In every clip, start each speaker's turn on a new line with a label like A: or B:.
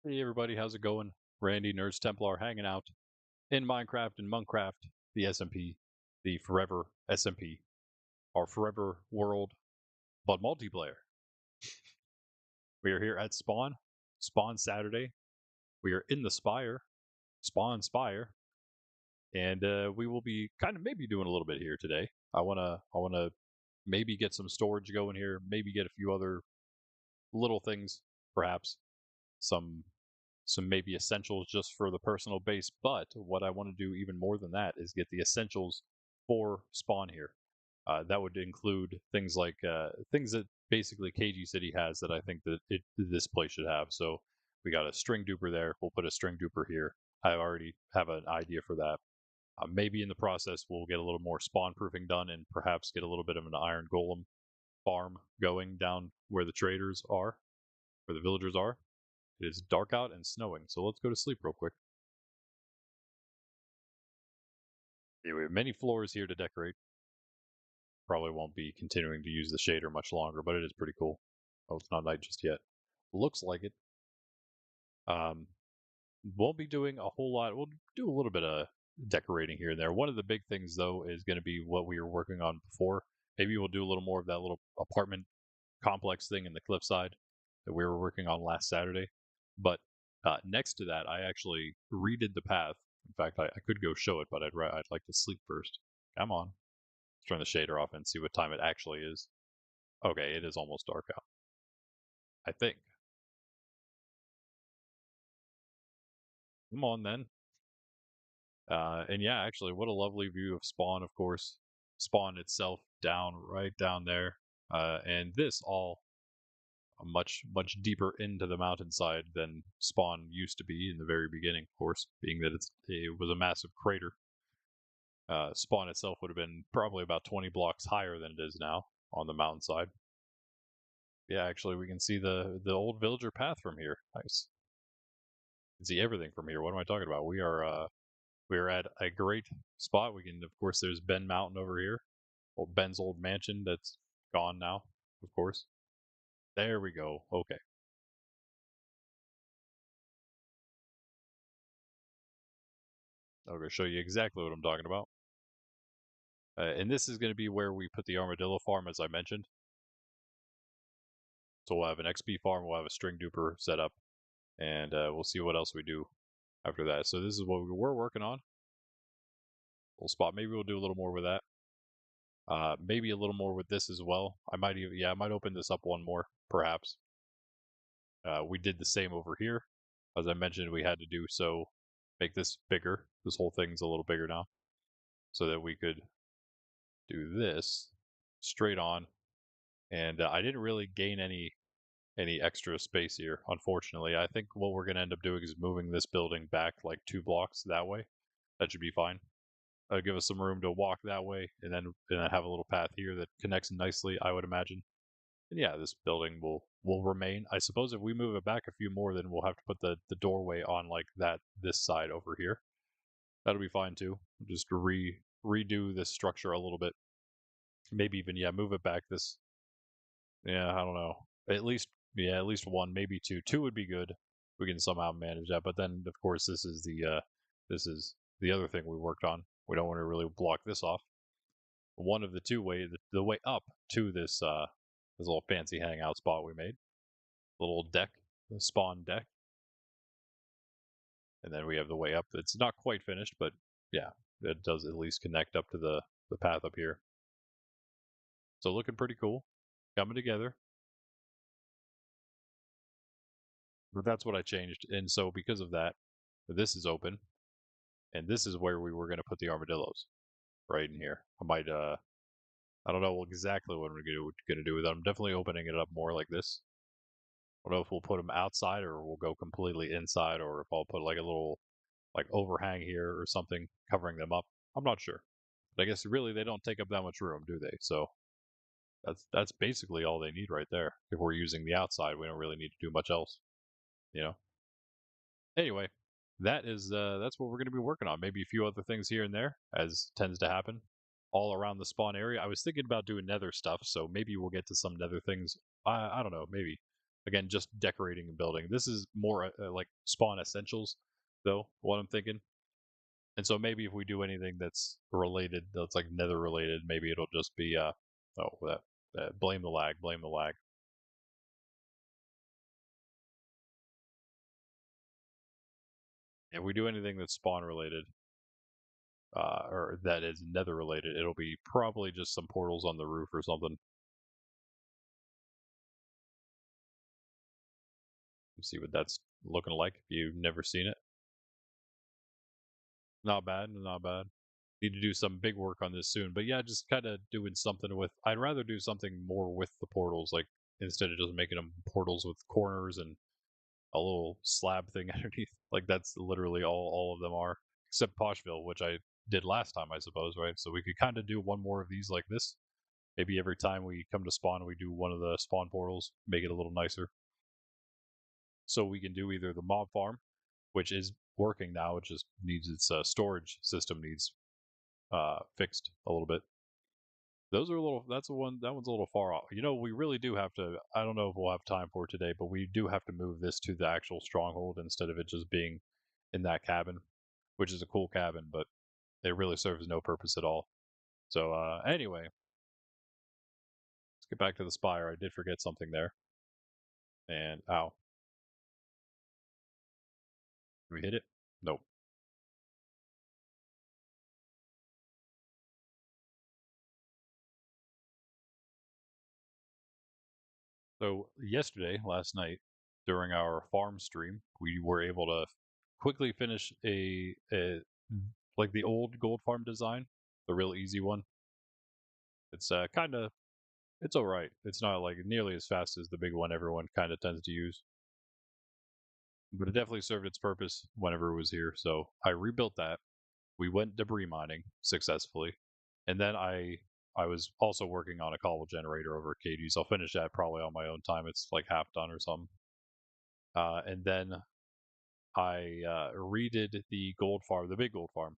A: Hey everybody, how's it going? Randy Nerds Templar hanging out in Minecraft and Monkraft, the SMP, the forever SMP, our forever world, but multiplayer. We are here at Spawn Saturday. We are in the Spire, Spawn Spire, and we will be kind of maybe doing a little bit here today. I wanna maybe get some storage going here, maybe get a few other little things, perhaps some maybe essentials just for the personal base. But what I want to do even more than that is get the essentials for spawn here. That would include things like things that basically KG City has that I think that this place should have. So we got a string duper there. We'll put a string duper here. I already have an idea for that. Maybe in the process we'll get a little more spawn proofing done and perhaps get a little bit of an iron golem farm going down where the traders are, where the villagers are. It is dark out and snowing, so let's go to sleep real quick. Yeah, we have many floors here to decorate. Probably won't be continuing to use the shader much longer, but it is pretty cool. Oh, it's not night just yet. Looks like it. Um, won't be doing a whole lot. We'll do a little bit of decorating here and there. One of the big things, though, is going to be what we were working on before. Maybe we'll do a little more of that little apartment complex thing in the cliffside that we were working on last Saturday. But next to that, I actually redid the path. In fact, I could go show it, but I'd like to sleep first. Come on. Let's turn the shader off and see what time it actually is. Okay, it is almost dark out. I think. Come on then. And yeah, actually, what a lovely view of Spawn, of course. Spawn itself right down there. And this all much deeper into the mountainside than Spawn used to be in the very beginning, of course, being that it was a massive crater. Spawn itself would have been probably about 20 blocks higher than it is now on the mountainside. Yeah, actually, we can see the old villager path from here. Nice. You can see everything from here. What am I talking about? We are at a great spot. We can, of course, there's Ben Mountain over here. Well, Ben's old mansion that's gone now, of course. There we go. Okay. I'm going to show you exactly what I'm talking about. And this is going to be where we put the armadillo farm, as I mentioned. So we'll have an XP farm, we'll have a string duper set up, and we'll see what else we do after that. So this is what we were working on. We'll spot. Maybe we'll do a little more with that. Maybe a little more with this as well. I might even, yeah, I might open this up one more, perhaps. We did the same over here. As I mentioned, we had to do so, make this bigger. This whole thing's a little bigger now, so that we could do this straight on. And I didn't really gain any extra space here, unfortunately. I think what we're going to end up doing is moving this building back like 2 blocks that way. That should be fine. That'll give us some room to walk that way, and then have a little path here that connects nicely, I would imagine. And yeah, this building will remain. I suppose if we move it back a few more, then we'll have to put the doorway on like that this side over here. That'll be fine too. Just redo this structure a little bit. Maybe even move it back this. Yeah, I don't know. At least one, maybe two. Two would be good. We can somehow manage that. But then of course this is the other thing we worked on. We don't want to really block this off. One of the two way the way up to this little fancy hangout spot we made. Little deck, the spawn deck. And then we have the way up. It's not quite finished, but yeah, it does at least connect up to the path up here. So looking pretty cool. Coming together. But that's what I changed. And so because of that, this is open. And this is where we were going to put the armadillos. Right in here. I don't know exactly what we're gonna do with it. I'm definitely opening it up more like this. I don't know if we'll put them outside or we'll go completely inside, or if I'll put like a little like overhang here or something covering them up. I'm not sure. But I guess really they don't take up that much room, do they? So that's basically all they need right there. If we're using the outside, we don't really need to do much else. You know. Anyway, that's what we're going to be working on. Maybe a few other things here and there, as tends to happen, all around the spawn area. I was thinking about doing nether stuff, so maybe we'll get to some nether things. I don't know, maybe. Again, just decorating a building. This is more like spawn essentials, though, what I'm thinking. And so maybe if we do anything that's related, that's like nether related, maybe it'll just be blame the lag, blame the lag. If we do anything that's spawn related, or that is nether related, it'll be probably just some portals on the roof or something. Let's see what that's looking like if you've never seen it. Not bad, not bad. Need to do some big work on this soon. But yeah, just kind of doing something with. I'd rather do something more with the portals, like instead of just making them portals with corners and a little slab thing underneath. Like that's literally all of them are, except Poshville, which I did last time, I suppose, right? So we could kind of do one more of these like this. Maybe every time we come to spawn, we do one of the spawn portals, make it a little nicer. So we can do either the mob farm, which is working now, it just needs its storage system needs fixed a little bit. Those are a little. That's the one. That one's a little far off. You know, we really do have to. I don't know if we'll have time for it today, but we do have to move this to the actual stronghold instead of it just being in that cabin, which is a cool cabin, but it really serves no purpose at all. So anyway, let's get back to the spire. I did forget something there, and ow, did we hit it? Nope. So yesterday, last night, during our farm stream, we were able to quickly finish a like the old gold farm design, the real easy one. It's kind of it's all right. It's not like nearly as fast as the big one everyone kind of tends to use, but it definitely served its purpose whenever it was here. So I rebuilt that. We went debris mining successfully, and then I was also working on a cobble generator over at Katie's. I'll finish that probably on my own time. It's like half done or something. And then I redid the gold farm, the big gold farm,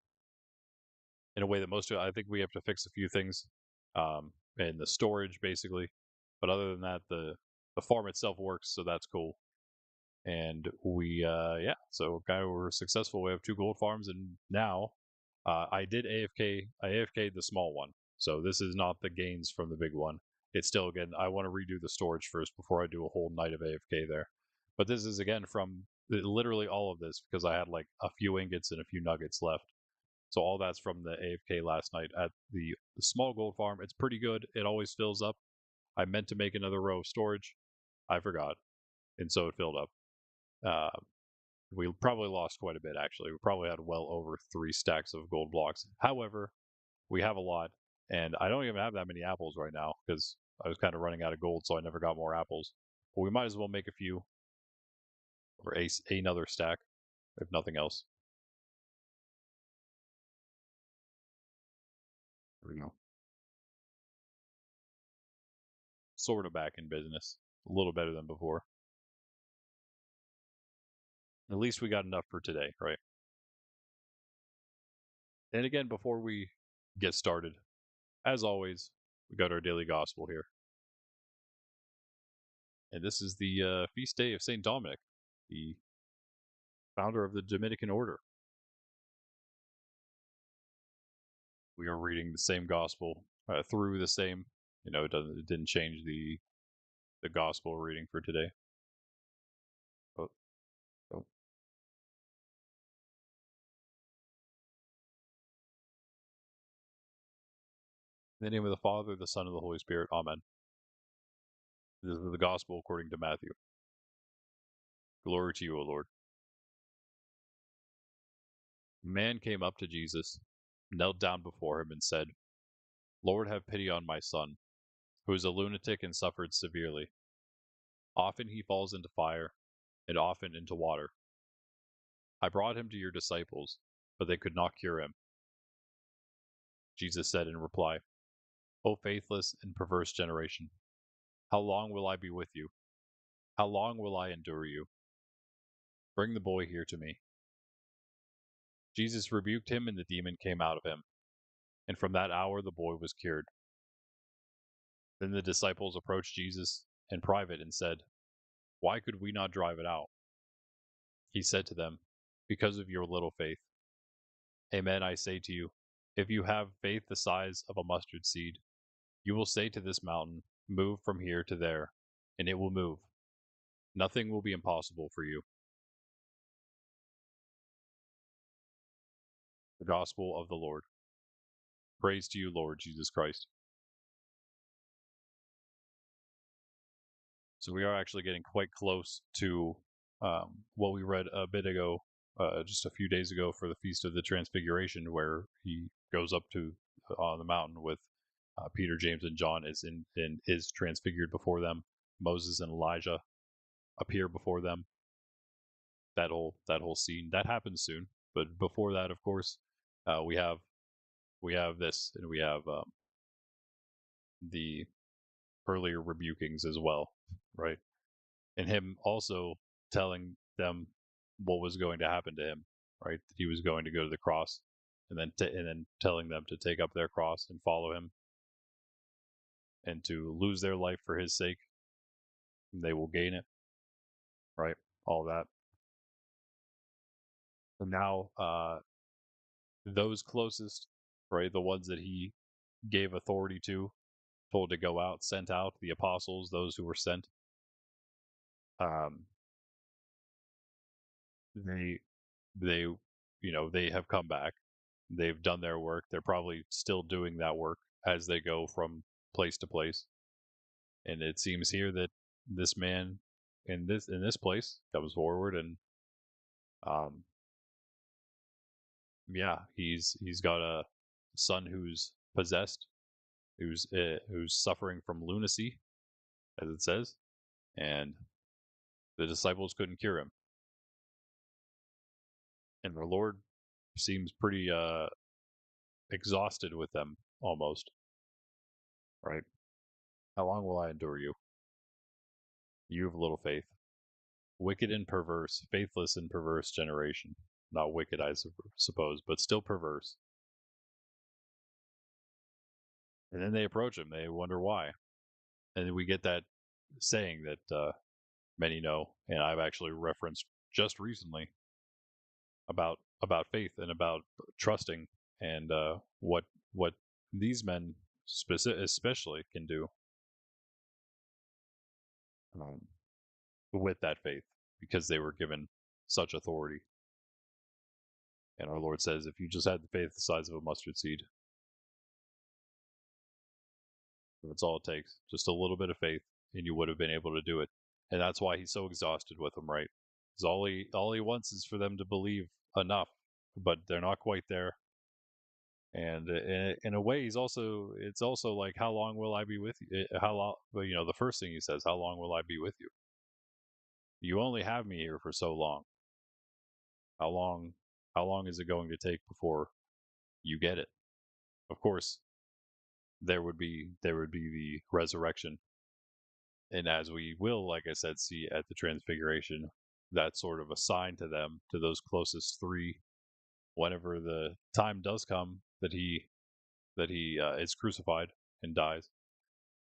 A: in a way that most of I think we have to fix a few things in the storage basically, but other than that, the farm itself works, so that's cool. And we yeah, so kind of we're successful. We have two gold farms, and now I did AFK. I AFK'd the small one, so this is not the gains from the big one. It's still again. I want to redo the storage first before I do a whole night of AFK there. But this is again from literally all of this because I had like a few ingots and a few nuggets left. So all that's from the AFK last night at the small gold farm. It's pretty good. It always fills up. I meant to make another row of storage. I forgot, and so it filled up. Uh, we probably lost quite a bit, actually. We probably had well over 3 stacks of gold blocks. However, we have a lot, and I don't even have that many apples right now because I was kind of running out of gold, so I never got more apples. But we might as well make a few or another stack, if nothing else. There we go. Sort of back in business. A little better than before. At least we got enough for today, right? And again, before we get started, as always, we got our daily gospel here. And this is the feast day of St. Dominic, the founder of the Dominican order. We are reading the same gospel through the same. You know, it didn't change the gospel reading for today. But, oh. In the name of the Father, the Son, and the Holy Spirit. Amen. This is the gospel according to Matthew. Glory to you, O Lord. A man came up to Jesus, knelt down before him, and said, Lord, have pity on my son, who is a lunatic and suffered severely. Often he falls into fire, and often into water. I brought him to your disciples, but they could not cure him. Jesus said in reply, O faithless and perverse generation, how long will I be with you? How long will I endure you? Bring the boy here to me. Jesus rebuked him, and the demon came out of him. And from that hour the boy was cured. Then the disciples approached Jesus in private and said, Why could we not drive it out? He said to them, because of your little faith. Amen, I say to you, if you have faith the size of a mustard seed, you will say to this mountain, move from here to there, and it will move. Nothing will be impossible for you. The Gospel of the Lord. Praise to you, Lord Jesus Christ. So we are actually getting quite close to what we read a bit ago, just a few days ago, for the Feast of the Transfiguration, where he goes up to on the mountain with Peter, James, and John is transfigured before them. Moses and Elijah appear before them. That whole scene that happens soon, but before that, of course, we have this, and we have the earlier rebukings as well, right? And him also telling them what was going to happen to him, right? That he was going to go to the cross, and then telling them to take up their cross and follow him, and to lose their life for his sake. And they will gain it, right? All that. And now, those closest, right, the ones that he gave authority to, told to go out, sent out, the apostles, those who were sent. They they have come back. They've done their work. They're probably still doing that work as they go from place to place. And it seems here that this man in this place comes forward, and yeah, he's got a son who's possessed, who's suffering from lunacy, as it says, and the disciples couldn't cure him. And our Lord seems pretty exhausted with them, almost. Right? How long will I endure you? You have little faith. Wicked and perverse, faithless and perverse generation. Not wicked, I suppose, but still perverse. And then they approach him. They wonder why. And we get that saying that many know, and I've actually referenced just recently, about faith and about trusting, and what these men especially can do with that faith, because they were given such authority. And our Lord says, if you just had the faith the size of a mustard seed, that's all it takes. Just a little bit of faith, and you would have been able to do it. And that's why he's so exhausted with them, right? Because all he wants is for them to believe enough, but they're not quite there. And in a way, it's also like, how long will I be with you? How long? Well, the first thing he says, how long will I be with you? You only have me here for so long. How long is it going to take before you get it? Of course, there would be the resurrection, and as we will, like I said, see at the transfiguration, that's sort of a sign to them, to those closest three, whenever the time does come that he is crucified and dies,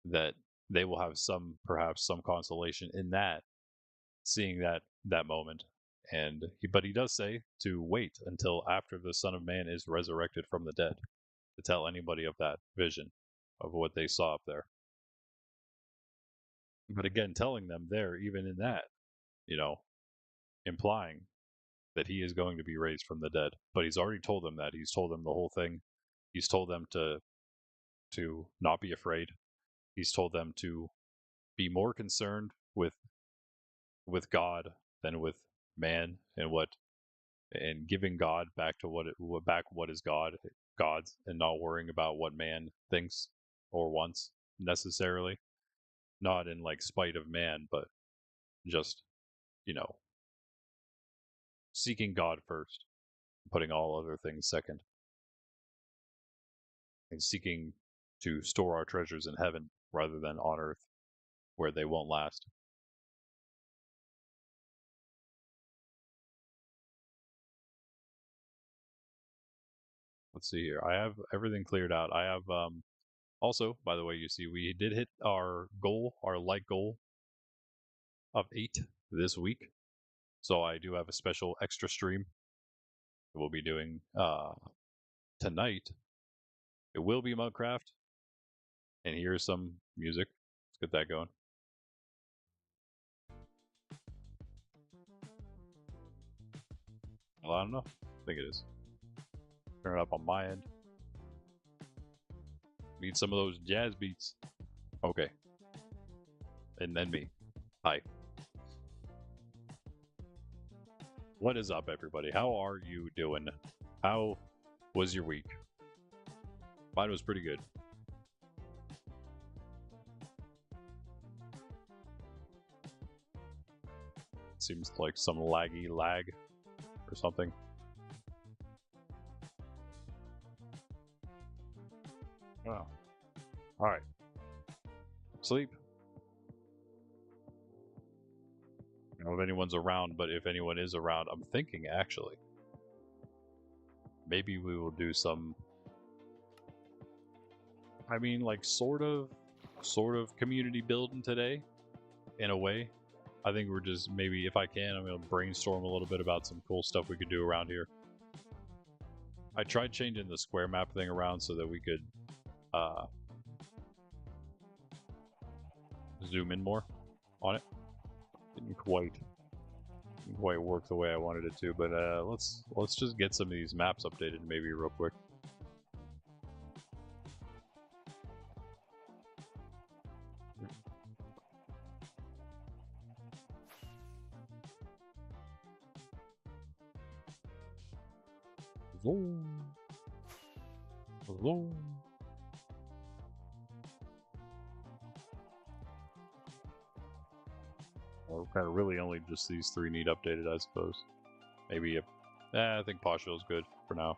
A: that they will have perhaps some consolation in that, seeing that moment. And but he does say to wait until after the Son of Man is resurrected from the dead, to tell anybody of that vision, of what they saw up there. But again, telling them there, even in that, implying that he is going to be raised from the dead. But he's already told them that. He's told them the whole thing. He's told them to not be afraid. He's told them to be more concerned with God than with man, and giving God back to what is God's, and not worrying about what man thinks or wants necessarily. Not in like spite of man, but just, seeking God first, putting all other things second, and seeking to store our treasures in heaven rather than on earth, where they won't last. Let's see here. I have everything cleared out. I have also, by the way, you see we did hit our goal, our like goal. of 8 this week. So I do have a special extra stream we'll be doing tonight. It will be Monkraft. And here's some music. Let's get that going. Well, I don't know. I think it is. Turn it up on my end. Need some of those jazz beats. Okay. And then me. Hi. What is up, everybody? How are you doing? How was your week? Mine was pretty good. Seems like some lag or something. Oh. Alright. Sleep. I don't know if anyone's around, but if anyone is around, I'm thinking actually. Maybe we will do some, I mean, like sort of community building today, in a way. I think we're just, maybe if I can, I'm going to brainstorm a little bit about some cool stuff we could do around here. I tried changing the square map thing around so that we could zoom in more on it. Didn't quite work the way I wanted it to, but let's just get some of these maps updated maybe real quick. Well, kind of really only just these 3 need updated, I suppose. Maybe if, I think Pashville's good for now.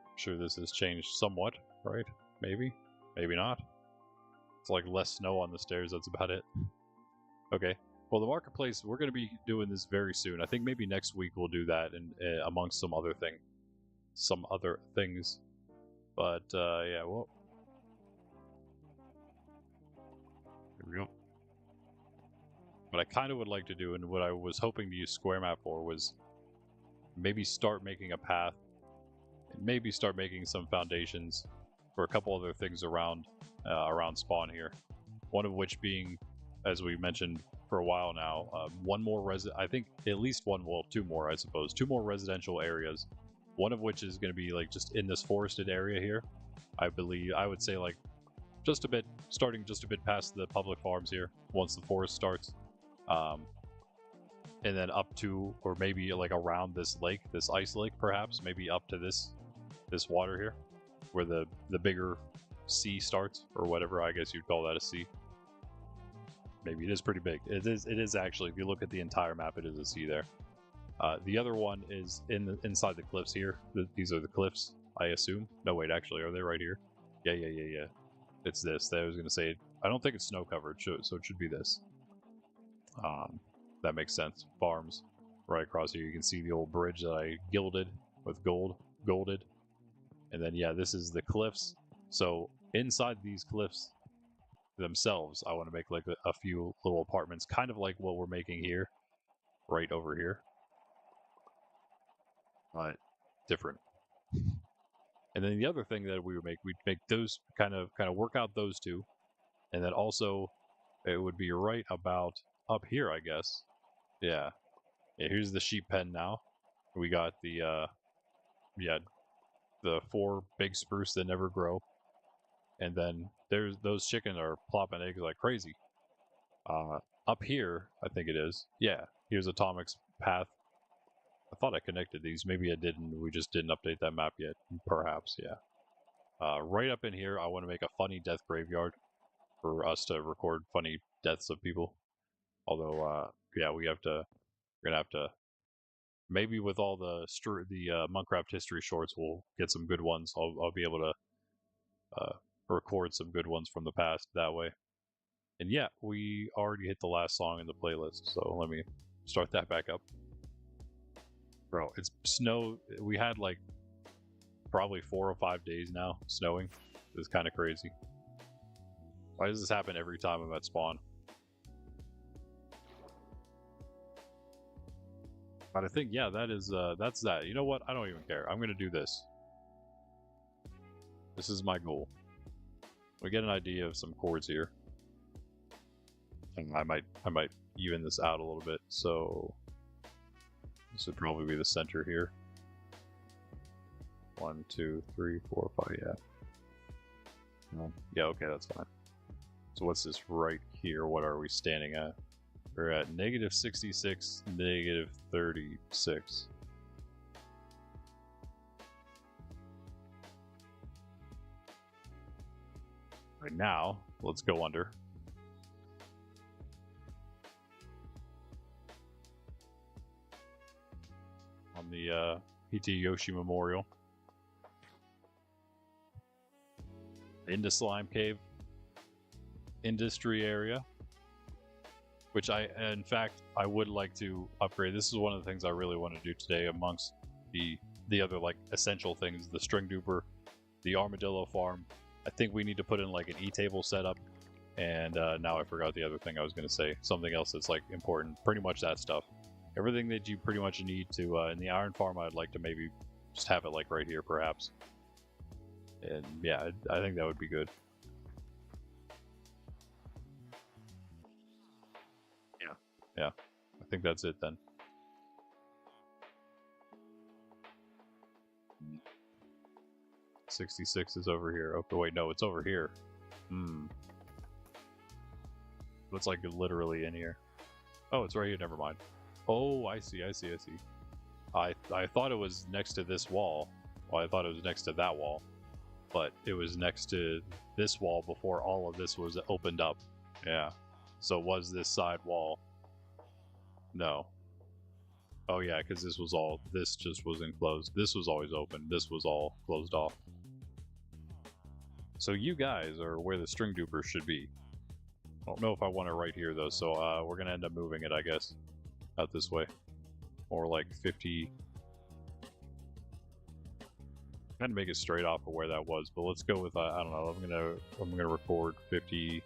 A: I'm sure this has changed somewhat, right? Maybe not. It's like less snow on the stairs, that's about it. Okay. Well, the marketplace, we're going to be doing this very soon. I think maybe next week we'll do that, and amongst some other things. But yeah, well, here we go. What I kind of would like to do, and what I was hoping to use Square Map for, was maybe start making a path, and maybe start making some foundations for a couple other things around spawn here. One of which being, as we mentioned for a while now, one more I think at least one, well, 2 more, I suppose. 2 more residential areas. One of which is going to be like just in this forested area here. I believe, I would say like starting just a bit past the public farms here, once the forest starts. And then up to, or maybe like around this lake, this ice lake perhaps, maybe up to this water here, where the bigger sea starts, or whatever, I guess you'd call that a sea. Maybe it is pretty big. It is actually, if you look at the entire map, it is a sea there. The other one is inside the cliffs here. These are the cliffs, I assume. No, wait, actually, are they right here? Yeah. It's this. I was going to say, I don't think it's snow covered, so it should be this. That makes sense. Farms right across here. You can see the old bridge that I gilded with golded. And then, yeah, this is the cliffs. So inside these cliffs themselves, I want to make like a few little apartments, kind of like what we're making here, right over here. But different. And then the other thing that we'd make those kind of work out those 2. And then also, it would be right about up here, I guess. Yeah. Here's the sheep pen now. We got the, the 4 big spruce that never grow. And then those chickens are plopping eggs like crazy. Up here, I think it is. Yeah, here's Atomic's path. I thought I connected these. Maybe I didn't. We just didn't update that map yet. Perhaps, yeah. Right up in here, I want to make a funny death graveyard for us to record funny deaths of people. Although, yeah, we're gonna have to. Maybe with all the Monkraft history shorts, we'll get some good ones. I'll be able to record some good ones from the past that way. And yeah, we already hit the last song in the playlist, so let me start that back up. Bro, it's snow. We had like probably 4 or 5 days now snowing. It's kind of crazy. Why does this happen every time I'm at spawn? But I think, yeah, that is, that's that. You know what? I don't even care. I'm going to do this. This is my goal. We get an idea of some chords here. And I might even this out a little bit. So this would probably be the center here. 1, 2, 3, 4, 5, yeah. Yeah, okay, that's fine. So what's this right here? What are we standing at? We're at negative 66, negative 36. Right now, let's go under. On the Hideyoshi Memorial. Into Slime Cave. Industry area. Which in fact, I would like to upgrade. This is one of the things I really want to do today amongst the other like essential things. The string duper, the armadillo farm. I think we need to put in like an e-table setup. And now I forgot the other thing I was going to say. Something else that's like important. Pretty much that stuff. Everything that you pretty much need to, in the iron farm, I'd like to maybe just have it like right here perhaps. And yeah, I think that would be good. Yeah, I think that's it then. Mm. 66 is over here. Okay, wait, no, it's over here. It's like literally in here. Oh, it's right here, never mind. Oh, I see. I thought it was next to this wall. Well, I thought it was next to that wall. But it was next to this wall before all of this was opened up. Yeah. So was this side wall? No. Oh yeah, because this just was enclosed. This was always open. This was all closed off. So you guys are where the string duper should be. I don't know if I want it right here though, so we're gonna end up moving it, I guess, out this way, or like 50. Kind of make it straight off of where that was, but let's go with I don't know. I'm gonna record 50.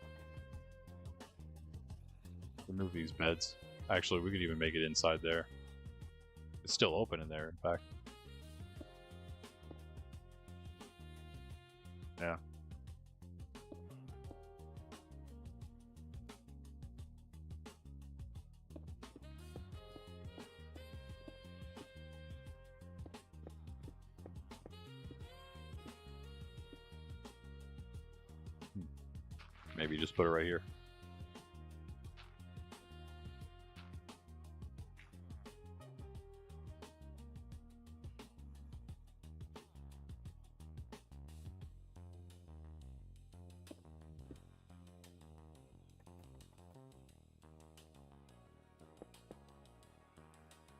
A: Remove these beds. Actually, we could even make it inside there. It's still open in there, in fact. Yeah. Maybe just put it right here.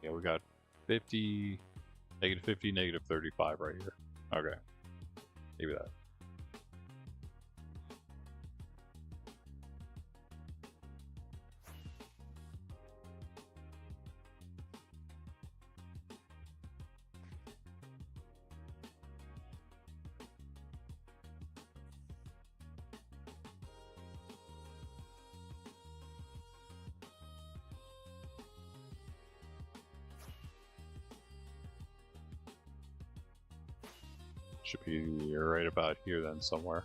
A: Yeah, we got 50, negative 50, negative 35 right here. Okay. Maybe that. Should be right about here then somewhere.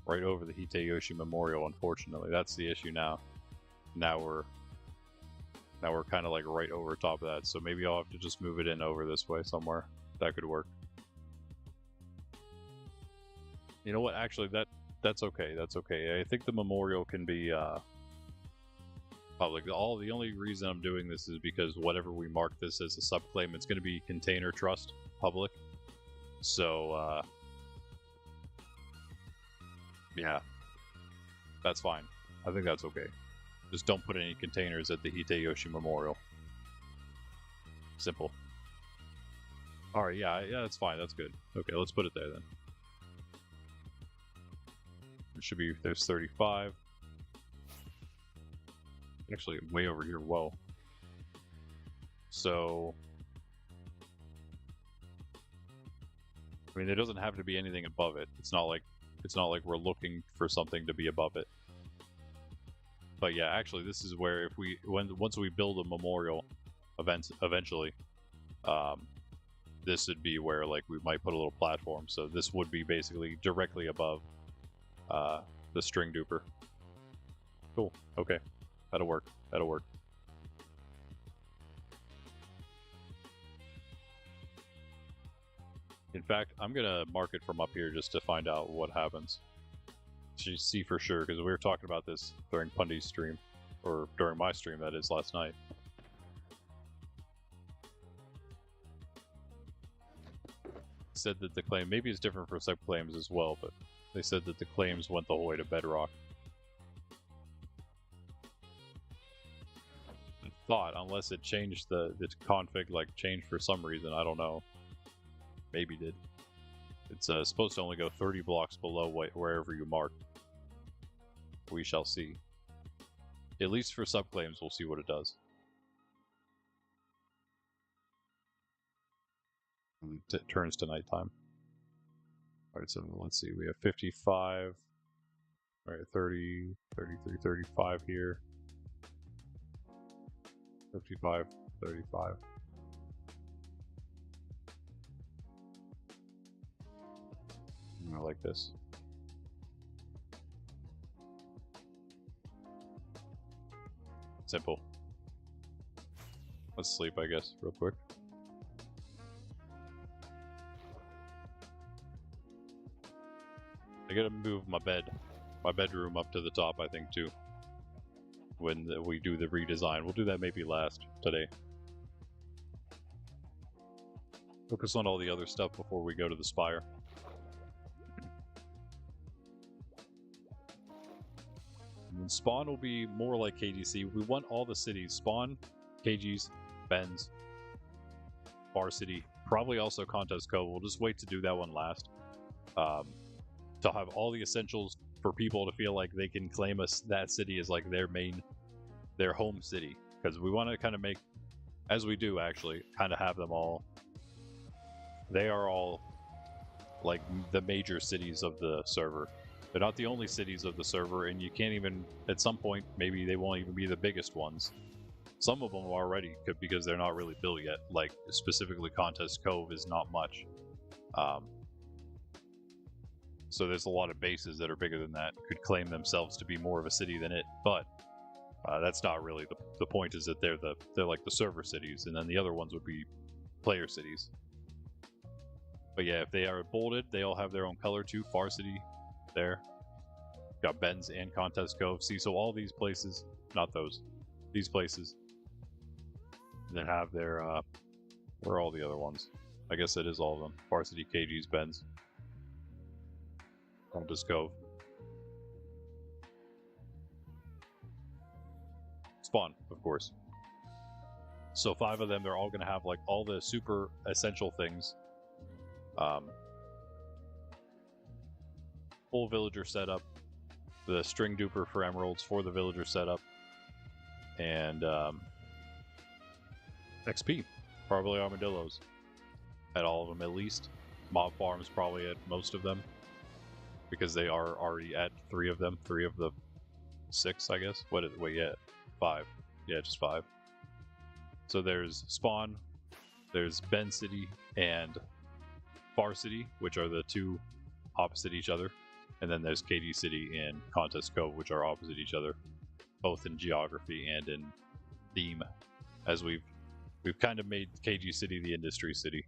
A: Right over the Hideyoshi Memorial, unfortunately. That's the issue now. Now we're kind of like right over top of that, so maybe I'll have to just move it in over this way somewhere. That could work. You know what? Actually, that's okay. That's okay. I think the memorial can be public. The only reason I'm doing this is because whatever we mark this as a subclaim, it's going to be container trust public. So yeah, that's fine. I think that's okay. Just don't put any containers at the Hideyoshi Memorial. Simple. Alright, yeah, that's fine. That's good. Okay, let's put it there then. It should be, there's 35. Actually, way over here. Whoa. So, I mean, there doesn't have to be anything above it. It's not like It's not like we're looking for something to be above it. But yeah, actually, this is where if once we build a memorial event eventually, this would be where like we might put a little platform. So this would be basically directly above the string duper. Cool. Okay, that'll work. That'll work. In fact, I'm gonna mark it from up here just to find out what happens. To see for sure, because we were talking about this during Pundy's stream, or during my stream, that is, last night. Said that the claim, maybe it's different for subclaims as well, but they said that the claims went the whole way to bedrock. I thought, unless it changed the config, like changed for some reason, I don't know. Maybe did. It's supposed to only go 30 blocks below wherever you mark. We shall see. At least for subclaims, we'll see what it does. It turns to nighttime. Alright, so let's see. We have 55. Alright, 30, 33, 35 here. 55, 35. I like this. Simple. Let's sleep, I guess, real quick. I gotta move my bedroom up to the top, I think, too. When we do the redesign. We'll do that maybe last today. Focus on all the other stuff before we go to the spire. And Spawn will be more like KGC. We want all the cities. Spawn, KGs, Benz, Bar City, probably also Contest Cove. We'll just wait to do that one last. To have all the essentials for people to feel like they can claim us that city as like their home city. Because we want to kind of make, as we do actually, kind of have them all. They are all like the major cities of the server. They're not the only cities of the server, and you can't even, at some point, maybe they won't even be the biggest ones. Some of them already could, because they're not really built yet. Like, specifically Contest Cove is not much. So there's a lot of bases that are bigger than that, could claim themselves to be more of a city than it, but that's not really the point. Is that they're like the server cities, and then the other ones would be player cities. But yeah, if they are bolded, they all have their own color too. Far City, there. Got Benz and Contest Cove. See, so all these places, not those, these places, that have their, where are all the other ones? I guess it is all of them. Far City, KG's, Benz, Contest Cove. Spawn, of course. So 5 of them, they're all going to have like all the super essential things. Full villager setup, the string duper for emeralds for the villager setup, and XP, probably armadillos at all of them at least. Mob farms probably at most of them, because they are already at 3 of them, 3 of the 6, I guess. Wait, yeah, 5. Yeah, just 5. So there's Spawn, there's Ben City and Far City, which are the 2 opposite each other. And then there's KD City and Contest Cove, which are opposite each other, both in geography and in theme, as we've kind of made KG City the industry city.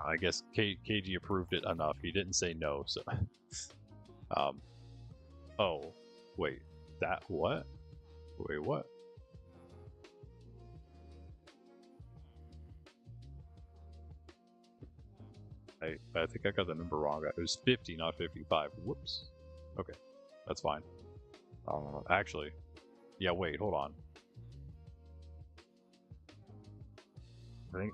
A: I guess KG approved it enough. He didn't say no, so. Oh, wait, that what? Wait, what? I think I got the number wrong. It was 50, not 55. Whoops. Okay, that's fine. Actually, yeah, wait, hold on.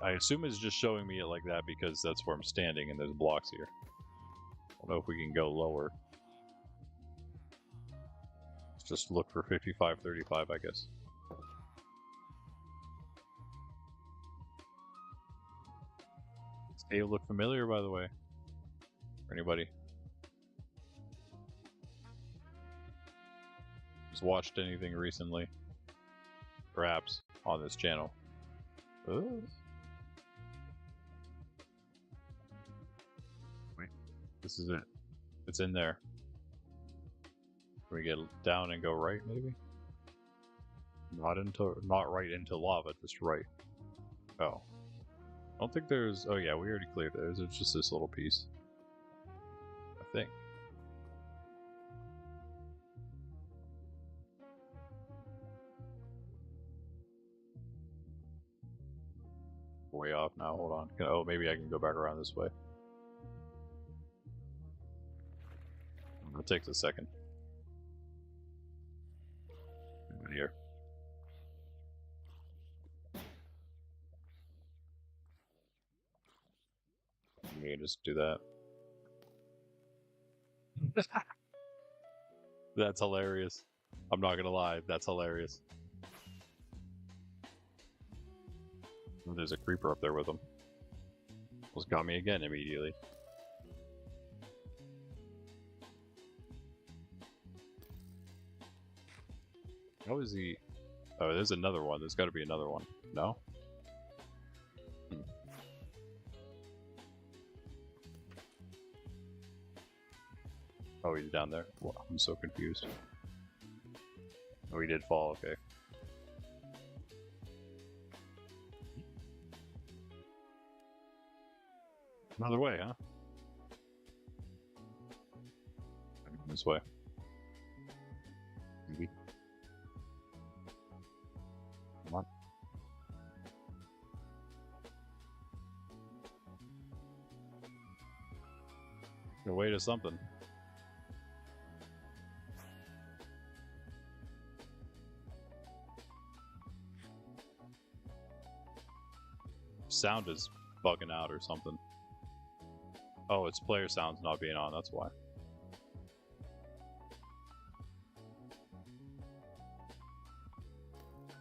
A: I assume it's just showing me it like that because that's where I'm standing and there's blocks here. I don't know if we can go lower. Let's just look for 55, 35, I guess. Does Dave look familiar, by the way? Anybody? Just watched anything recently? Perhaps on this channel. Wait, this is it. It's in there. Can we get down and go right, maybe? Not right into lava, just right. Oh. I don't think there's... Oh yeah, we already cleared it. There's just this little piece. I think. Way off now, hold on. Oh, maybe I can go back around this way. It takes a second. Here. You can just do that. That's hilarious. I'm not gonna lie, that's hilarious. There's a creeper up there with him. Almost got me again immediately. How is he? Oh, there's another one. There's got to be another one. No? Oh, he's down there. Well, I'm so confused. Oh, he did fall. Okay. Another way, huh? This way. Maybe. Come on. The way to something. Sound is bugging out or something. Oh, it's player sounds not being on, that's why.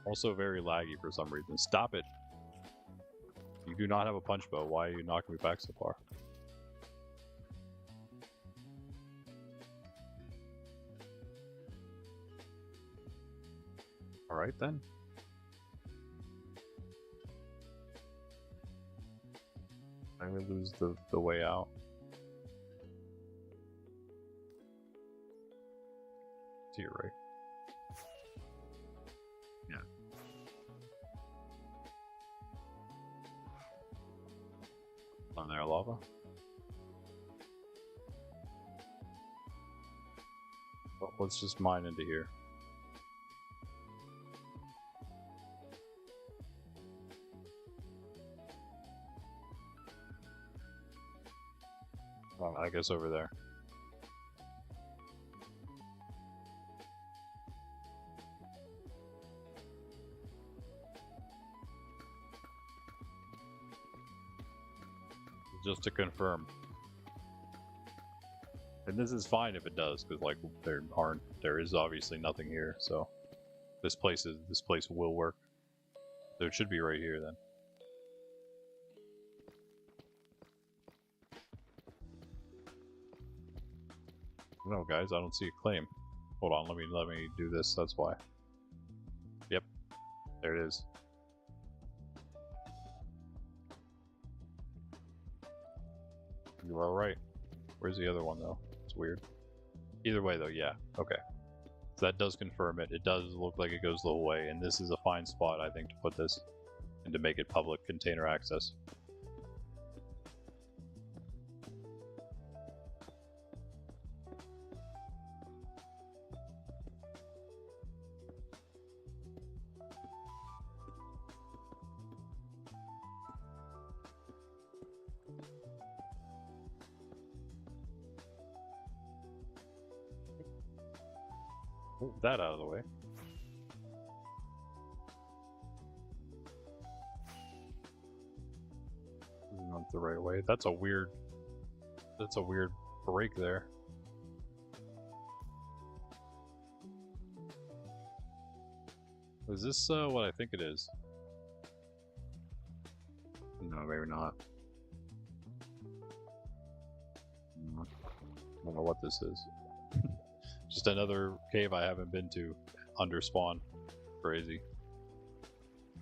A: Also very laggy for some reason. Stop it! You do not have a punch bow. Why are you knocking me back so far? Alright then. I'm gonna lose the way out. To your right. Yeah. On there, lava. Well, let's just mine into here. Well, I guess over there. Just to confirm. And this is fine if it does, because like there is obviously nothing here, so this place will work. So it should be right here then. No guys, I don't see a claim. Hold on, let me do this, that's why. Yep. There it is. You are right. Where's the other one though? It's weird. Either way though, yeah. Okay. So that does confirm it. It does look like it goes the whole way, and this is a fine spot, I think, to put this and to make it public container access. Move that out of the way. Not the right way. That's a weird break there. Is this what I think it is? No, maybe not. I don't know what this is. Just another cave I haven't been to under spawn. Crazy.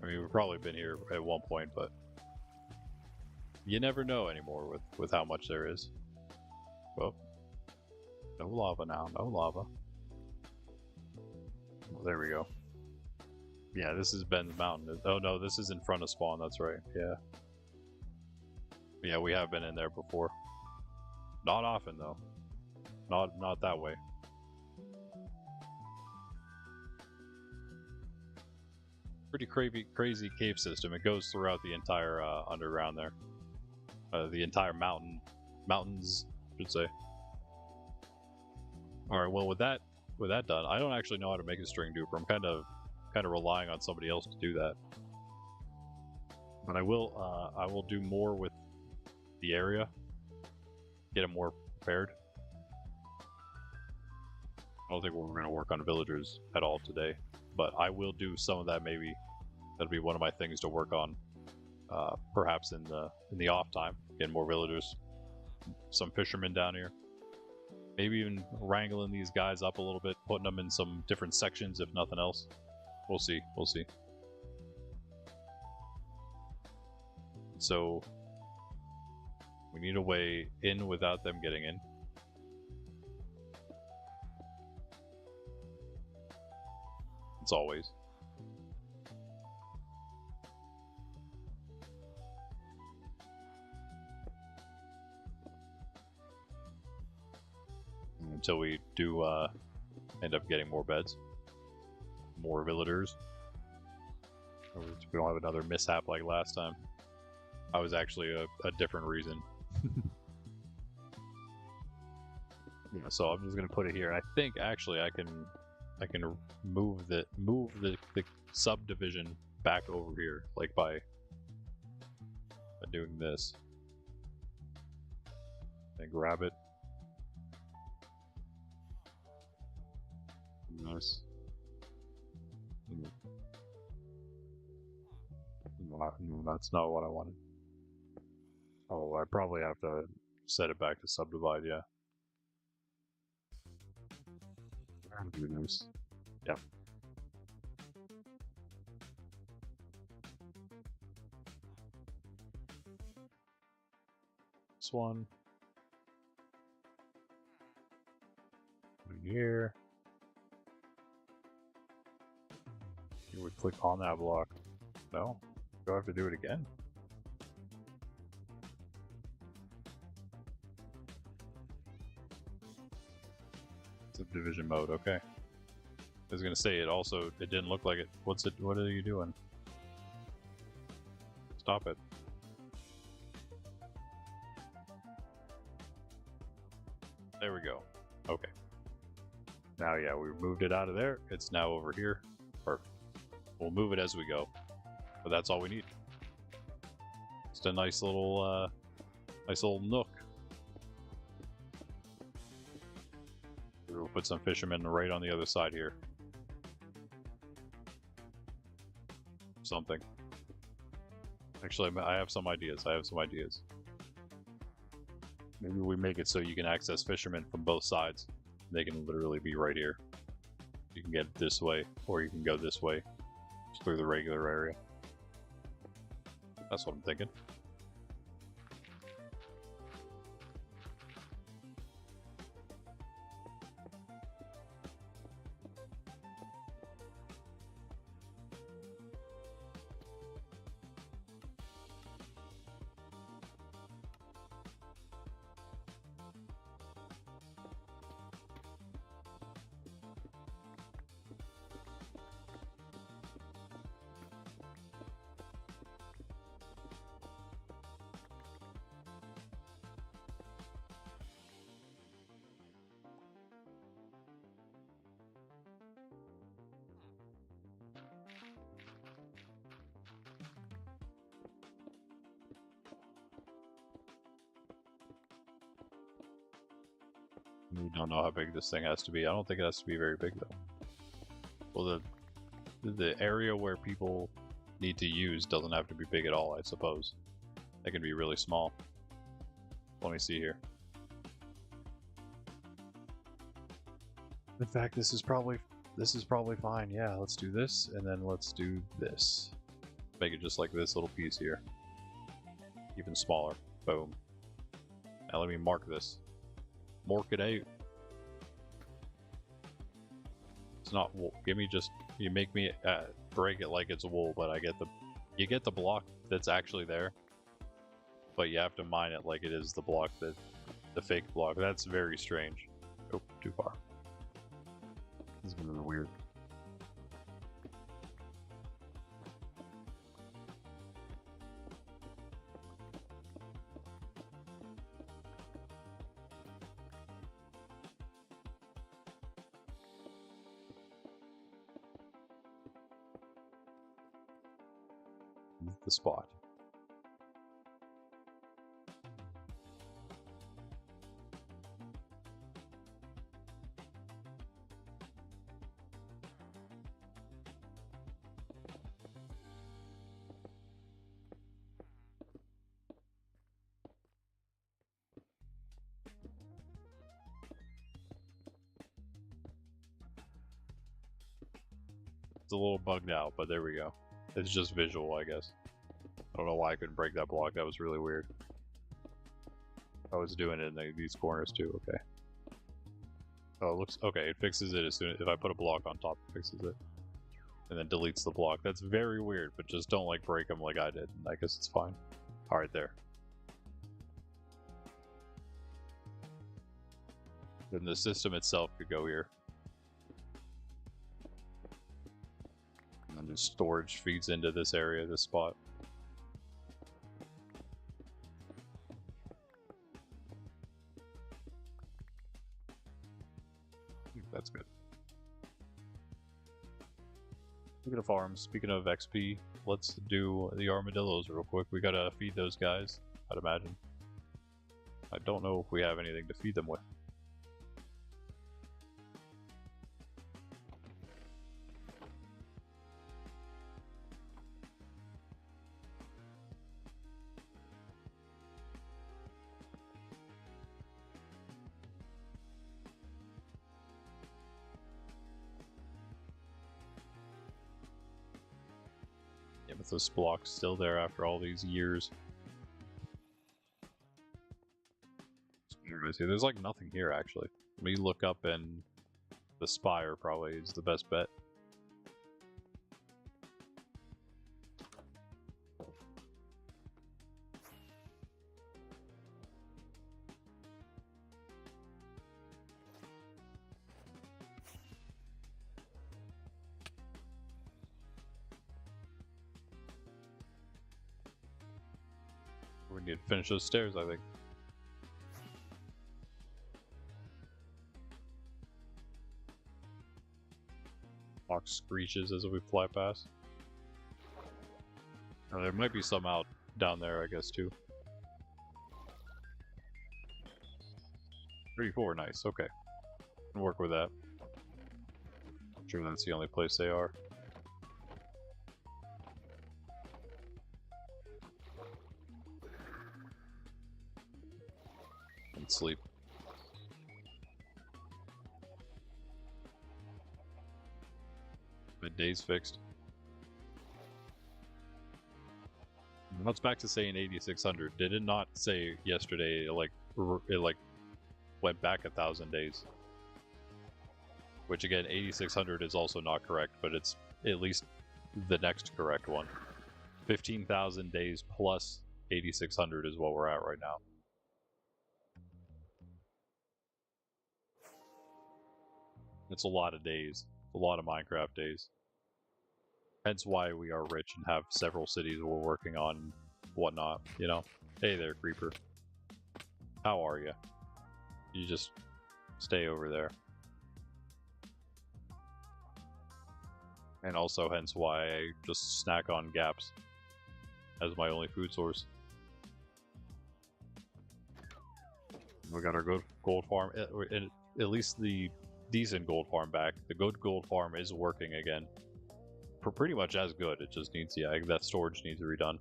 A: I mean, we've probably been here at one point, but you never know anymore with how much there is. Well, no lava now, no lava. Well, there we go. Yeah, this is Ben's Mountain. Oh no, this is in front of spawn, that's right, yeah. Yeah, we have been in there before. Not often though. Not that way. Pretty crazy cave system. It goes throughout the entire underground there. The entire mountains, I should say. All right. Well, with that done, I don't actually know how to make a string duper. I'm kind of relying on somebody else to do that. But I will do more with the area. Get it more prepared. I don't think we're going to work on villagers at all today, but I will do some of that. Maybe that'll be one of my things to work on. Perhaps in the off time, getting more villagers, some fishermen down here. Maybe even wrangling these guys up a little bit, putting them in some different sections, if nothing else. We'll see. We'll see. So we need a way in without them getting in. It's always. Until we do end up getting more beds, more villagers. We don't have another mishap like last time. I was actually a different reason. Yeah, so I'm just gonna put it here. I think actually I can move the subdivision back over here, like by doing this. And grab it. Nice. No, that's not what I wanted. Oh, I probably have to set it back to subdivide, yeah. Goodness. Yeah. This one. Here. You would click on that block. No? Do I have to do it again? Subdivision mode, okay. I was gonna say it didn't look like it. What are you doing? Stop it. There we go. Okay. Now yeah, we moved it out of there. It's now over here. Perfect. We'll move it as we go. But that's all we need. Just a nice little nook. We'll put some fishermen right on the other side here. Something. Actually, I have some ideas. Maybe we make it so you can access fishermen from both sides. They can literally be right here. You can get this way, or you can go this way, just through the regular area. That's what I'm thinking. We don't know how big this thing has to be. I don't think it has to be very big though. Well, the area where people need to use doesn't have to be big at all, I suppose. It can be really small. Let me see here. In fact, this is probably fine. Yeah, let's do this, and then let's do this. Make it just like this little piece here. Even smaller. Boom. Now let me mark this. Mark it out. It's not wool. Give me just, you make me break it like it's wool, but you get the block that's actually there, but you have to mine it like it is the block that, the fake block. That's very strange. Oh, too far. This is really weird. The spot. It's a little bugged out, but there we go. It's just visual, I guess. I don't know why I couldn't break that block. That was really weird. I was doing it in these corners too. Okay. Oh, it looks okay. It fixes it as soon as if I put a block on top, it fixes it, and then deletes the block. That's very weird. But just don't like break them like I did. I guess it's fine. All right, there. Then the system itself could go here. And then just storage feeds into this area, this spot. That's good. Speaking of farms, speaking of XP, let's do the armadillos real quick. We gotta feed those guys, I'd imagine. I don't know if we have anything to feed them with. Yeah, but this block's still there after all these years. There's like nothing here actually. Let me look up, and the spire probably is the best bet. We need to finish those stairs, I think. Clock screeches as we fly past. There might be some out down there, I guess, too. 34, nice, okay. Can work with that. I'm sure that's the only place they are. And sleep. Midday's fixed. Now it's back to saying 8600. Did it not say yesterday it went back 1,000 days? Which again, 8600 is also not correct, but it's at least the next correct one. 15,000 days plus 8600 is what we're at right now. It's a lot of days. A lot of Minecraft days. Hence why we are rich and have several cities we're working on and whatnot, you know? Hey there, Creeper. How are you? You just stay over there. And also hence why I just snack on gaps as my only food source. We got our good gold farm, and at least the decent gold farm back. The good gold farm is working again. Pretty much as good. It just needs, yeah, that storage needs redone.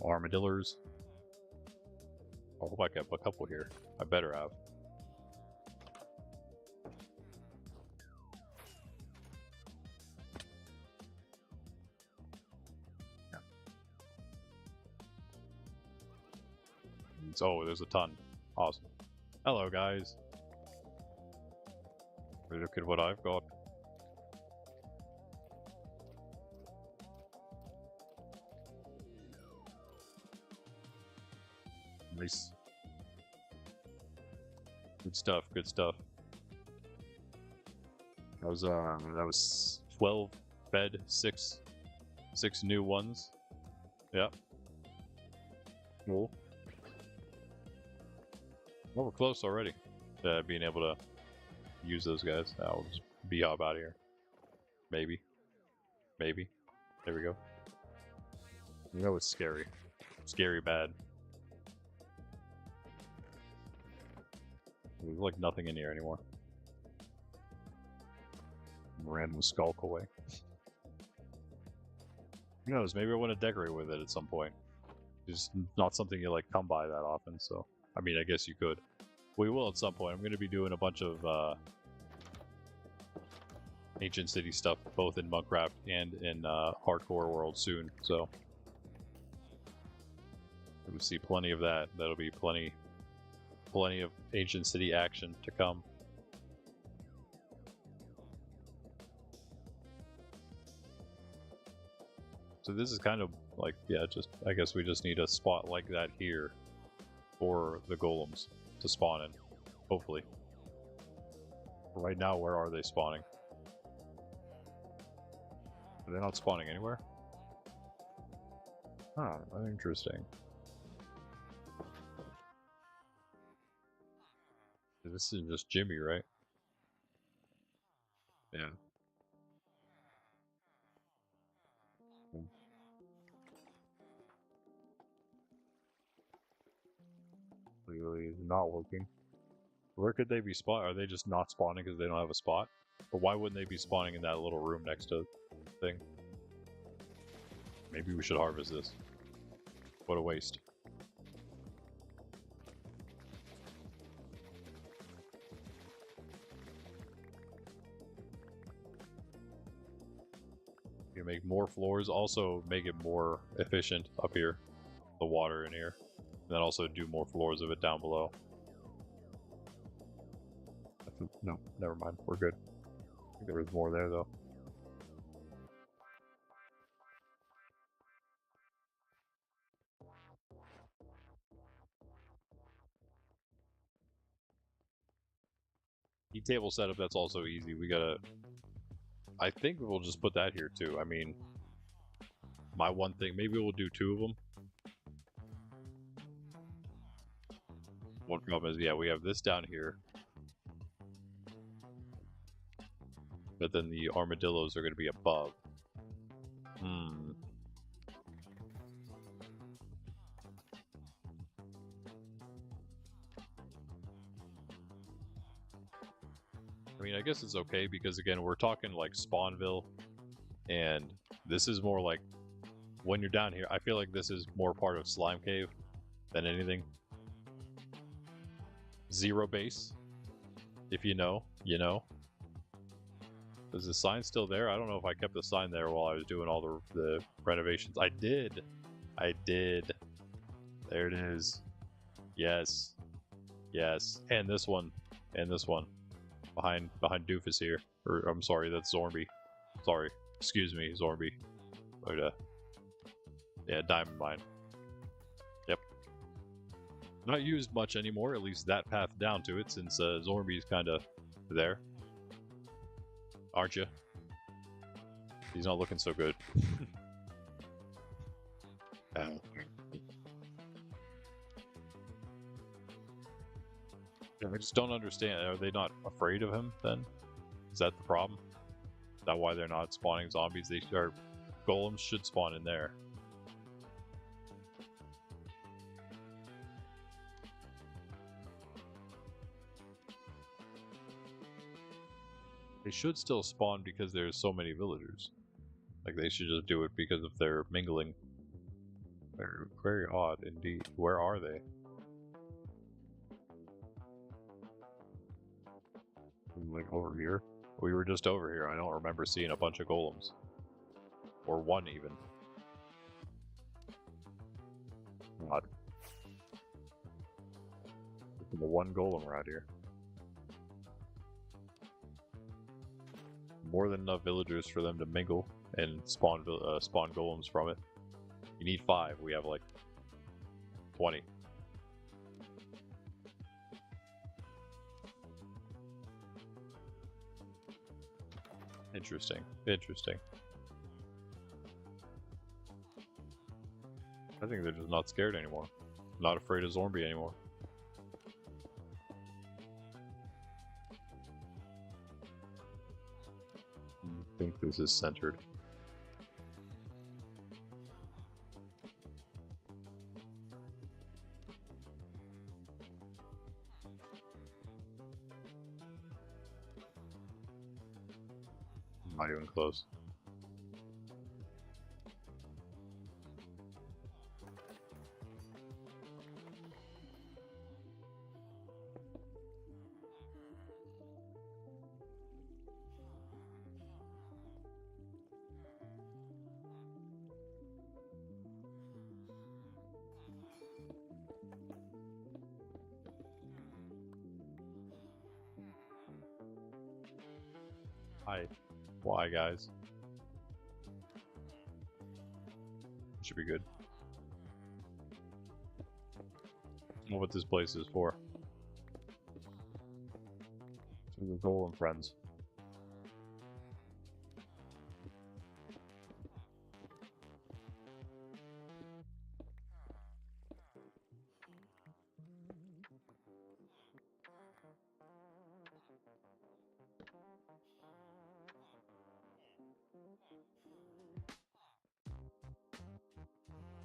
A: Armadillos. I hope I kept a couple here. I better have. Oh, there's a ton. Awesome. Hello, guys. Look at what I've got. Nice. Good stuff, good stuff. That was 12 fed, 6 new ones. Yep. Cool. Well, we're close already to being able to use those guys. I'll just B-hop out of here. Maybe. Maybe. There we go. You know it's scary. Scary bad. There's like nothing in here anymore. Random skulk away. Who knows, maybe I want to decorate with it at some point. It's not something you like come by that often, so I mean I guess you could. We will at some point. I'm gonna be doing a bunch of Ancient City stuff both in Monkraft and in Hardcore World soon, so we'll see plenty of that. That'll be plenty of Ancient City action to come. So this is kind of like, yeah, just I guess we just need a spot like that here for the golems to spawn in, hopefully. Right now, where are they spawning? Are they not spawning anywhere? Huh, interesting. This is just Jimmy, right? Yeah. Clearly is not working. Where could they be spawning? Are they just not spawning because they don't have a spot? But why wouldn't they be spawning in that little room next to the thing? Maybe we should harvest this. What a waste. You make more floors, also make it more efficient up here, the water in here, and then also do more floors of it down below. No, never mind, we're good. I think there was more there though. Heat table setup, that's also easy. We gotta, I think we'll just put that here too. I mean, my one thing, maybe we'll do 2 of them. One problem is, yeah, we have this down here. But then the armadillos are going to be above. I mean, I guess it's okay because, again, we're talking like Spawnville. And this is more like, when you're down here, I feel like this is more part of Slime Cave than anything. 0 base. If you know, you know. Is the sign still there? I don't know if I kept the sign there while I was doing all the renovations. I did. I did. There it is. Yes. Yes. And this one. And this one. Behind Doofus here. Or, I'm sorry, that's Zornby. Sorry. Excuse me, Zornby. But, yeah, diamond mine. Yep. Not used much anymore, at least that path down to it, since Zornby's kind of there. Aren't you? He's not looking so good. I just don't understand. Are they not afraid of him then? Is that the problem? Is that why they're not spawning zombies? They are. Golems should spawn in there. They should still spawn because there's so many villagers. Like, they should just do it because of their mingling. Very, very odd indeed. Where are they? Like, over here? We were just over here. I don't remember seeing a bunch of golems. Or one, even. Odd. the one golem around here. More than enough villagers for them to mingle and spawn golems from it. You need 5. We have like 20. Interesting. Interesting. I think they're just not scared anymore. Not afraid of zombie anymore. I think this is centered. Not even close. Why, guys? Should be good. I know what this place is for. For the golem friends.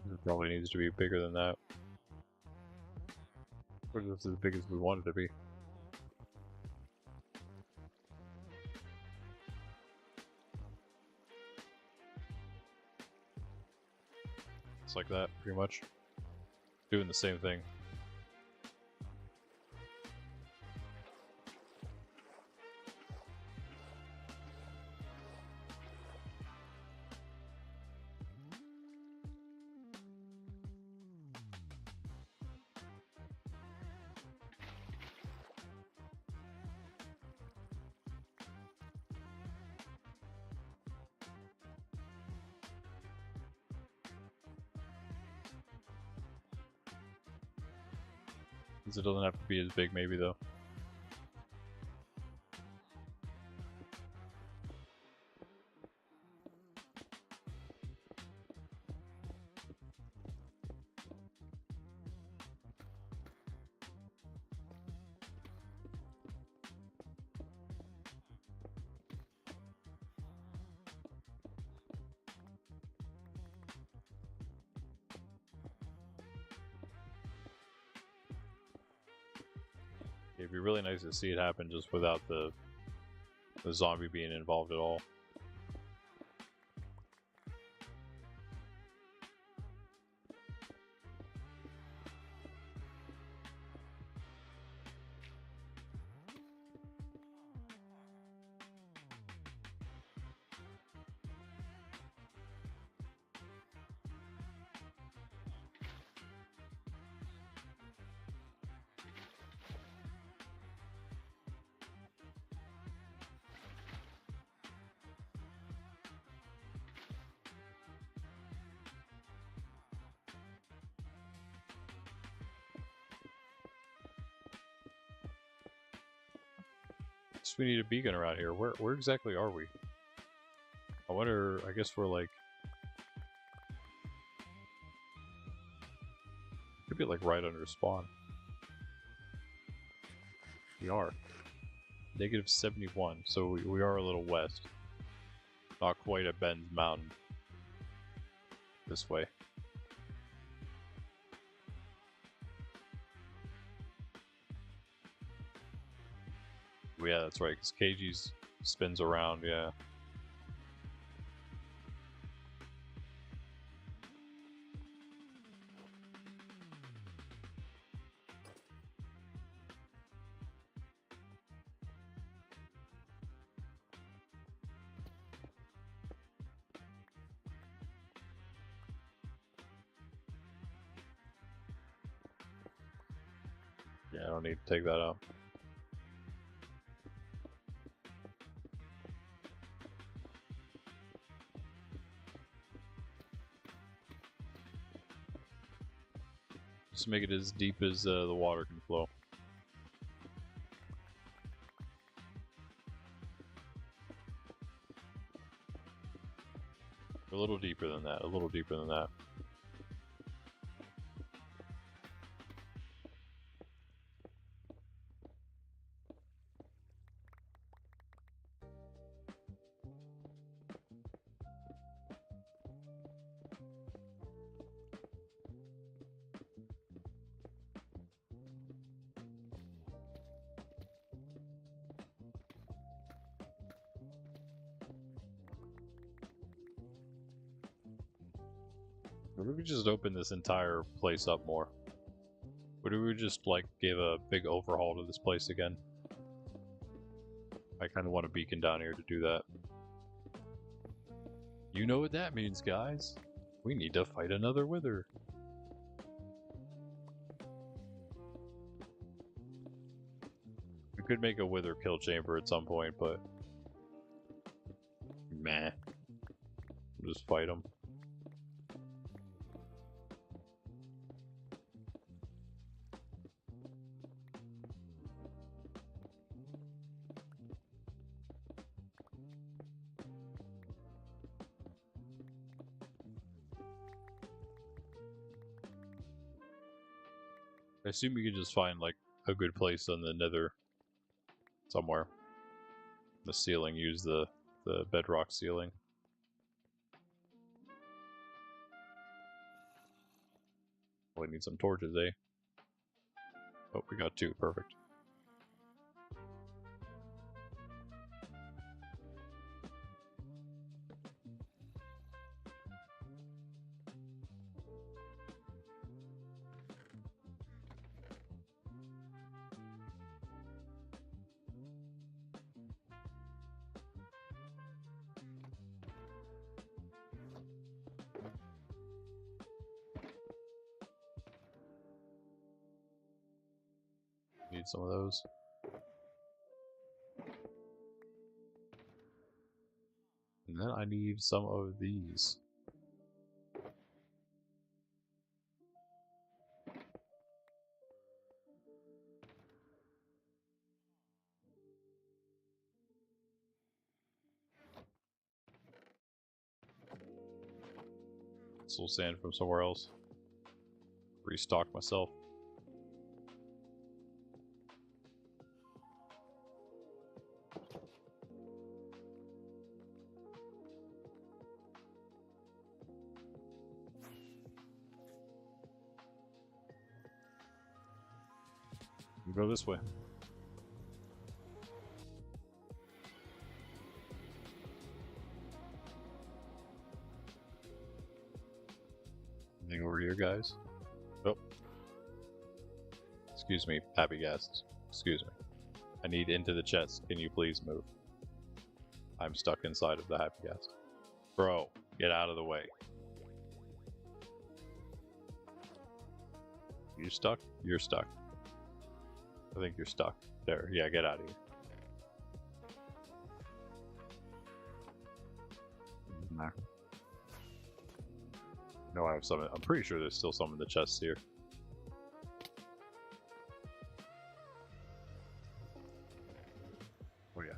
A: It probably needs to be bigger than that. Or just as big as we want it to be. It's like that, pretty much. Doing the same thing. It doesn't have to be as big, maybe, though. It'd be really nice to see it happen just without the zombie being involved at all. We need a beacon around here. Where exactly are we? I wonder, I guess we're like... Could be like right under spawn. We are. Negative 71, so we are a little west. Not quite at Ben's Mountain. This way. Yeah, that's right, because KG's spins around, yeah. Yeah, I don't need to take that out. Just make it as deep as the water can flow. A little deeper than that, a little deeper than that. What if we just open this entire place up more? What if we just, like, give a big overhaul to this place again? I kind of want a beacon down here to do that. You know what that means, guys. We need to fight another wither. We could make a wither kill chamber at some point, but... meh. Just fight them. I assume you can just find, like, a good place on the nether somewhere. The ceiling, use the bedrock ceiling. We need some torches, eh? Oh, we got 2, perfect. Need some of those. And then I need some of these. Soul sand from somewhere else. Restock myself. Go this way. Anything over here, guys? Oh. Excuse me, happy guests. Excuse me. I need into the chest. Can you please move? I'm stuck inside of the happy guest. Bro, get out of the way. You stuck? You're stuck. I think you're stuck. There, yeah, get out of here. Nah. No, I have some. I'm pretty sure there's still some in the chests here. Oh yeah.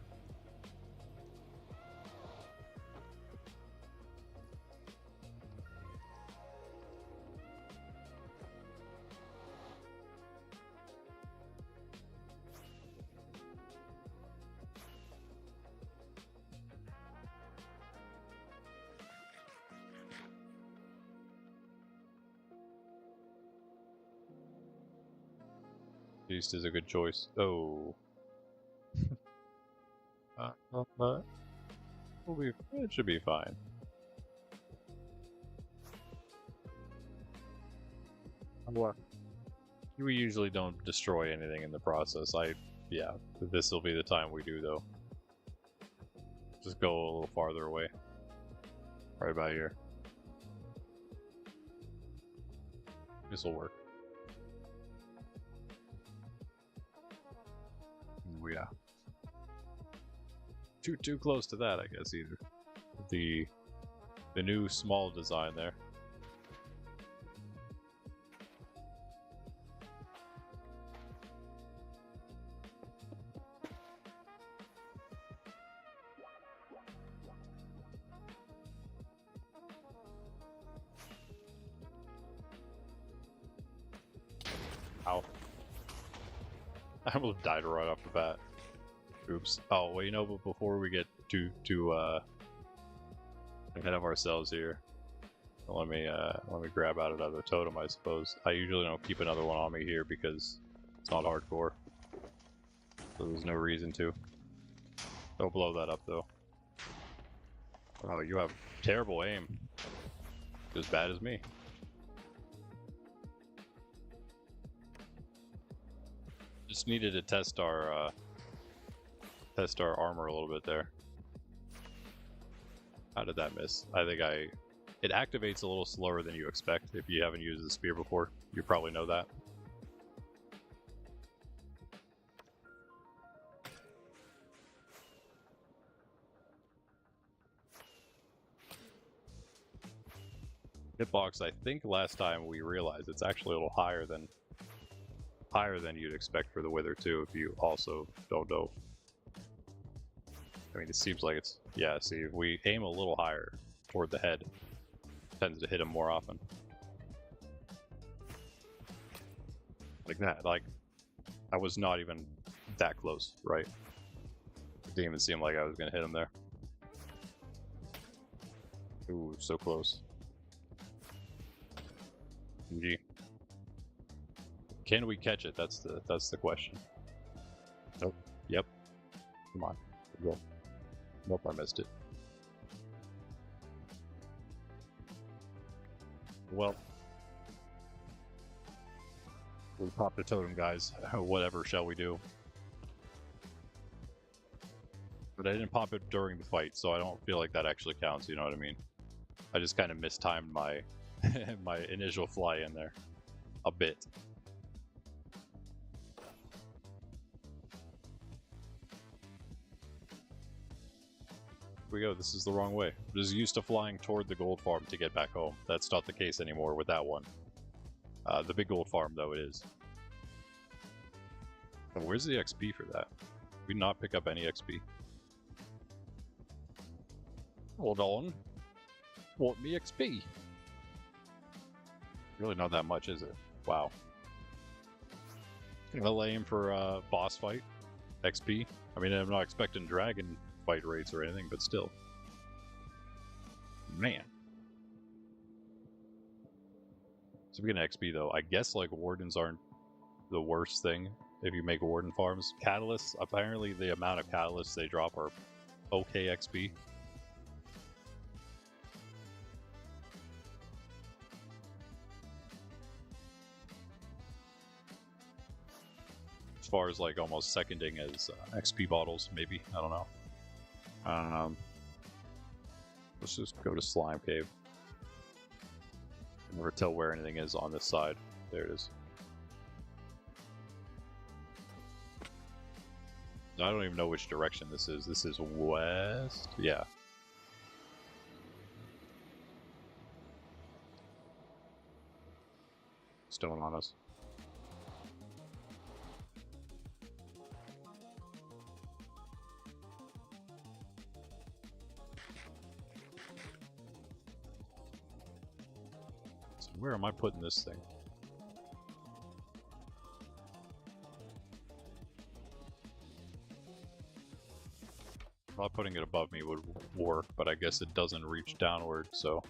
A: East is a good choice. Oh. It should be fine. What? We usually don't destroy anything in the process. Yeah, this will be the time we do though. Just go a little farther away. Right about here. This will work. too close to that, I guess, either. The new small design there. Ow. I almost died right off the bat. Oops. Oh, well, you know, but before we get too ahead of ourselves here, let me grab out another totem, I suppose. I usually don't keep another one on me here because it's not hardcore. So there's no reason to. Don't blow that up, though. Oh, you have terrible aim. As bad as me. Just needed to test our armor a little bit there. How did that miss? I think it activates a little slower than you expect. If you haven't used the spear before, you probably know that. Hitbox, I think last time we realized it's actually a little higher than you'd expect for the Wither too, if you also don't know. I mean, it seems like it's, yeah, see, if we aim a little higher toward the head, it tends to hit him more often. Like that, like, I was not even that close, right? It didn't even seem like I was gonna hit him there. Ooh, so close. GG. Can we catch it? That's the question. Nope. Yep. Come on. Go. Nope, I missed it. Well, we popped the totem, guys. Whatever shall we do? But I didn't pop it during the fight, so I don't feel like that actually counts, you know what I mean? I just kind of mistimed my my initial fly in there a bit. We go, this is the wrong way. I was used to flying toward the gold farm to get back home. That's not the case anymore with that one. The big gold farm, though, it is. Oh, where's the XP for that? Did we not pick up any XP? Hold on. Want me XP? Really not that much, is it? Wow. I'll aim for boss fight. XP. I mean, I'm not expecting dragon fight rates or anything, but still. Man. Speaking of XP though, I guess like wardens aren't the worst thing if you make warden farms. Catalysts, apparently the amount of catalysts they drop are okay XP. As far as like almost seconding as XP bottles, maybe. I don't know. Let's just go to Slime Cave. I never tell where anything is on this side. There it is. I don't even know which direction this is. This is west? Yeah. Stone on us. Where am I putting this thing? Not putting it above me would work, but I guess it doesn't reach downward, so...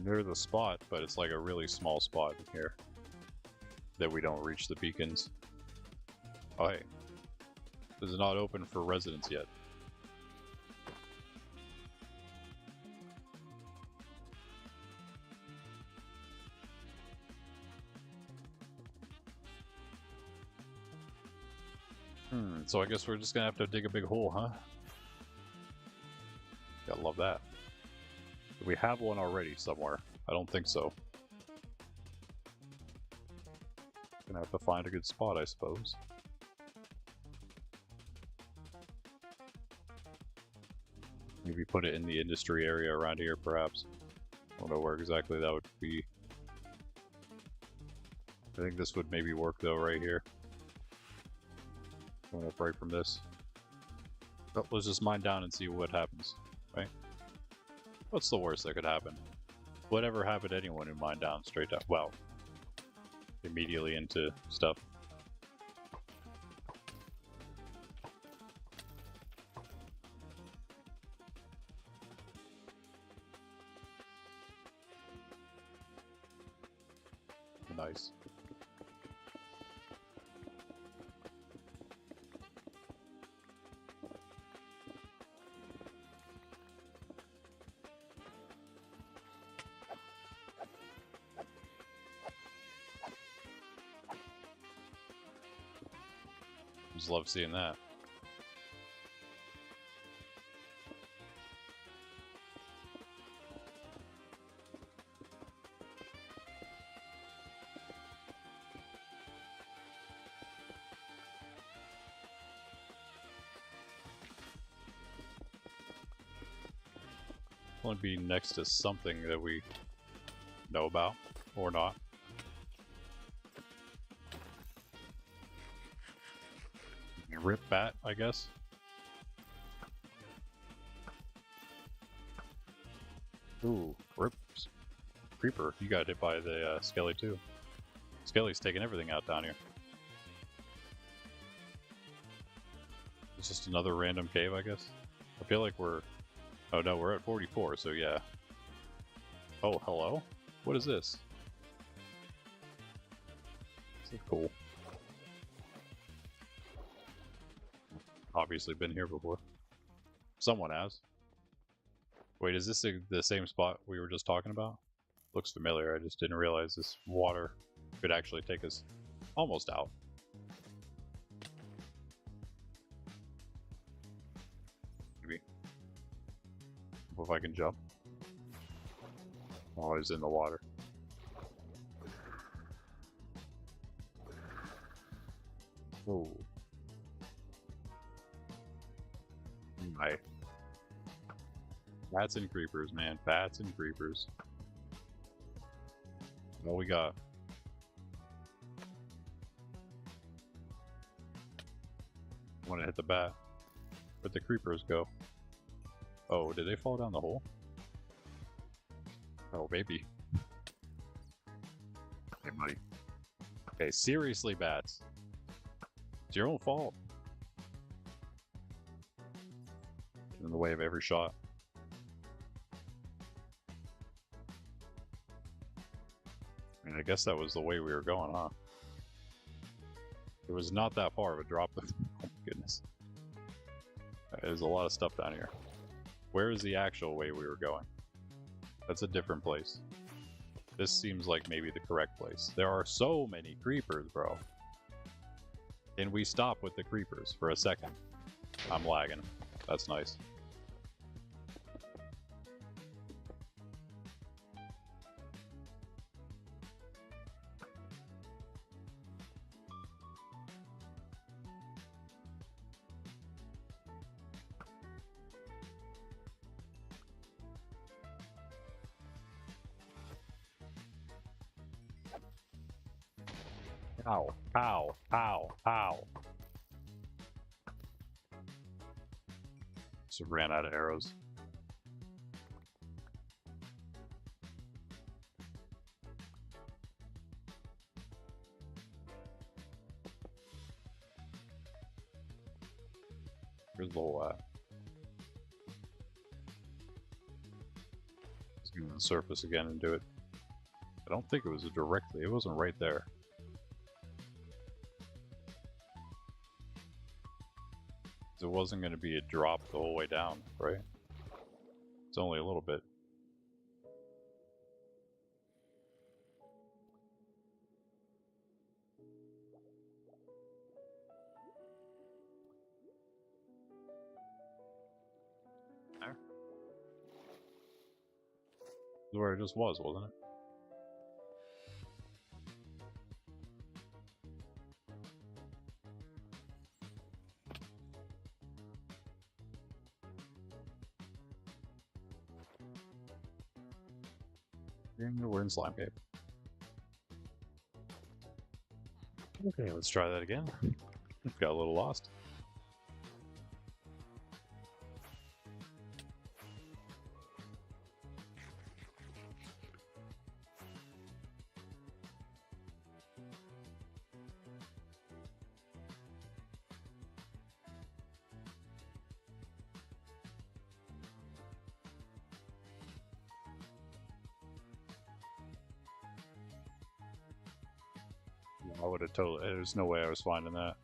A: Near the spot, but it's like a really small spot here that we don't reach the beacons. Oh hey, this is not open for residents yet. So I guess we're just gonna have to dig a big hole, huh? Gotta love that. Do we have one already somewhere? I don't think so. Gonna have to find a good spot, I suppose. Maybe put it in the industry area around here, perhaps. I don't know where exactly that would be. I think this would maybe work, though, right here. Going up right from this. Oh, let's just mine down and see what happens, right? What's the worst that could happen? Whatever happened to anyone who mined down straight down? Well, immediately into stuff. Nice. Just love seeing that. Want to be next to something that we know about or not. Rip bat, I guess. Ooh, rip. Creeper, you got hit by the Skelly too. Skelly's taking everything out down here. It's just another random cave, I guess. I feel like we're... Oh no, we're at 44, so yeah. Oh, hello? What is this? This is cool. Obviously been here before. Someone has. Wait, is this the same spot we were just talking about? Looks familiar, I just didn't realize this water could actually take us almost out. Maybe. If I can jump. Oh, I was in the water. Oh. My. Bats and creepers, man. Bats and creepers. What we got? I want to hit the bat. Where'd the creepers go? Oh, did they fall down the hole? Oh, maybe. Hey, buddy. Okay, seriously, bats. It's your own fault. In the way of every shot. I mean, I guess that was the way we were going, huh? It was not that far of a drop. Oh my goodness. There's a lot of stuff down here. Where is the actual way we were going? That's a different place. This seems like maybe the correct place. There are so many creepers, bro. Can we stop with the creepers for a second? I'm lagging. That's nice. Ow, ow, ow, ow. Just ran out of arrows. Where's the hole at? Let's go to the surface again and do it. I don't think it was directly, it wasn't right there. It wasn't going to be a drop the whole way down, right? It's only a little bit. is where it just was, wasn't it? We're in Slime Cave. Okay, let's try that again. Got a little lost. I would have totally. There's no way I was finding that.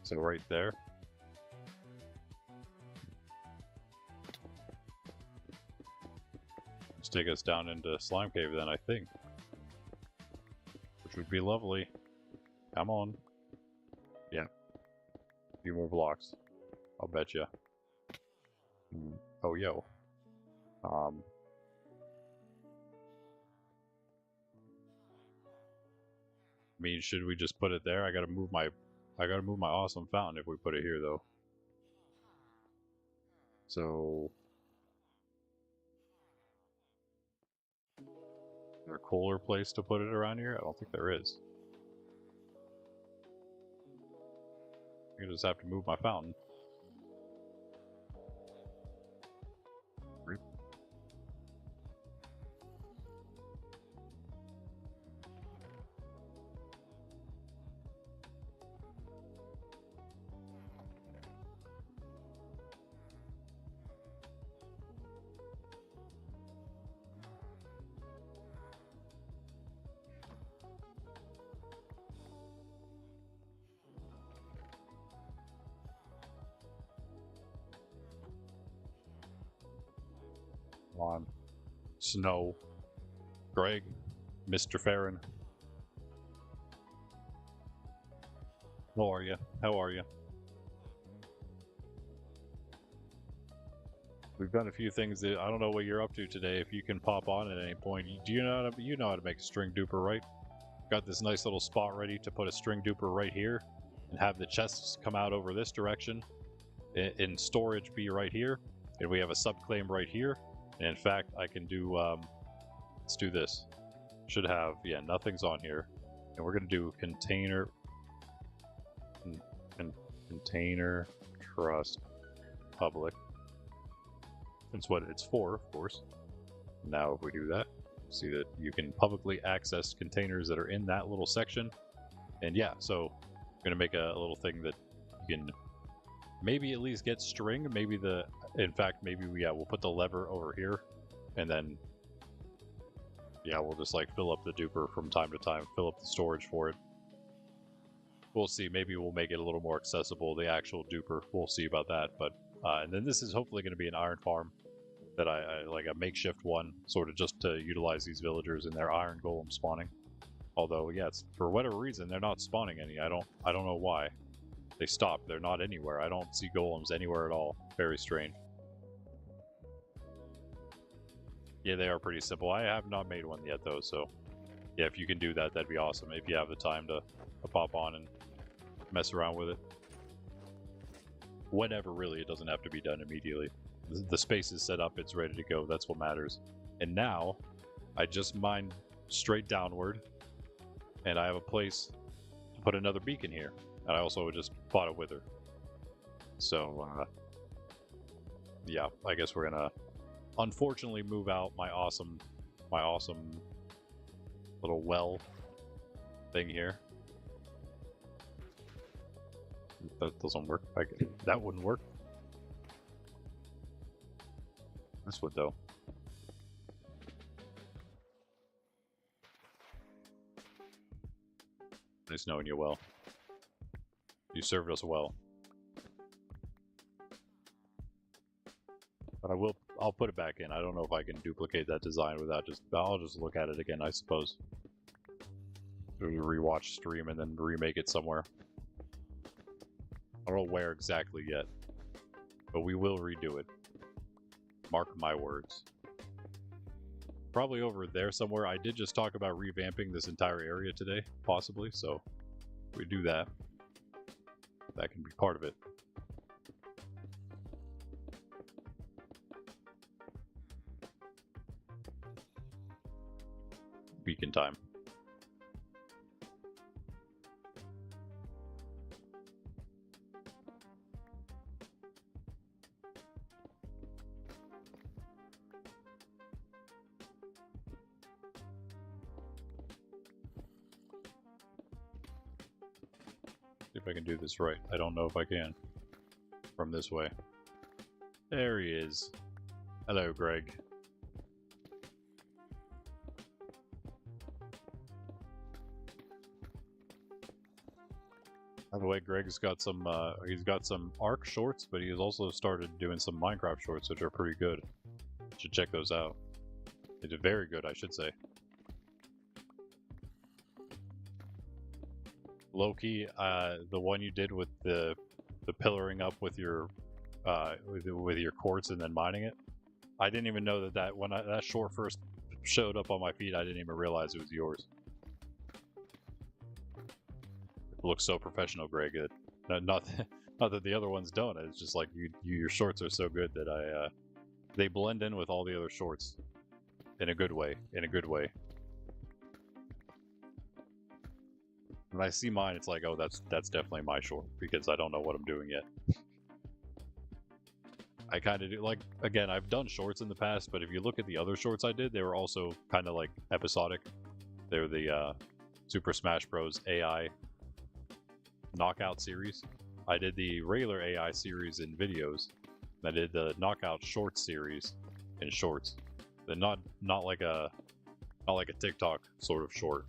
A: So right there. Let's take us down into Slime Cave then, I think. Which would be lovely. Come on. Yeah. A few more blocks. I'll bet you. Oh, yo. I mean, should we just put it there? I gotta move my awesome fountain if we put it here, though. So, is there a cooler place to put it around here? I don't think there is. I just have to move my fountain. On Snow, Greg, Mr. Farron. How are you? How are you? We've done a few things that I don't know what you're up to today. If you can pop on at any point, do you know how to make a string duper, right? Got this nice little spot ready to put a string duper right here, and have the chests come out over this direction, and storage be right here, and we have a subclaim right here. And in fact, I can do, let's do this. Should have, yeah, nothing's on here. And we're going to do container, container trust public. That's what it's for, of course. Now if we do that, see that you can publicly access containers that are in that little section. And yeah, so I'm going to make a little thing that you can maybe at least get string, maybe in fact, maybe we'll put the lever over here, and then, yeah, we'll just like fill up the duper from time to time, fill up the storage for it. We'll see, maybe we'll make it a little more accessible, the actual duper, we'll see about that, but, and then this is hopefully going to be an iron farm that I like a makeshift one, sort of just to utilize these villagers and their iron golem spawning. Although, yeah, it's, for whatever reason, they're not spawning any, I don't know why. They stopped. They're not anywhere. I don't see golems anywhere at all. Very strange. Yeah, they are pretty simple. I have not made one yet, though, so yeah, if you can do that, that'd be awesome. If you have the time to pop on and mess around with it. Whenever, really. It doesn't have to be done immediately. The space is set up. It's ready to go. That's what matters. And now, I just mine straight downward, and I have a place to put another beacon here. And I also just bought a wither. So, yeah, I guess we're gonna unfortunately move out my awesome little well thing here. That doesn't work. That wouldn't work. This would, though. Nice knowing you well. You served us well. But I'll put it back in. I don't know if I can duplicate that design without I'll just look at it again, I suppose. Rewatch stream and then remake it somewhere. I don't know where exactly yet. But we will redo it. Mark my words. probably over there somewhere. I did just talk about revamping this entire area today, possibly, so if we do that, that can be part of it. Beacon time. See if I can do this right. I don't know if I can from this way. There he is. Hello, Greg. By the way, Greg's got some he's got some Ark shorts, but he's also started doing some Minecraft shorts, which are pretty good. You should check those out. They did very good, I should say. Low-key, the one you did with the pillaring up with your quartz and then mining it. I didn't even know that when that short first showed up on my feed, I didn't even realize it was yours. Looks so professional, Greg. Not that the other ones don't. It's just like your shorts are so good that they blend in with all the other shorts in a good way. When I see mine, it's like, oh, that's definitely my short because I don't know what I'm doing yet. I kind of do, like, again, I've done shorts in the past, but if you look at the other shorts I did, they were also kind of like episodic. They're the Super Smash Bros. AI Knockout series. I did the regular AI series in videos. I did the Knockout Short series in shorts. They're not like a TikTok sort of short.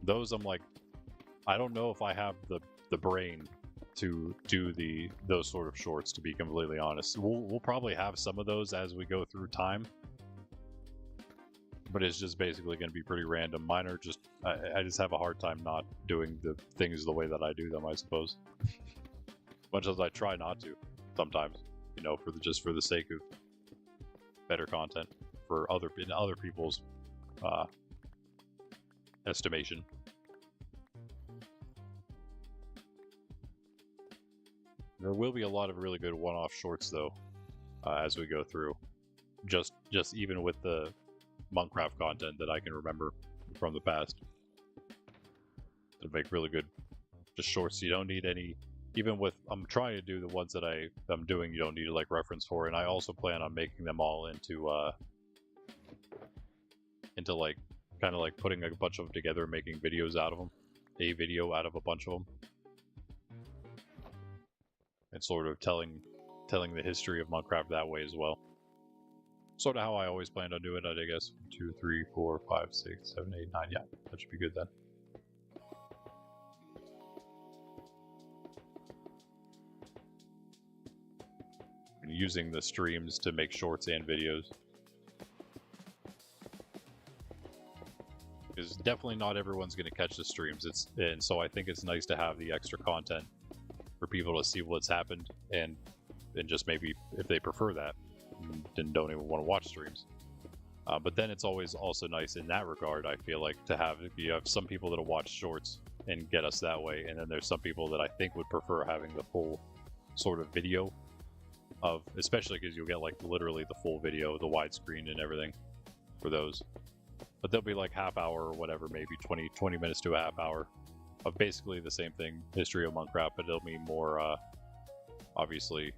A: Those I'm like, I don't know if I have the brain to do those sort of shorts, to be completely honest. We'll probably have some of those as we go through time, but it's just basically going to be pretty random. Mine are just I just have a hard time not doing the things the way that I do them, I suppose. Much as I try not to sometimes, you know, just for the sake of better content for other people's estimation. There will be a lot of really good one-off shorts though, as we go through. Just even with the Monkraft content that I can remember from the past. To make really good just shorts. You don't need any, even with, I'm trying to do the ones that I'm doing, you don't need like reference for, and I also plan on making them all into like, kind of like putting a bunch of them together and making videos out of them. A video out of a bunch of them. And sort of telling the history of Monkraft that way as well. Sort of how I always planned on doing it, I guess. 2, 3, 4, 5, 6, 7, 8, 9. Yeah, that should be good then. And using the streams to make shorts and videos. Because definitely not everyone's going to catch the streams. And so I think it's nice to have the extra content for people to see what's happened, and just maybe if they prefer that, then don't even want to watch streams. But then it's always also nice in that regard, I feel like, to have, you have some people that'll watch shorts and get us that way, and then there's some people that I think would prefer having the full sort of video of, especially because you'll get like literally the full video, the widescreen and everything for those. But they'll be like half hour or whatever, maybe 20 minutes to a half hour of basically the same thing, history of Monkraft, but it'll be more, obviously,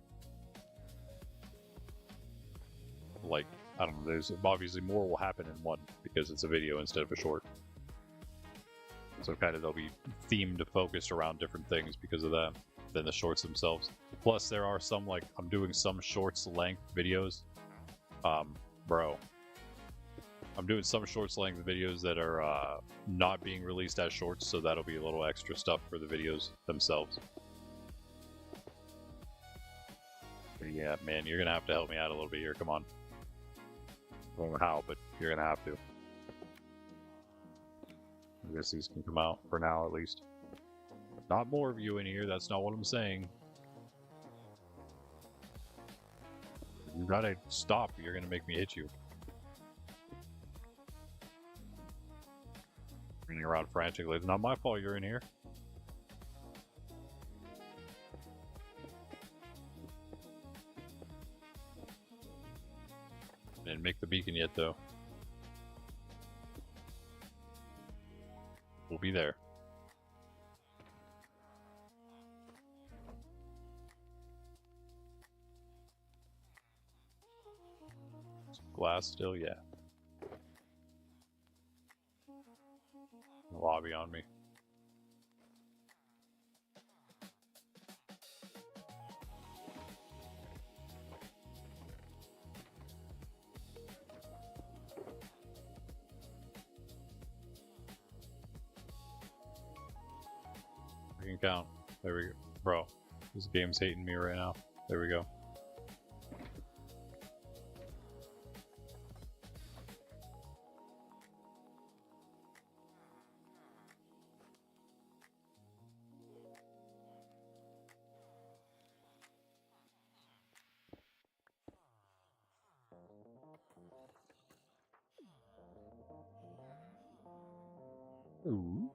A: like, I don't know, there's obviously more will happen in one, because it's a video instead of a short. So kind of they'll be themed, focused around different things because of that, than the shorts themselves. Plus, there are some, like, I'm doing some shorts length videos. I'm doing some shorts length videos that are not being released as shorts, so that'll be a little extra stuff for the videos themselves. But yeah, man, you're gonna have to help me out a little bit here. Come on. I don't know how, but you're gonna have to. I guess these can come out for now, at least. Not more of you in here. That's not what I'm saying. You gotta stop. You're gonna make me hit you. Running around frantically. It's not my fault you're in here. Didn't make the beacon yet, though. We'll be there. Glass still, yeah. Lobby on me. I can count. There we go. Bro, this game's hating me right now. There we go. Ooh.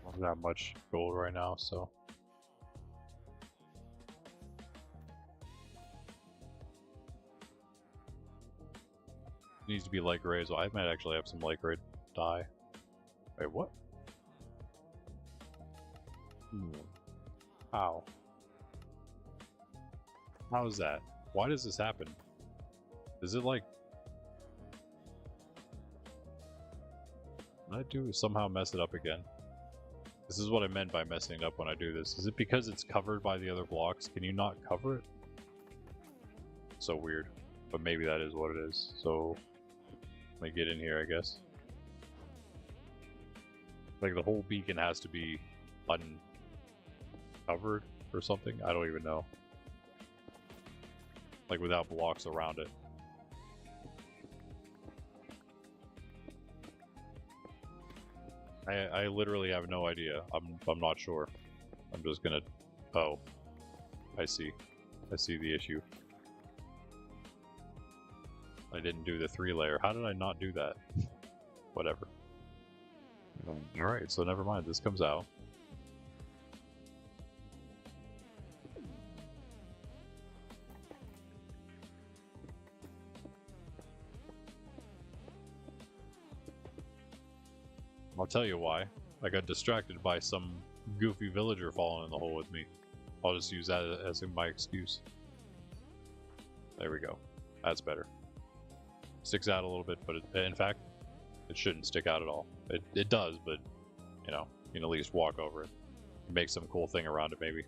A: I don't have much gold right now, so. Needs to be light gray, so I might actually have some light gray dye. Wait, what? How? How is that? Why does this happen? Is it like... Did I do somehow mess it up again? This is what I meant by messing it up when I do this. Is it because it's covered by the other blocks? Can you not cover it? So weird. But maybe that is what it is. So... Let me get in here, I guess. Like the whole beacon has to be uncovered or something? I don't even know. Like without blocks around it. I literally have no idea. I'm not sure. I'm just gonna... Oh. I see. I see the issue. I didn't do the 3-layer. How did I not do that? Whatever. Alright, so never mind. This comes out. I'll tell you why. I got distracted by some goofy villager falling in the hole with me. I'll just use that as my excuse. There we go. That's better. Sticks out a little bit, but in fact, it shouldn't stick out at all. It does, but, you know, you can at least walk over it. Make some cool thing around it, maybe.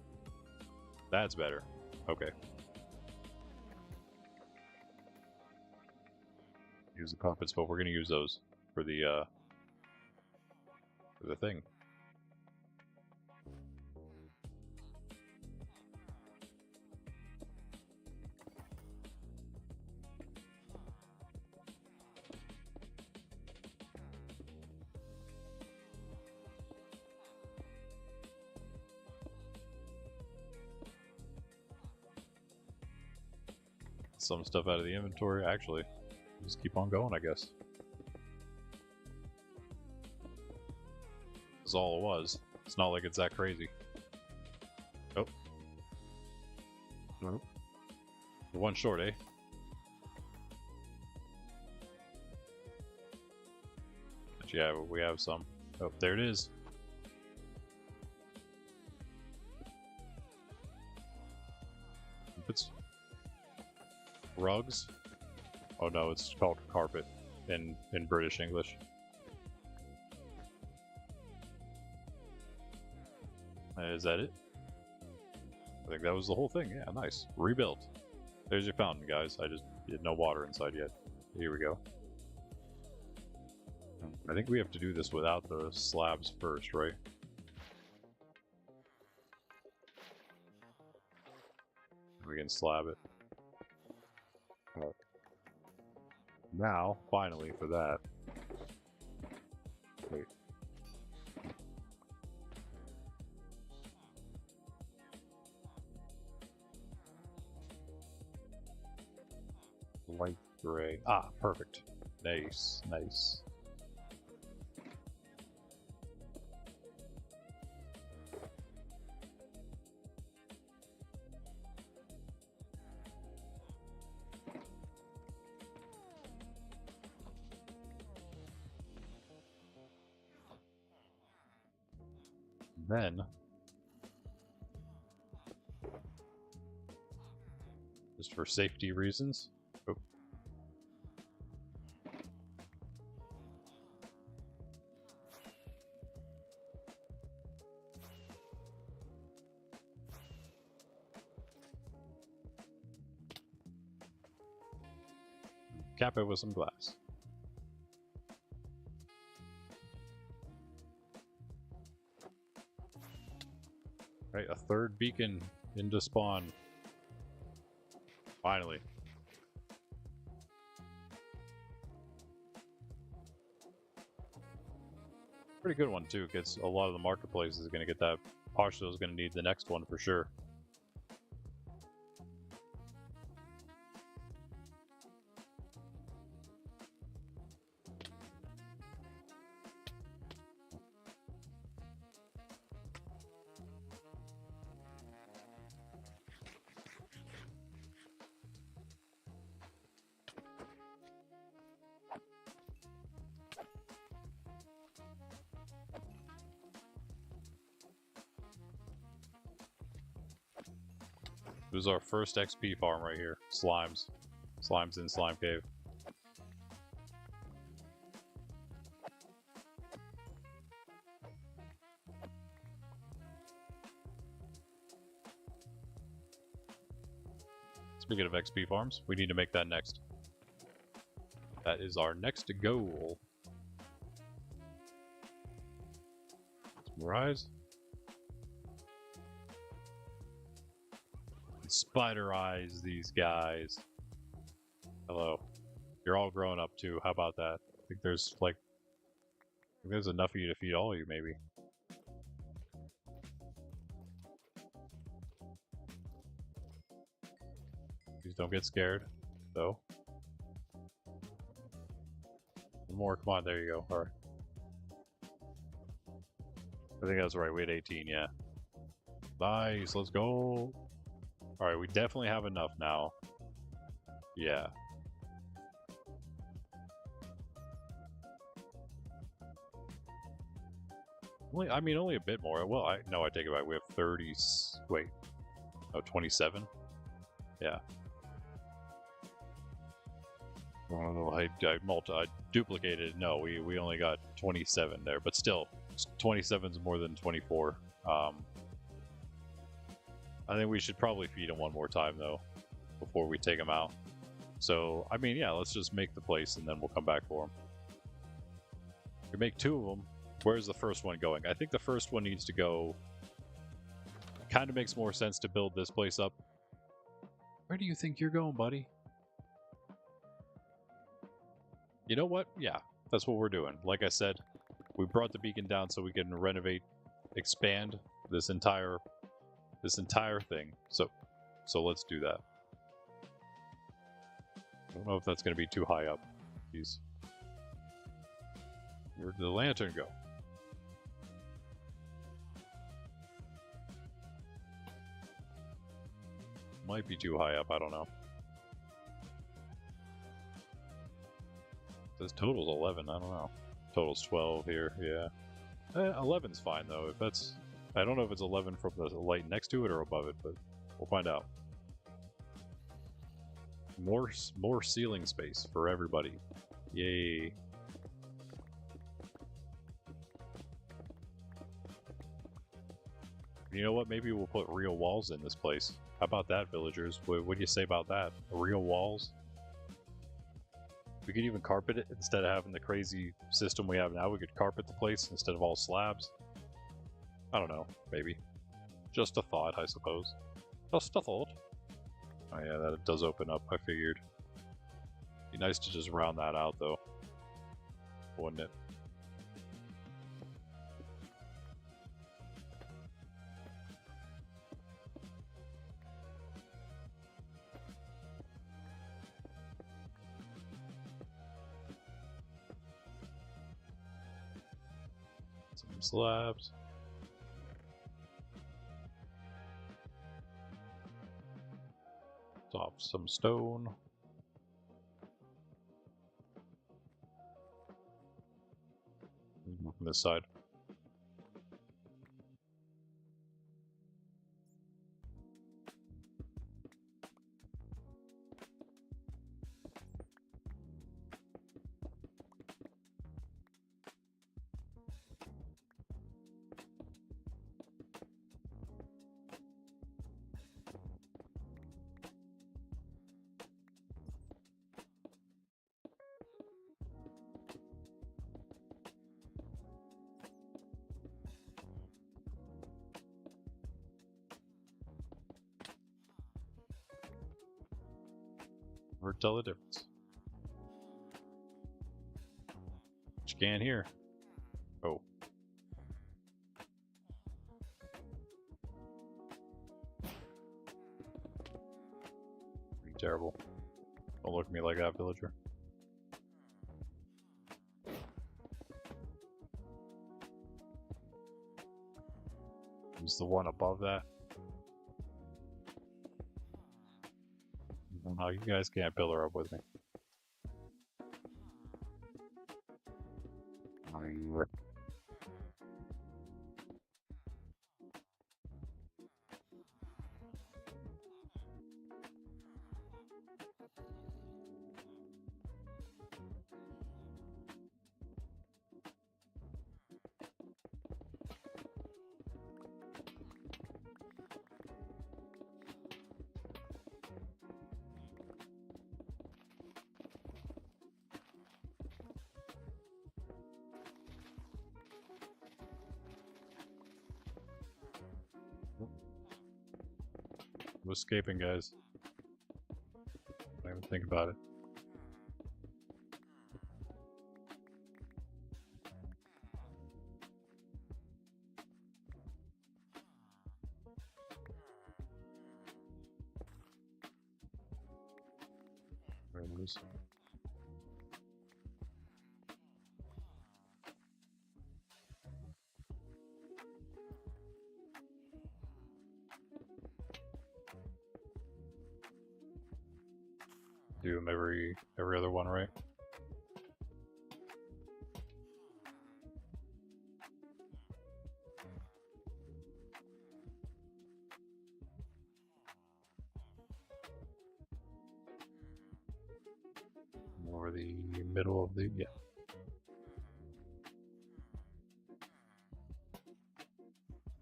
A: That's better. Okay. Use the compass, but we're going to use those for the thing. Some stuff out of the inventory. Actually, just keep on going, I guess. That's all it was. It's not like it's that crazy. Oh. No. One short, eh? But yeah, we have some. Oh, there it is. It's rugs. Oh no, it's called carpet in British English. Is that it? I think that was the whole thing. Yeah, nice. Rebuilt. There's your fountain, guys. I just had no water inside yet. Here we go. I think we have to do this without the slabs first, right? We can slab it. Now, finally, for that. Wait. Light gray. Ah, perfect. Nice, nice. Then, just for safety reasons, oh. Cap it with some glass. Right, a third beacon into spawn. Finally. Pretty good one too, because a lot of the marketplace is going to get that. Partial is going to need the next one for sure. This is our first XP farm right here. Slimes. Slimes in Slime Cave. Speaking of XP farms, we need to make that next. That is our next goal. Rise. Spider eyes these guys. Hello. You're all grown up too. How about that? I think there's like, there's enough of you to feed all of you maybe. Please don't get scared, though. One more, come on, there you go. Alright. I think that's right, we had 18, yeah. Nice, let's go. Alright, we definitely have enough now. Yeah. Only a bit more. Well, I take it back. We have 30. Wait. Oh, 27? Yeah. Oh, I duplicated. No, we only got 27 there, but still, 27 is more than 24. I think we should probably feed him one more time though, before we take him out. So, I mean, yeah, let's just make the place and then we'll come back for him. We make 2 of them. Where's the first one going? I think the first one needs to go... Kind of makes more sense to build this place up. Where do you think you're going, buddy? You know what? Yeah, that's what we're doing. Like I said, we brought the beacon down so we can renovate, expand this entire thing. So let's do that. I don't know if that's going to be too high up. Jeez. Where did the lantern go? Might be too high up, I don't know. It says total's 11, I don't know. Total's 12 here, yeah. 11's fine though. If that's, I don't know if it's 11 from the light next to it or above it, but we'll find out. More ceiling space for everybody. Yay. You know what? Maybe we'll put real walls in this place. How about that, villagers? What do you say about that? Real walls? We could even carpet it instead of having the crazy system we have now. We could carpet the place instead of all slabs. I don't know. Maybe. Just a thought, I suppose. Just a thought. Oh yeah, that does open up, I figured. Be nice to just round that out though, wouldn't it? Some slabs. Top some stone. From this side. Never tell the difference. But you can't hear. Oh. Pretty terrible. Don't look at me like that, villager. Who's the one above that? Oh, you guys can't pillar up with me. I'm escaping, guys. Don't even think about it. Where it is. Do them every other one, right? Or the middle of the, yeah.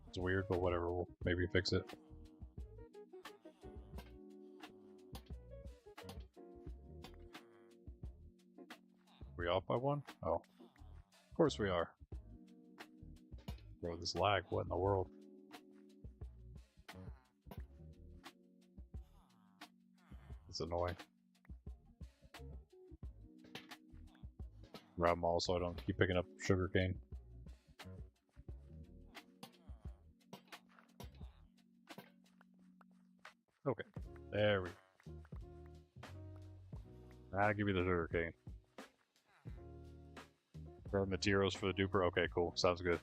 A: It's weird, but whatever, we'll maybe fix it. We off by one? Oh. Of course we are. Bro, this lag, what in the world? It's annoying. Grab them all so I don't keep picking up sugarcane. Okay, there we go. Ah, give me the sugarcane. Grab materials for the duper. Okay, cool. Sounds good.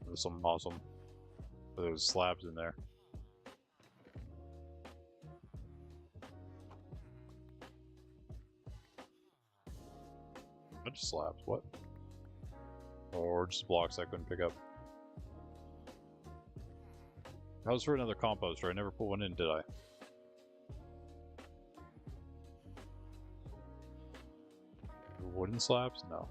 A: There's some awesome. There's slabs in there. A bunch of slabs. What? Or just blocks I couldn't pick up. That was for another composter. I never put one in, did I? Wooden slabs? No.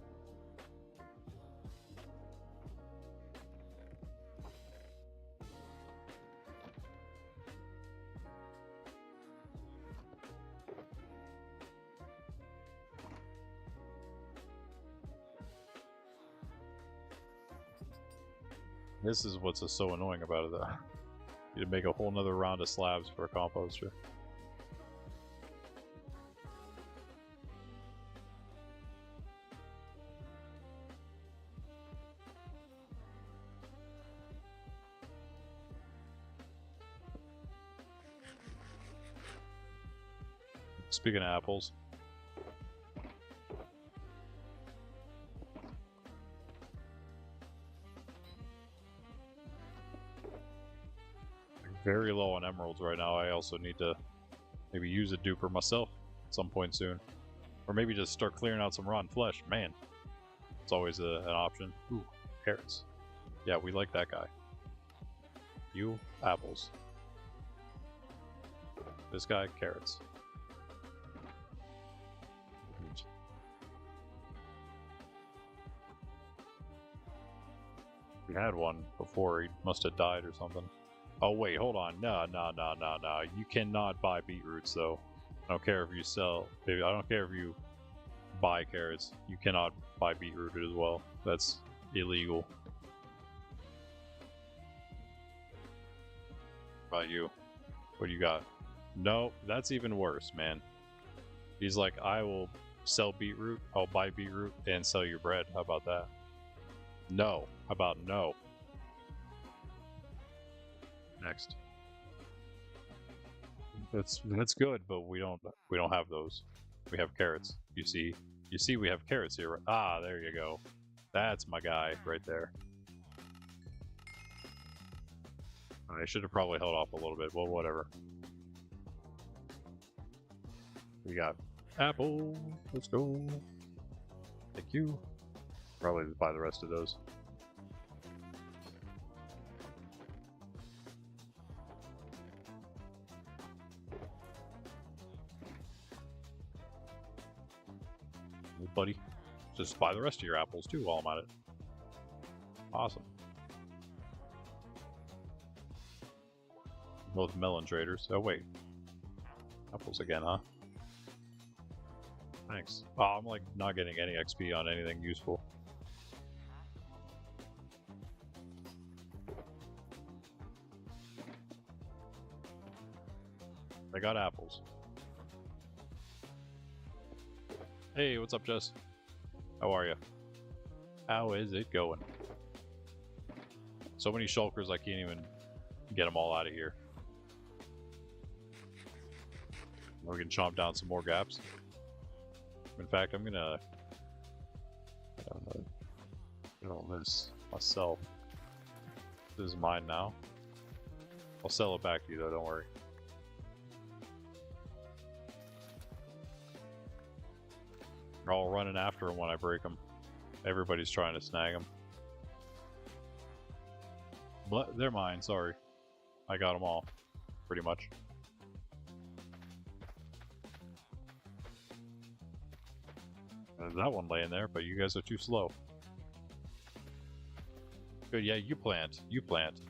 A: This is what's so annoying about it, though. You need to make a whole nother round of slabs for a composter. Speaking of apples. I'm very low on emeralds right now. I also need to maybe use a duper myself at some point soon. Or maybe just start clearing out some rotten flesh. Man, it's always an option. Ooh, carrots. Yeah, we like that guy. You, apples. This guy, carrots. We had one before. He must have died or something. Oh, wait, hold on. No. You cannot buy beetroots, though. I don't care if you sell... I don't care if you buy carrots. You cannot buy beetroot as well. That's illegal. What about you? What do you got? No, that's even worse, man. He's like, I will sell beetroot, I'll buy beetroot, and sell your bread. How about that? No. How about no? Next. That's good, but we don't have those. We have carrots. You see we have carrots here. Ah, there you go. That's my guy right there. I should have probably held off a little bit. Well, whatever. We got apple. Let's go. Thank you. Probably buy the rest of those. Hey, buddy. Just buy the rest of your apples too while I'm at it. Awesome. Both melon traders. Oh wait. Apples again, huh? Thanks. Oh, I'm like not getting any XP on anything useful. I got apples. Hey, what's up, Jess? How are you? How is it going? So many shulkers, I can't even get them all out of here. We can chomp down some more gaps. In fact, I'm gonna get all this myself. This is mine now. I'll sell it back to you though, don't worry. They're all running after them when I break them. Everybody's trying to snag them. But they're mine, sorry. I got them all, pretty much. There's that one laying there, but you guys are too slow. Good, yeah, you plant. You plant.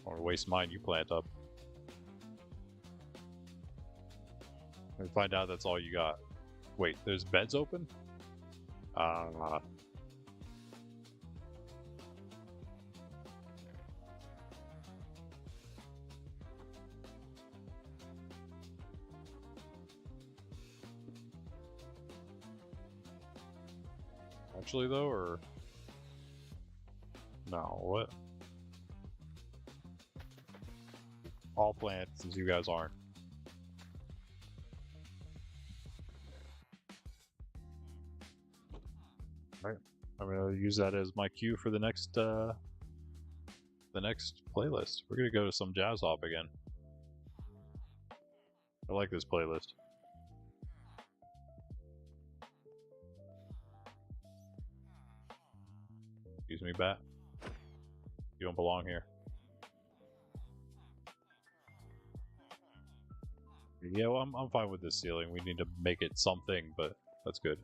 A: Or waste mine, you plant up. And find out that's all you got. Wait, there's beds open? Actually though, or... No, what? All plant, since you guys aren't. Right. I'm gonna use that as my cue for the next playlist. We're gonna go to some jazz hop again. I like this playlist. Excuse me, bat. You don't belong here. Yeah, well, I'm fine with this ceiling. We need to make it something, but that's good.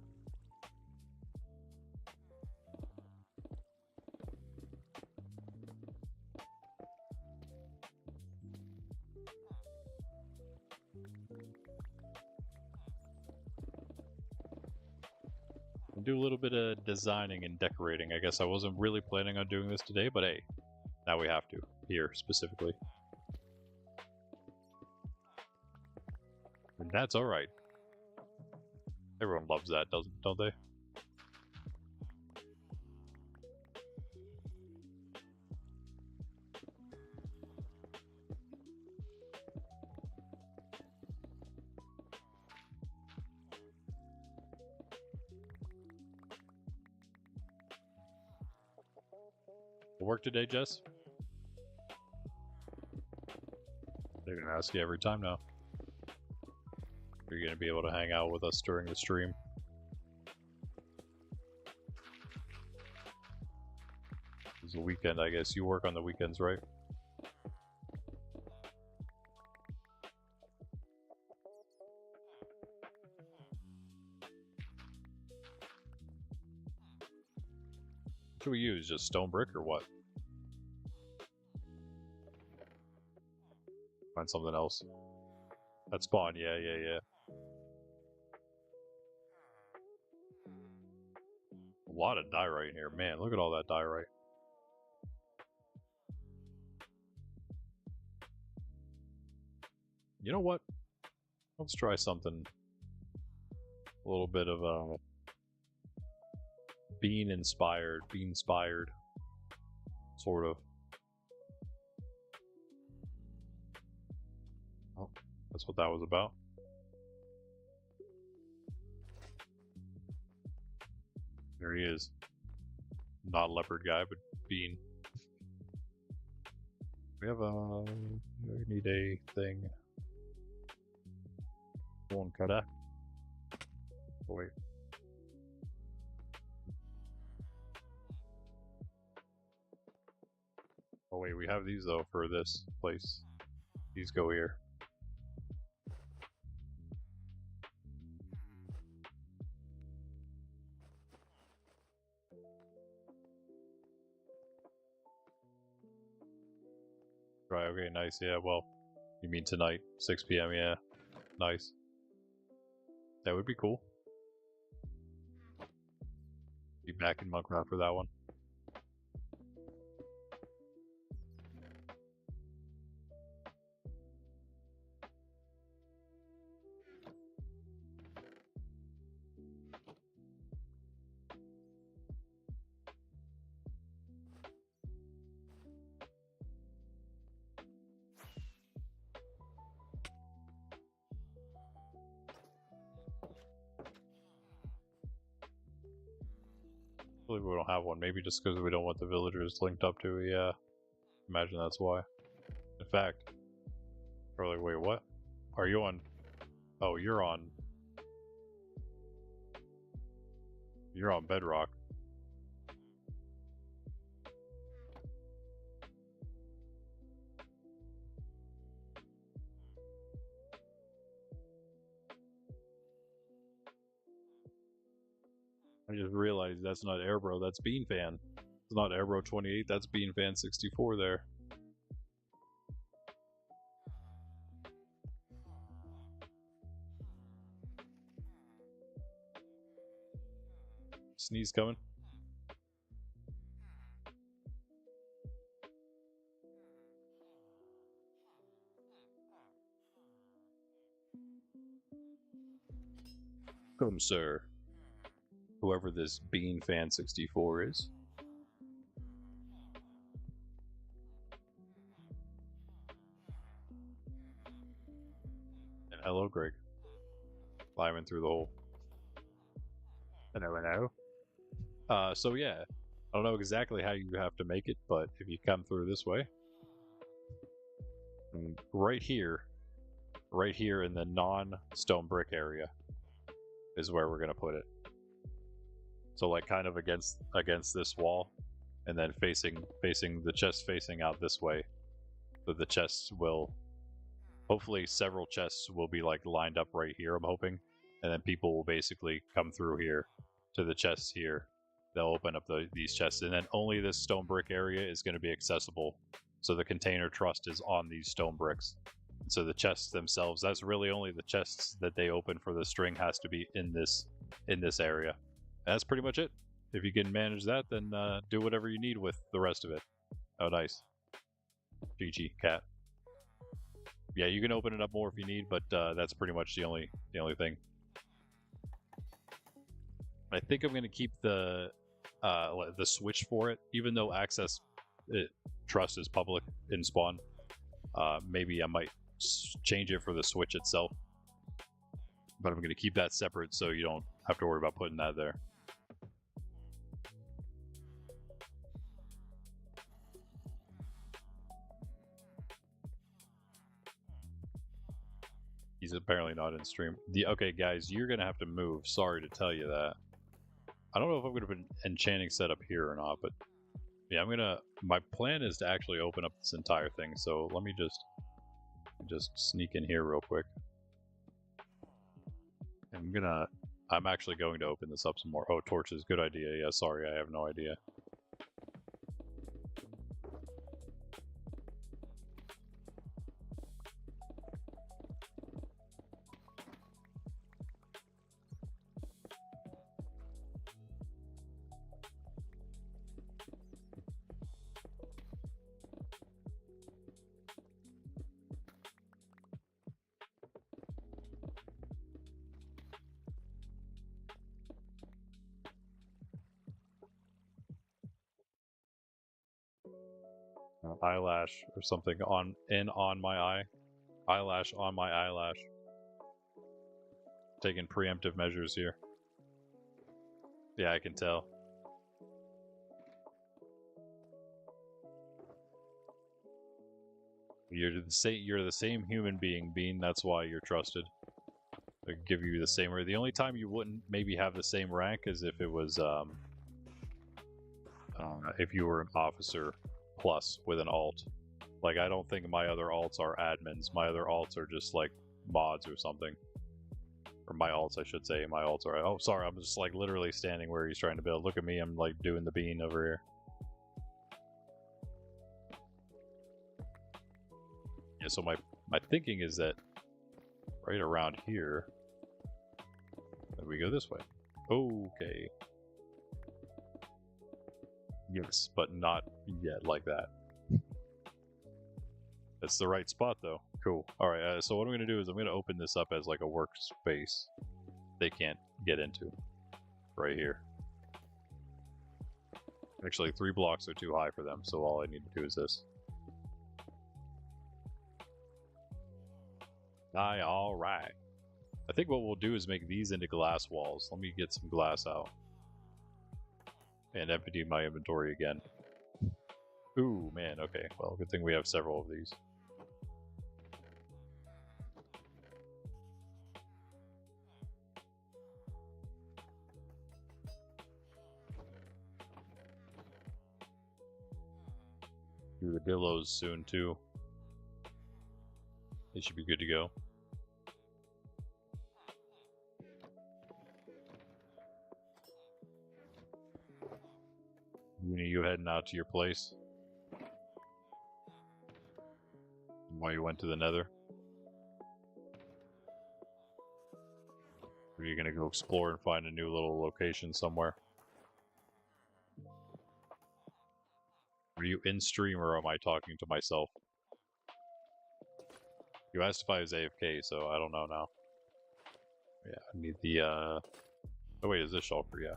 A: Do a little bit of designing and decorating. I guess I wasn't really planning on doing this today, but hey, now we have to, here specifically. And that's alright. Everyone loves that, don't they? Work today, Jess? They're gonna ask you every time now. You're gonna be able to hang out with us during the stream. It's a weekend, I guess. You work on the weekends, right? What should we use? Just stone brick or what? Find something else. That's spawn, yeah. A lot of diorite in here. Man, look at all that diorite. You know what? Let's try something. A little bit of bean-inspired, sort of. Oh, that's what that was about. There he is. Not a leopard guy, but bean. We need a thing. One cutter. Oh, wait. Oh wait, we have these though for this place. These go here. Right, okay, nice, yeah, well, you mean tonight, 6 p.m., yeah, nice. That would be cool. Be back in Monkraft for that one. I believe we don't have one. Maybe just because we don't want the villagers linked up to it. Yeah. Imagine that's why. In fact, probably, wait, what? Are you on? Oh, you're on. You're on Bedrock. I just realized that's not Airbro, that's Beanfan. It's not Airbro 28, that's Beanfan 64 there. Sneeze coming. Come, sir. Whoever this Beanfan 64 is. And hello, Greg. Climbing through the hole. Hello. So yeah, I don't know exactly how you have to make it, but if you come through this way, right here in the non-stone brick area is where we're gonna put it. So like kind of against this wall, and then facing the chest facing out this way. So the chests will, hopefully several chests will be like lined up right here, I'm hoping, and then people will basically come through here to the chests here. They'll open up these chests, and then only this stone brick area is going to be accessible. So the container trust is on these stone bricks. So the chests themselves, that's really only the chests that they open for the string has to be in this area. And that's pretty much it. If you can manage that, then do whatever you need with the rest of it. Oh, nice. GG, cat. Yeah, you can open it up more if you need, but that's pretty much the only thing. I think I'm going to keep the switch for it, even though access trust is public in spawn. Maybe I might change it for the switch itself, but I'm going to keep that separate so you don't have to worry about putting that there. He's apparently not in stream. Okay, guys, you're gonna have to move. Sorry to tell you that. I don't know if I'm gonna put an enchanting setup here or not, but yeah, my plan is to actually open up this entire thing. So let me just sneak in here real quick. I'm actually going to open this up some more. Oh, torches, good idea. Yeah, sorry, I have no idea. Eyelash or something on my eye. Eyelash on my eyelash. Taking preemptive measures here. Yeah, I can tell. You're the same human being, Bean. That's why you're trusted. I give you the same. The only time you wouldn't maybe have the same rank is if it was if you were an officer plus with an alt. Like, I don't think my other alts are admins. My other alts are just like mods or something. Or my alts, I should say. My alts are. Oh, sorry, I'm just like literally standing where he's trying to build. Look at me, I'm like doing the Bean over here. Yeah, so my thinking is that right around here, then we go this way. Okay. Yes, but not yet like that. That's the right spot, though. Cool. Alright, so what I'm going to do is I'm going to open this up as like a workspace they can't get into. Right here. Actually, 3 blocks are too high for them, so all I need to do is this. Alright. I think what we'll do is make these into glass walls. Let me get some glass out. And empty my inventory again. Ooh, man, okay. Well, good thing we have several of these. Do the Dillos soon, too. They should be good to go. You heading out to your place? While you went to the Nether? Or are you gonna go explore and find a new little location somewhere? Are you in stream or am I talking to myself? You asked if I was AFK, so I don't know now. Yeah, I need the oh wait, is this shulker? Yeah.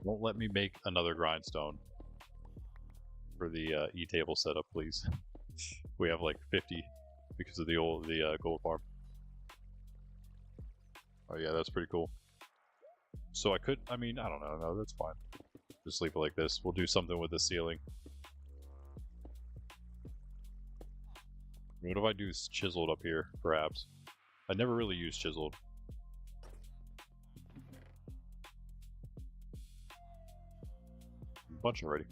A: Won't let me make another grindstone for the E-table setup, please. We have like 50 because of the gold farm. Oh yeah, that's pretty cool. So I could, I mean, I don't know, no, that's fine. Just leave it like this. We'll do something with the ceiling. What if I do chiseled up here, perhaps? I never really used chiseled. A bunch already.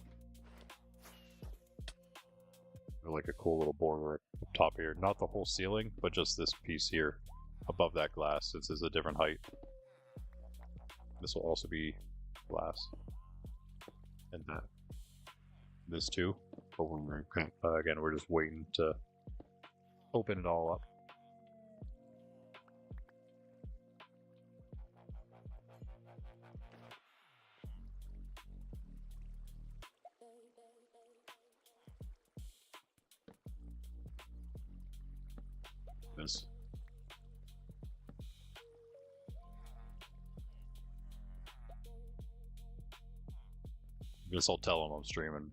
A: They're like a cool little border up top here. Not the whole ceiling, but just this piece here above that glass, since it's a different height. This will also be glass. And this too. But again, we're just waiting to open it all up. This. Guess I'll tell him I'm streaming.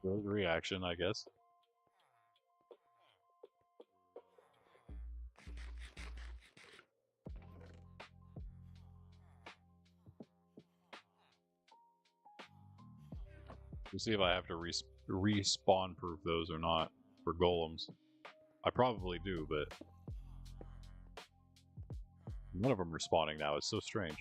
A: Good reaction, I guess. We'll see if I have to respawn proof those or not for golems. I probably do, but none of them are spawning now. It's so strange.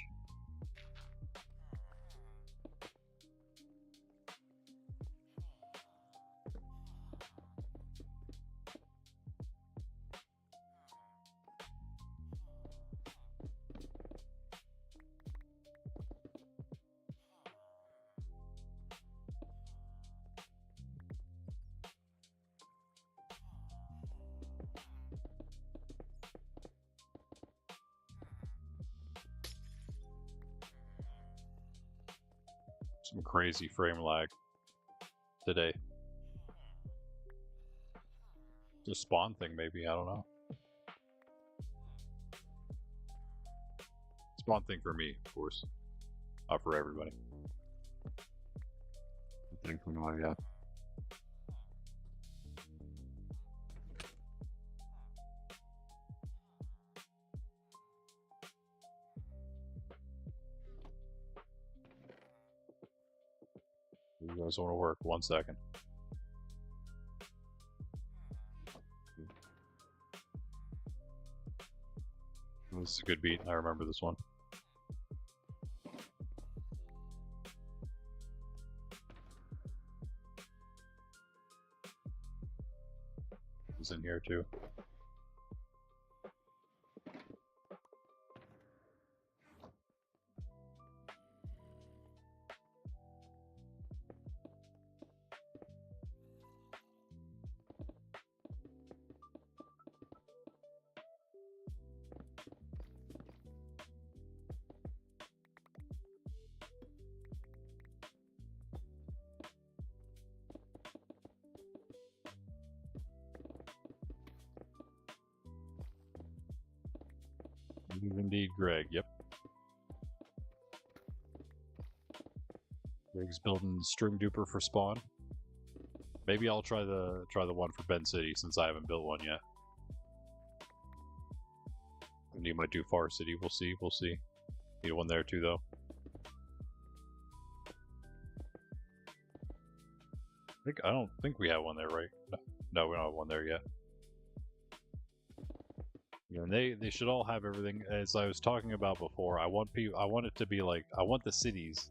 A: Some crazy frame lag today. Just spawn thing, maybe. I don't know. Spawn thing for me, of course. Not for everybody. Thing for me, yeah. You guys want to work? 1 second. This is a good beat. I remember this one. It's in here too. Indeed, Greg. Yep. Greg's building string duper for spawn. Maybe I'll try the one for Ben City since I haven't built one yet. And you might do Far City. We'll see. We'll see. Need one there too, though. I don't think we have one there, right? No, we don't have one there yet. You know, they should all have everything. As I was talking about before, I want it to be like, I want the cities,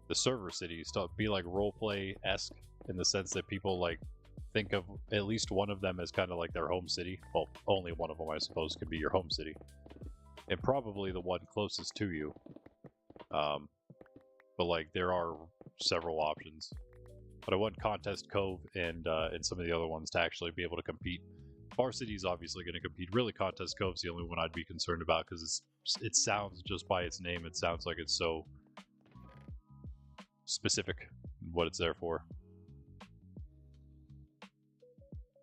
A: the server cities, to be like roleplay-esque in the sense that people like think of at least one of them as kind of like their home city. Well, only one of them, I suppose, could be your home city, and probably the one closest to you. But like there are several options. But I want Contest Cove and some of the other ones to actually be able to compete. Far City is obviously going to compete. Really, Contest Cove's the only one I'd be concerned about because it sounds, just by its name, it sounds like it's so specific in what it's there for.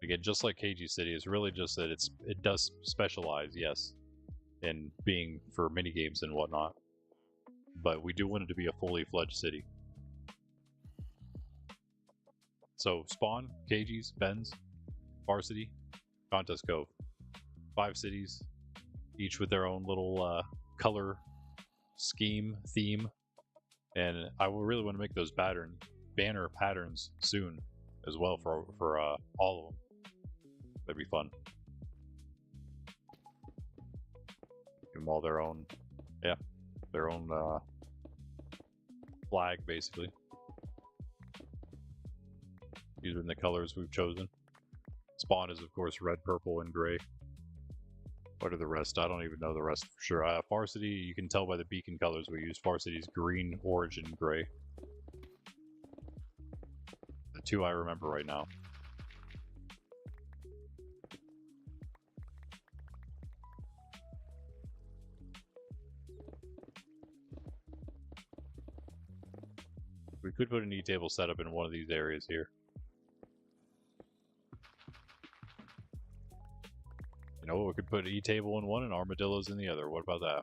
A: Again, just like KG City, it's really just that it does specialize, yes, in being for mini games and whatnot. But we do want it to be a fully fledged city. So Spawn, KG's, Ben's, Far City, Contest Cove. 5 cities, each with their own little color scheme, theme. And I really want to make those banner patterns soon as well for all of them. That'd be fun. Give them all their own, their own flag, basically. Using the colors we've chosen. Spawn is, of course, red, purple, and gray. What are the rest? I don't even know the rest for sure. Far City, you can tell by the beacon colors we use. Far City's green, orange, and gray. The 2 I remember right now. We could put an E-table setup in one of these areas here. You know, we could put an E-table in one and armadillos in the other. What about that?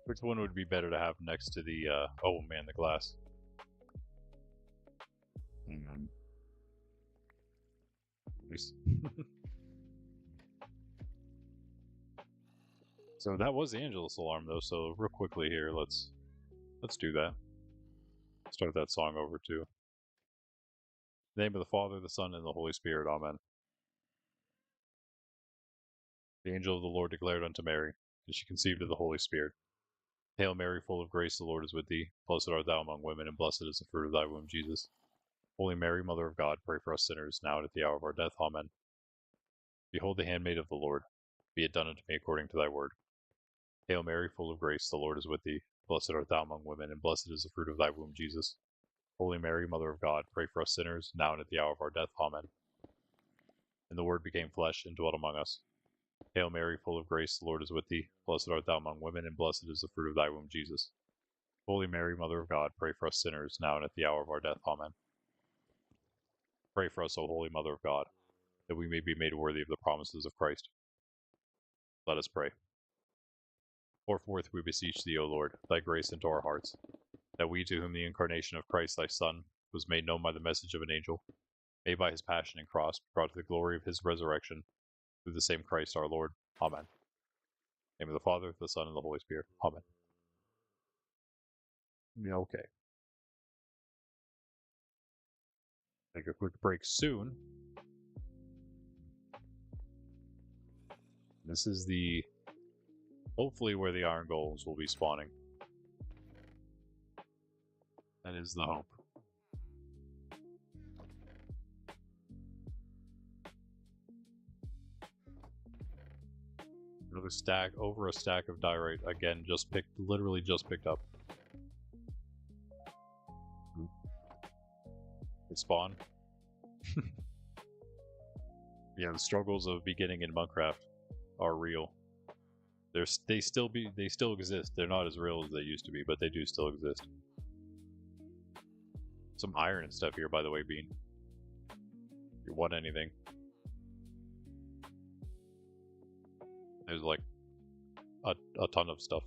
A: Which one would be better to have next to the, oh man, the glass? Nice. So that was the Angelus alarm, though, so real quickly here, let's do that. Start that song over, too. In the name of the Father, the Son, and the Holy Spirit, amen. The angel of the Lord declared unto Mary, and she conceived of the Holy Spirit. Hail Mary, full of grace, the Lord is with thee. Blessed art thou among women, and blessed is the fruit of thy womb, Jesus. Holy Mary, Mother of God, pray for us sinners, now and at the hour of our death. Amen. Behold the handmaid of the Lord. Be it done unto me according to thy word. Hail Mary, full of grace, the Lord is with thee. Blessed art thou among women, and blessed is the fruit of thy womb, Jesus. Holy Mary, Mother of God, pray for us sinners, now and at the hour of our death. Amen. And the Word became flesh and dwelt among us. Hail Mary, full of grace, the Lord is with thee. Blessed art thou among women, and blessed is the fruit of thy womb, Jesus. Holy Mary, Mother of God, pray for us sinners, now and at the hour of our death. Amen. Pray for us, O Holy Mother of God, that we may be made worthy of the promises of Christ. Let us pray. Pour forth, we beseech thee, O Lord, thy grace into our hearts, that we, to whom the incarnation of Christ thy Son was made known by the message of an angel, may by his passion and cross be brought to the glory of his resurrection, through the same Christ our Lord. Amen. In the name of the Father, the Son, and the Holy Spirit. Amen. Yeah, okay. Take a quick break soon. This is the hopefully where the iron golems will be spawning. That is the hope. Another stack, over a stack of diorite. Again, literally just picked up. It spawned. Yeah, the struggles of beginning in Monkraft are real. They still exist. They're not as real as they used to be, but they do still exist. Some iron and stuff here, by the way, Bean. If you want anything. There's like a ton of stuff.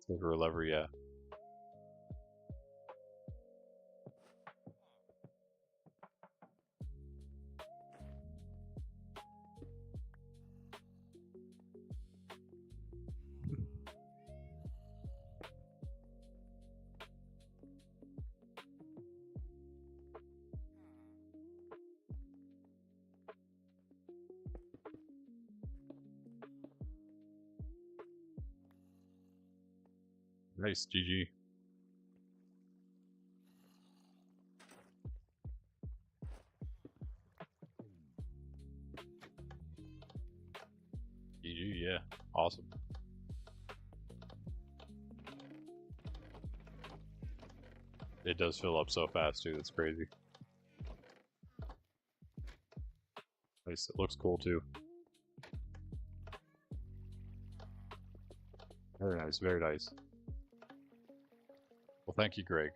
A: Silver lever, yeah. Nice, GG. GG, yeah. Awesome. It does fill up so fast, too. That's crazy. Nice. It looks cool, too. Very nice, very nice. Well, thank you, Greg.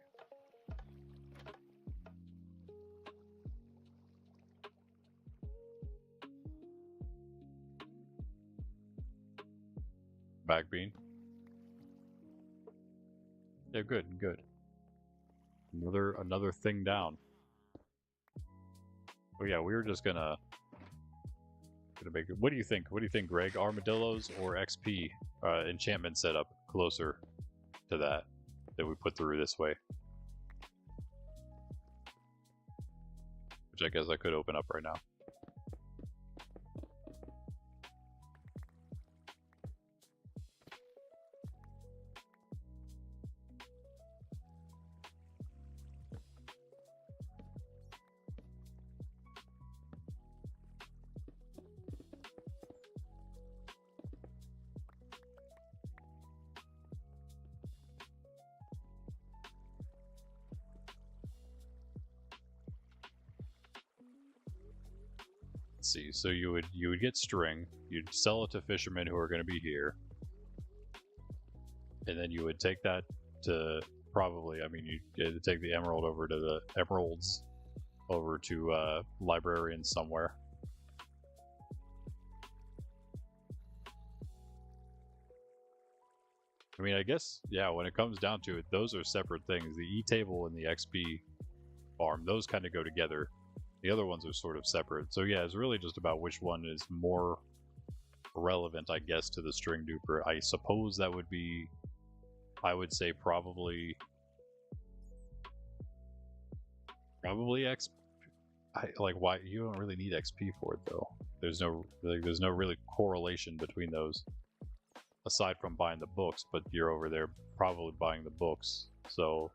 A: Back Bean. Yeah, good, good. Another thing down. Oh yeah, we were just gonna make it. What do you think? What do you think, Greg? Armadillos or XP enchantment setup closer to that we put through this way? Which I guess I could open up right now. let's see. So you would get string. You'd sell it to fishermen who are going to be here, and then you would take that to probably. I mean, you'd take the emerald over to the emeralds over to librarians somewhere. I mean, I guess, yeah, when it comes down to it, those are separate things. The E-table and the XP farm, those kind of go together. The other ones are sort of separate. So yeah, it's really just about which one is more relevant, I guess, to the string duper. I suppose that would be, I would say probably XP. Like, why? You don't really need XP for it, though. There's no really correlation between those. Aside from buying the books, but you're over there probably buying the books. So,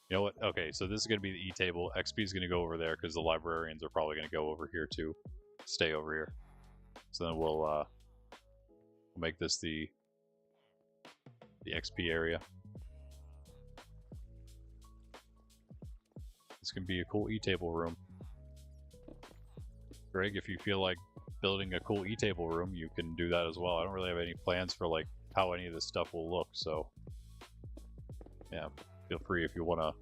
A: you know what? Okay, so this is going to be the E-table. XP is going to go over there because the librarians are probably going to go over here too. Stay over here. So then we'll make this the XP area. This can be a cool E-table room. Greg, if you feel like building a cool E-table room, you can do that as well. I don't really have any plans for like how any of this stuff will look, so yeah, feel free if you wanna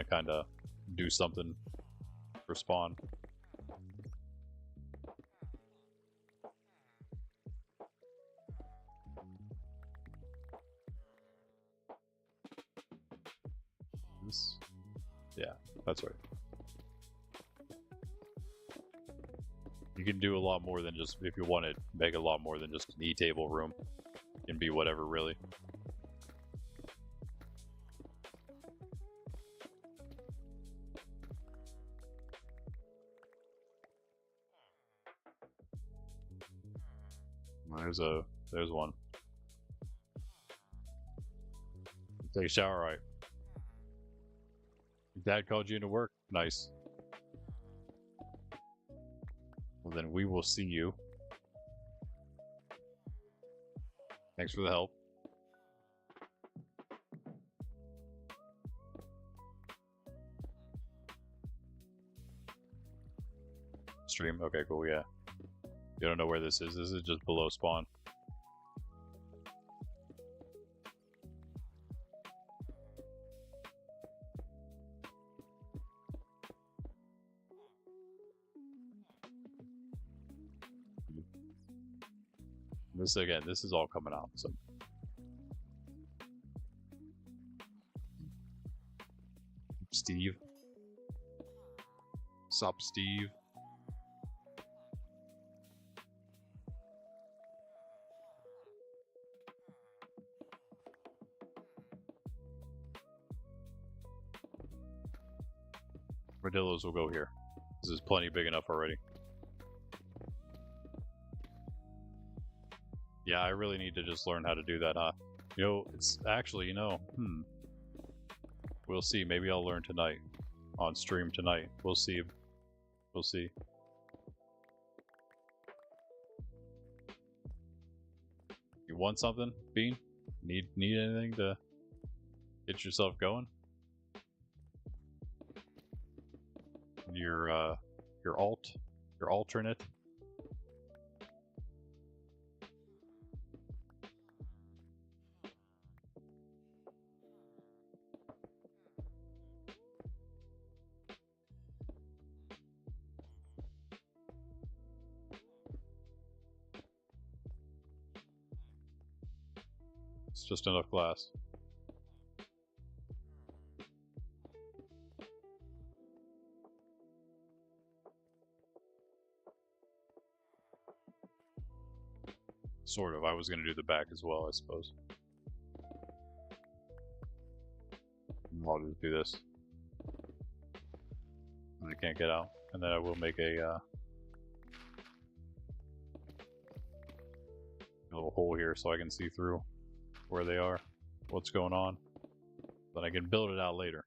A: kind of do something for spawn. This, yeah, that's right. You can do a lot more than just, if you want to make a lot more than just an E-table room. It can be whatever, really. There's one. Take a shower, right? Dad called you into work. Nice. Well, then we will see you. Thanks for the help. Stream. Okay, cool. Yeah. You don't know where this is. This is just below spawn. This again, this is all coming out. So Steve. Sup, Steve. Radillos will go here. This is plenty big enough already. Yeah, I really need to just learn how to do that, huh? You know, it's actually, we'll see. Maybe I'll learn tonight. On stream tonight. We'll see. We'll see. You want something, Bean? Need anything to get yourself going? Your alternate. It's just enough glass. Sort of. I was going to do the back as well, I suppose. I'll just do this. I can't get out. And then I will make a little hole here so I can see through where they are, what's going on. Then I can build it out later.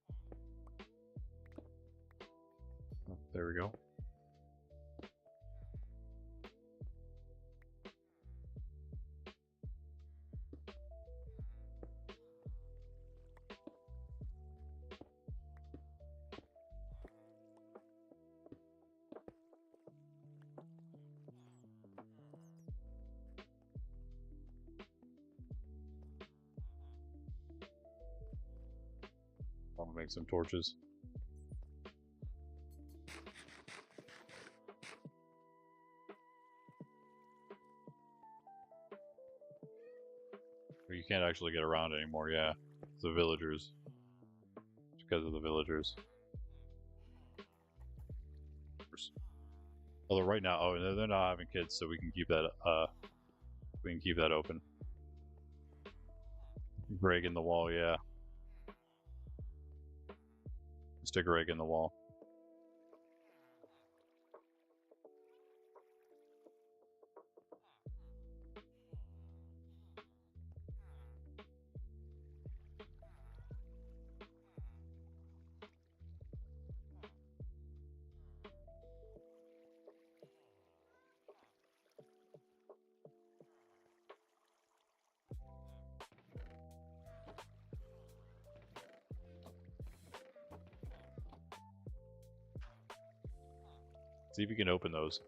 A: Oh, there we go. make some torches. You can't actually get around anymore, yeah. It's the villagers. It's because of the villagers. Although right now, oh, they're not having kids, so we can keep that open. Reg in the wall, yeah. Stick a reg in the wall. See if you can open those.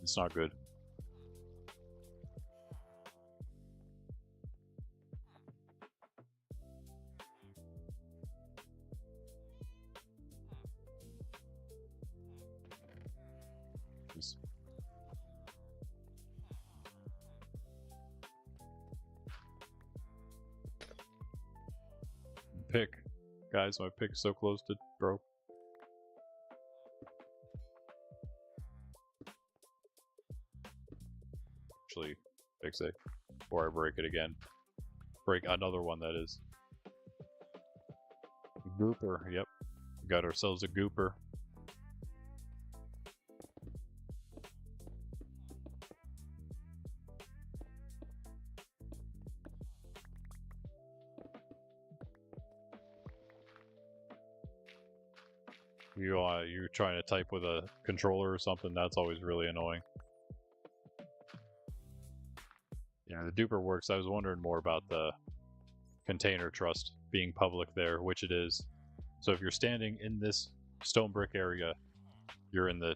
A: It's not good. Pick. Guys, my pick's so close to broke. Actually, fix it before I break it again. Break another one, that is. Gooper, yep. Got ourselves a gooper. You're trying to type with a controller or something, that's always really annoying. Yeah, the duper works. I was wondering more about the container trust being public there, which it is. So if you're standing in this stone brick area, you're in the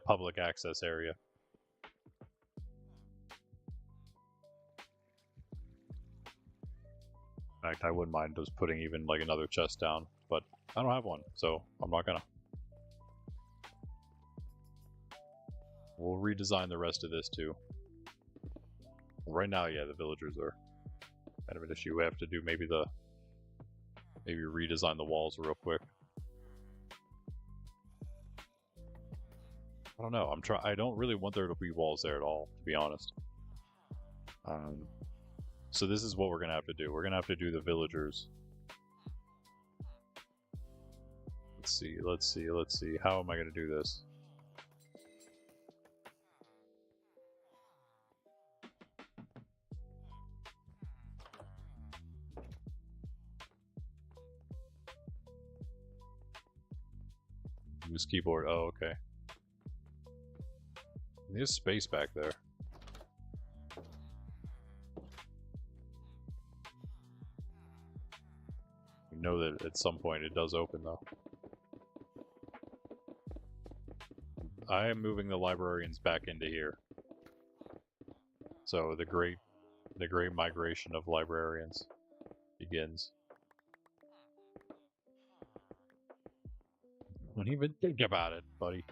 A: public access area. In fact, I wouldn't mind just putting even like another chest down, but I don't have one, so I'm not gonna. We'll redesign the rest of this too. Right now, yeah, the villagers are kind of an issue. We have to do maybe redesign the walls real quick. I don't know. I don't really want there to be walls there at all, to be honest. So this is what we're gonna have to do. We're gonna have to do the villagers. Let's see. How am I gonna do this? Use keyboard. Oh, okay. There's space back there. We know that at some point it does open, though. I am moving the librarians back into here. So the great migration of librarians begins. Don't even think about it, buddy.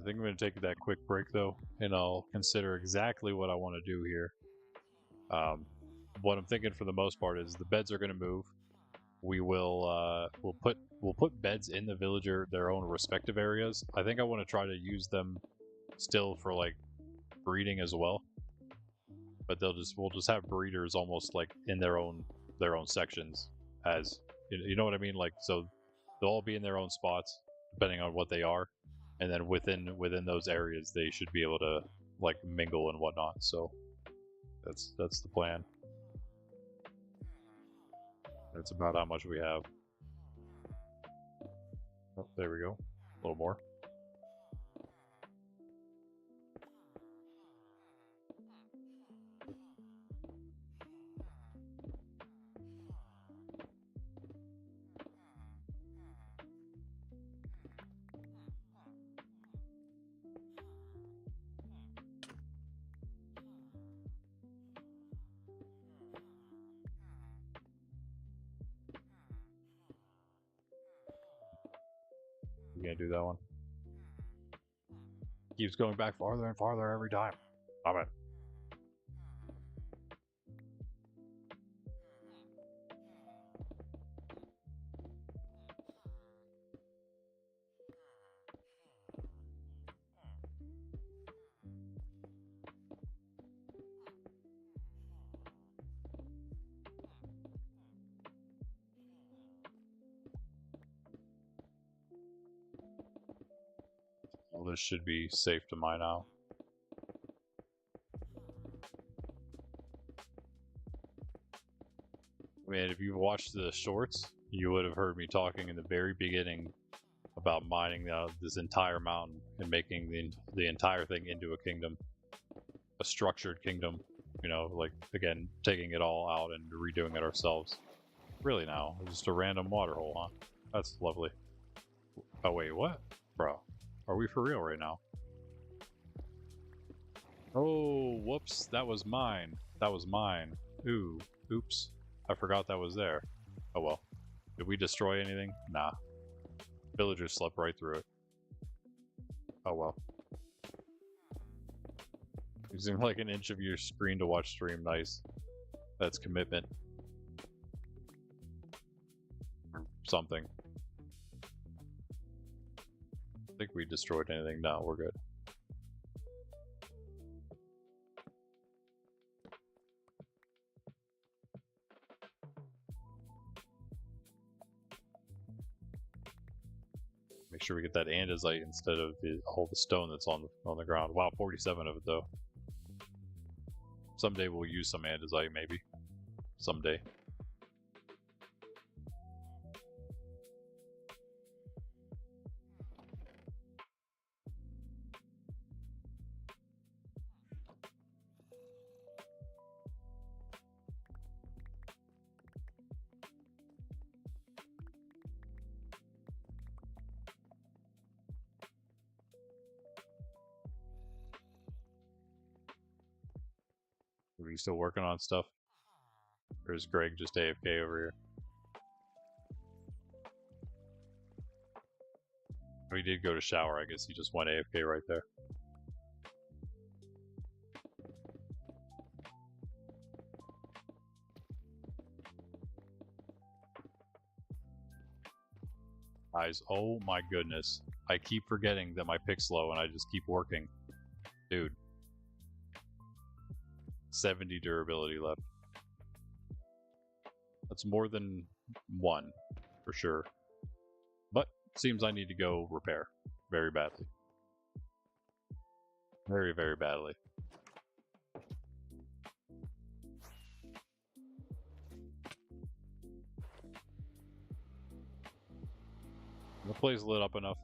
A: I think I'm going to take that quick break though, and I'll consider exactly what I want to do here. What I'm thinking for the most part is the beds are going to move. We will we'll put beds in the villager their own respective areas. I think I want to try to use them still for like breeding as well. But we'll just have breeders almost like in their own sections, as you know what I mean, like, so they'll all be in their own spots depending on what they are, and then within those areas they should be able to like mingle and whatnot. So that's the plan. That's about how much we have. Oh, there we go. A little more. You can't do that one. Keeps going back farther and farther every time. Stop it. Well, this should be safe to mine out. I mean, if you've watched the shorts, you would have heard me talking in the very beginning about mining this entire mountain and making the entire thing into a kingdom, a structured kingdom. You know, like, again, taking it all out and redoing it ourselves. Really now, just a random water hole, huh? That's lovely. Oh wait, what? Bro, are we for real right now? Oh, whoops, that was mine. That was mine. Ooh, oops. I forgot that was there. Oh well. Did we destroy anything? Nah. Villagers slept right through it. Oh well. Using like an inch of your screen to watch stream, nice. That's commitment. Or something. I think we destroyed anything. No, we're good. Make sure we get that andesite instead of all the stone that's on the ground. Wow, 47 of it though. Someday we'll use some andesite, maybe. Someday. Are we still working on stuff? Or is Greg just AFK over here? Oh, he did go to shower. I guess he just went AFK right there. Guys, oh my goodness. I keep forgetting that my pick's low and I just keep working. Dude. 70 durability left. That's more than one, for sure. But seems I need to go repair very badly. Very, very badly. The place lit up enough.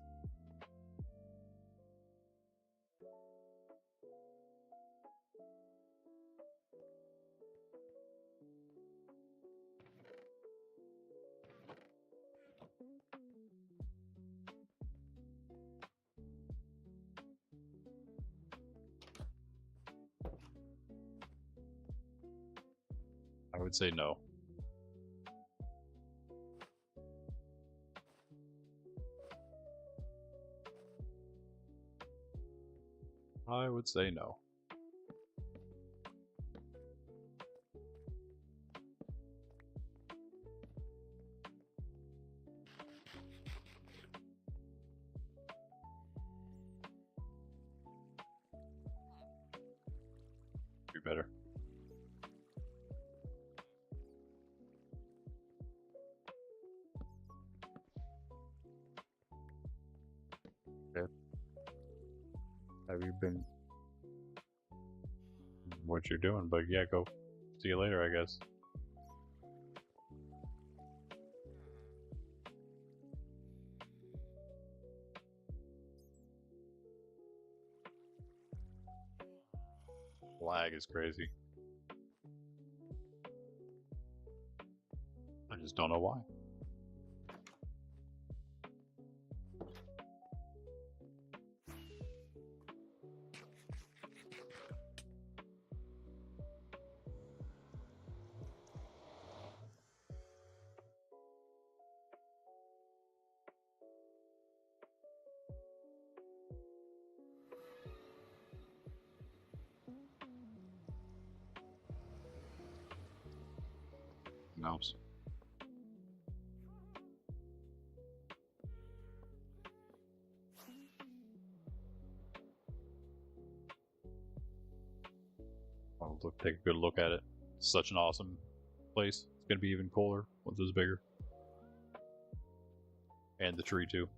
A: I would say no. I would say no. Be better. Okay. Have you been what you're doing? But yeah, go. See you later, I guess. lag is crazy. I just don't know why. Mouse. I'll take a good look at it. It's such an awesome place. It's gonna be even cooler once it's bigger. And the tree too.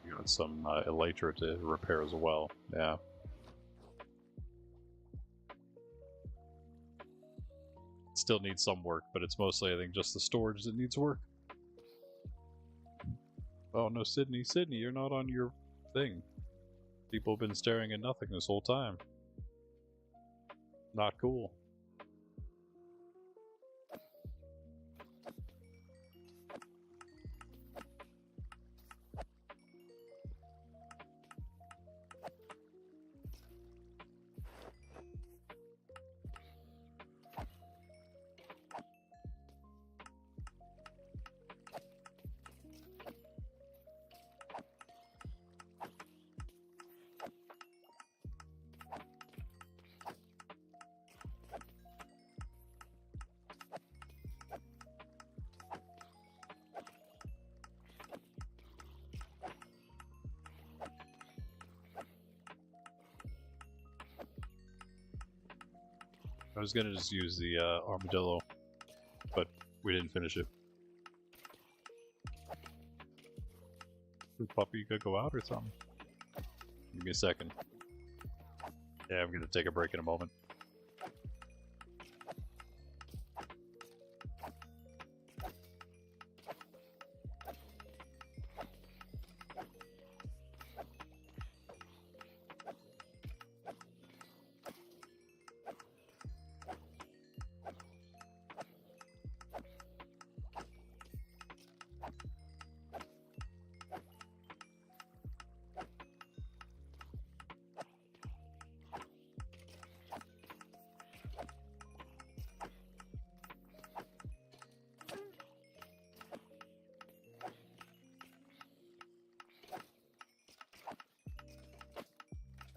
A: You got some elytra to repair as well. Yeah. Still needs some work, but it's mostly, I think, just the storage that needs work. Oh no, Sydney, you're not on your thing. People have been staring at nothing this whole time. Not cool. I was gonna just use the armadillo, but we didn't finish it. Puppy, you gotta go out or something? Give me a second. Yeah, I'm gonna take a break in a moment.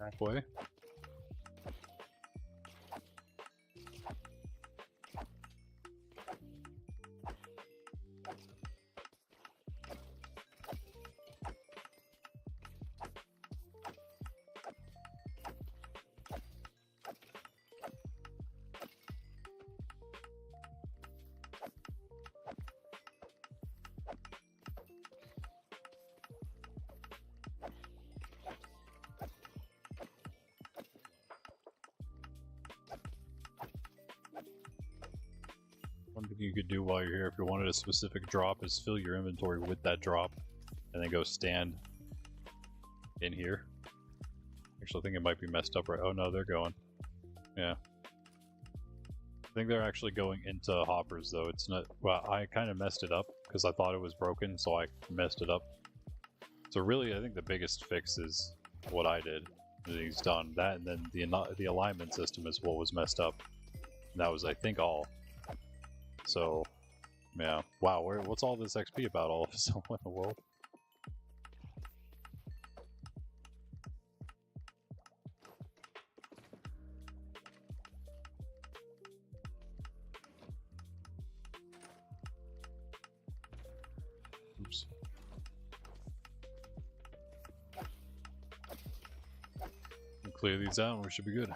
A: Halfway. One thing you could do while you're here, if you wanted a specific drop, is fill your inventory with that drop, and then go stand in here. Actually, I think it might be messed up right. Oh no, they're going. Yeah. I think they're actually going into hoppers, though. It's not. Well, I kind of messed it up because I thought it was broken, so I messed it up. So really, I think the biggest fix is what I did. He's done that, and then the alignment system is what was messed up. And that was, I think, all. So, yeah. Wow, what's all this XP about all of a sudden in the world? Oops. We'll clear these out and we should be good.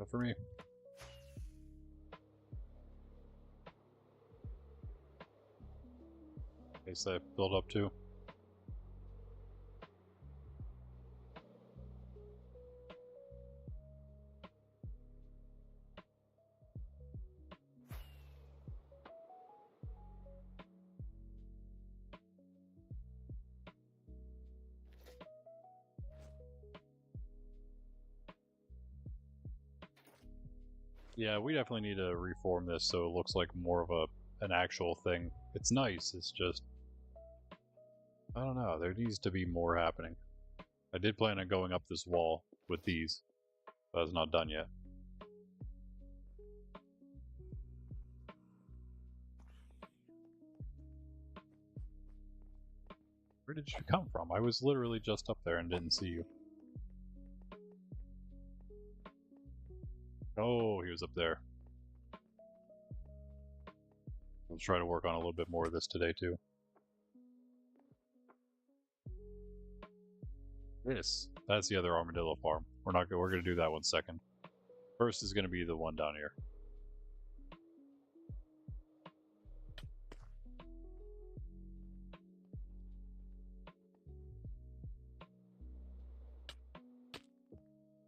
A: Not for me. Case that build up too. Yeah, we definitely need to reform this so it looks like more of an actual thing. It's nice, it's just... I don't know, there needs to be more happening. I did plan on going up this wall with these, but it's not done yet. Where did you come from? I was literally just up there and didn't see you. Oh, he was up there. I'll try to work on a little bit more of this today too. That's the other armadillo farm. We're gonna do that one second. First is gonna be the one down here.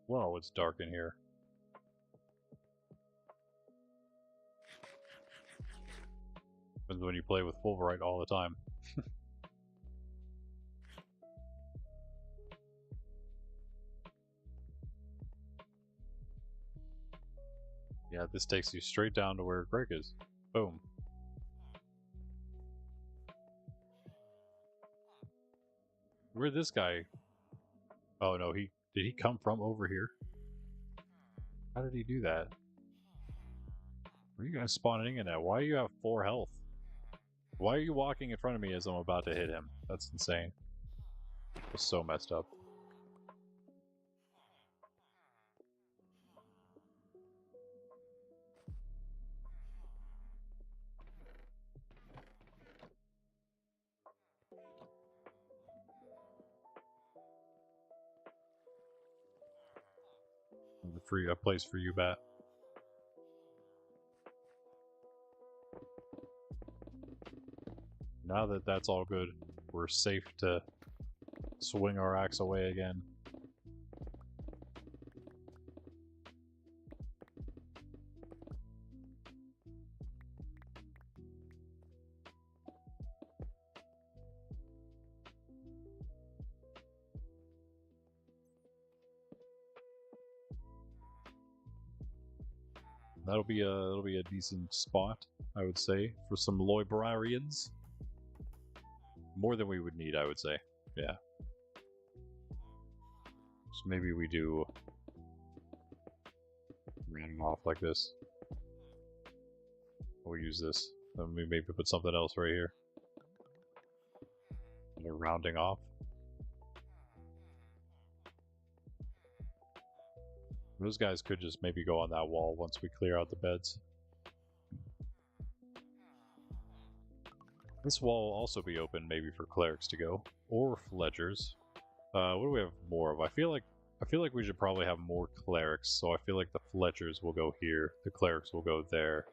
A: Whoa, it's dark in here. Happens when you play with Fulbright all the time. Yeah, this takes you straight down to where Greg is. Boom. Where'd this guy... Oh no, did he come from over here? How did he do that? Where are you guys spawning in at? Why do you have 4 health? Why are you walking in front of me as I'm about to hit him? That's insane. It's so messed up. A place for you, Bat. Now that that's all good, we're safe to swing our axe away again. That'll be a decent spot, I would say, for some librarians. More than we would need, I would say. Yeah. So maybe we do rounding off like this. We'll use this. Then we maybe put something else right here. And we're rounding off. Those guys could just maybe go on that wall once we clear out the beds. This wall will also be open maybe for clerics to go. Or fletchers. What do we have more of? I feel like we should probably have more clerics, so I feel like the fletchers will go here, the clerics will go there,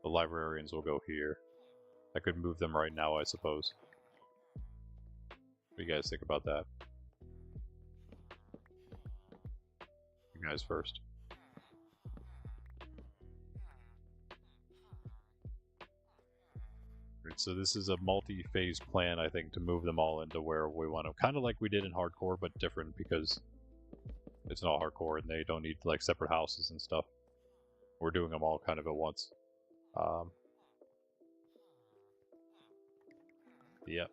A: the librarians will go here. I could move them right now, I suppose. What do you guys think about that? You guys first. Right, so this is a multi-phase plan, I think, to move them all into where we want them. Kind of like we did in hardcore, but different because it's not hardcore and they don't need like separate houses and stuff. We're doing them all kind of at once. Yep,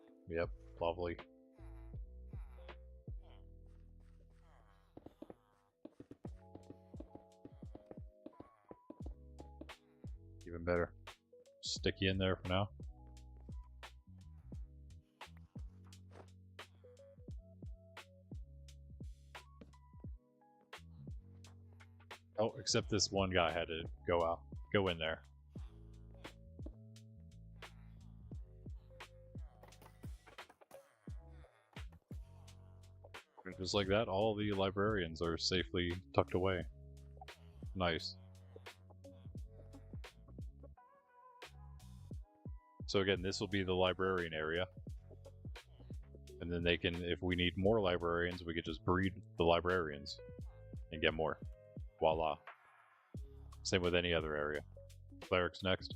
A: lovely. Even better. Stick you in there for now. Oh, except this one guy had to go in there. And just like that, all the librarians are safely tucked away. Nice. So again, this will be the librarian area. And then they can, if we need more librarians, we could just breed the librarians and get more. Voila. Same with any other area. Clerics next.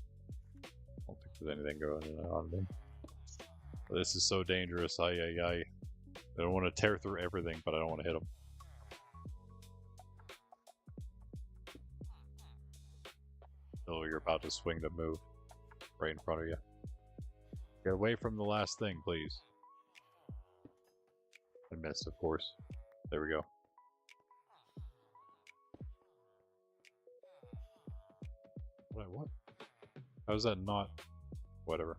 A: I don't think there's anything going on there. This is so dangerous. I don't want to tear through everything, but I don't want to hit them. Oh, you're about to swing the move right in front of you. Get away from the last thing, please. I missed, of course. There we go. Wait, what? How is that not? Whatever.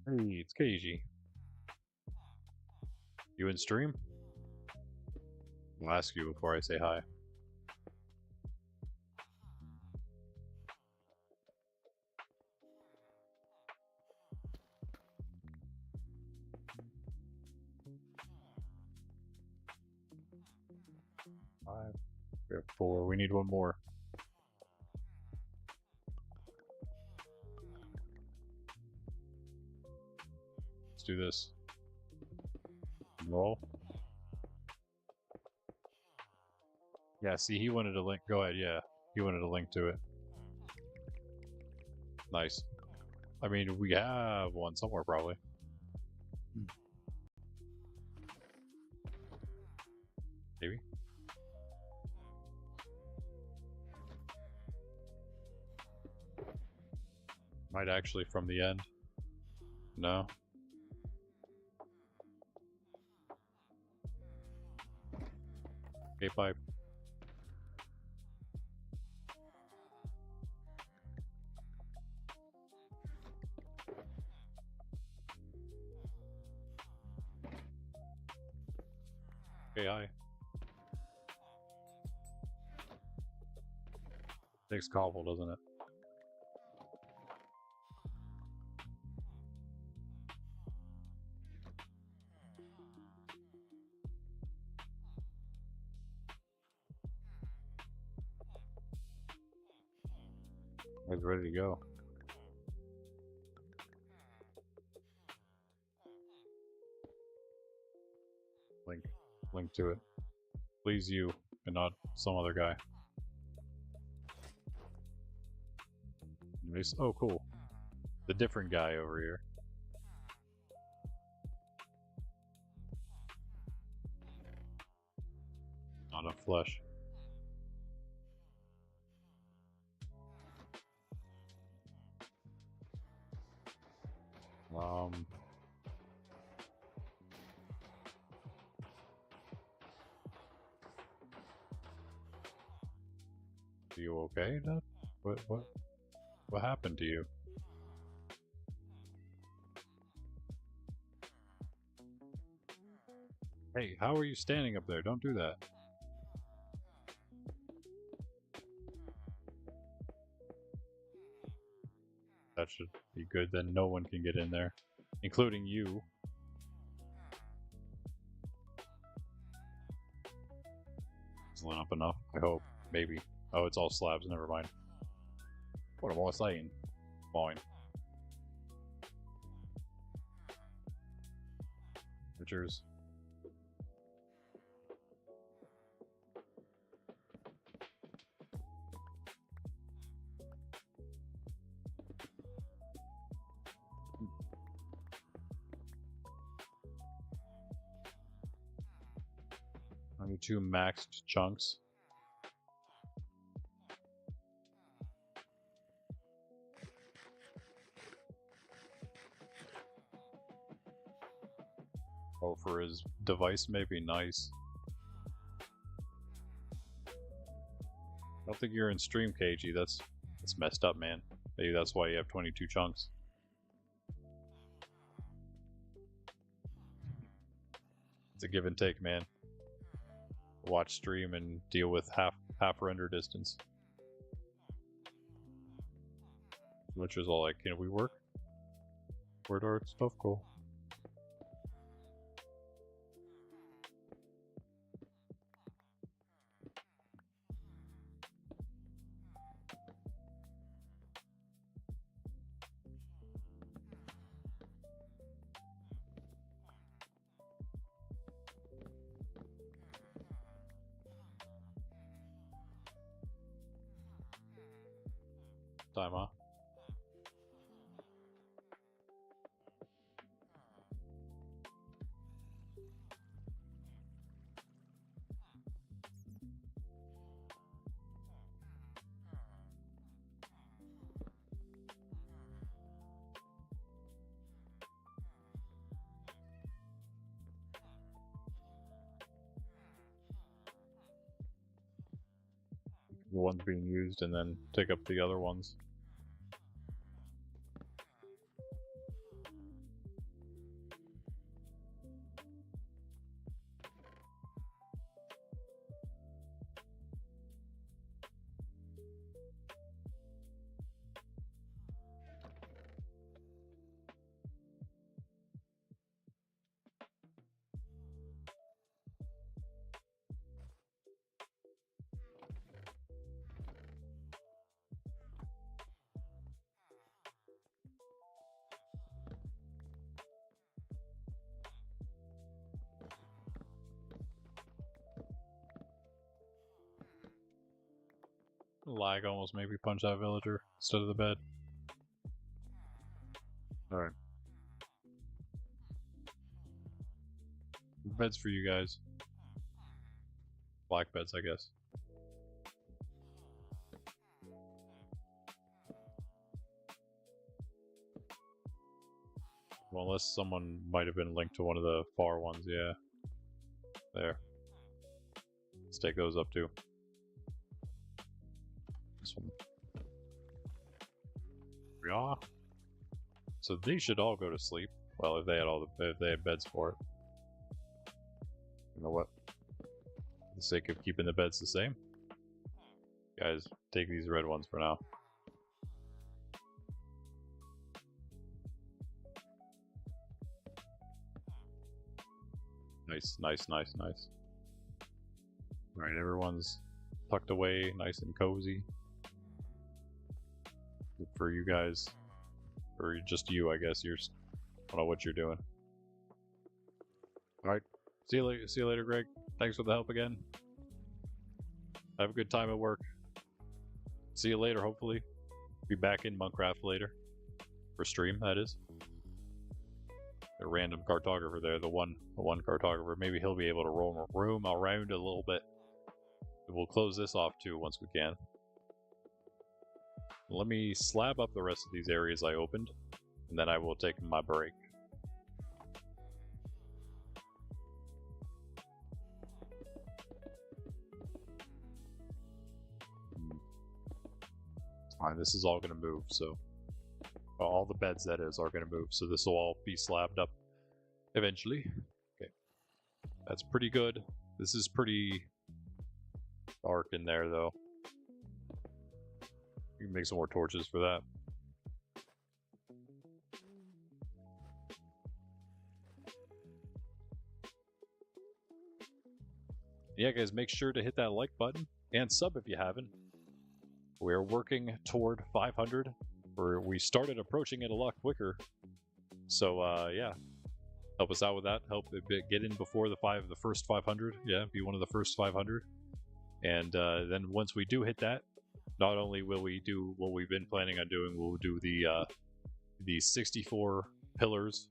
A: Hey, it's KG. You in stream? I'll ask you before I say hi. Five. We have 4. We need one more. Let's do this. Roll. Yeah, see, he wanted a link. Go ahead, yeah. He wanted a link to it. Nice. I mean, we have one somewhere, probably. Maybe. Might actually from the end. No. Okay, pipe. Okay, hi. Takes cobble, doesn't it? It's ready to go. Link to it. Please you, and not some other guy. Nice. Oh, cool. The different guy over here. Not enough flesh. Are you okay, Dad? What happened to you? Hey, how are you standing up there? Don't do that. That should be good, then no one can get in there. Including you. It's lit up enough, I hope. Maybe. Oh, it's all slabs, never mind. What am I saying? Fine. Pictures. I need 2 maxed chunks. Oh, for his device may be nice. I don't think you're in stream, KG. That's messed up, man. Maybe that's why you have 22 chunks. It's a give and take, man. Watch stream and deal with half render distance. Which is all like, can we work? Word art stuff, cool. Time, huh? The ones being used and then take up the other ones. Lag almost made me punch that villager instead of the bed. Alright. Beds for you guys. Black beds, I guess. Well, unless someone might have been linked to one of the far ones, yeah. There. Let's take those up too. This one. Yeah. So these should all go to sleep. Well, if they had if they had beds for it. You know what? For the sake of keeping the beds the same, guys, take these red ones for now. Nice, nice, nice, nice. Alright, everyone's tucked away, nice and cozy. For you guys, or just you, I guess. I don't know what you're doing. Alright, see you later, Greg. Thanks for the help again. Have a good time at work. See you later, hopefully. Be back in Monkraft later. For stream, that is. A random cartographer there, the one cartographer. Maybe he'll be able to roam around a little bit. We'll close this off too once we can. Let me slab up the rest of these areas I opened, and then I will take my break. Fine, this is all going to move, so all the beds, that is, are going to move, so this will all be slabbed up eventually. Okay, that's pretty good. This is pretty dark in there, though. You can make some more torches for that. Yeah, guys, make sure to hit that like button and sub if you haven't. We're working toward 500. We started approaching it a lot quicker. So, yeah. Help us out with that. Help get in before the first 500. Yeah, be one of the first 500. And then once we do hit that, not only will we do what we've been planning on doing, we'll do the 64 pillars,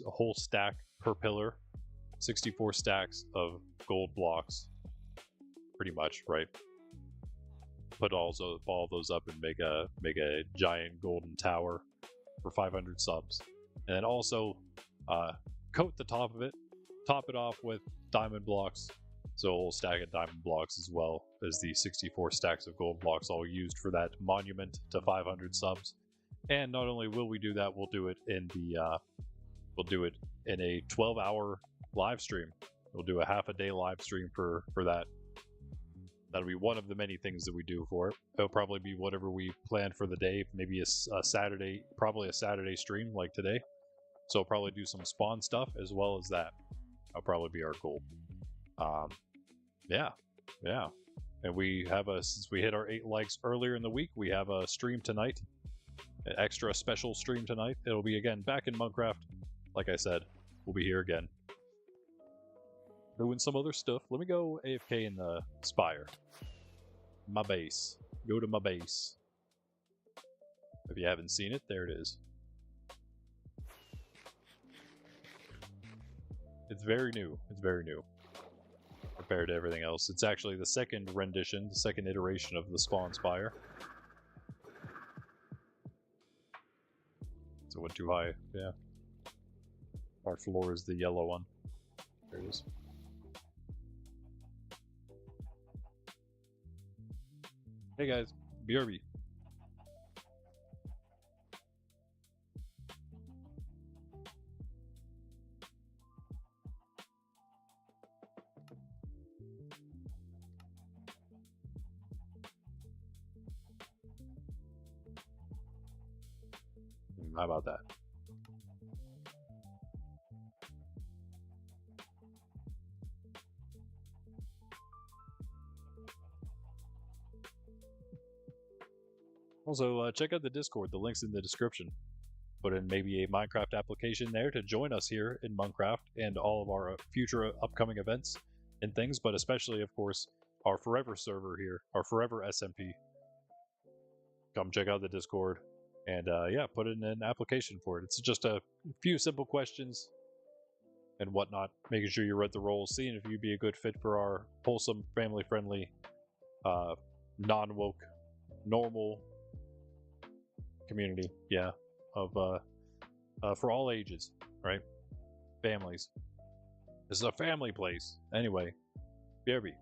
A: a whole stack per pillar, 64 stacks of gold blocks, pretty much, right? Put all those up and make a giant golden tower for 500 subs, and then also coat the top of it, top it off with diamond blocks. So a whole stack of diamond blocks as well as the 64 stacks of gold blocks, all used for that monument to 500 subs. And not only will we do that, we'll do it in a 12-hour live stream. We'll do a half a day live stream for that. That'll be one of the many things that we do for it. It'll probably be whatever we plan for the day. Maybe a Saturday, probably a Saturday stream like today. So I'll probably do some spawn stuff as well as that. That'll probably be our goal. Yeah. And we have since we hit our 8 likes earlier in the week, we have a stream tonight. An extra special stream tonight. It'll be again back in Monkraft. Like I said, we'll be here again. Doing some other stuff. Let me go AFK in the Spire. My base. Go to my base. If you haven't seen it, there it is. It's very new. It's very new compared to everything else. It's actually the second rendition, the second iteration of the Spawn Spire. So it went too high, yeah. Our floor is the yellow one. There it is. Hey guys, BRB. How about that? Also, check out the Discord. The link's in the description. Put in maybe a Minecraft application there to join us here in Monkraft and all of our future upcoming events and things, but especially, of course, our Forever server here, our Forever SMP. Come check out the Discord and, yeah, put in an application for it. It's just a few simple questions and whatnot, making sure you read the roles, seeing if you'd be a good fit for our wholesome, family-friendly, non-woke, normal community, yeah, of for all ages, right? Families. This is a family place. Anyway, BRB.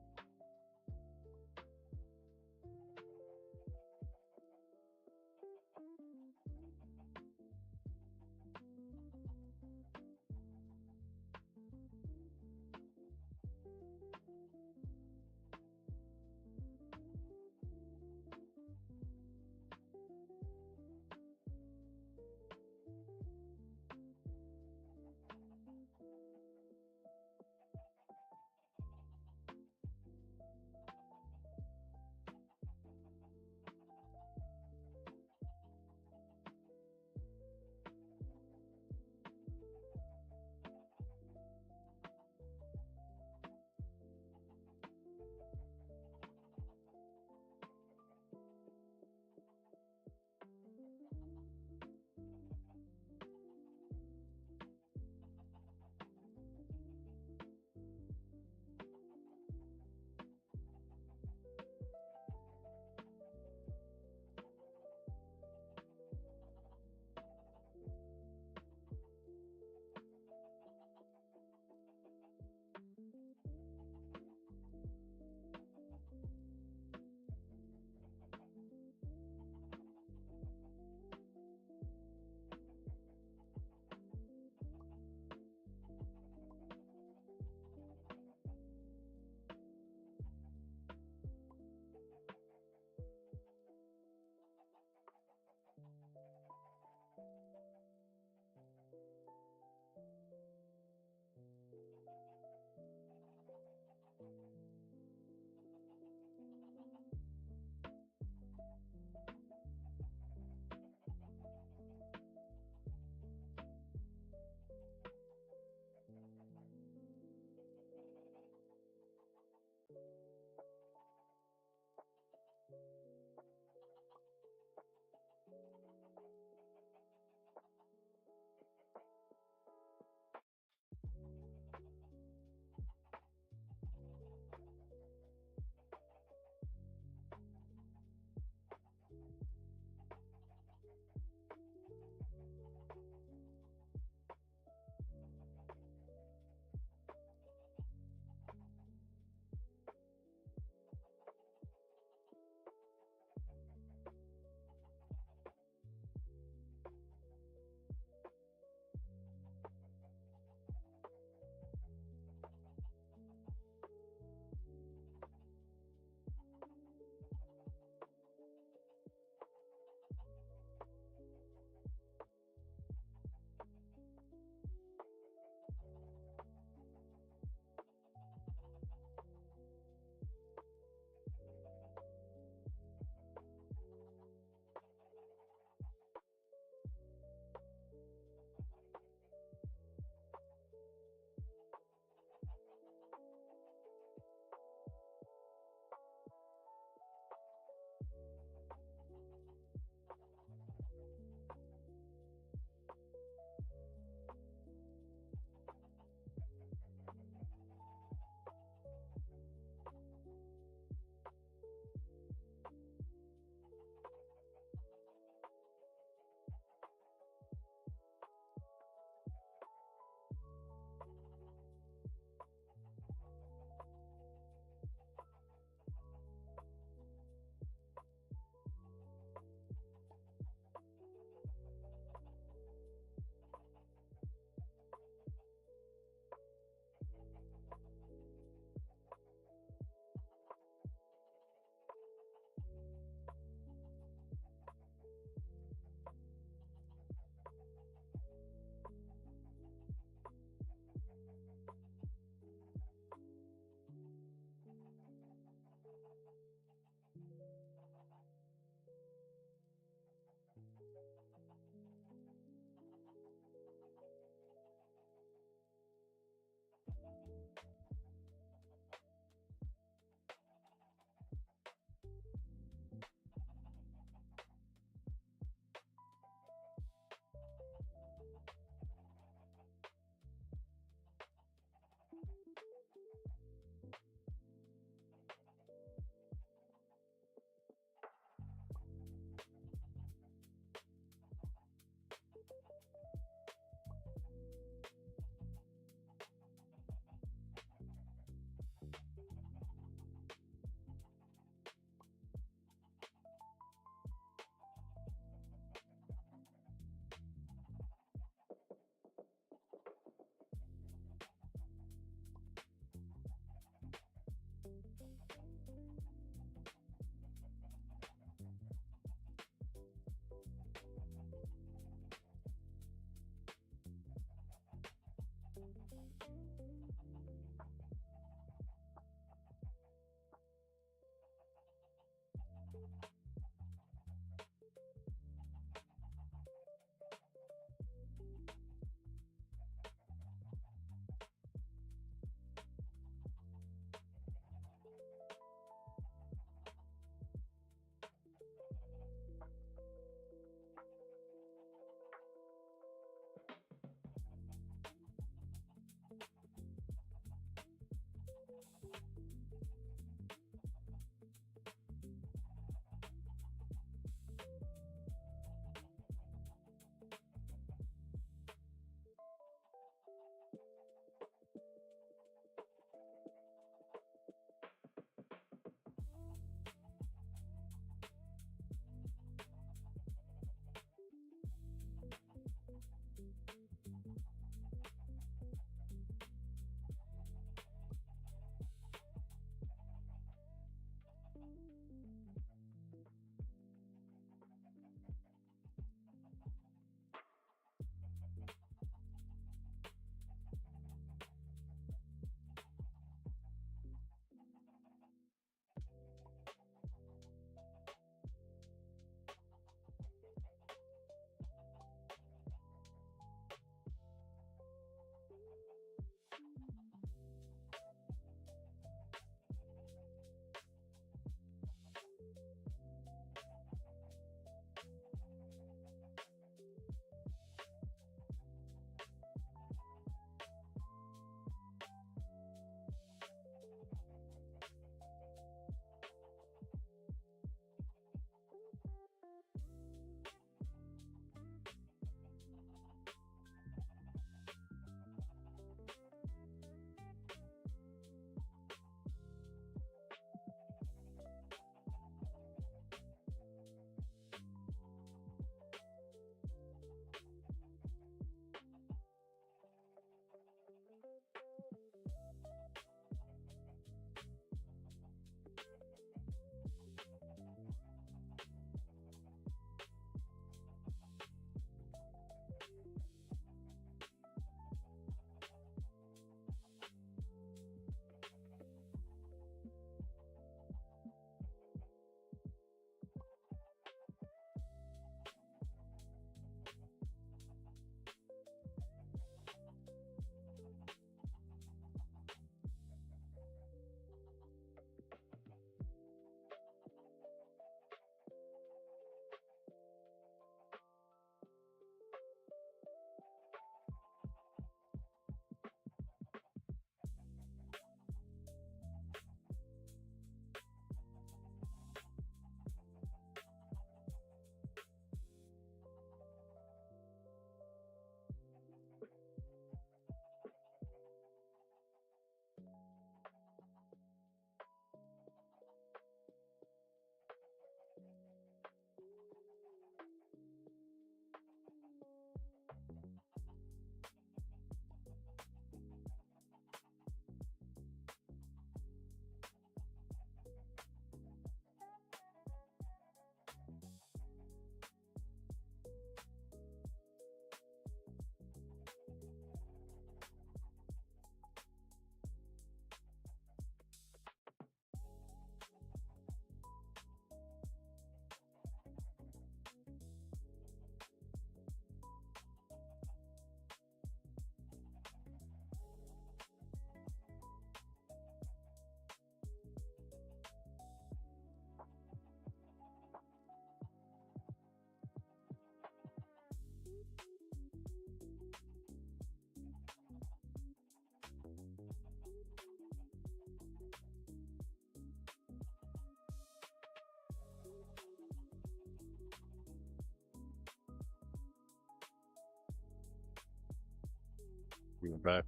A: We're back.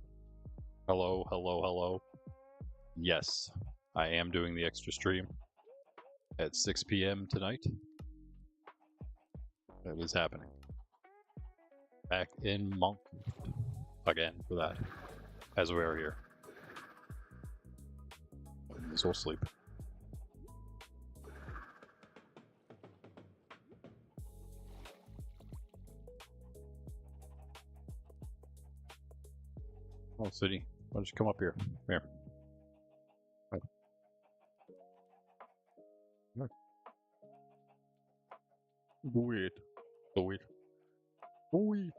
A: Hello, hello, hello. Yes, I am doing the extra stream at 6 p.m. tonight. It is happening. Back in Monk again for that, as we are here. This will sleep. Oh, City, why don't you come up here? Come here. Right. Right. Wait. Wait. Wait.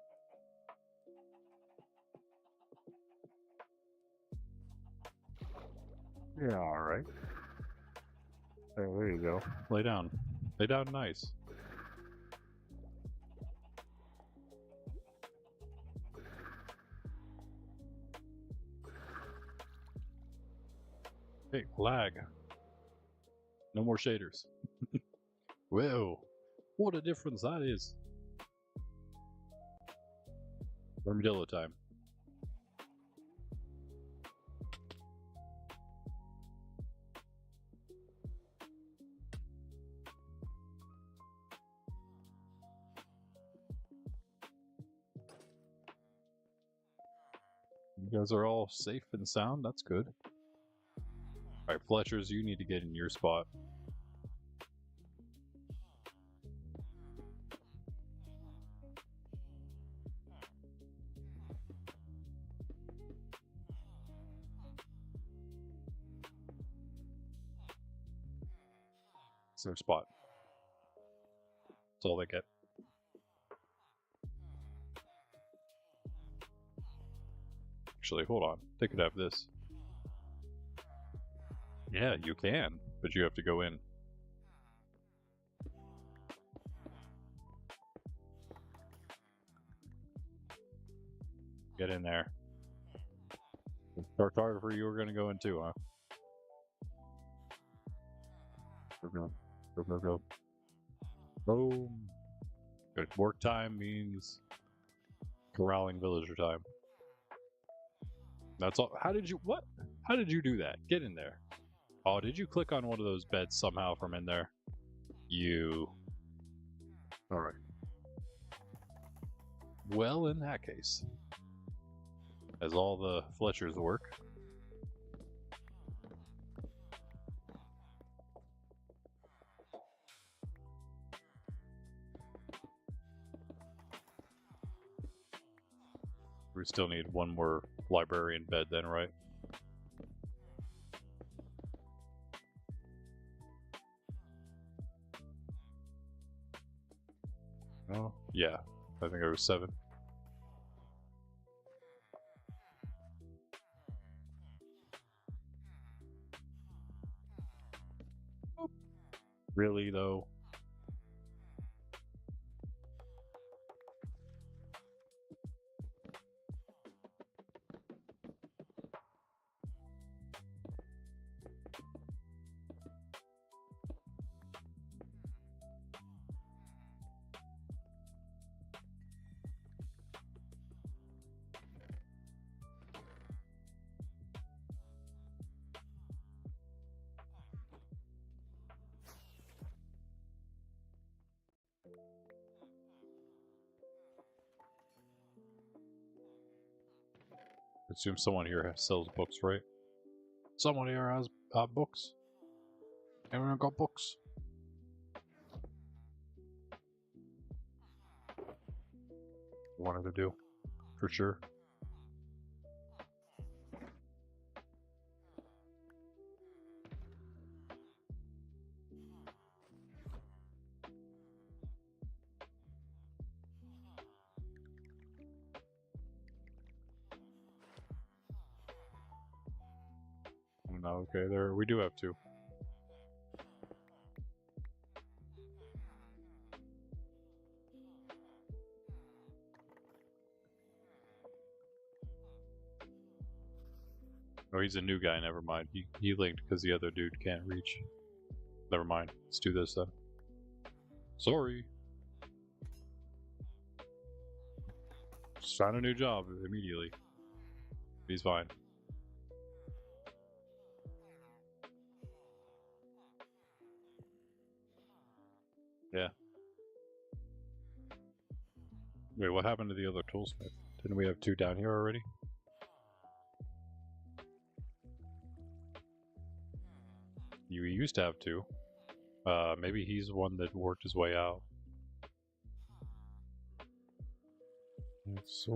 A: Yeah, alright. There you go. Lay down. Lay down nice. Hey, lag. No more shaders. Whoa, what a difference that is. Armadillo time. You guys are all safe and sound. That's good. Alright, Fletchers, you need to get in your spot. It's their spot. That's all they get. Actually, hold on. They could have this. Yeah, you can, but you have to go in. Get in there. Cartographer, you were going to go in too, huh? Go. Boom. Good. Work time means corralling villager time. That's all. How did you, what? How did you do that? Get in there. Oh, did you click on one of those beds somehow from in there? You. Alright. Well, in that case, as all the Fletchers work, we still need one more librarian bed then, right? Oh, yeah. I think it was 7. Really, though? I assume someone here sells books, right? Someone here has books. Everyone got books. Wanted to do, for sure. No, okay, there we do have 2. Oh, he's a new guy, never mind. He linked because the other dude can't reach. Never mind. Let's do this then. Sorry. Just found a new job immediately. He's fine. Yeah. Wait, what happened to the other toolsmith? Didn't we have 2 down here already? You used to have 2. Maybe he's one that worked his way out. So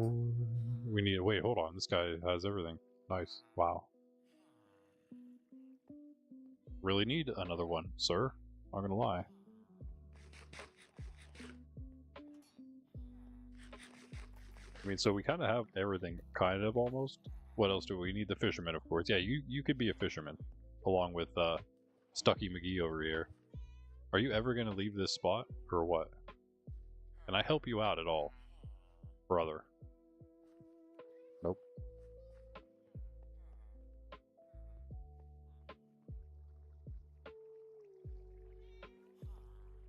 A: we need. Wait, hold on. This guy has everything. Nice. Wow. Really need another one, sir. Not gonna lie. I mean, so we kind of have everything, kind of almost. What else do we need? The fisherman, of course. Yeah, you could be a fisherman, along with Stucky McGee over here. Are you ever gonna leave this spot, or what? Can I help you out at all, brother? Nope.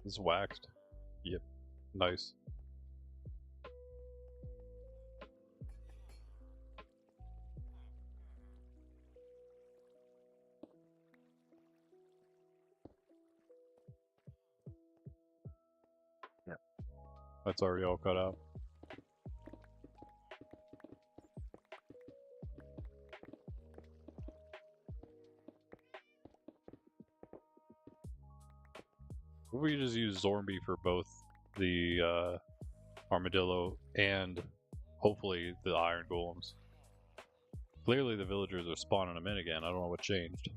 A: It's waxed. Yep. Nice.
B: Yep.
A: That's already all cut out. We just use Zormby for both the armadillo and hopefully the iron golems. Clearly the villagers are spawning them in again. I don't know what changed.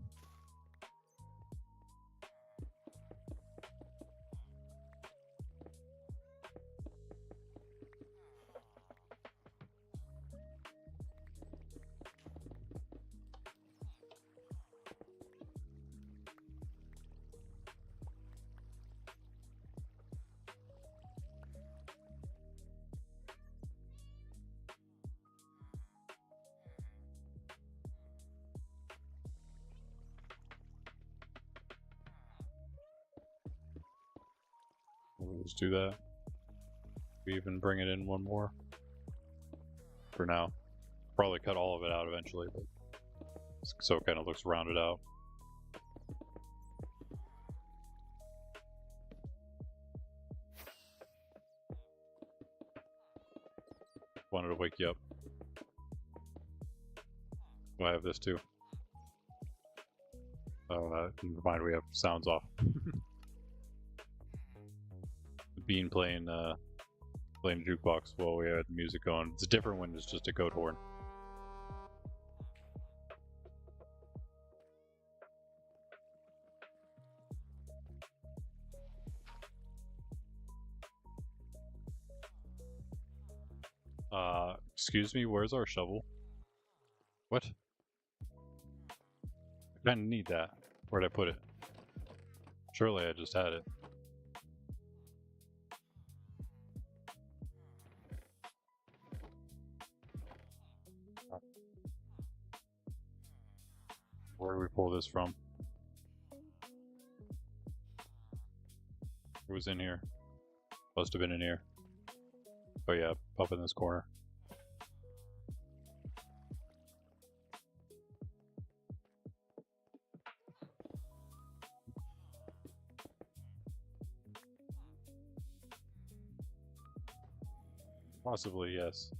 A: We'll just do that. We even bring it in one more. For now. Probably cut all of it out eventually, but so it kind of looks rounded out. Wanted to wake you up. Oh, I have this too. Oh, never mind, we have sounds off. The bean playing jukebox while we had music going. It's a different one, it's just a goat horn. Excuse me, where's our shovel? What? I kinda need that. Where'd I put it? Surely I just had it. Where do we pull this from? It was in here. Must have been in here. Oh yeah, up in this corner. Possibly, yes.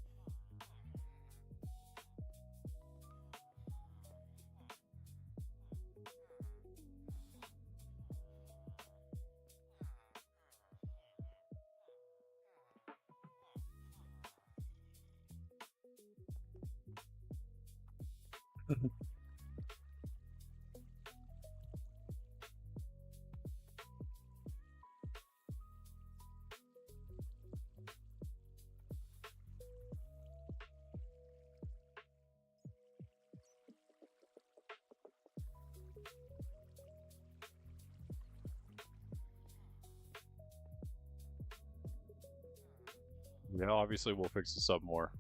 A: Yeah, obviously we'll fix this up more.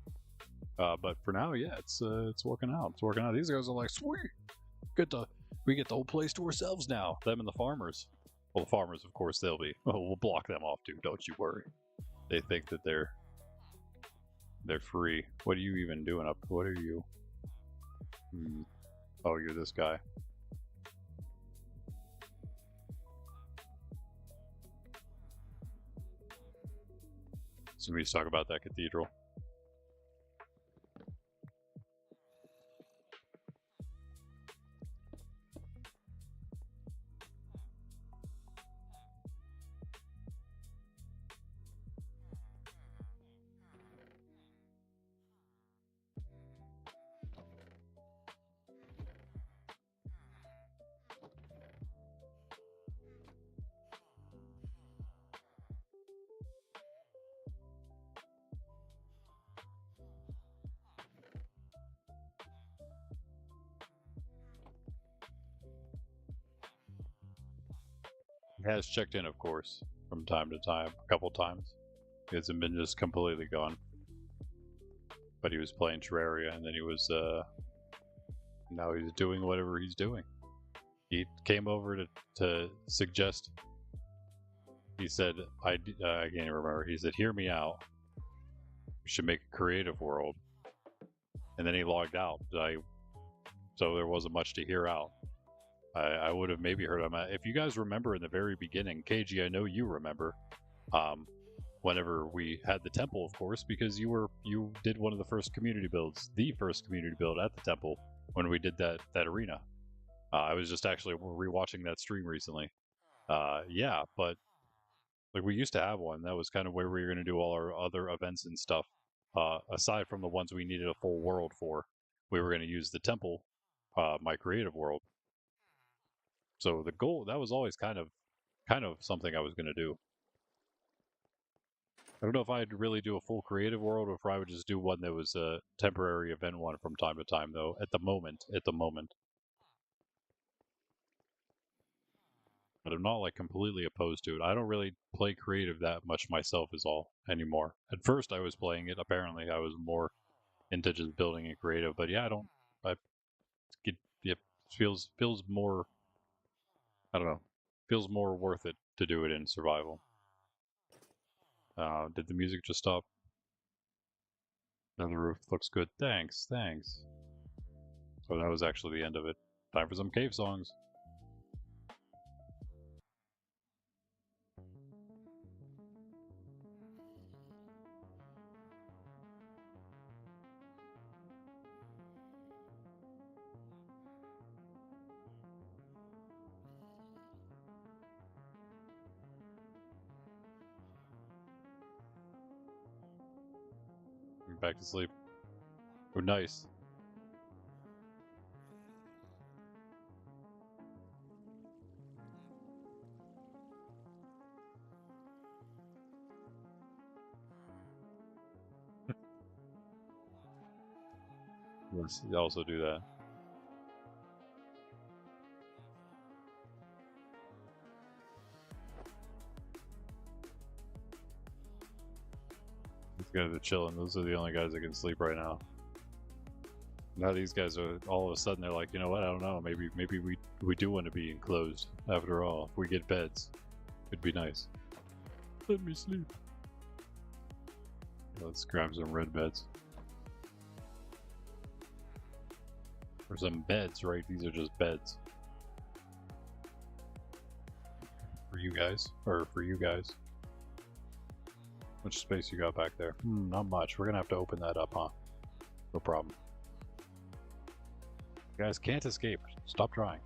A: But for now, yeah, it's working out. It's working out. These guys are like, sweet, we get the whole place to ourselves now. Them and the farmers. Well, the farmers, of course, they'll be. Oh, we'll block them off too. Don't you worry. They think that they're free. What are you even doing up? What are you? Oh, you're this guy. So we just talk about that cathedral. He has checked in, of course, from time to time, a couple times. He hasn't been just completely gone. But he was playing Terraria, and then he was, now he's doing whatever he's doing. He came over to suggest He said, I can't even remember. He said, hear me out. We should make a creative world. And then he logged out. So there wasn't much to hear out. I would have maybe heard him. If you guys remember in the very beginning, KG, I know you remember, whenever we had the temple, of course, because you did one of the first community builds, the first community build at the temple when we did that arena. I was just actually rewatching that stream recently. Yeah, but like we used to have one. That was kind of where we were going to do all our other events and stuff. Aside from the ones we needed a full world for, we were going to use the temple, my creative world. So the goal, that was always kind of something I was going to do. I don't know if I'd really do a full creative world or if I would just do one that was a temporary event one from time to time, though. At the moment. But I'm not like completely opposed to it. I don't really play creative that much myself is all anymore. At first I was playing it, apparently I was more into just building it creative, but yeah, it feels more, I don't know, feels more worth it to do it in survival. Did the music just stop? No, the roof looks good. Thanks. So that was actually the end of it. Time for some cave songs. Back to sleep. Oh, nice. Let's also do that. These guys are chilling. Those are the only guys that can sleep right now. Now these guys are all of a sudden they're like, you know what? I don't know. Maybe we do want to be enclosed after all. If we get beds, it'd be nice. Let me sleep. Let's grab some red beds. Or some beds, right? These are just beds. For you guys. Or for you guys. How much space you got back there? Not much. We're gonna have to open that up, huh? No problem. You guys can't escape. Stop trying.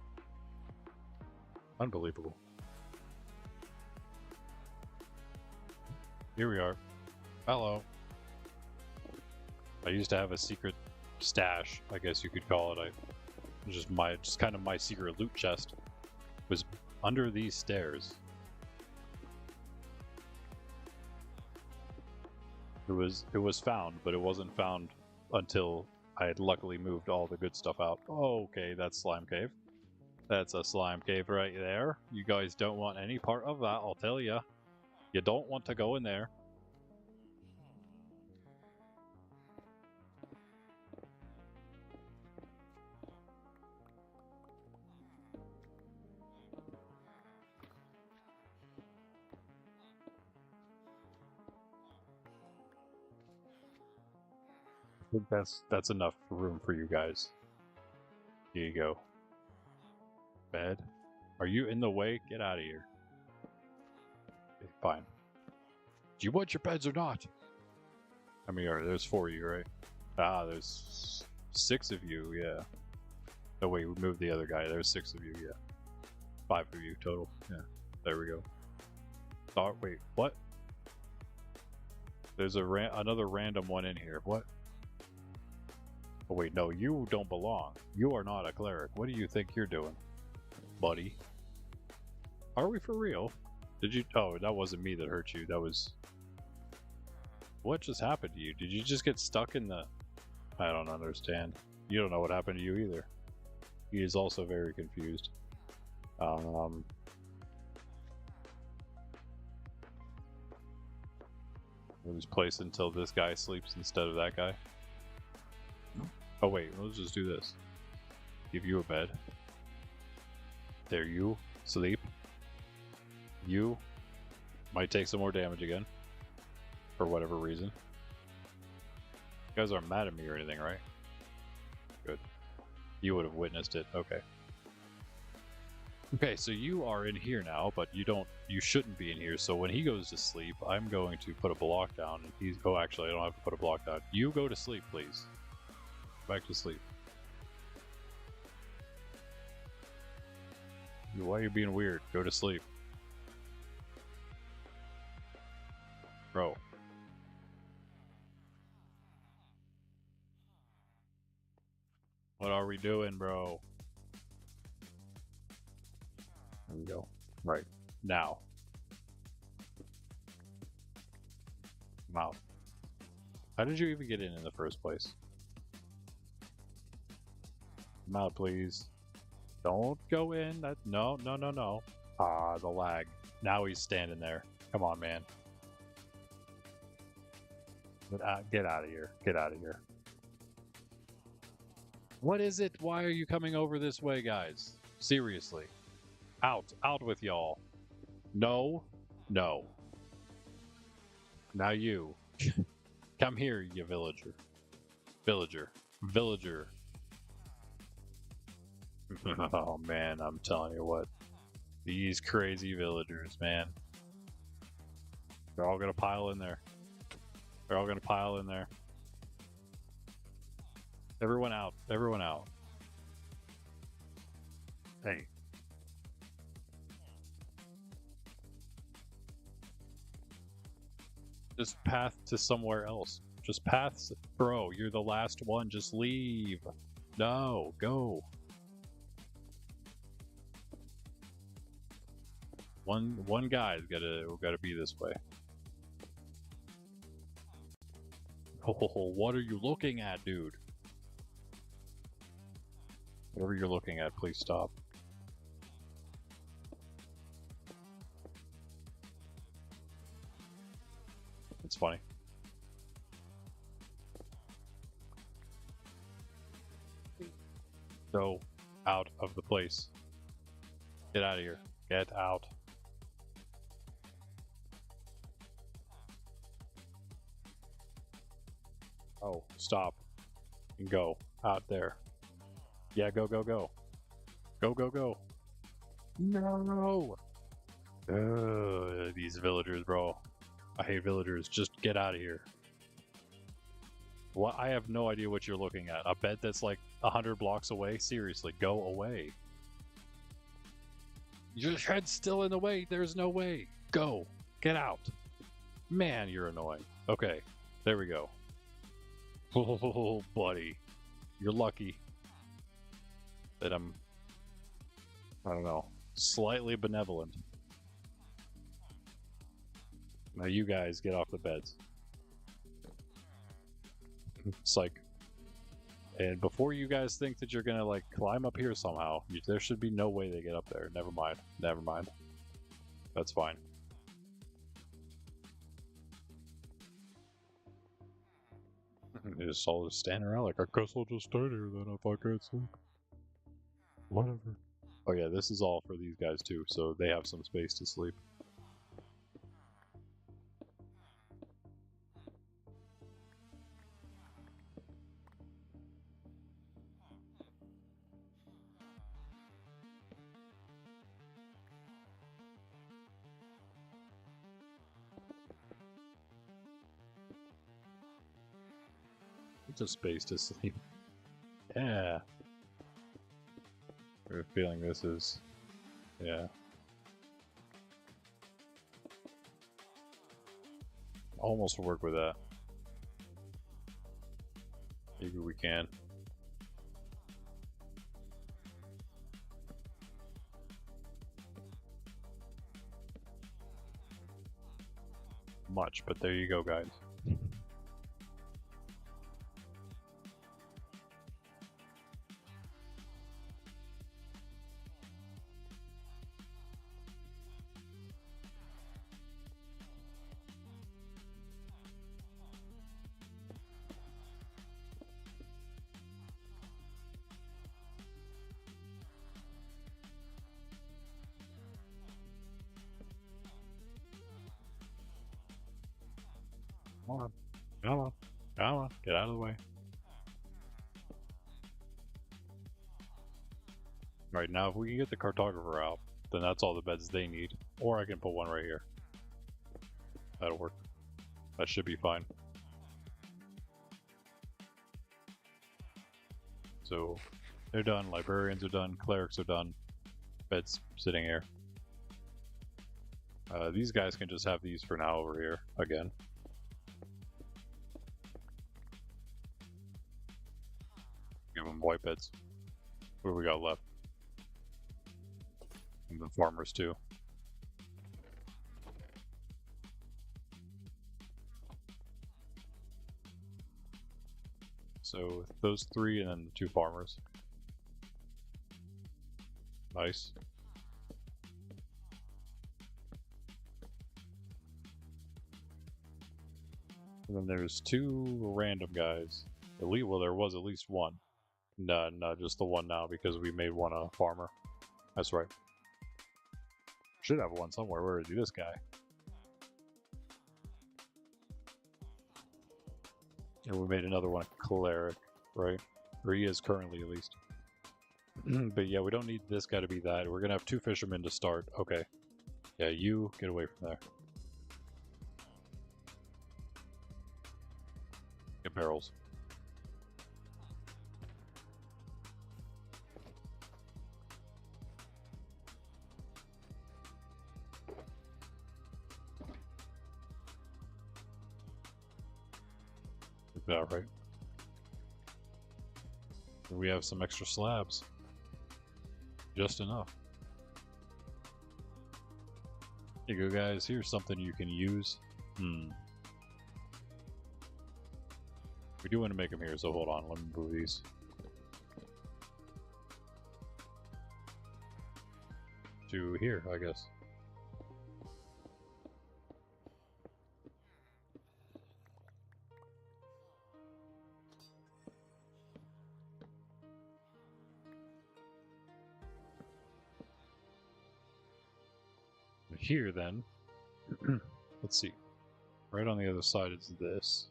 A: Unbelievable. Here we are. Hello. I used to have a secret stash, I guess you could call it. Just kind of my secret loot chest was under these stairs. It was found, but it wasn't found until I had luckily moved all the good stuff out. Oh, okay, that's slime cave. That's a slime cave right there. You guys don't want any part of that, I'll tell ya. You don't want to go in there. I think that's enough room for you guys. Here you go. Bed. Are you in the way? Get out of here. Okay, fine. Do you want your beds or not? How many are there? There's 4 of you, right? Ah, there's 6 of you, yeah. Oh wait, we moved the other guy. There's 6 of you, yeah. 5 of you total. Yeah. There we go. Oh, wait, what? There's another random one in here. What? Oh wait, no, you don't belong. You are not a cleric. What do you think you're doing, buddy? Are we for real? Did you? Oh, that wasn't me that hurt you. That was... What just happened to you? Did you just get stuck in the... I don't understand. You don't know what happened to you either. He is also very confused. We'll just place until this guy sleeps instead of that guy. Oh wait, let's just do this. Give you a bed. There, you sleep. You Might take some more damage again. For whatever reason. You guys aren't mad at me or anything, right? Good. You would have witnessed it. Okay. Okay, so you are in here now, but you shouldn't be in here. So when he goes to sleep, I'm going to put a block down. And he's, oh, actually, I don't have to put a block down. You go to sleep, please. Back to sleep. Why are you being weird? Go to sleep. Bro. What are we doing, bro? There we go. Right. Now. Wow. How did you even get in the first place? Come out, please. Don't go in. That no. Ah, the lag. Now he's standing there. Come on, man. Get out of here. Get out of here. What is it? Why are you coming over this way, guys? Seriously. Out. Out with y'all. No. No. Now you. Come here, you villager. Villager. Villager. Oh, man, I'm telling you what. These crazy villagers, man. They're all gonna pile in there. They're all gonna pile in there. Everyone out. Everyone out. Hey. Just path to somewhere else. Just paths. Bro, you're the last one. Just leave. No, go. One guy's gotta be this way. Oh, what are you looking at, dude? Whatever you're looking at, please stop. It's funny. So, out of the place. Get out of here. Get out. Oh, stop. And go. Out there. Yeah, go, go, go. Go, go, go. No! These villagers, bro. I hate villagers. Just get out of here. What? I have no idea what you're looking at. A bed that's like 100 blocks away? Seriously, go away. Your head's still in the way. There's no way. Go. Get out. Man, you're annoying. Okay, there we go. Oh, buddy. You're lucky that I don't know, slightly benevolent. Now you guys get off the beds. Psych. And before you guys think that you're gonna like climb up here somehow, there should be no way they get up there. Never mind. Never mind. That's fine. They just all just standing around like, I guess I'll just stay here then if I can't sleep. Whatever. Oh yeah, this is all for these guys too, so they have some space to sleep. It's a space to sleep. Yeah. I have a feeling this is... yeah. Almost work with that. Maybe we can. Much, but there you go, guys. on. Come on. Come on. Get out of the way. Right, now if we can get the cartographer out, then that's all the beds they need. Or I can put one right here. That'll work. That should be fine. So they're done, librarians are done, clerics are done, beds sitting here. These guys can just have these for now over here again. Give them white beds. What do we got left? And the farmers too. So those three and then the two farmers. Nice. And then there's two random guys. Well, there was at least one. No, just the one now because we made one a farmer. That's right. Should have one somewhere. Where is he? This guy. And we made another one a cleric, right? Or he is currently, at least. But yeah, we don't need this guy to be that. We're gonna have two fishermen to start. Okay. Yeah, you get away from there. Get barrels. All right. We have some extra slabs. Just enough. Here you go, guys. Here's something you can use. We do want to make them here, so hold on. Let me move these. To here, I guess. Here then, let's see, right on the other side is this.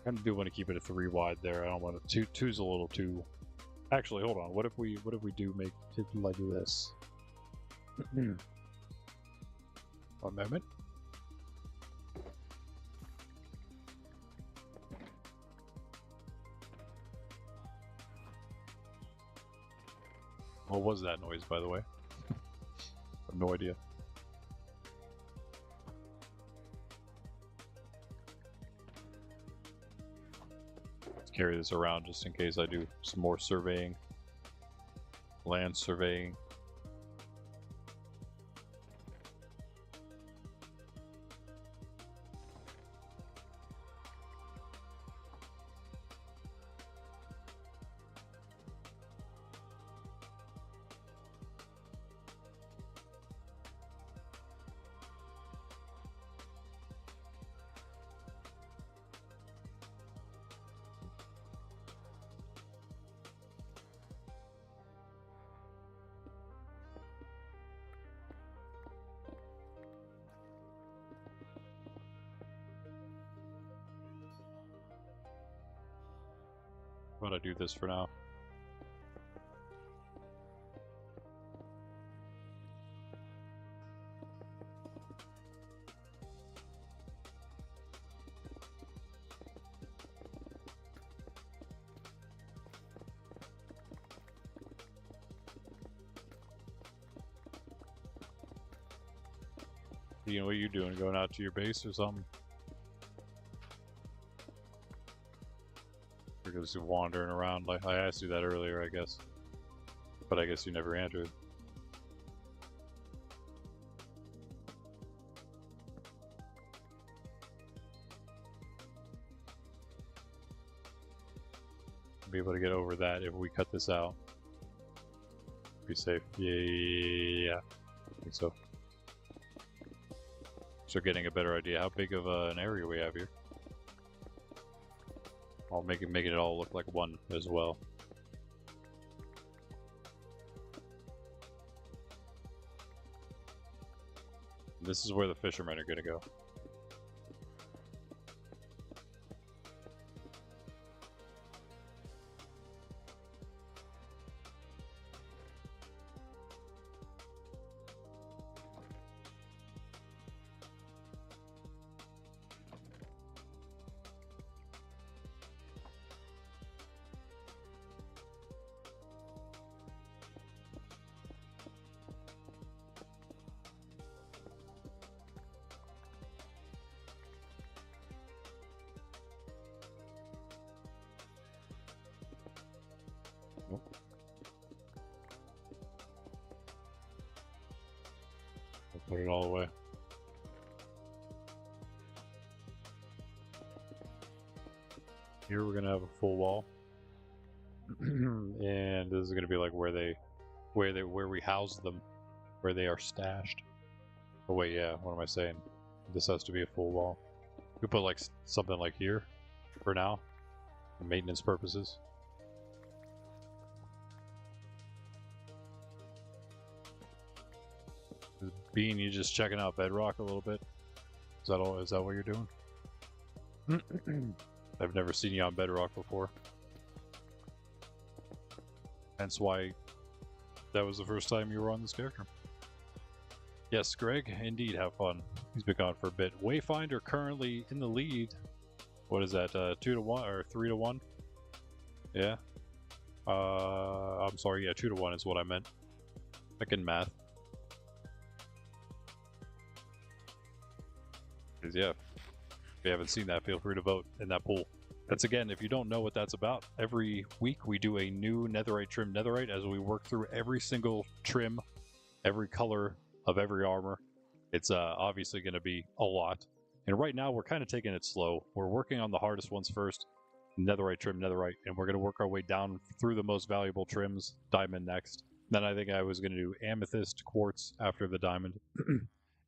A: I kind of do want to keep it a 3 wide there. I don't want to, two's a little too. Actually, hold on. What if we do make it like this? 1 moment. What was that noise, by the way? I have no idea. Let's carry this around just in case I do some more surveying. Land surveying. Why don't I do this for now? You know what you doing? Going out to your base or something? Or just wandering around? Like I asked you that earlier, I guess. But I guess you never answered. Be able to get over that if we cut this out. Be safe. Yeah. I think so. So getting a better idea how big of an area we have here. I'll making it all look like one as well. This is where the fishermen are going to go. Nope. I'll put it all away. Here we're gonna have a full wall, and this is gonna be like where we house them, where they are stashed. Oh wait, yeah. What am I saying? This has to be a full wall. We put like something like here for now, for maintenance purposes. Bean, you just checking out Bedrock a little bit? Is that all? Is that what you're doing? I've never seen you on Bedrock before. Hence why that was the first time you were on this character. Yes, Greg, indeed, have fun. He's been gone for a bit. Wayfinder currently in the lead. What is that, 2-1 or 3-1? Yeah. I'm sorry, yeah, 2-1 is what I meant. Back in math. Yeah, if you haven't seen that, feel free to vote in that poll. That's, again, if you don't know what that's about, every week we do a new netherite trim netherite as we work through every single trim, every color of every armor. It's obviously going to be a lot. And right now we're kind of taking it slow. We're working on the hardest ones first, netherite trim netherite, and we're going to work our way down through the most valuable trims, diamond next. Then I think I was going to do amethyst, quartz after the diamond.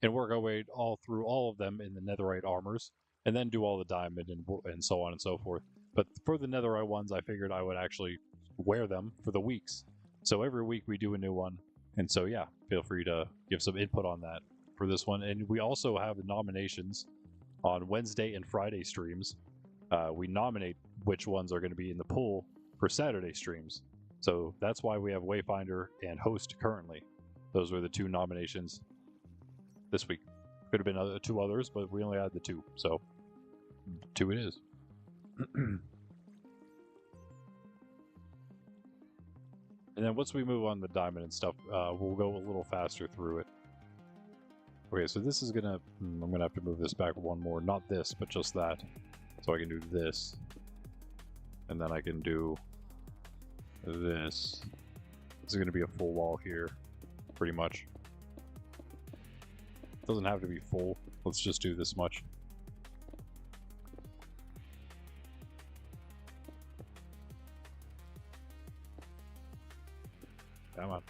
A: And work our way all through all of them in the netherite armors, and then do all the diamond and so on and so forth. But for the netherite ones, I figured I would actually wear them for the weeks. So every week we do a new one. And so yeah, feel free to give some input on that for this one. And we also have the nominations on Wednesday and Friday streams. We nominate which ones are going to be in the pool for Saturday streams. So that's why we have Wayfinder and Host currently. Those were the two nominations this week. Could have been two others, but we only had the two, so 2 it is. And then once we move on the diamond and stuff, we'll go a little faster through it. Okay, so this is gonna... I'm gonna have to move this back one more. Not this, but just that. So I can do this. And then I can do this. This is gonna be a full wall here, pretty much. Doesn't have to be full. Let's just do this much. Come on.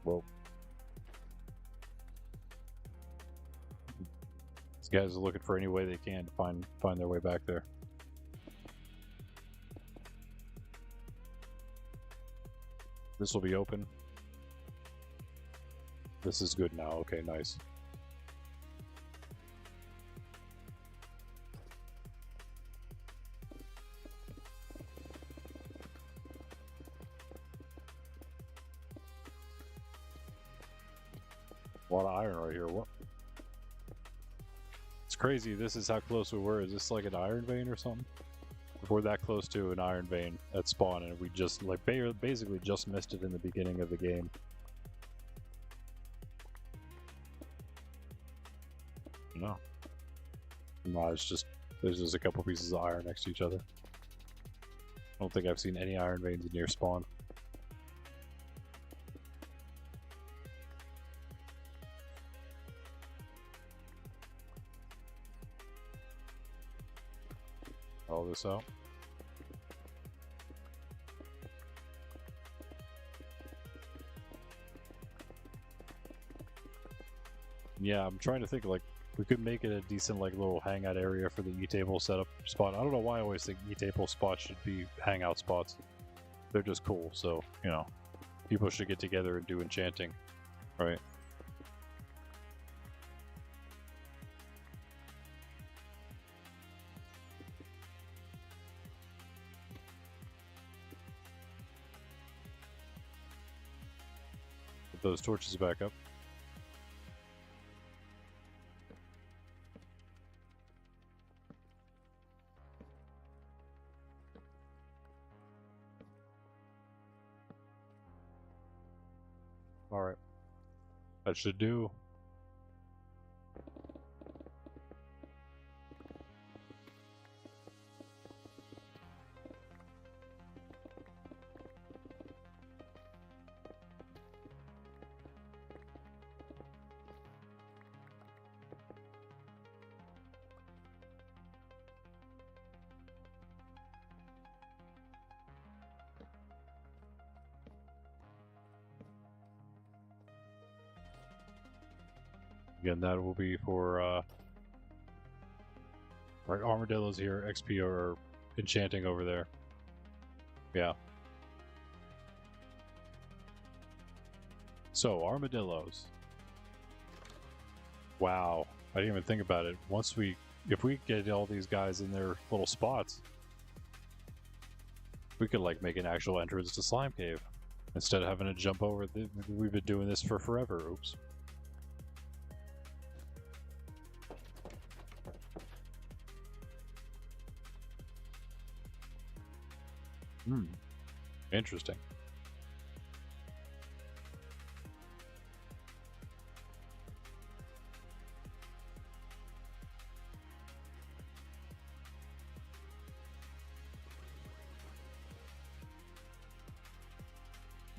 A: Whoa. These guys are looking for any way they can to find their way back there. This will be open. This is good now. Okay, nice. A lot of iron right here. What? It's crazy. This is how close we were. Is this like an iron vein or something? We're that close to an iron vein at spawn, and we just like basically just missed it in the beginning of the game. No, it's just there's just a couple pieces of iron next to each other. I don't think I've seen any iron veins near spawn. All this out. Yeah, I'm trying to think, like, we could make it a decent, like, little hangout area for the E-table setup spot. I don't know why I always think E-table spots should be hangout spots. They're just cool, so, you know, people should get together and do enchanting, right? Get those torches back up. Alright. That should do. Again, that will be for right, armadillos here, XP or enchanting over there. Yeah. So, armadillos. Wow. I didn't even think about it. If we get all these guys in their little spots, we could like make an actual entrance to Slime Cave instead of having to jump over. We've been doing this for forever. Oops. Interesting.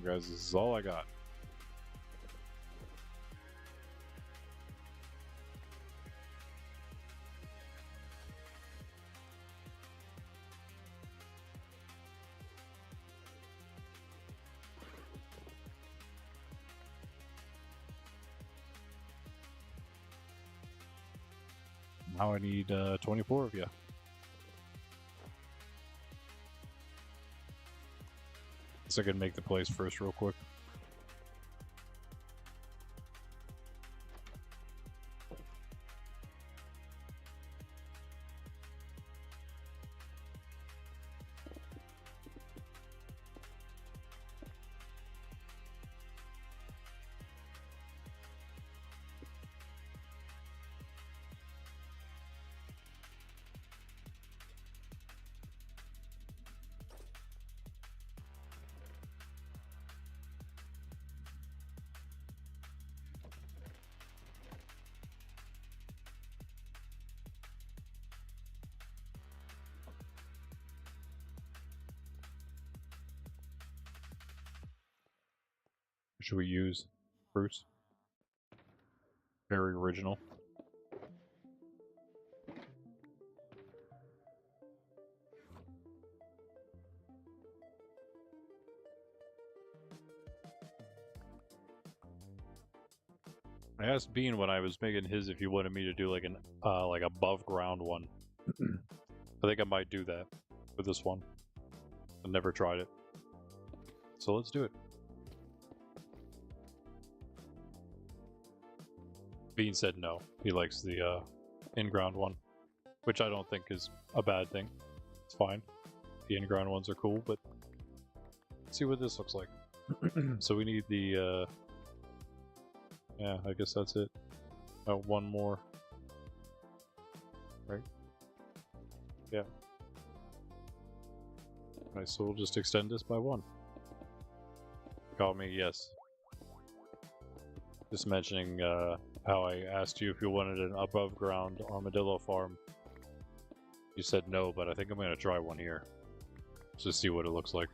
A: Guys, this is all I got. Now I need 24 of you. So I can make the place first real quick. Should we use Bruce? Very original. I asked Bean when I was making his if he wanted me to do like an like above ground one. I think I might do that with this one. I've never tried it. So let's do it. Bean said no. He likes the in-ground one, which I don't think is a bad thing. It's fine. The in-ground ones are cool, but let's see what this looks like. So we need the yeah, I guess that's it. Oh, one more. Right? Yeah. Alright, so we'll just extend this by one. Call me, yes. Just mentioning how I asked you if you wanted an above ground armadillo farm. You said no, but I think I'm going to try one here. Just to see what it looks like.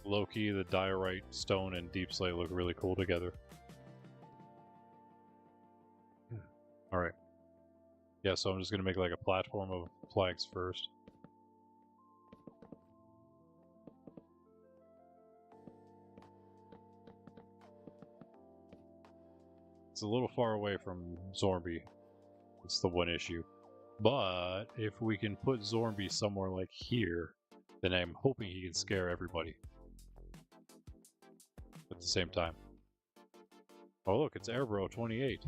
A: Low-key, the diorite, stone, and deep slate look really cool together. Alright. Yeah, so I'm just going to make like a platform of flags first. It's a little far away from Zornby. It's the one issue. But if we can put Zornby somewhere like here, then I'm hoping he can scare everybody at the same time. Oh look, it's Airbro 28.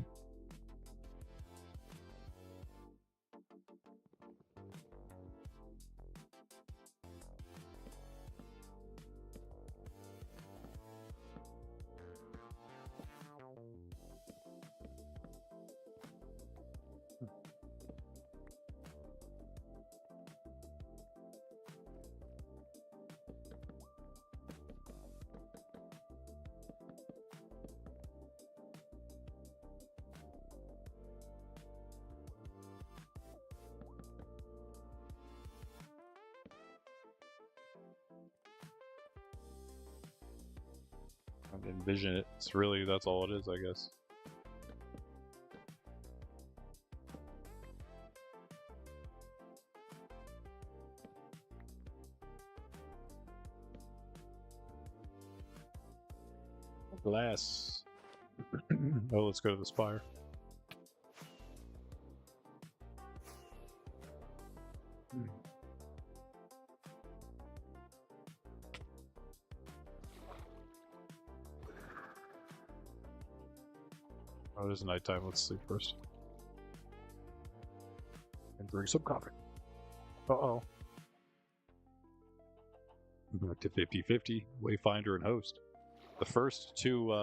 A: envision it. It's really, that's all it is, I guess. Glass. Oh, let's go to the spire. Oh, it is nighttime. Let's sleep first. And drink some coffee. Uh-oh. Back to 50-50. Wayfinder and host. The first two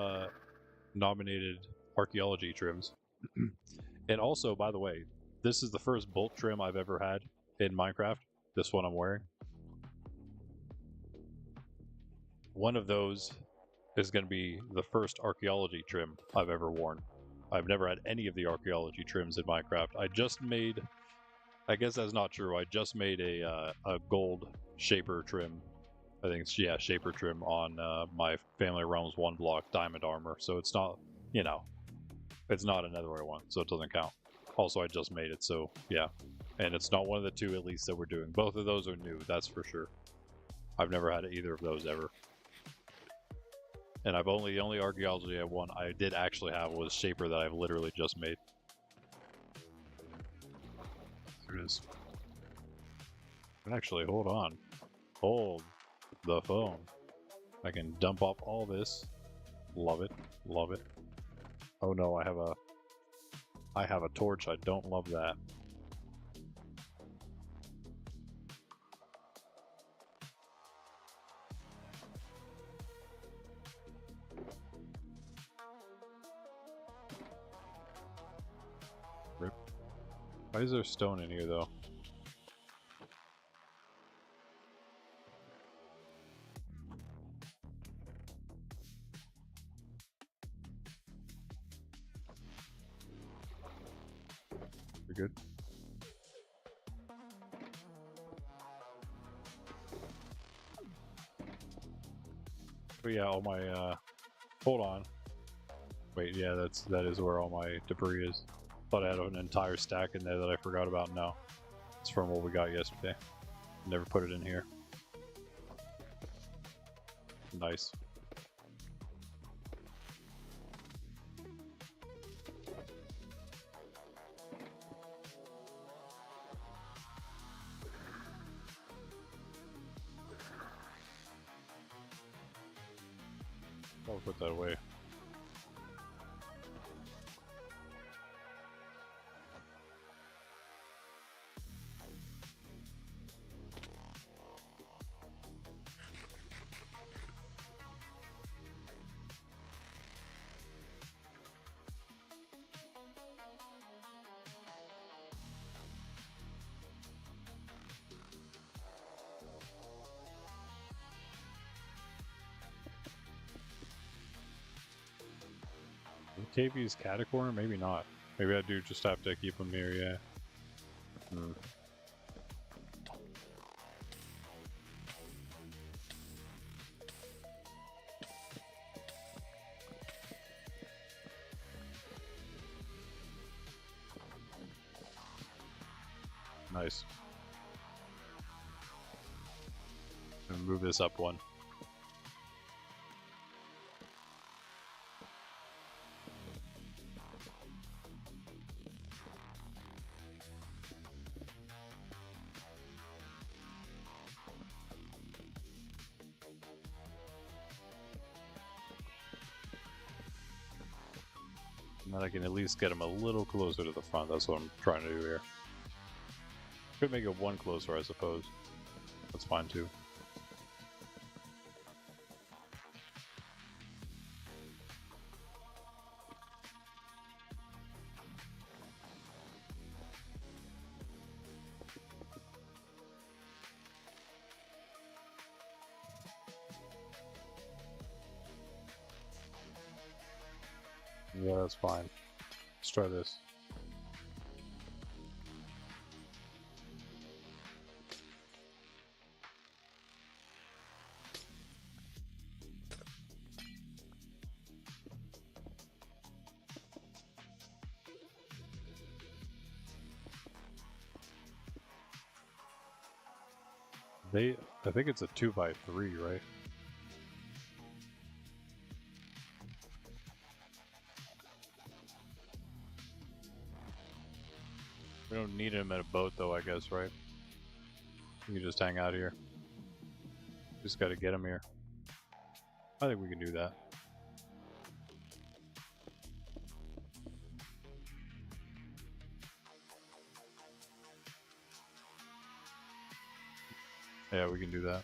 A: nominated archaeology trims. And also, by the way, this is the first bolt trim I've ever had in Minecraft. This one I'm wearing. One of those is going to be the first archaeology trim I've ever worn. I've never had any of the archaeology trims in Minecraft. I just made, I guess that's not true. I just made a gold shaper trim. I think it's, yeah, shaper trim on my Family Realms 1 block diamond armor. So it's not, you know, it's not a netherite one, so it doesn't count. Also, I just made it, so yeah. And it's not one of the two, at least, that we're doing. Both of those are new, that's for sure. I've never had either of those ever. And the only archaeology I did actually have was shaper that I've literally just made. There it is. Actually, hold on. Hold the phone. I can dump off all this. Love it. Love it. Oh no, I have a torch. I don't love that. Rip. Why is there stone in here though? We're good. But yeah, all my hold on. Wait, yeah, that is where all my debris is. Thought I had an entire stack in there that I forgot about. No. It's from what we got yesterday. Never put it in here. Nice. I'll put that away. KB's catacorn? Maybe not. Maybe I do just have to keep them here, yeah. Nice. And move this up one. And then I can at least get them a little closer to the front. That's what I'm trying to do here. Could make it one closer, I suppose. That's fine too. Yeah, that's fine. Let's try this. I think it's a 2x3, right? We don't need him in a boat though, I guess, right? We can just hang out here. Just gotta get him here. I think we can do that. Yeah, we can do that.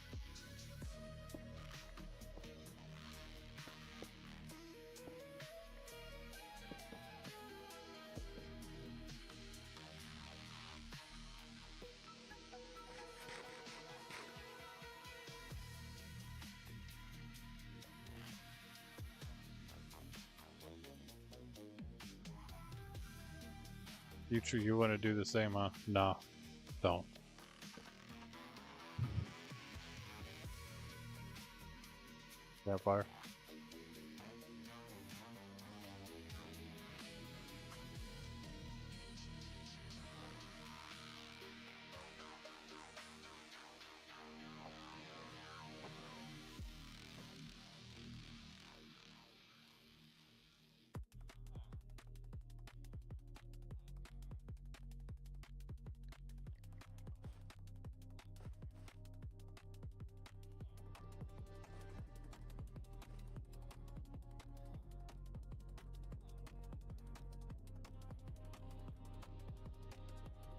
A: You want to do the same, huh? No, don't. Campfire.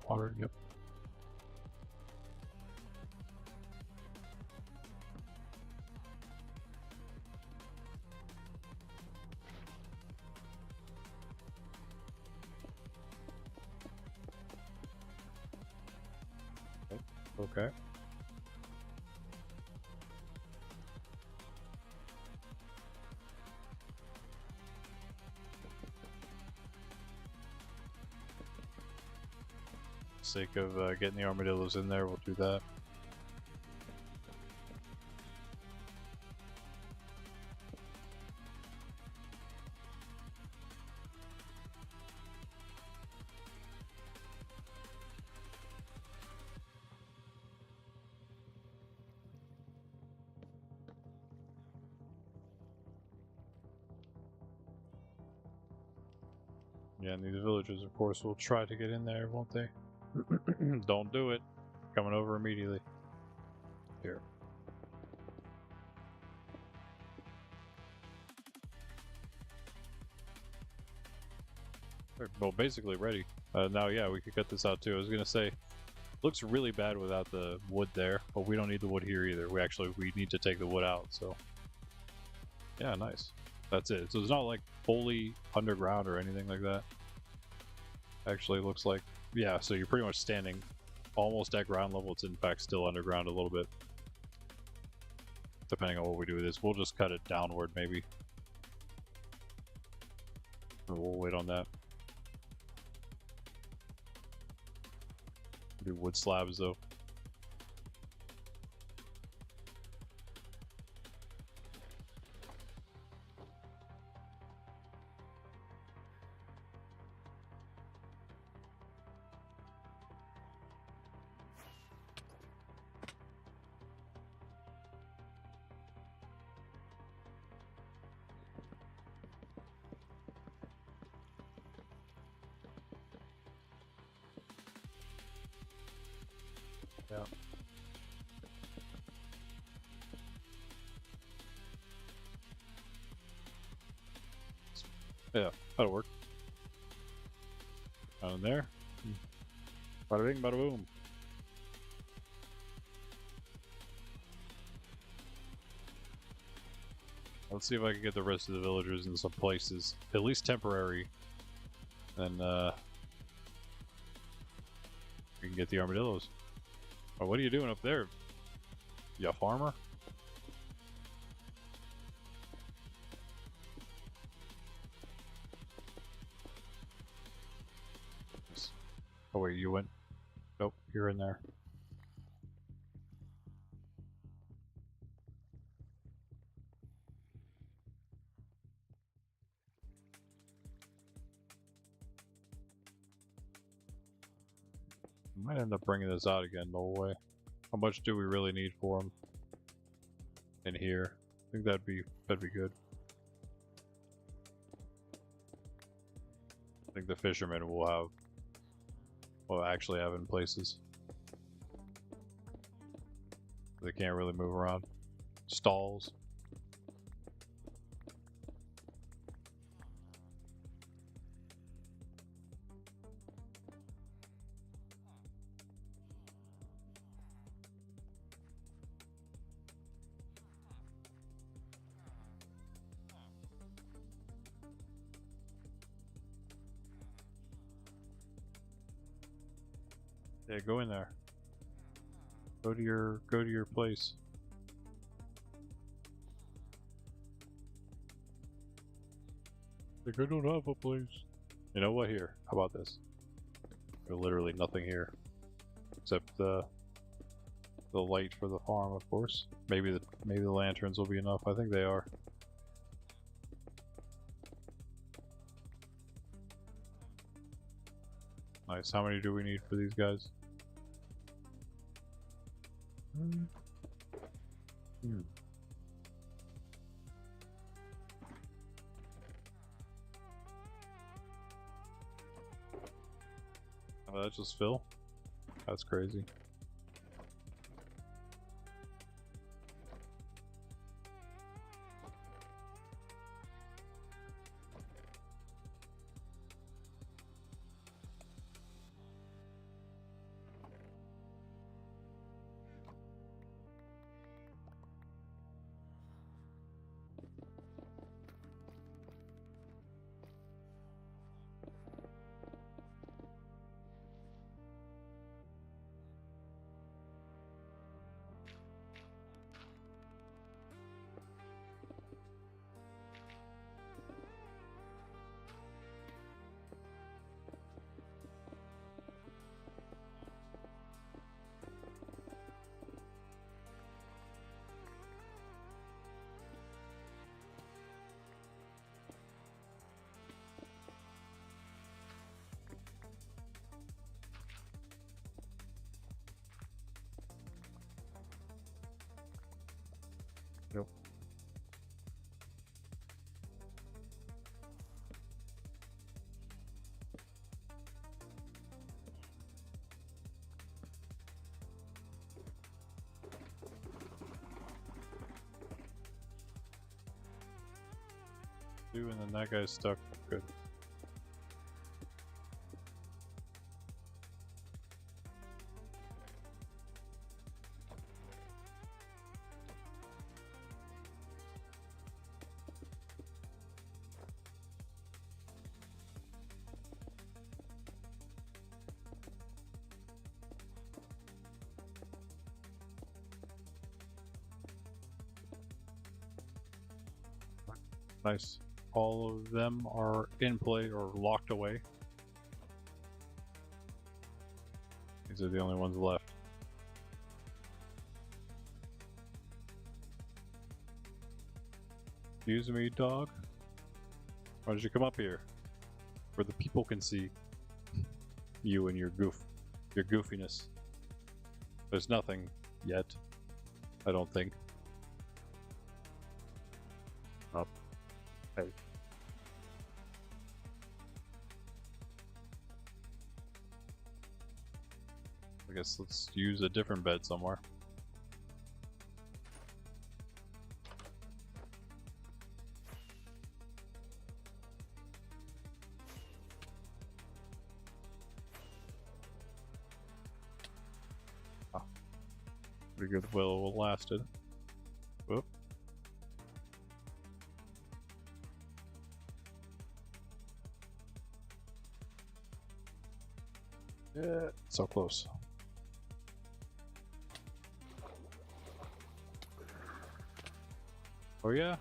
A: Water, yep. Okay. Sake of getting the armadillos in there, we'll do that. Yeah, and these villagers, of course, will try to get in there, won't they? Don't do it. Coming over immediately. Here. Well, basically ready. Now, yeah, we could cut this out too. I was gonna say, looks really bad without the wood there, but we don't need the wood here either. We need to take the wood out, so. Yeah, nice. That's it. So it's not like fully underground or anything like that. Actually looks like, yeah, so you're pretty much standing almost at ground level. It's in fact still underground a little bit. Depending on what we do with this. We'll just cut it downward maybe. We'll wait on that. Do wood slabs though. Yeah. Yeah, that'll work. Down there. Bada bing, bada boom. Let's see if I can get the rest of the villagers in some places, at least temporary. Then we can get the armadillos. Oh, what are you doing up there? You a farmer? Oh wait, you went? Nope, you're in there. Might end up bringing this out again the whole way. How much do we really need for them? In here, I think that'd be good. I think the fishermen will actually have in places. They can't really move around. Stalls. Yeah, go in there. Go to your place. Like, I don't have a place. You know what? Here, how about this? There's literally nothing here, except the light for the farm, of course. Maybe the lanterns will be enough. I think they are. Nice. How many do we need for these guys? Oh, that just fill? That's crazy. Yep. Two, and then that guy's stuck. Good. Nice. All of them are in play or locked away. These are the only ones left. Excuse me, dog. Why did you come up here? Where the people can see you and your goofiness. There's nothing yet, I don't think. Up. Hey. I guess let's use a different bed somewhere. Oh. Pretty good will lasted. Whoop. Yeah, so close. Oh yeah?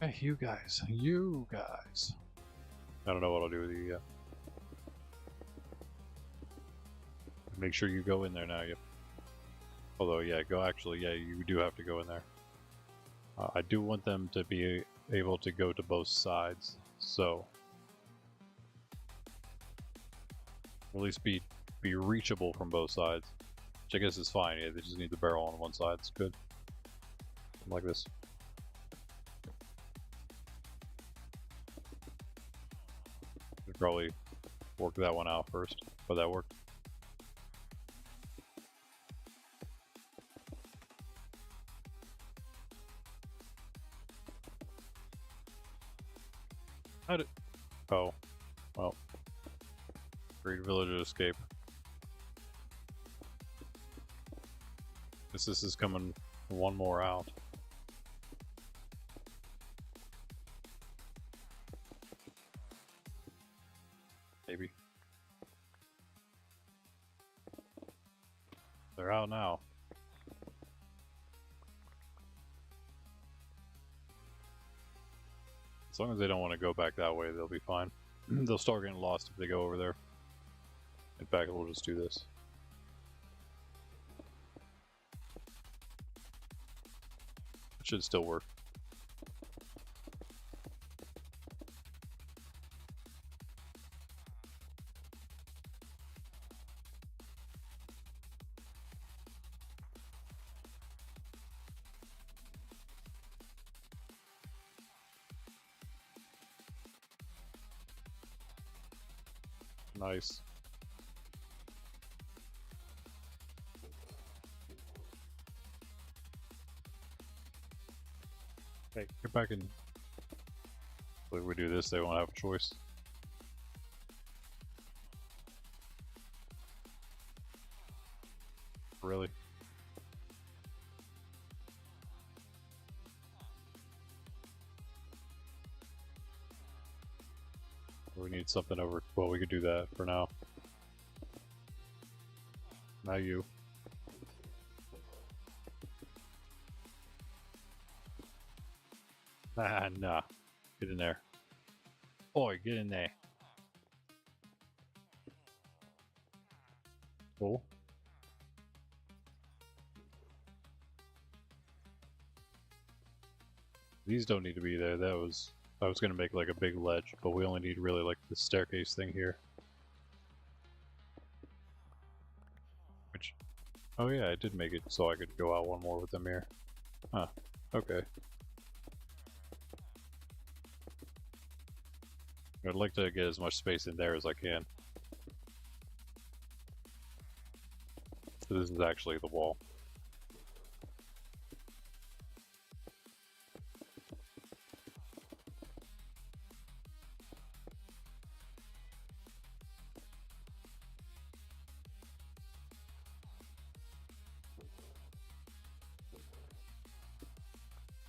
A: Hey, you guys. You guys. I don't know what I'll do with you yet. Make sure you go in there now. Yep. Although, yeah, you do have to go in there. I do want them to be able to go to both sides, so at least be reachable from both sides, which I guess is fine. Yeah, they just need the barrel on one side. It's good. Like this. Should probably work that one out first, but that worked. Oh, well. Great villager escape. This is coming one more out. Maybe. They're out now. As long as they don't want to go back that way, they'll be fine. They'll start getting lost if they go over there. In fact, we'll just do this. It should still work. Nice. Hey, get back in. If we do this, they won't have a choice. Really? We need something over. Well, we could do that for now. Now you. Ah, nah. Get in there. Oi, get in there. Cool. These don't need to be there. I was gonna make like a big ledge, but we only need really like the staircase thing here. Which, oh yeah, I did make it so I could go out one more with them here. Huh, okay. I'd like to get as much space in there as I can. So this is actually the wall.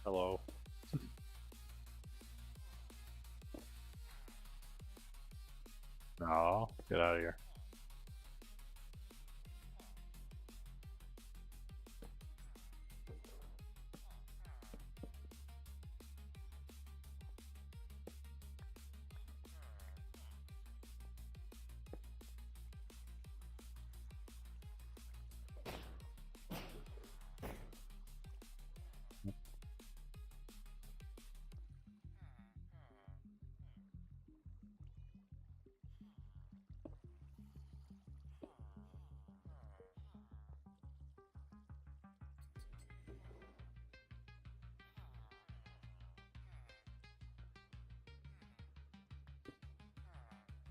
A: Hello. No, get out of here.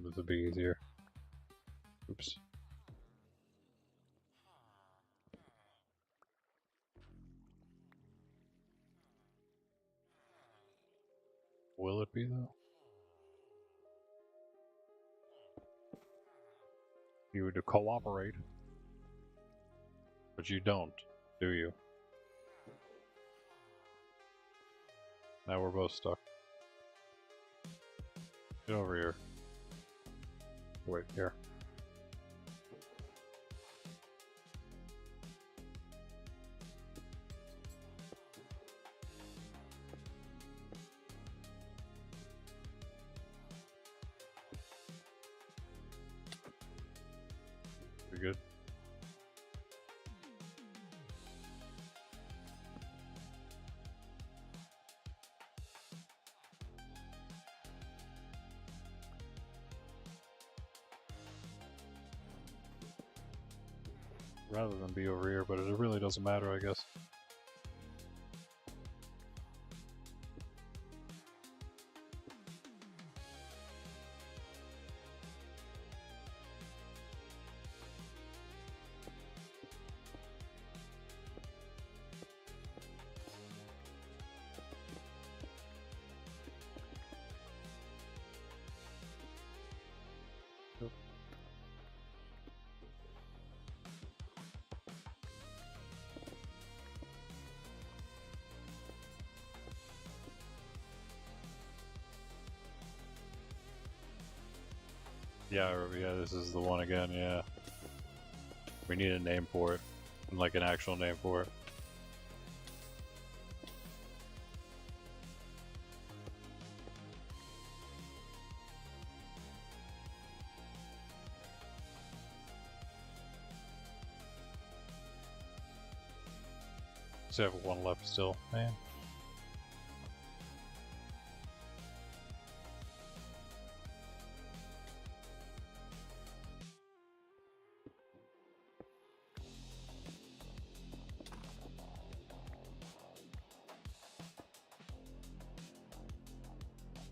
A: This would be easier. Oops. Will it be though? You would cooperate, but you don't, do you? Now we're both stuck. Get over here. Wait, here. Pretty good. Rather than be over here, but it really doesn't matter, I guess. Yeah, this is the one again, yeah. We need a name for it. Like an actual name for it. Just have one left still, man.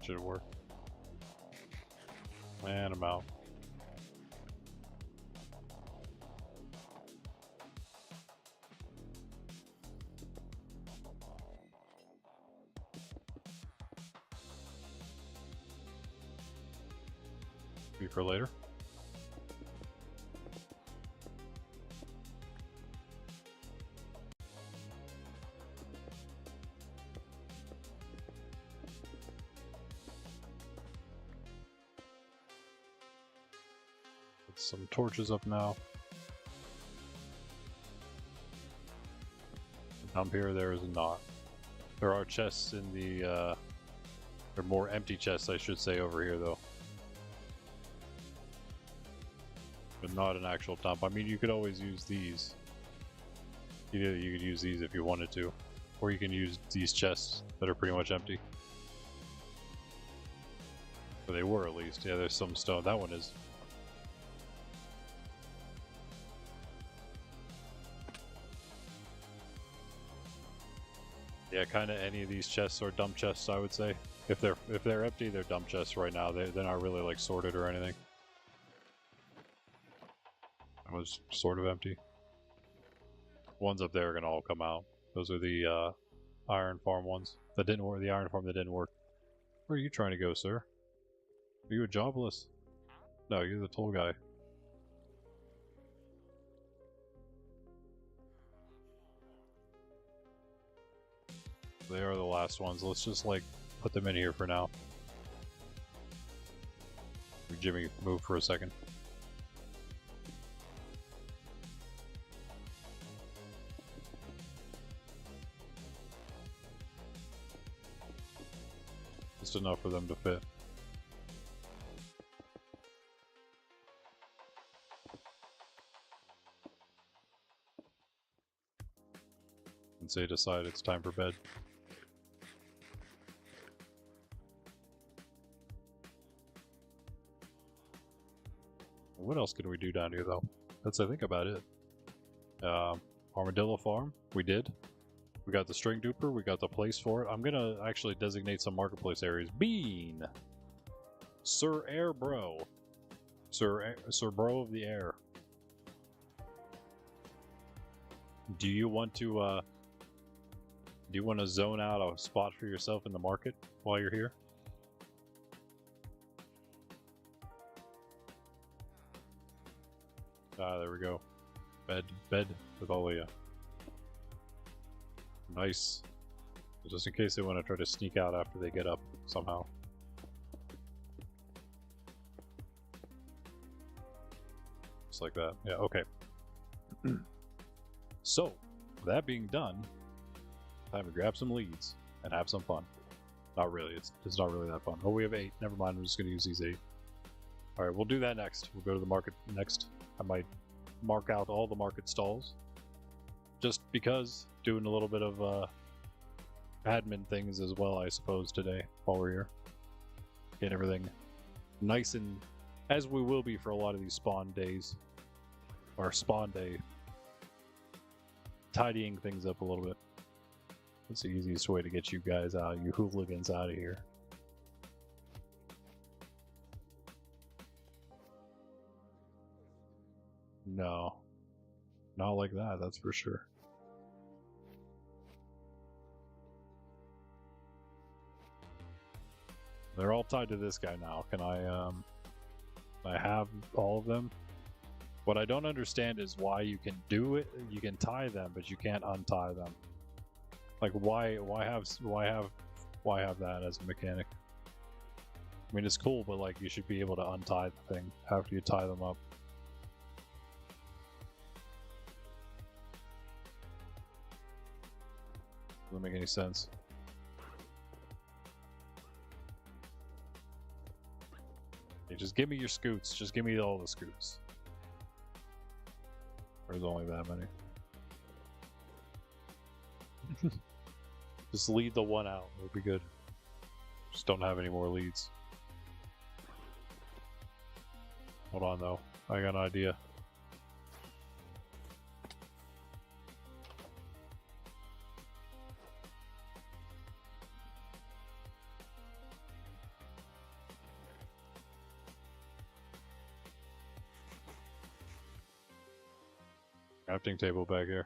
A: Should work. And I'm out. Be for later. Some torches up now. Up here, there is not. There are chests in the, there are more empty chests, I should say, over here, though. But not an actual dump. I mean, you could always use these. You could use these if you wanted to. Or you can use these chests that are pretty much empty. Or they were, at least. Yeah, there's some stone. That one is. Yeah, kind of any of these chests are dump chests, I would say. If they're empty, they're dump chests right now. They're not really like sorted or anything. That was sort of empty. Ones up there are gonna all come out. Those are the iron farm ones that didn't work. The iron farm that didn't work. Where are you trying to go, sir? Are you a jobless? No, you're the toll guy. They are the last ones. Let's just like put them in here for now. Jimmy, move for a second. Just enough for them to fit. And say decide it's time for bed. What else can we do down here, though? That's, I think, about it. Armadillo Farm, we did. We got the string duper, we got the place for it. I'm gonna actually designate some marketplace areas. Bean! Sir Air Bro. Sir Bro of the Air. Do you want to zone out a spot for yourself in the market while you're here? Ah, there we go. Bed with all the nice. Just in case they want to try to sneak out after they get up somehow. Just like that. Yeah, okay. So, that being done, time to grab some leads and have some fun. Not really, it's not really that fun. Oh, we have 8. Never mind, I'm just going to use these 8. Alright, we'll do that next. We'll go to the market next. I might mark out all the market stalls. Just because, doing a little bit of admin things as well, I suppose, today while we're here. Get everything nice and, as we will be for a lot of these spawn days, or spawn day, tidying things up a little bit. It's the easiest way to get you guys out, you hooligans out of here. No, not like that, that's for sure. They're all tied to this guy now. Can I have all of them? What I don't understand is why you can do it, you can tie them, but you can't untie them. Like why have that as a mechanic? I mean, it's cool, but like you should be able to untie the thing after you tie them up. Doesn't make any sense. Hey, just give me your scoots. Just give me all the scoots. There's only that many. Just lead the one out. It'll be good. Just don't have any more leads. Hold on though. I got an idea. Crafting table back here.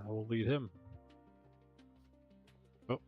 A: I will lead him. Oh.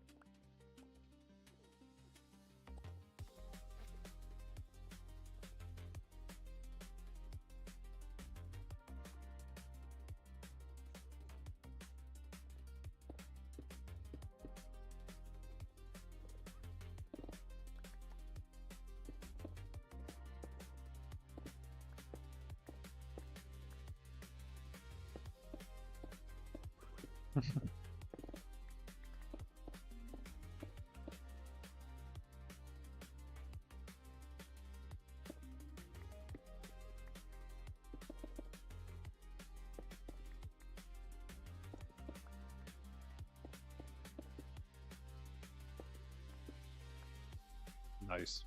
A: Nice.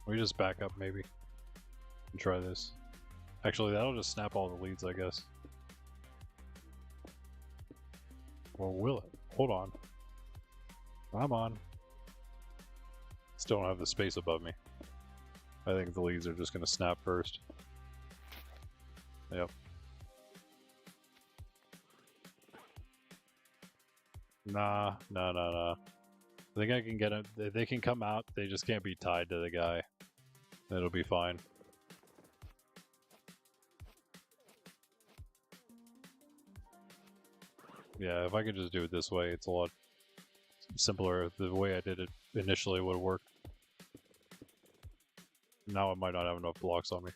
A: We just back up maybe and try this. Actually, that'll just snap all the leads, I guess. Or will it? Hold on. I'm on. Still don't have the space above me. I think the leads are just going to snap first. Yep. Nah. I think I can get them. They can come out. They just can't be tied to the guy. It'll be fine. Yeah, if I could just do it this way, it's a lot simpler. The way I did it initially would work. Now I might not have enough blocks on me.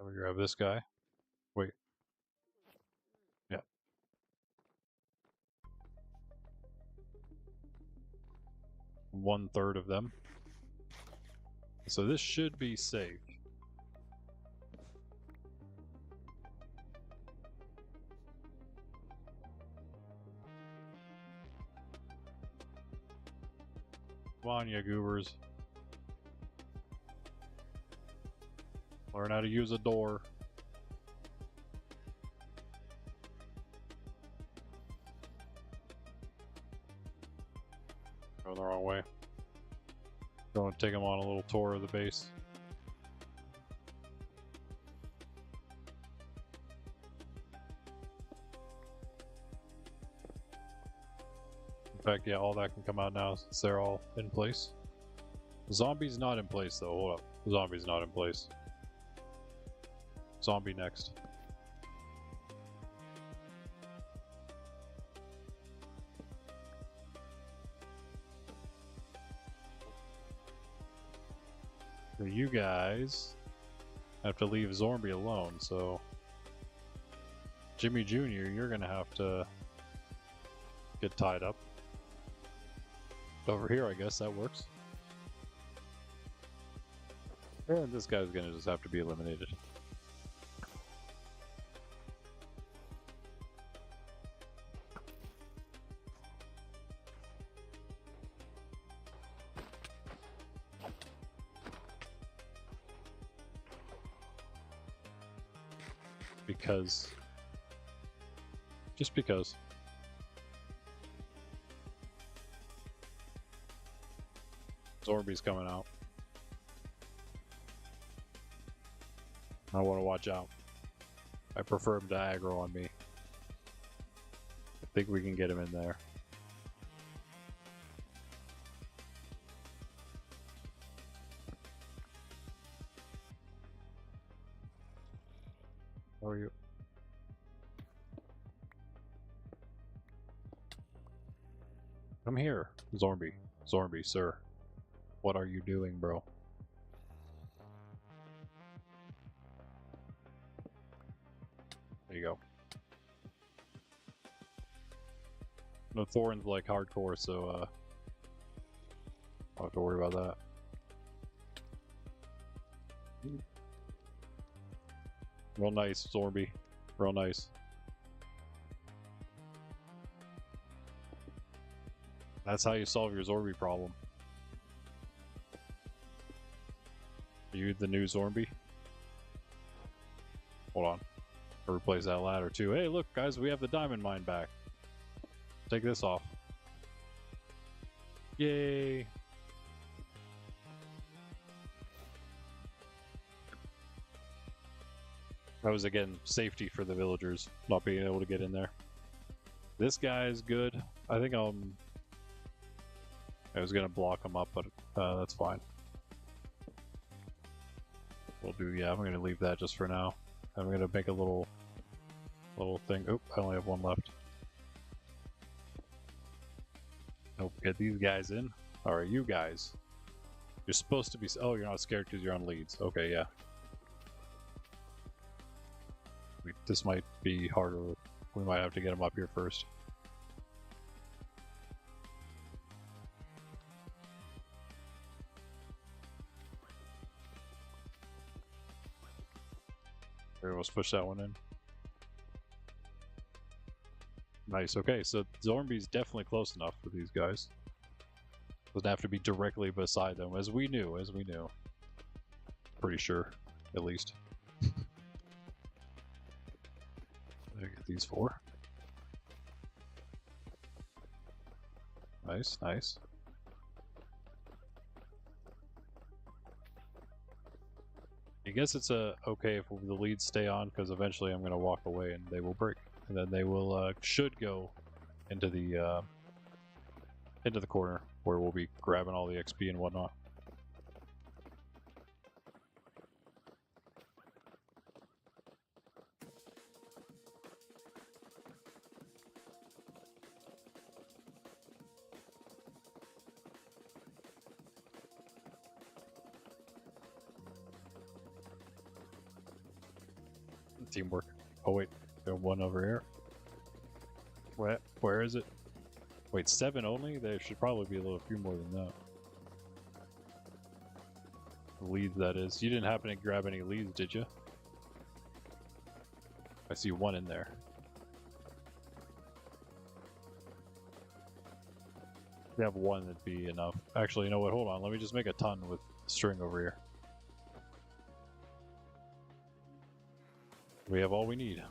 A: Let me grab this guy. Wait. Yeah. One-third of them. So this should be safe. Come on, you goobers. Learn how to use a door. Going the wrong way. Going to take them on a little tour of the base. In fact, yeah, all that can come out now since they're all in place. Zombie's not in place though. Hold up. Zombie's not in place. Zombie next. So you guys have to leave Zombie alone, so Jimmy Jr., you're gonna have to get tied up. Over here, I guess that works. And this guy's gonna just have to be eliminated. Because. Just because. Zorbie's coming out. I want to watch out. I prefer him to aggro on me. I think we can get him in there. How are you? Come here, Zombie. Zombie, sir. What are you doing, bro? There you go. No, Thorin's like hardcore, so I don't have to worry about that. Real nice, Zombie. Real nice. That's how you solve your Zombie problem. You the new Zombie? Hold on. I'll replace that ladder too. Hey, look, guys, we have the diamond mine back. Take this off. Yay! That was, again, safety for the villagers, not being able to get in there. This guy is good. I think I was gonna block him up, but that's fine. We'll do, yeah, I'm gonna leave that just for now. I'm gonna make a little thing. Oop, I only have one left. Nope, get these guys in. Alright, you guys. You're supposed to be, oh, you're not scared because you're on leads. Okay, yeah. This might be harder. We might have to get them up here first. Here, let's push that one in. Nice, okay, so Zombie's definitely close enough for these guys. Doesn't have to be directly beside them, as we knew. Pretty sure, at least. I get these four. Nice, nice. I guess it's okay if the leads stay on, because eventually I'm going to walk away and they will break, and then they will should go into the corner where we'll be grabbing all the XP and whatnot. Teamwork. Oh wait, there's one over here. Where is it? Wait, 7 only? There should probably be a few more than that. Leads, that is. You didn't happen to grab any leads, did you? I see one in there. If you have one, that'd be enough. Actually, you know what? Hold on. Let me just make a ton with string over here. We have all we need.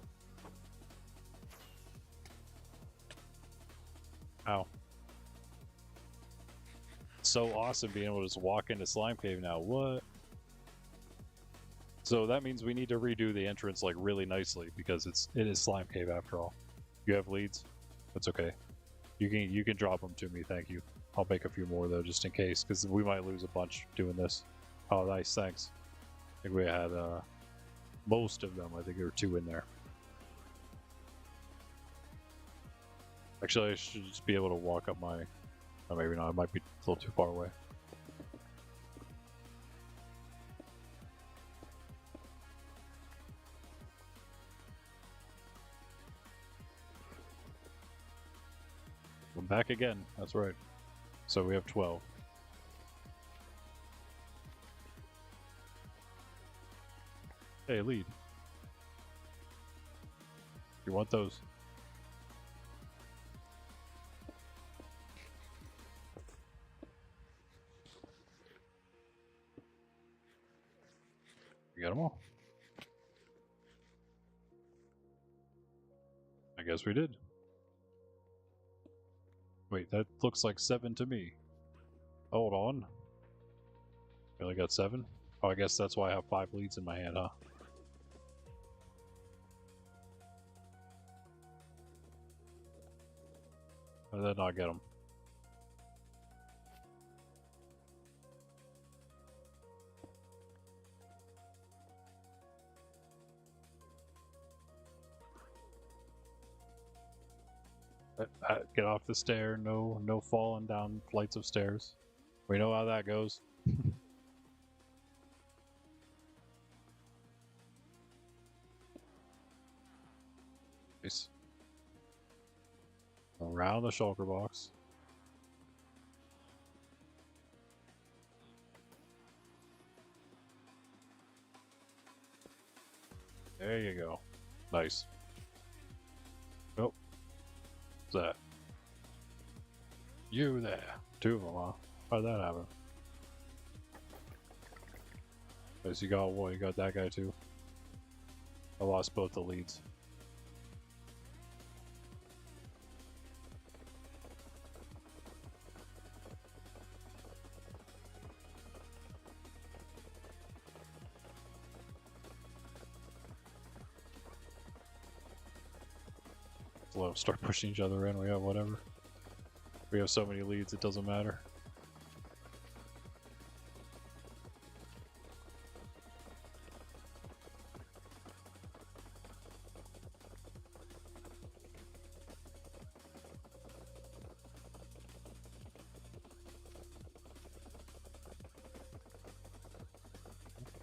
A: Ow. It's so awesome being able to just walk into Slime Cave now. What? So that means we need to redo the entrance like really nicely because it is Slime Cave after all. You have leads? That's okay. You can drop them to me, thank you. I'll make a few more though, just in case, because we might lose a bunch doing this. Oh, nice, thanks. I think we had most of them. I think there were 2 in there. Actually, I should just be able to walk up my... Oh, maybe not. It might be a little too far away. I'm back again. That's right. So we have 12. Hey, lead. You want those? You got them all? I guess we did. Wait, that looks like 7 to me. Hold on. We only got 7? Oh, I guess that's why I have 5 leads in my hand, huh? How did that not get them? Get off the stair. No falling down flights of stairs. We know how that goes. Nice. Around the shulker box. There you go. Nice. Oh. What's that? You there. 2 of them, huh? How'd that happen? Guess you got what? You got that guy too? I lost both the leads. Let them start pushing each other in. We have whatever. We have so many leads, it doesn't matter.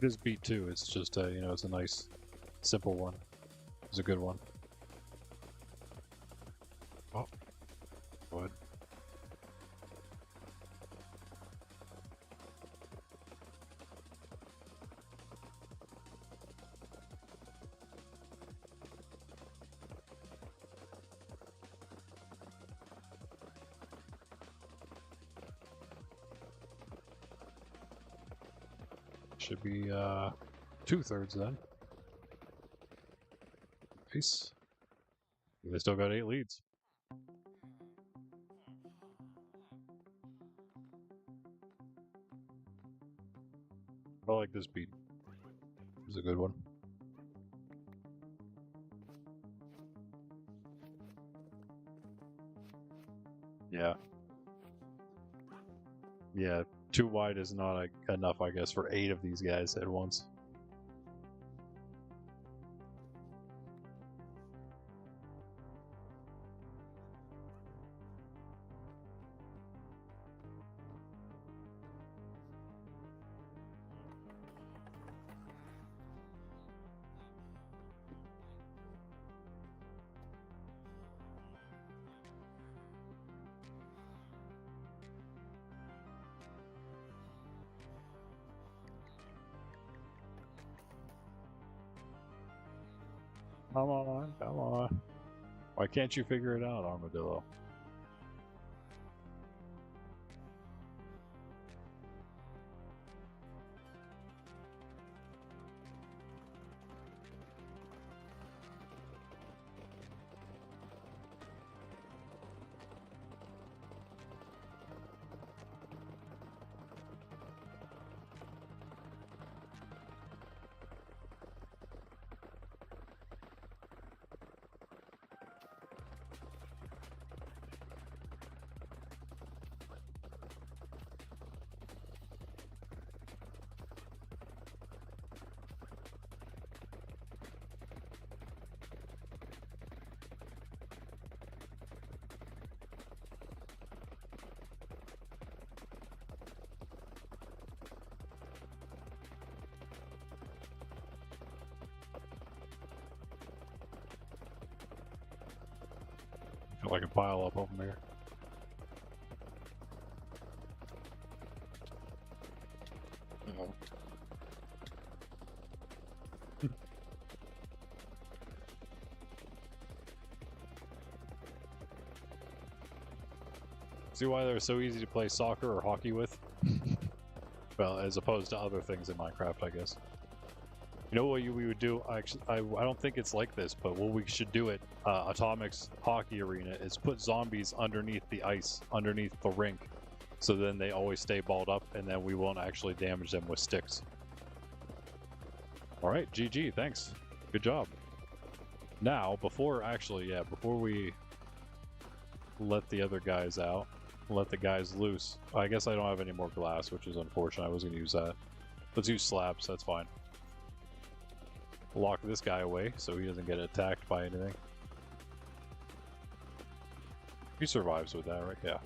A: It is beat too. It's just you know, it's a nice, simple one. It's a good one. Oh, what? Should be 2/3 then. Nice. They still got 8 leads. I like this beat. It's a good one. Yeah. Yeah, too wide is not enough, I guess, for 8 of these guys at once. Come on, come on. Why can't you figure it out, Armadillo? Like a pile up over here. Uh-oh. See why they're so easy to play soccer or hockey with? Well, as opposed to other things in Minecraft, I guess. You know what we would do? I don't think it's like this, but what we should do at Atomic's hockey arena is put zombies underneath the ice, underneath the rink, so then they always stay balled up, and then we won't actually damage them with sticks. All right, GG, thanks. Good job. Now, before we let the other guys out, let the guys loose. I guess I don't have any more glass, which is unfortunate. I was going to use that. Let's use slabs, that's fine. Lock this guy away so he doesn't get attacked by anything. He survives with that, right? Yeah.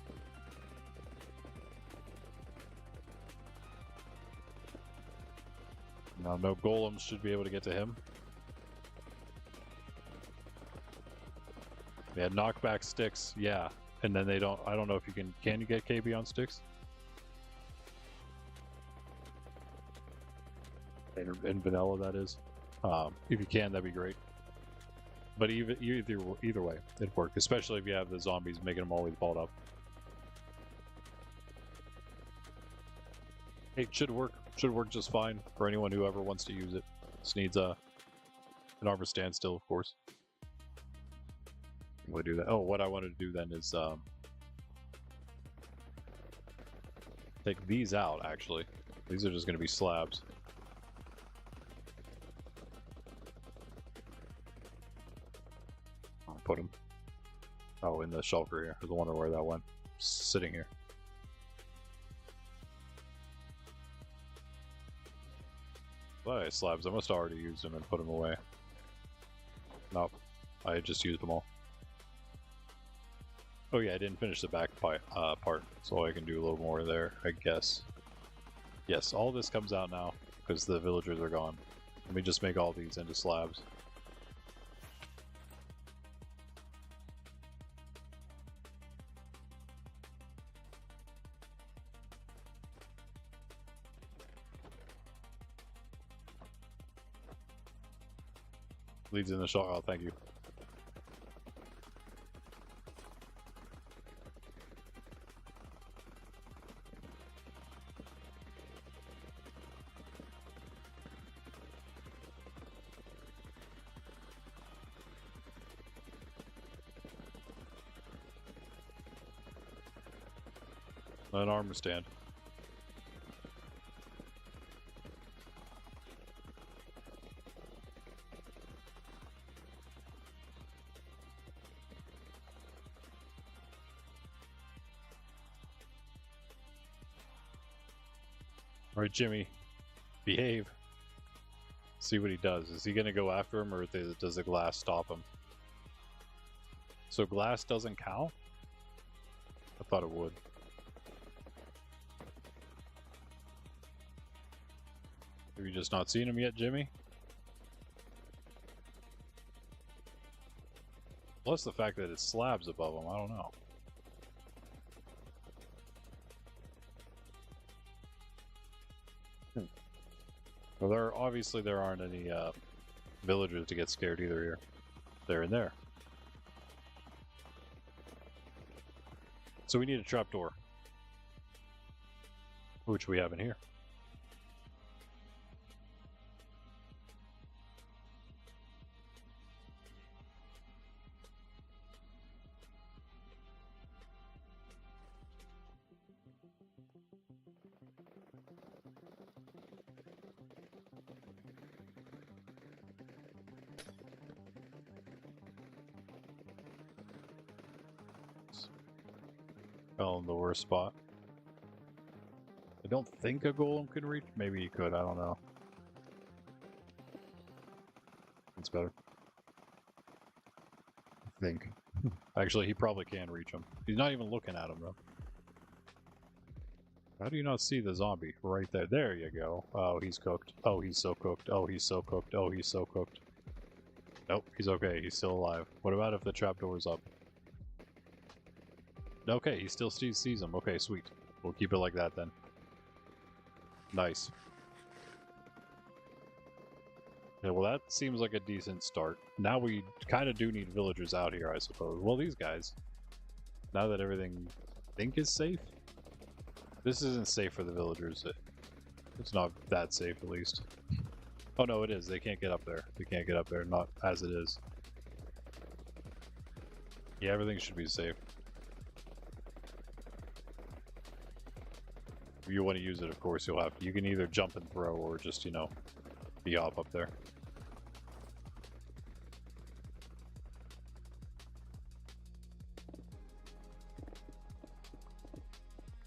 A: Now, no golems should be able to get to him. Yeah, knockback sticks, yeah. And then they don't, I don't know if you can you get KB on sticks? In vanilla, that is. If you can, that'd be great. But either way, it'd work, especially if you have the zombies making them always balled up. It should work. Should work just fine for anyone who ever wants to use it. Just needs an armor standstill, of course. We'll do that. Oh, what I wanted to do then is take these out. Actually, these are just going to be slabs. I'll put them. Oh, in the shulker here. I was wondering where that went. Sitting here. But slabs. I must have already used them and put them away. Nope. I just used them all. Oh yeah, I didn't finish the back part, so I can do a little more there, I guess. Yes, all this comes out now, because the villagers are gone. Let me just make all these into slabs. Leads in the shot. Oh, thank you. An armor stand. Alright, Jimmy. Behave. See what he does. Is he going to go after him, or does the glass stop him? So glass doesn't count? I thought it would. Have you just not seen him yet, Jimmy? Plus the fact that it's slabs above him, I don't know. Well, obviously there aren't any villagers to get scared either here. There and there. So we need a trapdoor. Which we have in here. Fell in the worst spot. I don't think a golem could reach. Maybe he could, I don't know. It's better. I think. Actually, he probably can reach him. He's not even looking at him, though. How do you not see the zombie? Right there. There you go. Oh, he's cooked. Oh, he's so cooked. Oh, he's so cooked. Oh, he's so cooked. Nope, he's okay. He's still alive. What about if the trapdoor's up? Okay, he still sees them. Okay, sweet. We'll keep it like that then. Nice. Yeah, well, that seems like a decent start. Now we kind of do need villagers out here, I suppose. Well, these guys. Now that everything I think is safe. This isn't safe for the villagers. It's not that safe, at least. Oh no, it is. They can't get up there. They can't get up there, not as it is. Yeah, everything should be safe. If you want to use it, of course, you'll have to. You can either jump and throw or just, you know, be hop up there.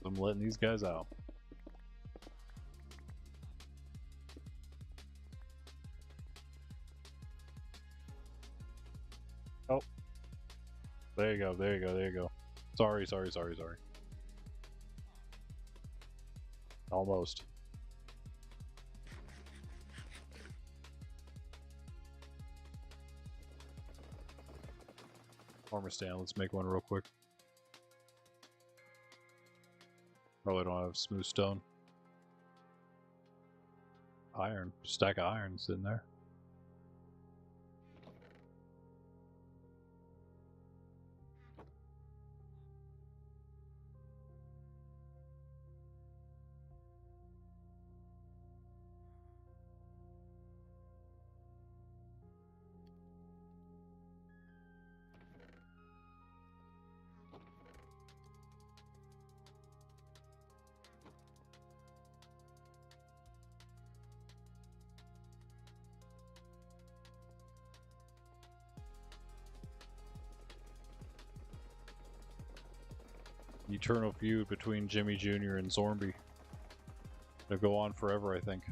A: I'm letting these guys out. Oh. There you go, there you go, there you go. Sorry. Almost. Armor stand, let's make one real quick. Probably don't have smooth stone. Iron, stack of iron sitting there. Eternal feud between Jimmy Jr. and Zornby. They'll go on forever, I think.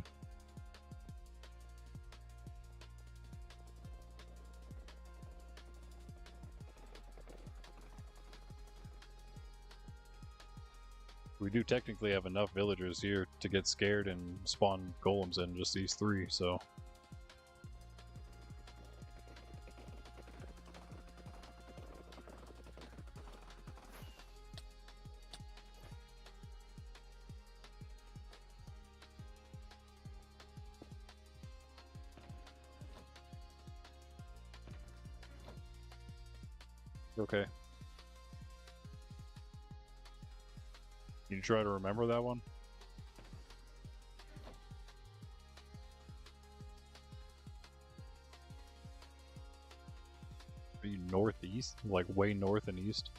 A: We do technically have enough villagers here to get scared and spawn golems in, just these three, so. Okay. Can you try to remember that one? Are you northeast? Like way north and east?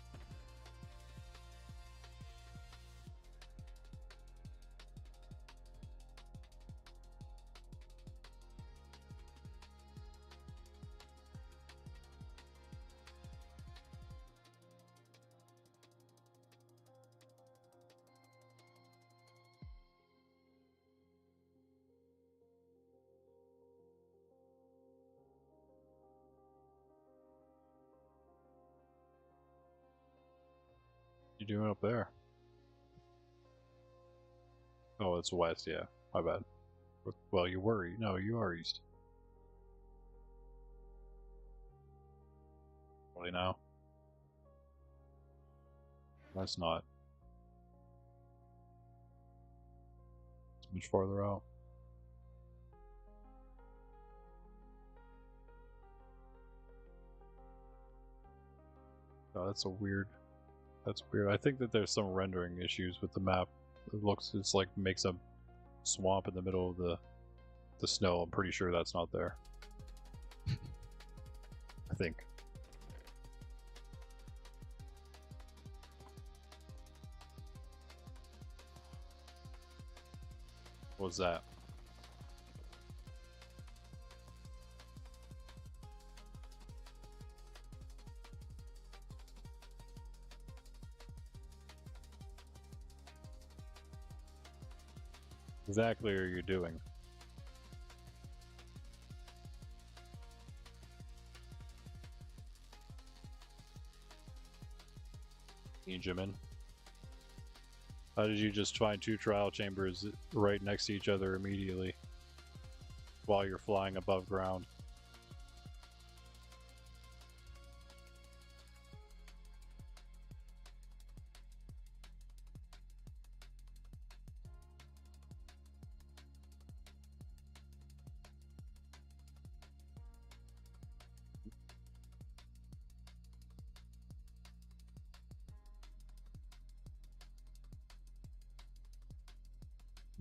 A: You doing up there? Oh, it's west, yeah. My bad. Well, you were. No, you are east. Probably now. That's not. It's much farther out. Oh, that's a weird. That's weird. I think that there's some rendering issues with the map. It's like makes a swamp in the middle of the snow. I'm pretty sure that's not there. I think. What was that? Exactly are you doing? Benjamin. How did you just find two trial chambers right next to each other immediately while you're flying above ground?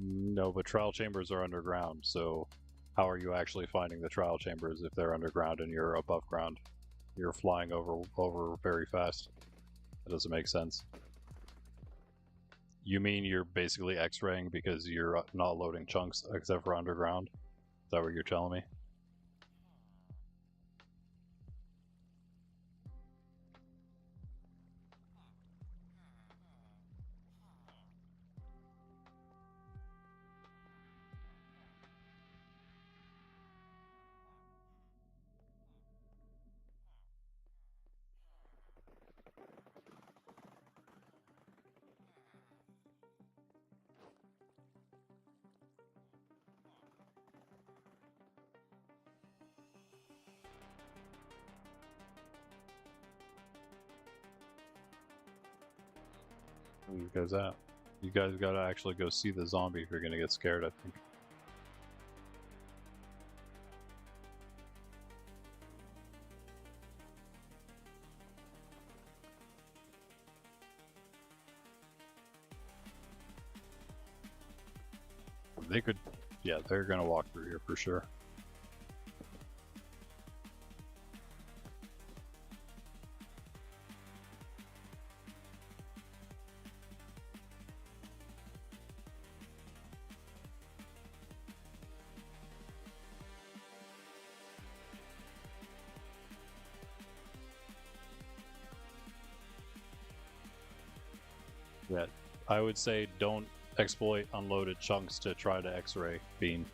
A: No, but trial chambers are underground, so how are you actually finding the trial chambers if they're underground and you're above ground? You're flying over very fast. That doesn't make sense. You mean you're basically X-raying because you're not loading chunks except for underground? Is that what you're telling me? Where you guys at? You guys gotta actually go see the zombie if you're gonna get scared, I think. They could, yeah, they're gonna walk through here for sure. Yeah, I would say don't exploit unloaded chunks to try to X-ray Bean.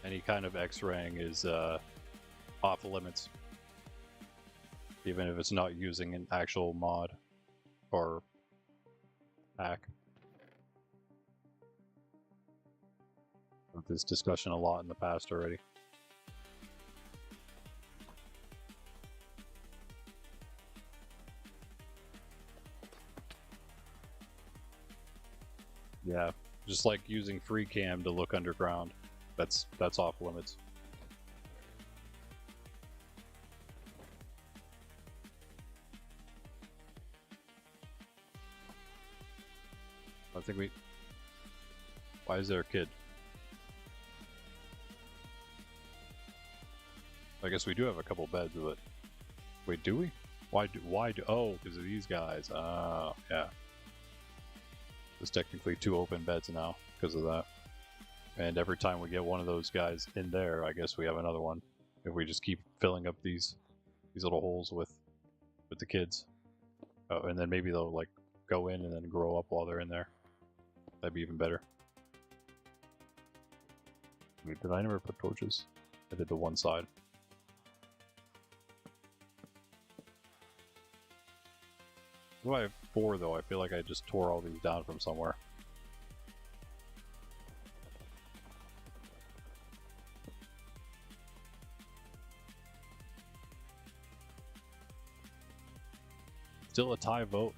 A: Any kind of X-raying is off limits, even if it's not using an actual mod or hack. With this discussion a lot in the past already. Yeah, just like using free cam to look underground. That's off limits. I think we... Why is there a kid? I guess we do have a couple beds, but... Wait, do we? Why do... Oh, because of these guys. Oh, yeah. There's technically 2 open beds now because of that. And every time we get one of those guys in there, I guess we have another one. If we just keep filling up these little holes with the kids. Oh, and then maybe they'll like go in and then grow up while they're in there. That'd be even better. Wait, did I never put torches? I did the one side. Why do I have 4 though? I feel like I just tore all these down from somewhere. Still a tie vote.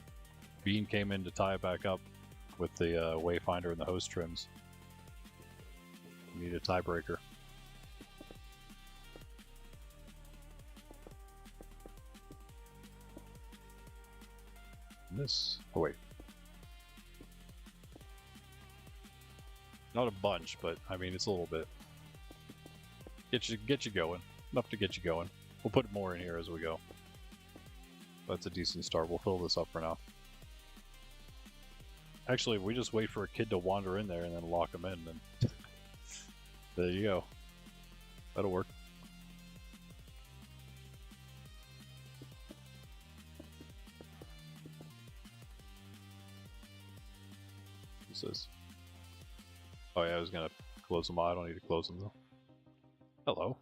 A: Bean came in to tie it back up with the Wayfinder and the host trims. We need a tiebreaker. This. Oh wait. Not a bunch, but I mean it's a little bit. Get you going. Enough to get you going. We'll put more in here as we go. That's a decent start. We'll fill this up for now. Actually, if we just wait for a kid to wander in there and then lock him in, then there you go. That'll work. What's this? Oh yeah, I was gonna close them out. I don't need to close them though. Hello.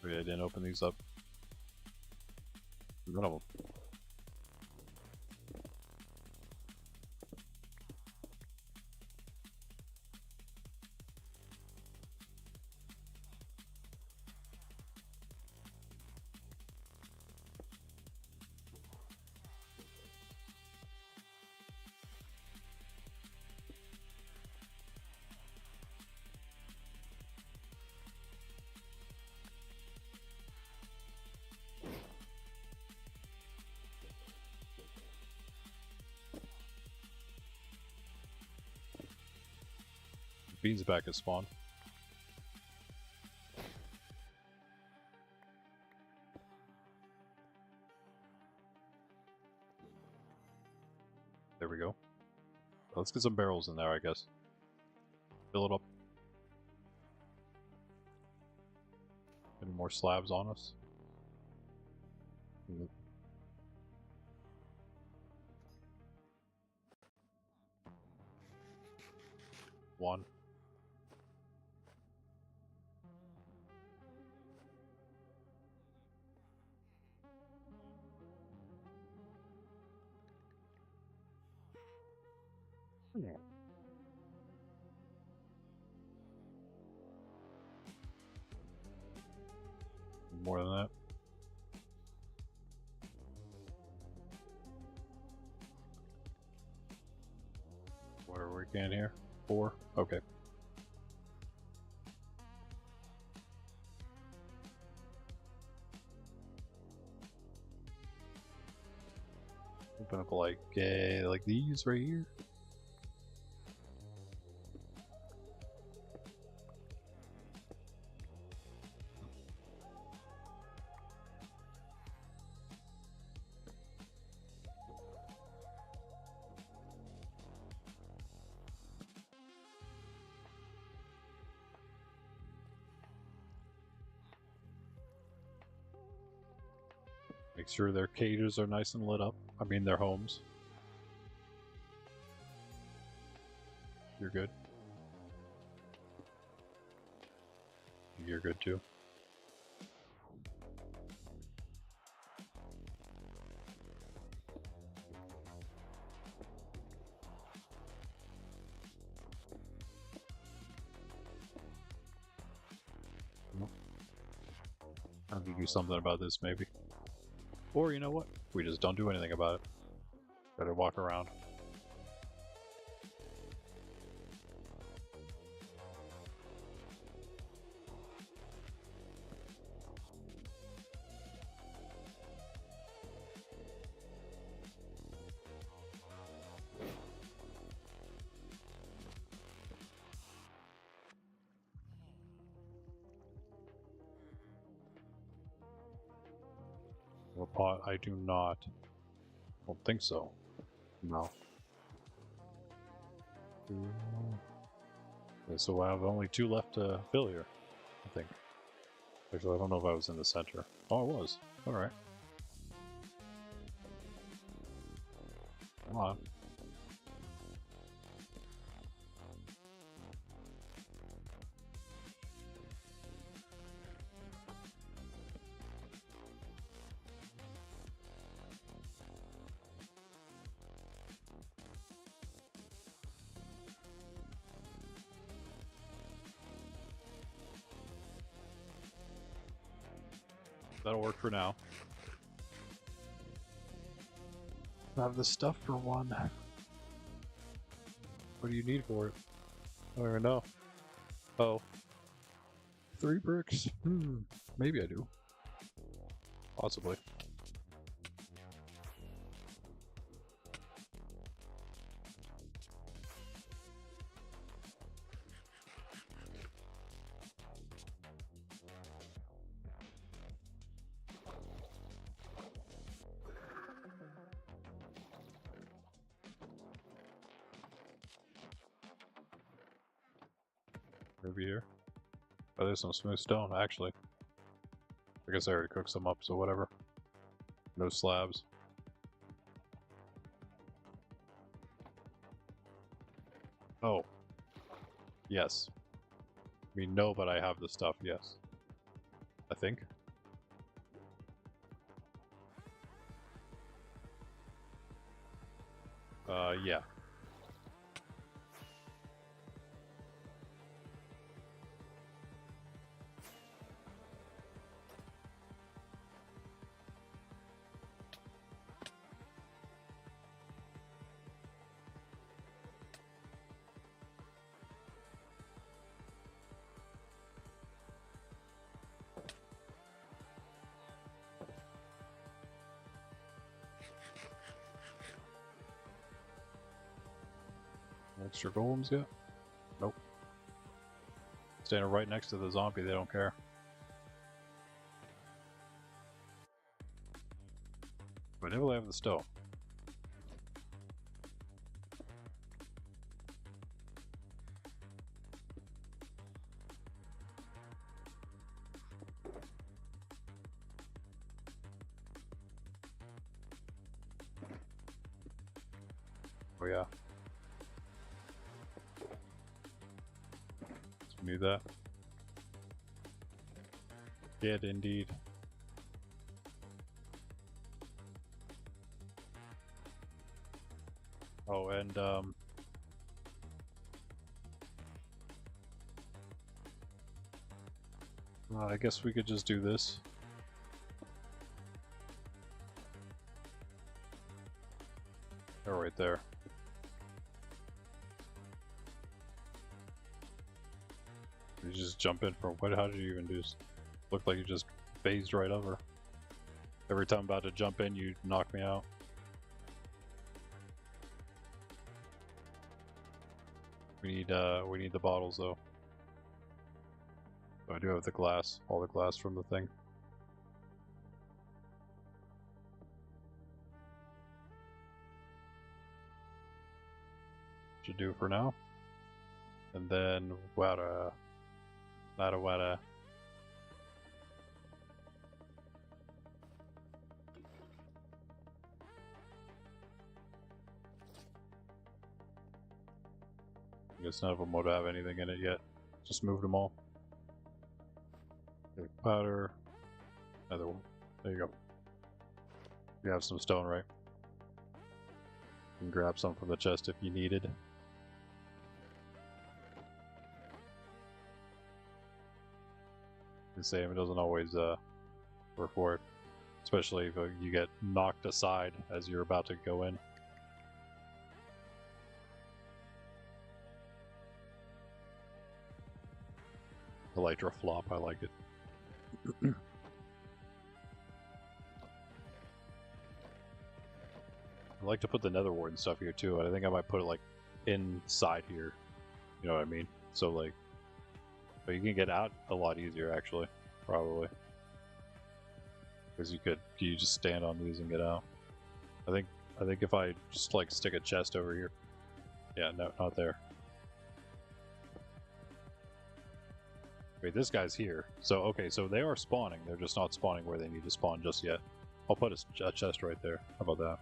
A: Maybe I didn't open these up. None of them. Beans back at spawn. There we go. Let's get some barrels in there, I guess. Fill it up. Any more slabs on us? One. More than that. What are we getting here? 4? Okay. Open up like these right here. Make sure their cages are nice and lit up. I mean their homes. You're good. You're good too. I'll do something about this maybe. Or you know what? We just don't do anything about it. Better walk around. A pot? I do not. Don't think so. No. Okay, so I have only 2 left to fill here, I think. Actually, I don't know if I was in the center. Oh, I was. Alright. Come on. That'll work for now. I have the stuff for 1. What do you need for it? I don't even know. Oh. 3 bricks? Maybe I do. Possibly. Maybe here. Oh, there's some smooth stone, actually. I guess I already cooked some up, so whatever. No slabs. Oh. Yes. I mean, no, but I have the stuff, yes. I think. Yeah. Extra golems yet? Nope. Standing right next to the zombie, they don't care. But never have the stone. Oh yeah. Need that. Did indeed. Oh, and I guess we could just do this. They're right there. You just jump in from what? How did you even do this? Looked like you just phased right over. Every time I'm about to jump in, you knock me out. We need the bottles though. So I do have the glass, all the glass from the thing. Should do for now. And then water. Not a water. I guess none of them would have anything in it yet. Just moved them all. Okay, powder. Another one. There you go. You have some stone, right? You can grab some from the chest if you needed. The same, it doesn't always work for it. Especially if you get knocked aside as you're about to go in. Elytra flop, I like it. I like to put the nether wart and stuff here too. I think I might put it like inside here. You know what I mean? So like, but you can get out a lot easier actually, probably. Because you just stand on these and get out. I think if I just like stick a chest over here. Yeah, no, not there. Wait, this guy's here. So, okay, so they are spawning. They're just not spawning where they need to spawn just yet. I'll put a chest right there. How about that?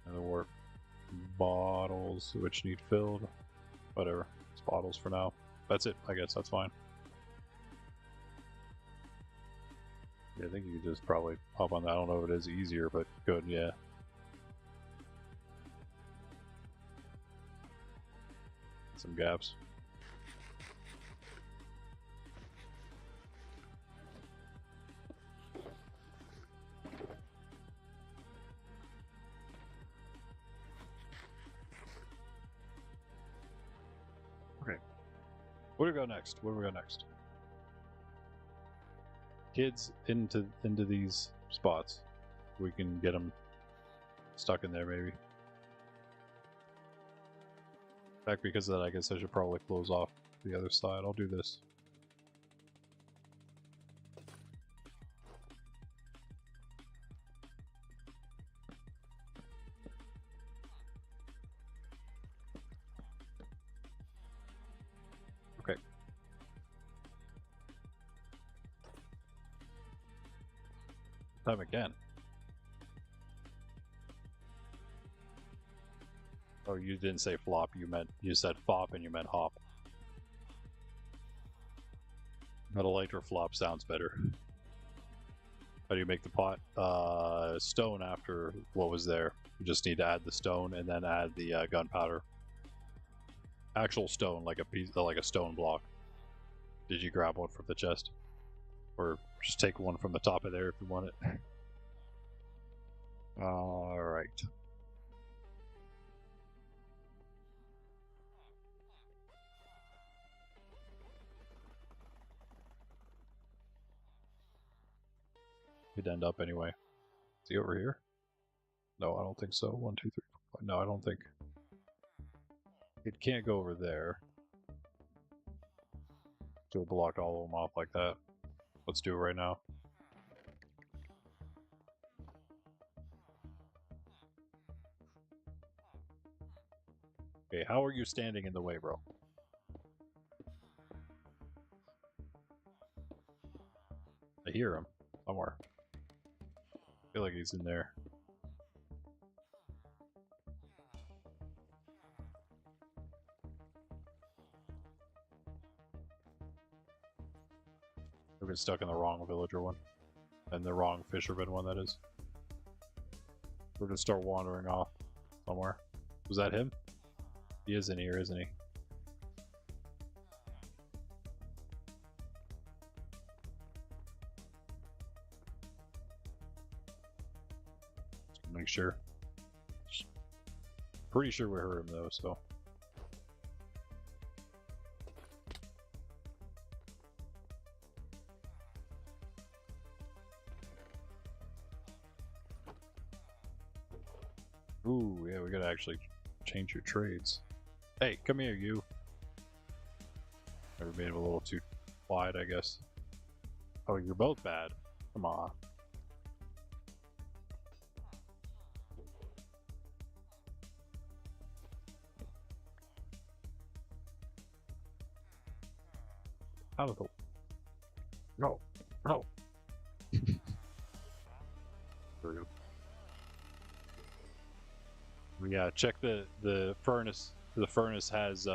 A: And there were bottles which need filled. Whatever. It's bottles for now. That's it, I guess. That's fine. Yeah, I think you could just probably hop on that. I don't know if it is easier, but good, yeah. Some gaps. Okay. Where do we go next? Where do we go next? Kids into these spots. We can get them stuck in there, maybe. In fact, because of that, I guess I should probably close off the other side. I'll do this. Okay. Time again. Oh, you didn't say flop. You said fop and you meant hop. But elytra flop sounds better. How do you make the pot? Stone after what was there. You just need to add the stone and then add the gunpowder. Actual stone, like a piece, like a stone block. Did you grab one from the chest? Or just take one from the top of there if you want it. Alright. It'd end up anyway. Is he over here? No, I don't think so. 1, 2, 3, 4, 5. No, I don't think. It can't go over there. So we'll block all of them off like that. Let's do it right now. Okay, how are you standing in the way, bro? I hear him somewhere. I feel like he's in there. We've been stuck in the wrong villager one. And the wrong fisherman one, that is. We're gonna start wandering off somewhere. Was that him? He is in here, isn't he? Just make sure. Pretty sure we heard him though, so. Ooh, yeah, we gotta actually change your trades. Hey, come here, you. Never made him a little too wide, I guess. Oh, you're both bad. Come on. Out of the... No. No. There we go. Yeah, check the furnace. The furnace has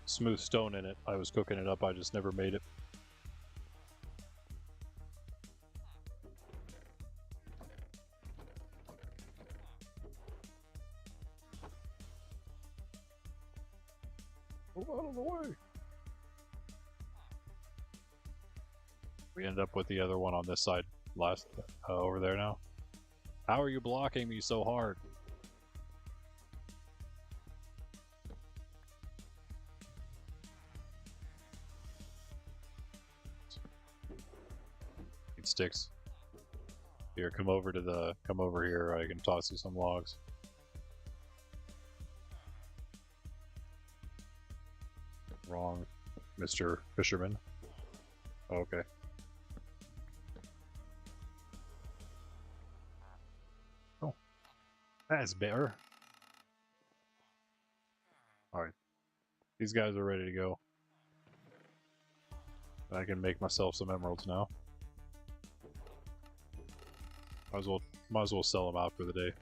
A: smooth stone in it. I was cooking it up, I just never made it. Move out of the way. We end up with the other one on this side last over there now. How are you blocking me so hard? Sticks. Here, come over here. I can toss you some logs. Wrong, Mr. Fisherman. Okay. Oh, that's better. All right, these guys are ready to go. I can make myself some emeralds now. Might as well sell them out for the day.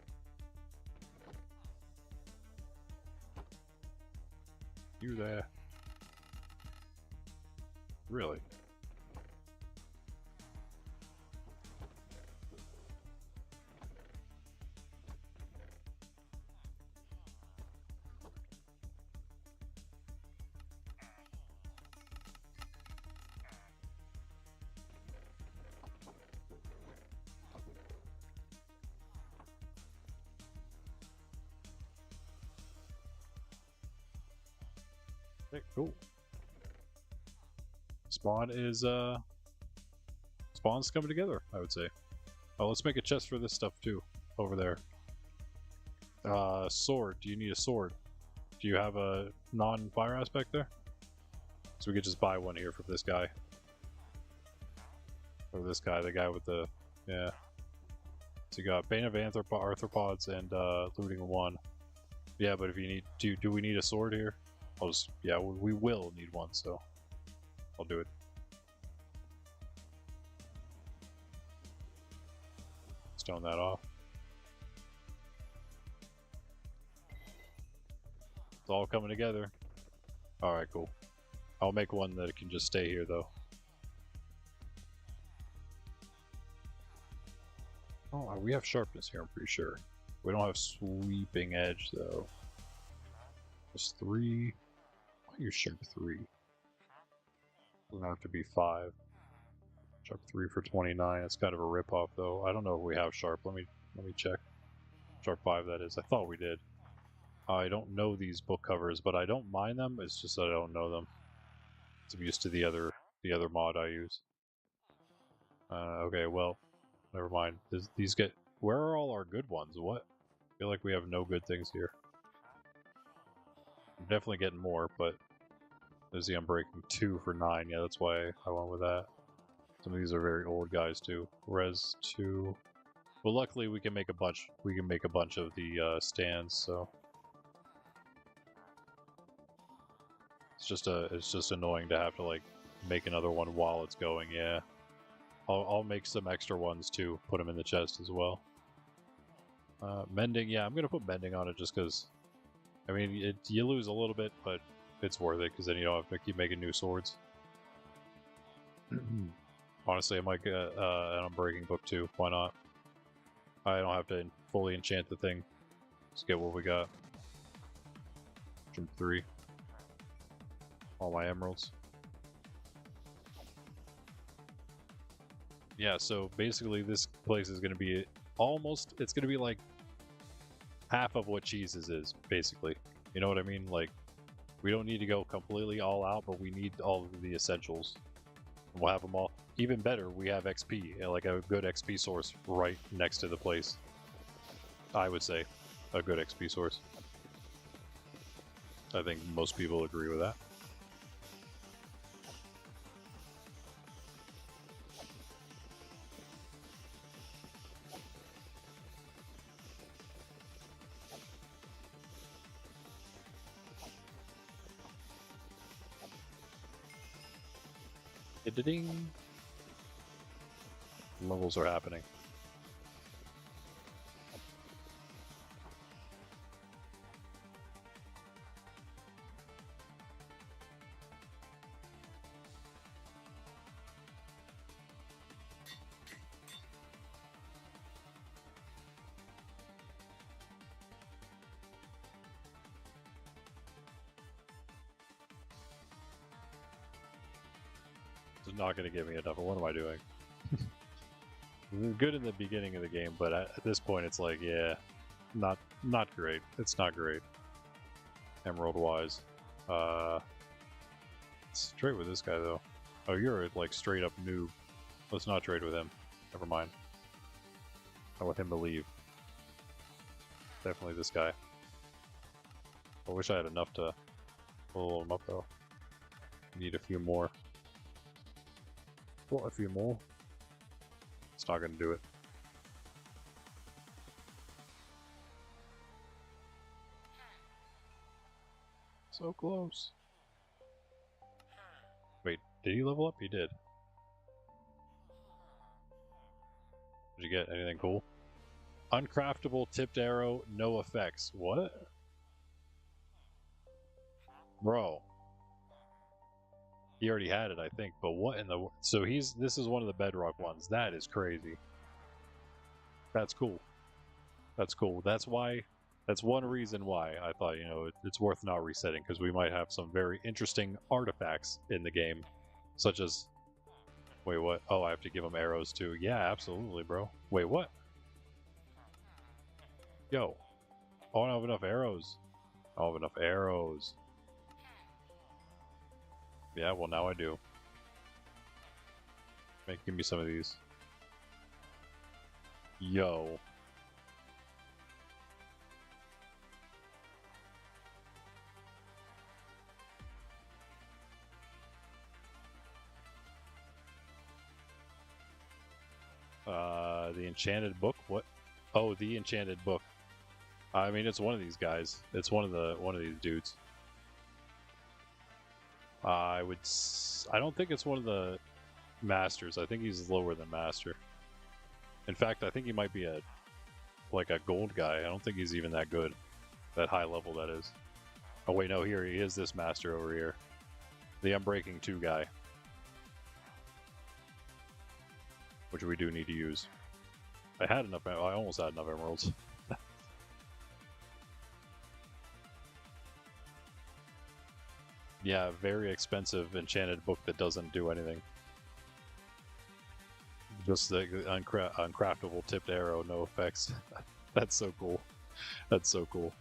A: You there? Really? Okay, cool. Spawn's coming together, I would say. Oh, let's make a chest for this stuff too, over there. Sword. Do you need a sword? Do you have a non-fire aspect there? So we could just buy one here from this guy. Or this guy, the guy with the... yeah. So you got Bane of Arthropods and looting 1. Yeah, but if you need... Do we need a sword here? Yeah, we will need one, so I'll do it. Stone that off. It's all coming together. Alright, cool. I'll make one that can just stay here, though. Oh, we have sharpness here, I'm pretty sure. We don't have sweeping edge, though. Just 3. Why are you sharp 3? Doesn't have to be 5. Sharp 3 for 29. It's kind of a rip-off, though. I don't know if we have sharp. Let me check. Sharp 5, that is. I thought we did. I don't know these book covers, but I don't mind them. It's just that I don't know them. I'm used to the other mod I use. Okay, well, Never mind. These get... Where are all our good ones? What? I feel like we have no good things here. I'm definitely getting more, but there's the Unbreaking 2 for 9. Yeah, that's why I went with that. Some of these are very old guys too. Res 2. Well, luckily we can make a bunch. We can make a bunch of the stands, so it's just annoying to have to like make another one while it's going. Yeah, I'll make some extra ones too. Put them in the chest as well. Mending, yeah, I'm gonna put mending on it just because. I mean, you lose a little bit, but it's worth it because then you don't have to keep making new swords. Honestly, I might get an Unbreaking book too. Why not? I don't have to fully enchant the thing. Let's get what we got. Jump 3. All my emeralds. Yeah, so basically this place is going to be almost, it's going to be like half of what Cheese's is, basically. You know what I mean? Like, we don't need to go completely all out, but we need all of the essentials. We'll have them all. Even better, we have XP, like a good XP source right next to the place. I would say a good XP source. I think most people agree with that. Ding. Levels are happening. It's not going to give me enough. What am I doing? Good in the beginning of the game, but at this point it's like, yeah, not great. It's not great. Emerald wise. Let's trade with this guy though. Oh, you're a, like straight up noob. Let's not trade with him. Never mind. I want him to leave. Definitely this guy. I wish I had enough to pull him up though. Need a few more. Well, a few more. It's not going to do it. So close. Wait, did he level up? He did. Did you get anything cool? Uncraftable tipped arrow, no effects. What? Bro. He already had it, I think, but what in the... So this is one of the bedrock ones. That is crazy. That's cool. That's cool. That's one reason why I thought, you know, it's worth not resetting, because we might have some very interesting artifacts in the game, such as... Wait, what? Oh, I have to give him arrows too. Yeah, absolutely, bro. Wait, what? Yo. Oh, I don't have enough arrows. I don't have enough arrows. Yeah, well, now I do. Give me some of these. Yo. The enchanted book? What? Oh, the enchanted book. I mean, it's one of these guys. It's one of these dudes. I don't think it's one of the masters. I think he's lower than master. In fact, I think he might be like a gold guy. I don't think he's even that good. That high level, that is. Oh wait, no, here he is, this master over here. The Unbreaking 2 guy. Which we do need to use. I almost had enough emeralds. Yeah, very expensive enchanted book that doesn't do anything. Just the uncraftable tipped arrow, no effects. That's so cool. That's so cool.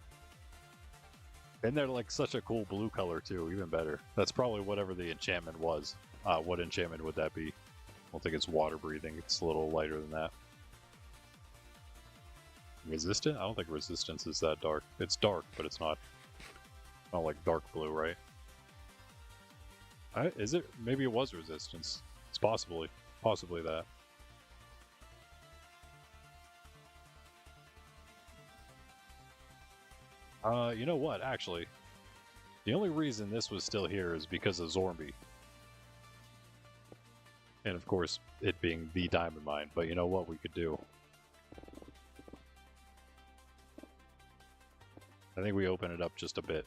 A: And they're like such a cool blue color too, even better. That's probably whatever the enchantment was. What enchantment would that be? I don't think it's water breathing, it's a little lighter than that. Resistant? I don't think resistance is that dark. It's dark, but it's not like dark blue, right? Is it? Maybe it was resistance. It's possibly that. You know what? Actually, the only reason this was still here is because of Zormby. And of course, it being the diamond mine. But you know what we could do? I think we open it up just a bit.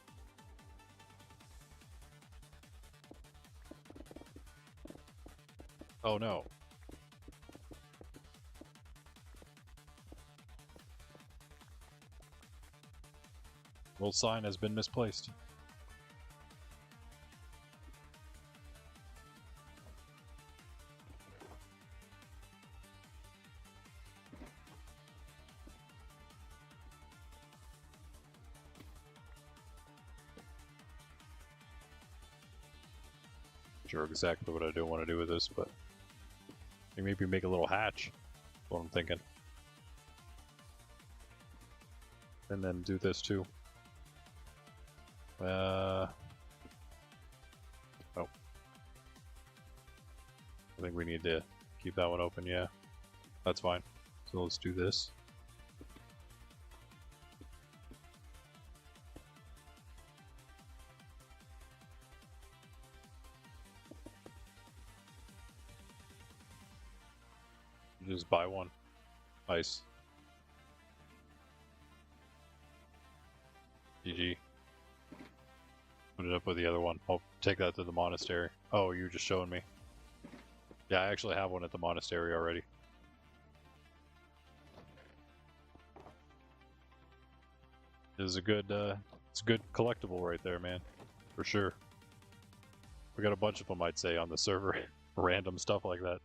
A: Oh no. Little sign has been misplaced. Sure exactly what I do want to do with this, but maybe make a little hatch. That's what I'm thinking. And then do this too. Oh. I think we need to keep that one open, yeah. That's fine. So let's do this. Just buy one. Nice. GG. Put it up with the other one. I'll take that to the monastery. Oh, you were just showing me. Yeah, I actually have one at the monastery already. This is a good, it's a good collectible right there, man. For sure. We got a bunch of them, I'd say, on the server. Random stuff like that.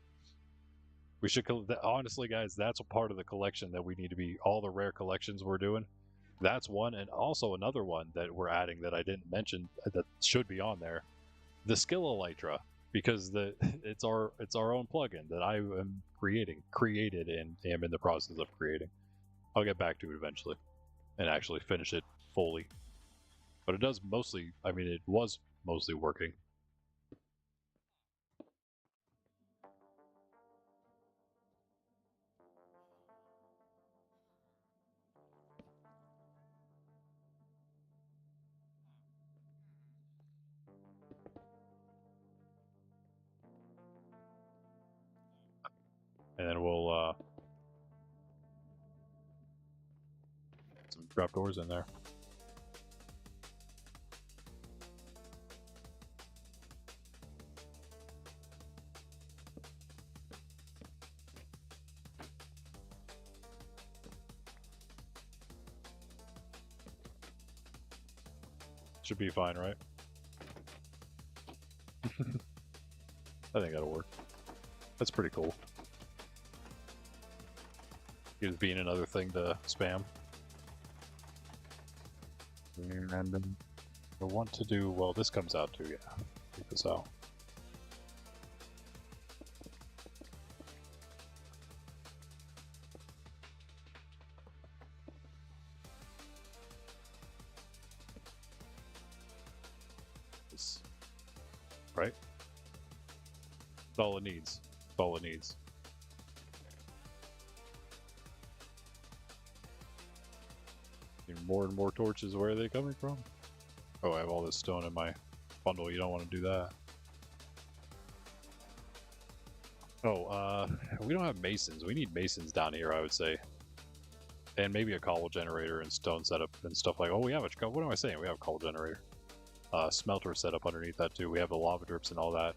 A: We should, honestly, guys, that's a part of the collection that we need to be, all the rare collections we're doing. That's one, and also another one that we're adding that I didn't mention that should be on there. The Skill Elytra, because it's our own plugin that I am created and am in the process of creating. I'll get back to it eventually and actually finish it fully. But it does mostly, I mean, it was mostly working. And then we'll some trapdoors in there. Should be fine, right? I think that'll work. That's pretty cool. Gives being another thing to spam. And then I want to do, well, this comes out too, yeah. Take this out. This, right? That's all it needs. That's all it needs. More and more torches. Where are they coming from? Oh, I have all this stone in my bundle. You don't want to do that. Oh, we don't have masons. We need masons down here, I would say. And maybe a cobble generator and stone setup and stuff like. Oh, we have a. What am I saying? We have a cobble generator. Smelter setup underneath that too. We have the lava drips and all that.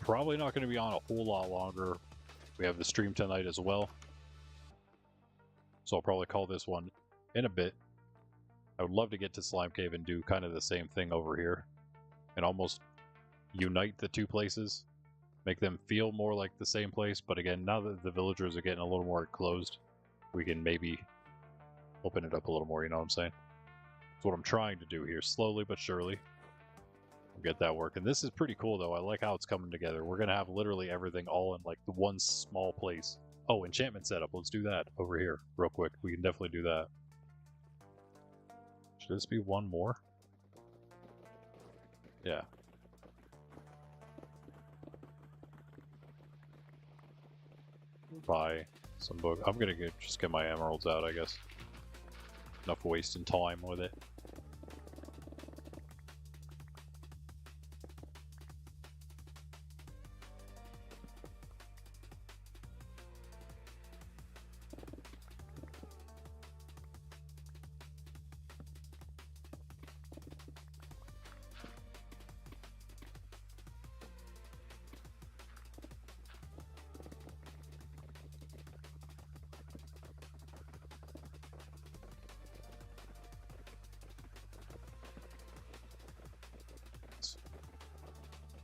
A: Probably not going to be on a whole lot longer. We have the stream tonight as well. So I'll probably call this one in a bit. I would love to get to Slime Cave and do kind of the same thing over here. And almost unite the two places. Make them feel more like the same place. But again, now that the villagers are getting a little more closed, we can maybe open it up a little more, you know what I'm saying? That's what I'm trying to do here, slowly but surely. We'll get that working. This is pretty cool though. I like how it's coming together. We're going to have literally everything all in like the one small place. Oh, enchantment setup. Let's do that over here real quick. We can definitely do that. Should this be one more? Yeah. Buy some book. I'm gonna just get my emeralds out, I guess. Enough wasting time with it.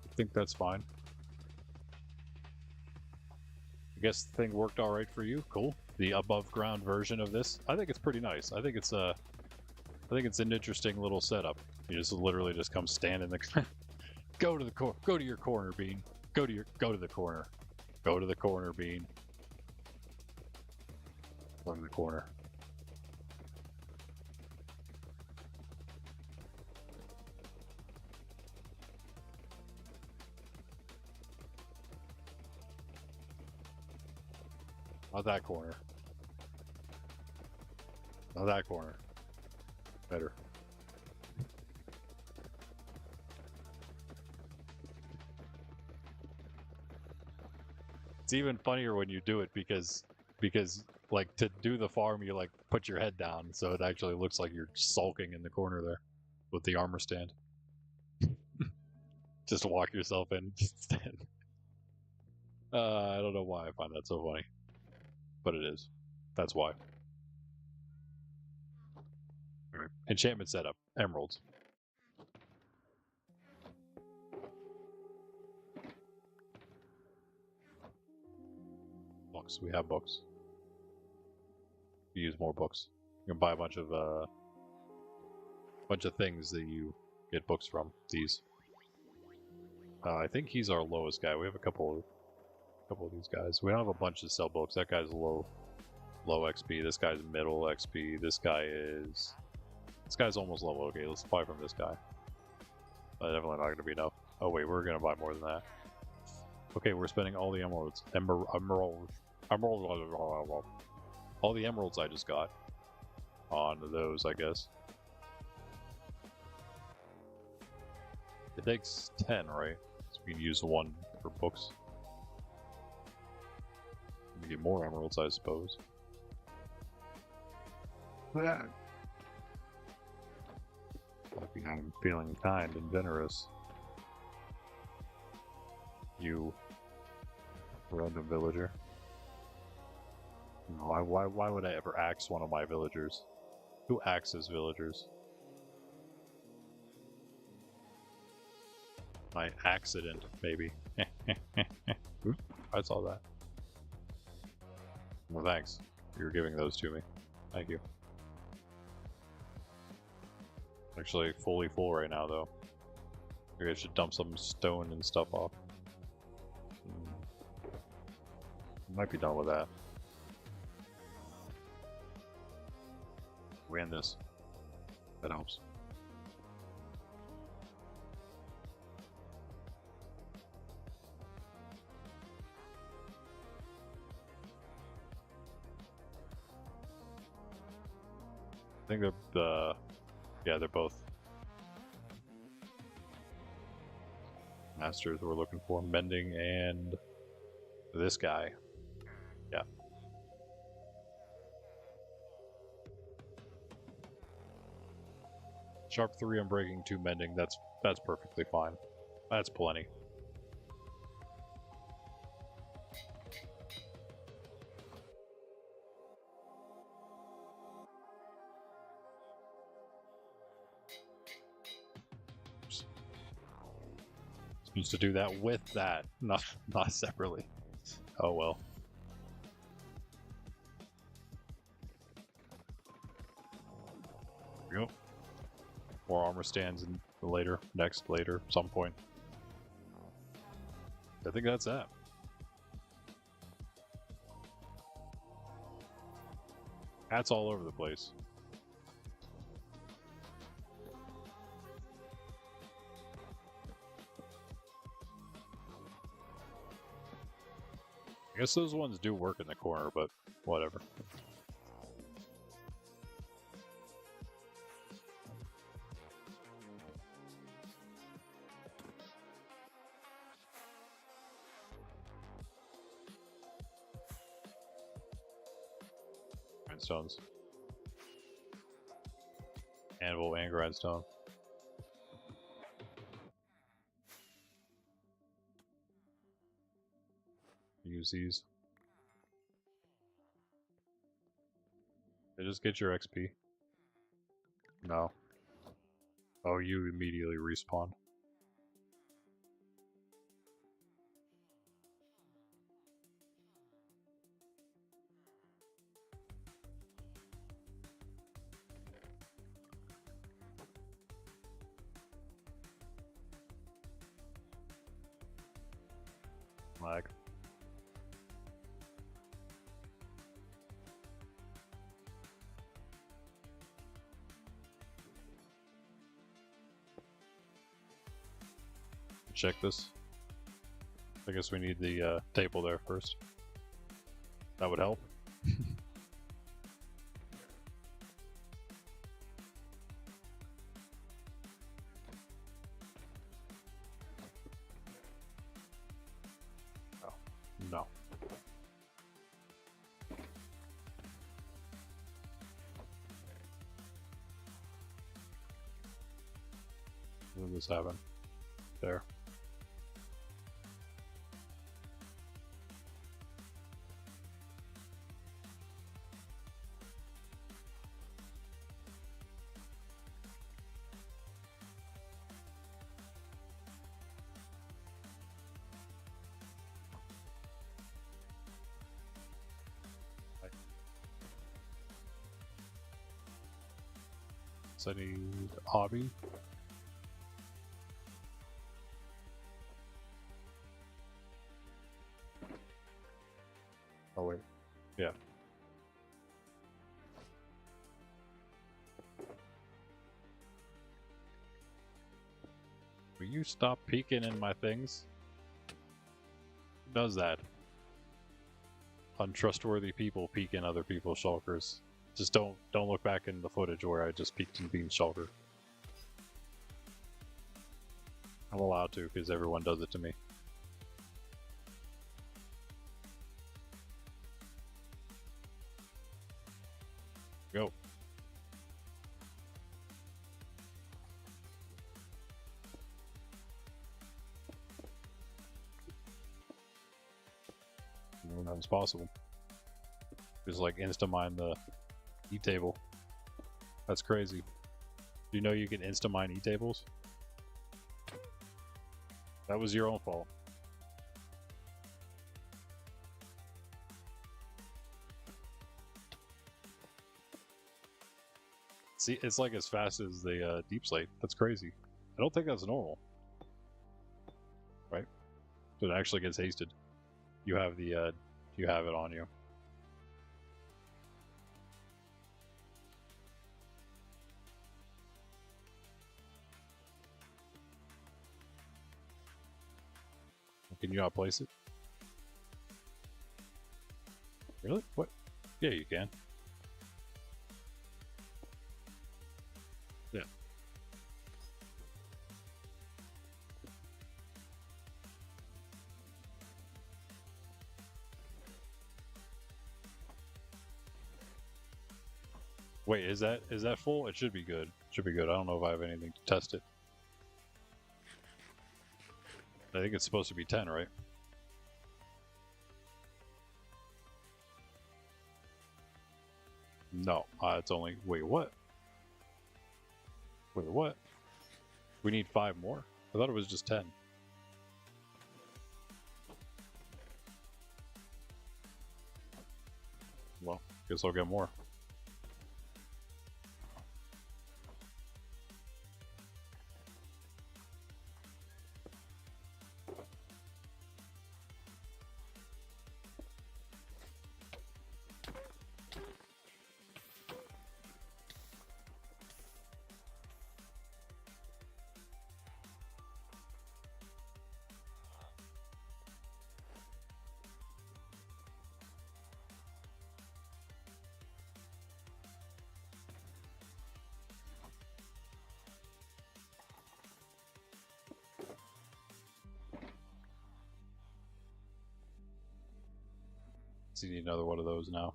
A: I think that's fine. I guess the thing worked all right for you. Cool. The above ground version of this. I think it's pretty nice. I think it's an interesting little setup. You just literally just come stand in the go to your corner, Bean. Go to the corner. Go to the corner, Bean. Go to the corner. Not that corner. Not that corner. Better. It's even funnier when you do it because like to do the farm you like put your head down so it actually looks like you're sulking in the corner there with the armor stand. Just walk yourself in, just stand. I don't know why I find that so funny. But it is. That's why. Right. Enchantment setup. Emeralds. Books. We have books. We use more books. You can buy a bunch of things that you get books from. These. I think he's our lowest guy. We have a couple of these guys. We don't have a bunch to sell books. That guy's low XP. This guy's middle XP. This guy's almost level. Okay, let's buy from this guy. Definitely not going to be enough. Oh wait, we're going to buy more than that. Okay, we're spending all the emeralds. All the emeralds I just got on those, I guess. It takes 10, right? So we can use one for books. We get more emeralds, I suppose. Yeah. I'm feeling kind and generous. You random villager. No, why would I ever axe one of my villagers? Who axes villagers? By accident, maybe. I saw that. Well, thanks. You're giving those to me. Thank you. Actually, fully full right now, though. Maybe I should dump some stone and stuff off. Might be done with that. We end this. That helps. I think yeah, they're both masters we're looking for. Mending and this guy. Yeah. Sharp 3 on breaking, 2 mending. That's perfectly fine. That's plenty. Supposed to do that with that, not separately. Oh well. There we go. More armor stands in later, some point. I think that's that. Cats all over the place. I guess those ones do work in the corner, but whatever. Grindstones. Anvil and grindstone. Use these. Just get your XP. No. Oh, you immediately respawn. Lag. Check this. I guess we need the table there first. That would help. Oh, no. When did this happen? There. So I need hobby. Oh wait, yeah. Will you stop peeking in my things? Who does that? Untrustworthy people peek in other people's shulkers. Just don't look back in the footage where I just peeked in Bean's shulker. I'm allowed to because everyone does it to me. Go. That's possible. Just like insta-mine the e-table. That's crazy. Do you know you can insta-mine e-tables? That was your own fault. See, it's like as fast as the deep slate. That's crazy. I don't think that's normal. Right? So it actually gets hasted. You have the you have it on you. Can you not place it? Really? What? Yeah, you can. Yeah. Wait, is that full? It should be good. It should be good. I don't know if I have anything to test it. I think it's supposed to be 10, right? No, it's only... Wait, what? Wait, what? We need 5 more? I thought it was just 10. Well, guess I'll get more. you need another one of those now.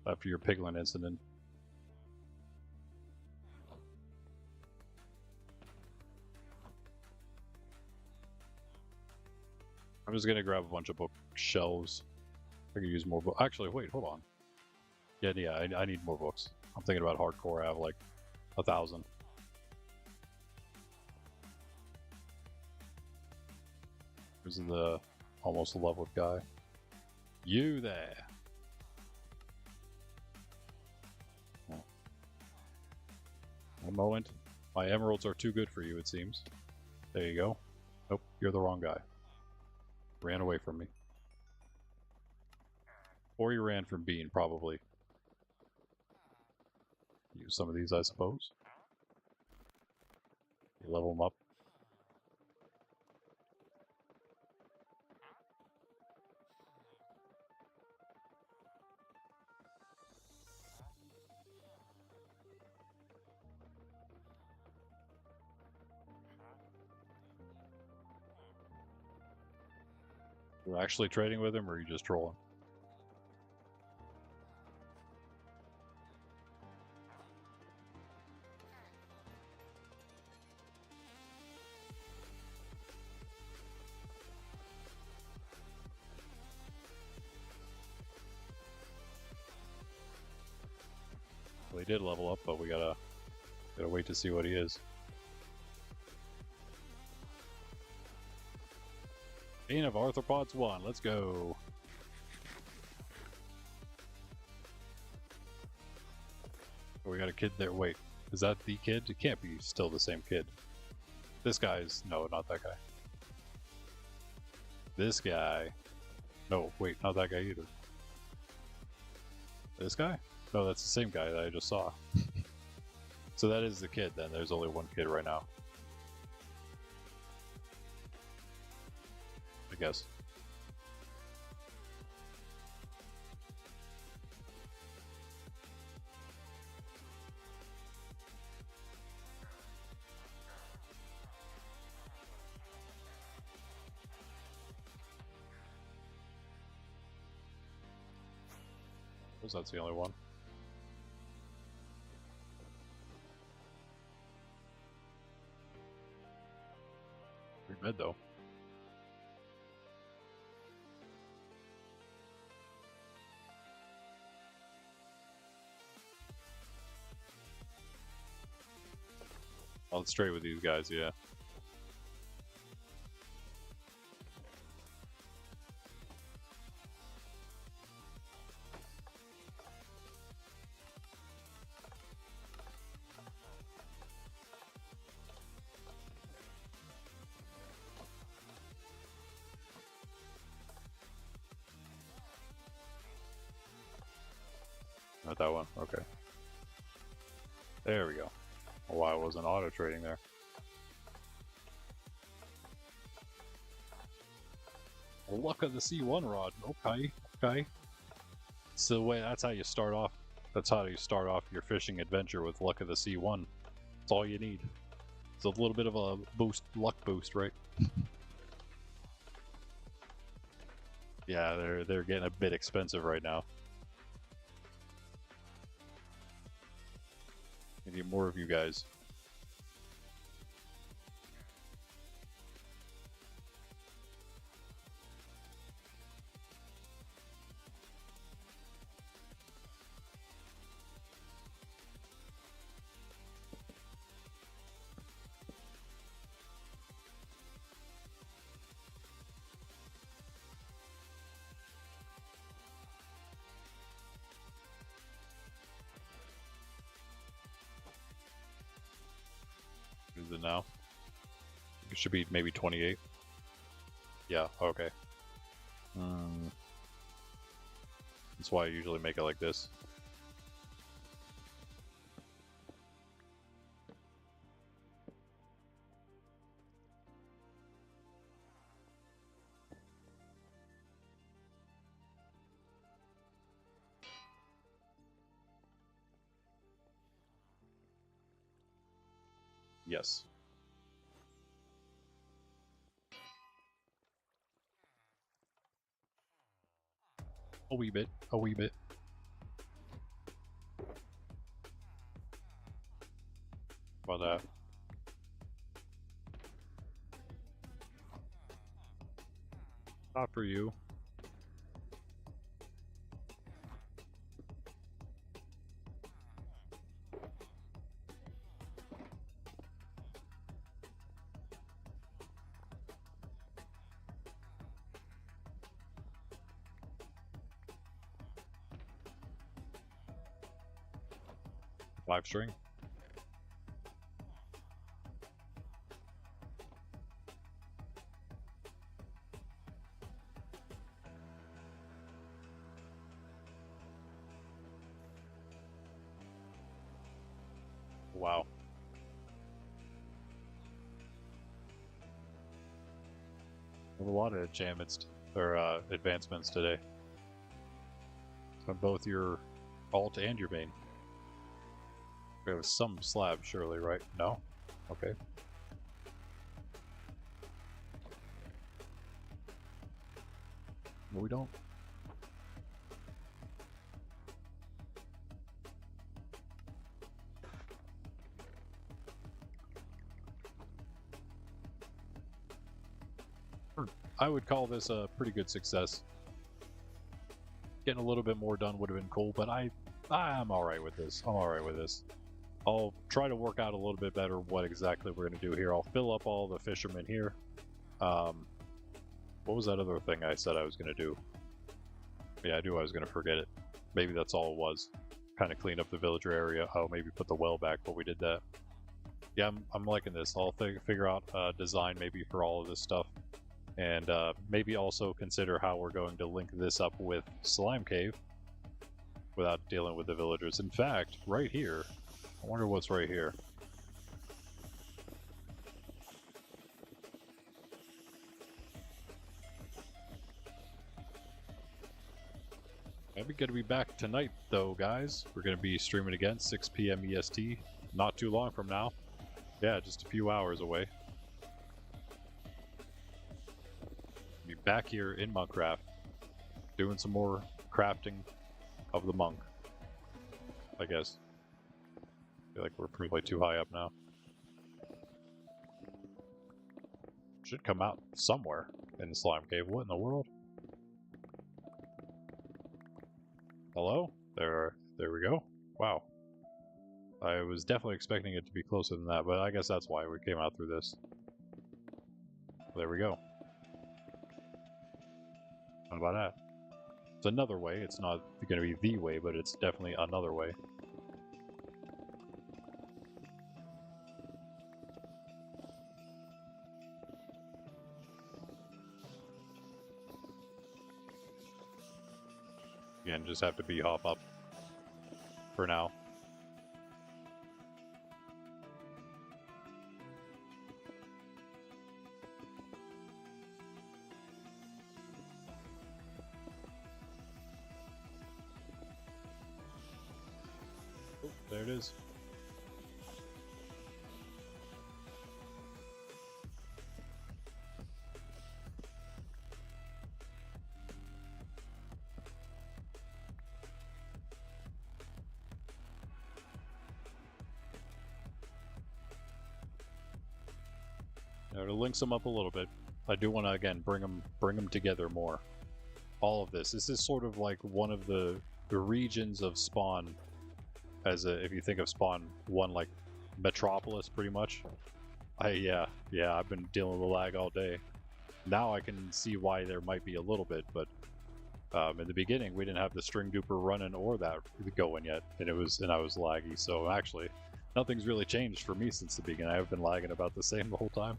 A: After your piglin incident. I'm just gonna grab a bunch of bookshelves. I could use more books. Actually, wait, hold on. Yeah, I need more books. I'm thinking about hardcore. I have like 1,000. Who's the almost leveled guy? You there. Oh. One moment. My emeralds are too good for you, it seems. There you go. Nope, you're the wrong guy. Ran away from me. Or you ran from Bean, probably. Use some of these, I suppose. You level them up. You're actually trading with him, or are you just trolling? Well, he did level up, but we gotta wait to see what he is. Bane of Arthropods 1, let's go. Oh, we got a kid there. Wait, is that the kid? It can't be still the same kid. This guy's... no, not that guy. This guy... no, wait, not that guy either. This guy? No, that's the same guy that I just saw. So that is the kid then. There's only one kid right now. I guess. Was that's the only one? Pretty mid though. I'll straight with these guys, yeah. Not that one, okay. There we go. Why I wasn't auto trading there. Luck of the C1 rod. Okay, okay. So the way that's how you start off. That's how you start off your fishing adventure with luck of the C1. That's all you need. It's a little bit of a boost, luck boost, right? Yeah, they're getting a bit expensive right now. I need more of you guys. Is it now? It should be maybe 28. Yeah, okay. That's why I usually make it like this. Yes. A wee bit. A wee bit. About that. Not for you. Five string. Wow. A lot of advancements today. On both your alt and your main. We have some slab, surely, right? No? Okay. No, we don't. I would call this a pretty good success. Getting a little bit more done would have been cool, but I'm alright with this. I'm alright with this. I'll try to work out a little bit better what exactly we're going to do here. I'll fill up all the fishermen here. What was that other thing I said I was going to do? Yeah, I knew I was going to forget it. Maybe that's all it was. Kind of clean up the villager area. Oh, maybe put the well back, but we did that. Yeah, I'm liking this. I'll figure out a design maybe for all of this stuff. And maybe also consider how we're going to link this up with Slime Cave without dealing with the villagers. In fact, right here, I wonder what's right here. We're going to be back tonight, though, guys. We're going to be streaming again, 6 p.m. EST. Not too long from now. Yeah, just a few hours away. Be back here in Monkraft, doing some more crafting of the monk, I guess. I feel like we're probably too high up now. Should come out somewhere in the slime cave. What in the world? Hello? There we go. Wow. I was definitely expecting it to be closer than that, but I guess that's why we came out through this. There we go. How about that? It's another way. It's not going to be the way, but it's definitely another way. Again, just have to hop up for now. Oh, there it is. Now, to link them up a little bit, I do want to again bring them together more. All of this is sort of like one of the regions of Spawn, if you think of Spawn 1 like Metropolis, pretty much. Yeah, I've been dealing with lag all day. Now I can see why there might be a little bit, but in the beginning we didn't have the string duper running or that going yet, and I was laggy. So actually, nothing's really changed for me since the beginning. I've been lagging about the same the whole time.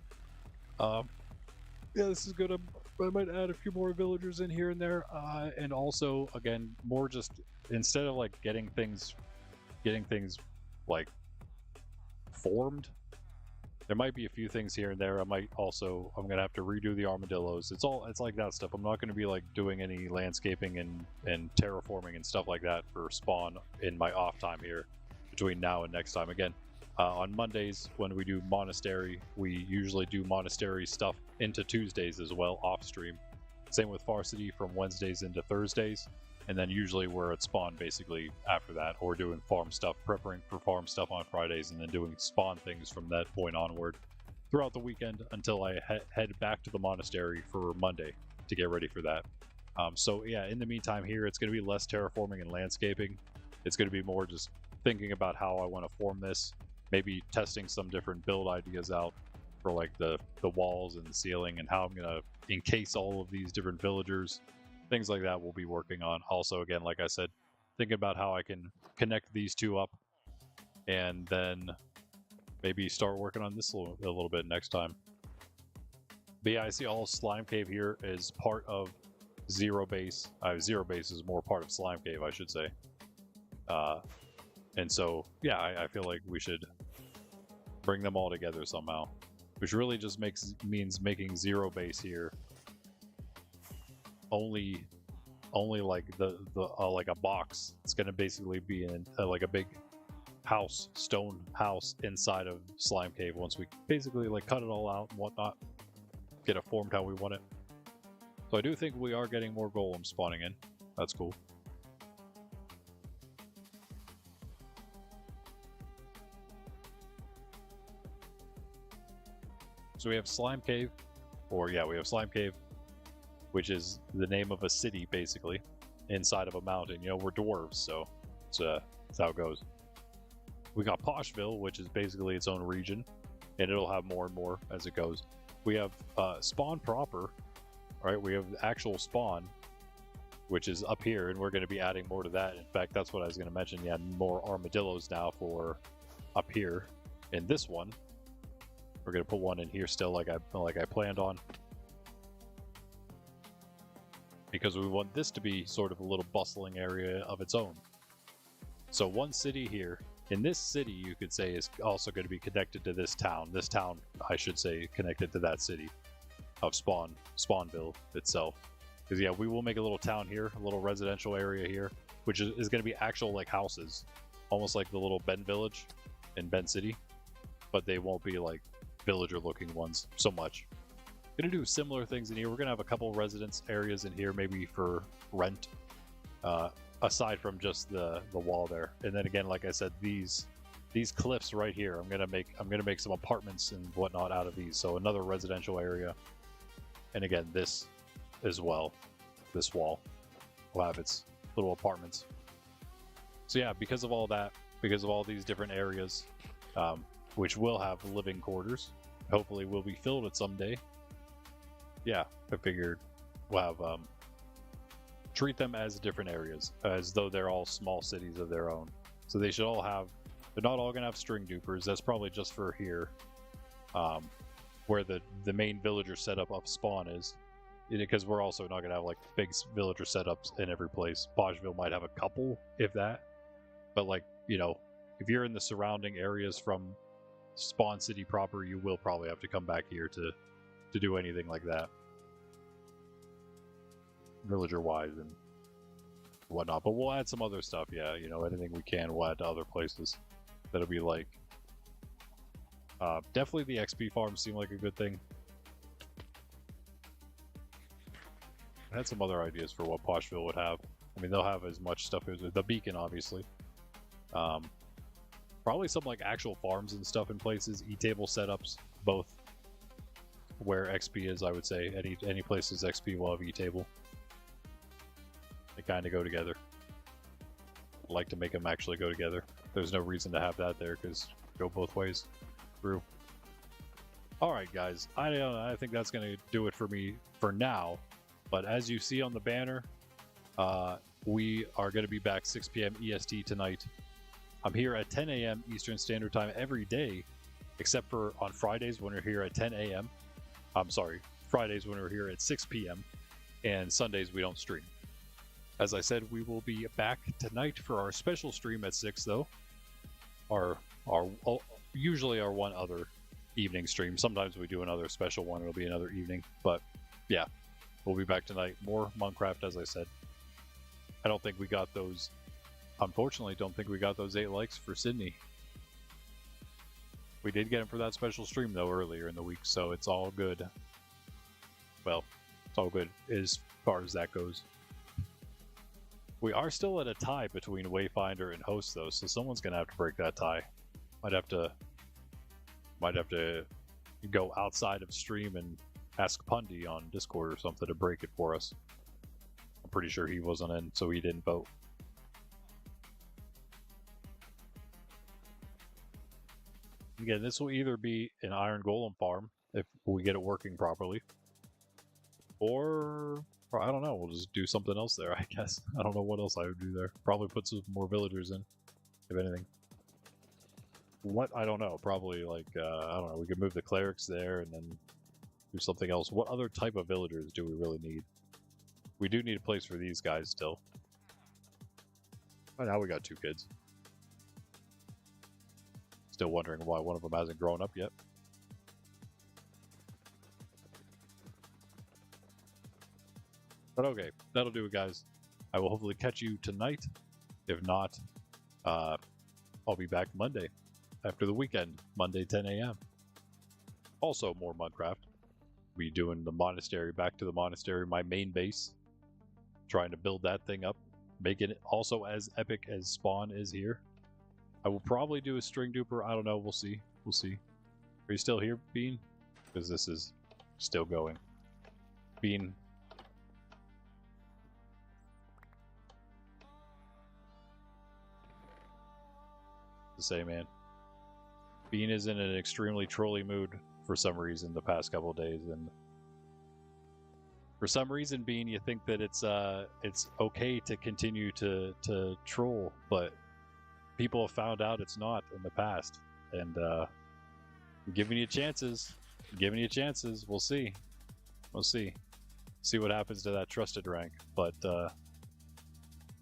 A: Yeah, this is good. I might add a few more villagers in here and there, and also again more just instead of like getting things like formed. There might be a few things here and there. I'm gonna have to redo the armadillos. It's like that stuff. I'm not gonna be like doing any landscaping and terraforming and stuff like that for Spawn in my off time here between now and next time. Again, on Mondays when we do Monastery, we usually do Monastery stuff into Tuesdays as well, off stream. Same with Varsity from Wednesdays into Thursdays. and then usually we're at spawn basically after that, or doing farm stuff, preparing for farm stuff on Fridays, and then doing spawn things from that point onward throughout the weekend until I head back to the monastery for Monday to get ready for that. So yeah, in the meantime here, it's going to be less terraforming and landscaping. It's going to be more just thinking about how I want to form this, maybe testing some different build ideas out for like the walls and the ceiling, and how I'm going to encase all of these different villagers. Things like that we'll be working on. Also, again, like I said, thinking about how I can connect these two up, and then maybe start working on this a little bit next time. But yeah, I see all Slime Cave here is part of Zero Base. Zero Base is more part of Slime Cave, I should say. And so, yeah, I feel like we should bring them all together somehow, which really just means making Zero Base here only like the like a box. It's gonna basically be in like a big house, stone house inside of Slime Cave once we basically like cut it all out and whatnot, get it formed how we want it. So I do think we are getting more golems spawning in. That's cool. So we have Slime Cave, or yeah, we have Slime Cave, which is the name of a city basically inside of a mountain. You know, we're dwarves, so that's how it goes. We got Poshville, which is basically its own region, and it'll have more and more as it goes. We have Spawn proper, right? We have the actual Spawn, which is up here, and we're going to be adding more to that. In fact, that's what I was going to mention. Yeah, more armadillos now for up here. In this one, we're going to put one in here still, like I planned on, because we want this to be sort of a little bustling area of its own. So one city here. In this city, you could say, is also going to be connected to this town. This town, I should say, connected to that city of Spawnville itself. Because yeah, we will make a little town here, a little residential area here, which is going to be actual like houses, almost like the little Ben Village in Ben City, but they won't be like villager-looking ones so much. Going to do similar things in here. We're going to have a couple residence areas in here, maybe for rent. Aside from just the wall there. And then again, like I said, these cliffs right here, I'm gonna make some apartments and whatnot out of these. So another residential area. And again, this as well, this wall will have its little apartments. So yeah, because of all that, because of all these different areas, which will have living quarters, hopefully will be filled at some day. Yeah, I figured we'll have treat them as different areas, as though they're all small cities of their own. So they should all have, they're not all going to have string dupers. That's probably just for here, where the main villager setup of spawn is, because we're also not going to have like big villager setups in every place. Poshville might have a couple, if that, but like, you know, if you're in the surrounding areas from Spawn City proper, you will probably have to come back here to do anything like that, villager wise and whatnot. But we'll add some other stuff. Yeah, you know, anything we can, we'll add to other places. That'll be like definitely the XP farms seem like a good thing. I had some other ideas for what Poshville would have. I mean, they'll have as much stuff as the beacon, obviously. Probably some like actual farms and stuff in places, e-table setups, both where XP is. I would say any places XP will have e-table. They kind of go together. I'd like to make them actually go together. There's no reason to have that there because go both ways. True. All right, guys. I think that's going to do it for me for now. But as you see on the banner, we are going to be back 6 p.m. EST tonight. I'm here at 10 a.m. Eastern Standard Time every day, except for on Fridays when we're here at 10 a.m. I'm sorry, Fridays when we're here at 6 p.m. and Sundays we don't stream. As I said, we will be back tonight for our special stream at 6, though. Usually our one other evening stream. Sometimes we do another special one. It'll be another evening. But yeah, we'll be back tonight. More Monkraft, as I said. I don't think we got those. Unfortunately, don't think we got those 8 likes for Sydney. We did get them for that special stream, though, earlier in the week. So it's all good. Well, it's all good as far as that goes. We are still at a tie between Wayfinder and Host, though, so someone's gonna have to break that tie. Might have to go outside of stream and ask Pundy on Discord or something to break it for us. I'm pretty sure he wasn't in, so he didn't vote. Again, this will either be an Iron Golem farm if we get it working properly, or I don't know, we'll just do something else there, I guess. I don't know what else I would do there. Probably put some more villagers in, if anything. What? I don't know. Probably like, I don't know, we could move the clerics there and then do something else. What other type of villagers do we really need? We do need a place for these guys still. Oh, now we got 2 kids. Still wondering why one of them hasn't grown up yet. But okay, that'll do it, guys. I will hopefully catch you tonight. If not, I'll be back Monday after the weekend, Monday 10 a.m. Also more Monkraft. Be doing the monastery, back to the monastery, my main base. Trying to build that thing up, making it also as epic as Spawn is here. I will probably do a string duper. I don't know. We'll see. We'll see. Are you still here, Bean? Because this is still going. Bean. To say, man. Bean is in an extremely trolly mood for some reason the past couple of days, and for some reason, Bean, you think that it's okay to continue to troll, but people have found out it's not in the past, and I'm giving you chances. I'm giving you chances. We'll see. We'll see. See what happens to that trusted rank. But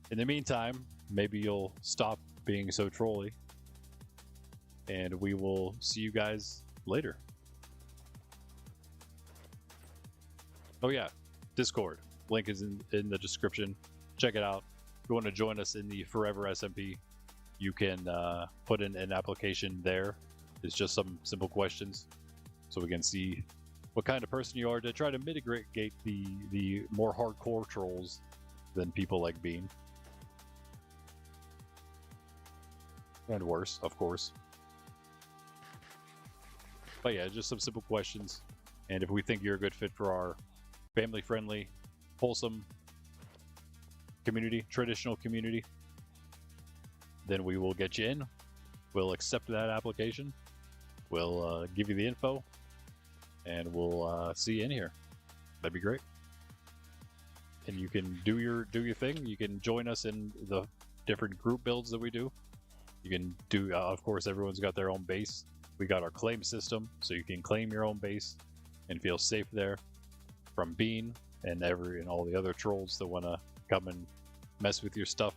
A: in the meantime, maybe you'll stop being so trolly, and we will see you guys later. Oh yeah, Discord. Link is in the description. Check it out. If you want to join us in the Forever SMP, you can put in an application there. It's just some simple questions, so we can see what kind of person you are to try to mitigate the more hardcore trolls than people like Bean. And worse, of course. But yeah, just some simple questions. And if we think you're a good fit for our family-friendly, wholesome community, traditional community, then we will get you in. We'll accept that application. We'll give you the info, and we'll see you in here. That'd be great. And you can do your thing. You can join us in the different group builds that we do. You can do, of course, everyone's got their own base. We got our claim system, so you can claim your own base and feel safe there from Bean and all the other trolls that want to come and mess with your stuff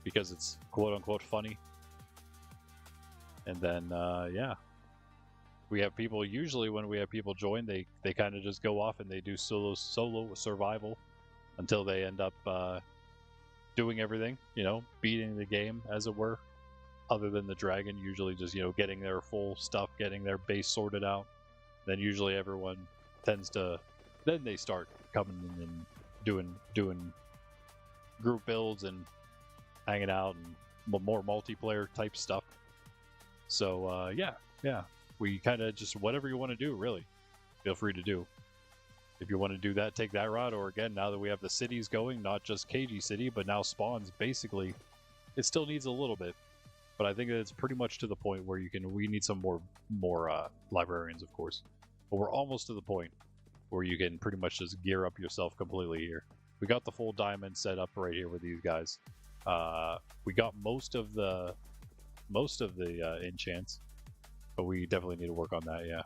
A: because it's quote-unquote funny. And then, yeah. We have people, usually when we have people join, they kind of just go off and they do solo survival until they end up doing everything, you know, beating the game, as it were. Other than the dragon, usually just, you know, getting their full stuff, getting their base sorted out. Then usually everyone tends to, then they start coming in and doing group builds and hanging out and more multiplayer type stuff. So yeah, we kind of just, whatever you want to do, really, feel free to do. If you want to do that, take that route, or again, now that we have the cities going, not just KG City, but now Spawn's basically, it still needs a little bit, but I think that it's pretty much to the point where we need some more librarians, of course. But we're almost to the point where you can pretty much just gear up yourself completely here. We got the full diamond set up right here with these guys. We got most of the enchants, but we definitely need to work on that. Yeah,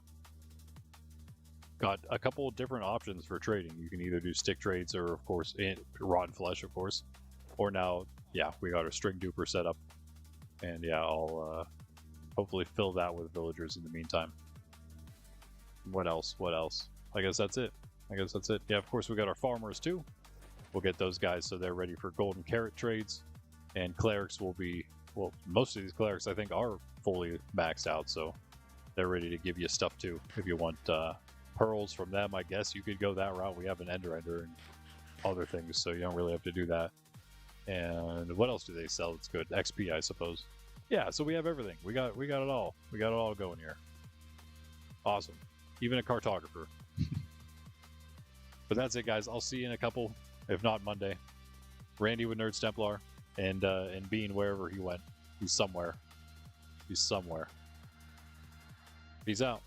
A: got a couple of different options for trading. You can either do stick trades, or of course rotten flesh, of course, or now, yeah, we got our string duper set up, and yeah, I'll hopefully fill that with villagers in the meantime. What else? I guess that's it. Yeah, of course we got our farmers too. We'll get those guys so they're ready for golden carrot trades, and clerics will be, well, most of these clerics I think are fully maxed out, so they're ready to give you stuff too. If you want pearls from them, I guess you could go that route. We have an ender and other things, so you don't really have to do that. And what else do they sell that's good? XP, I suppose. Yeah, so we have everything. We got it all. We got it all going here. Awesome. Even a cartographer. But that's it, guys. I'll see you in a couple, if not Monday. Randy with Nerds Templar, and Bean wherever he went. He's somewhere. He's somewhere. Peace out.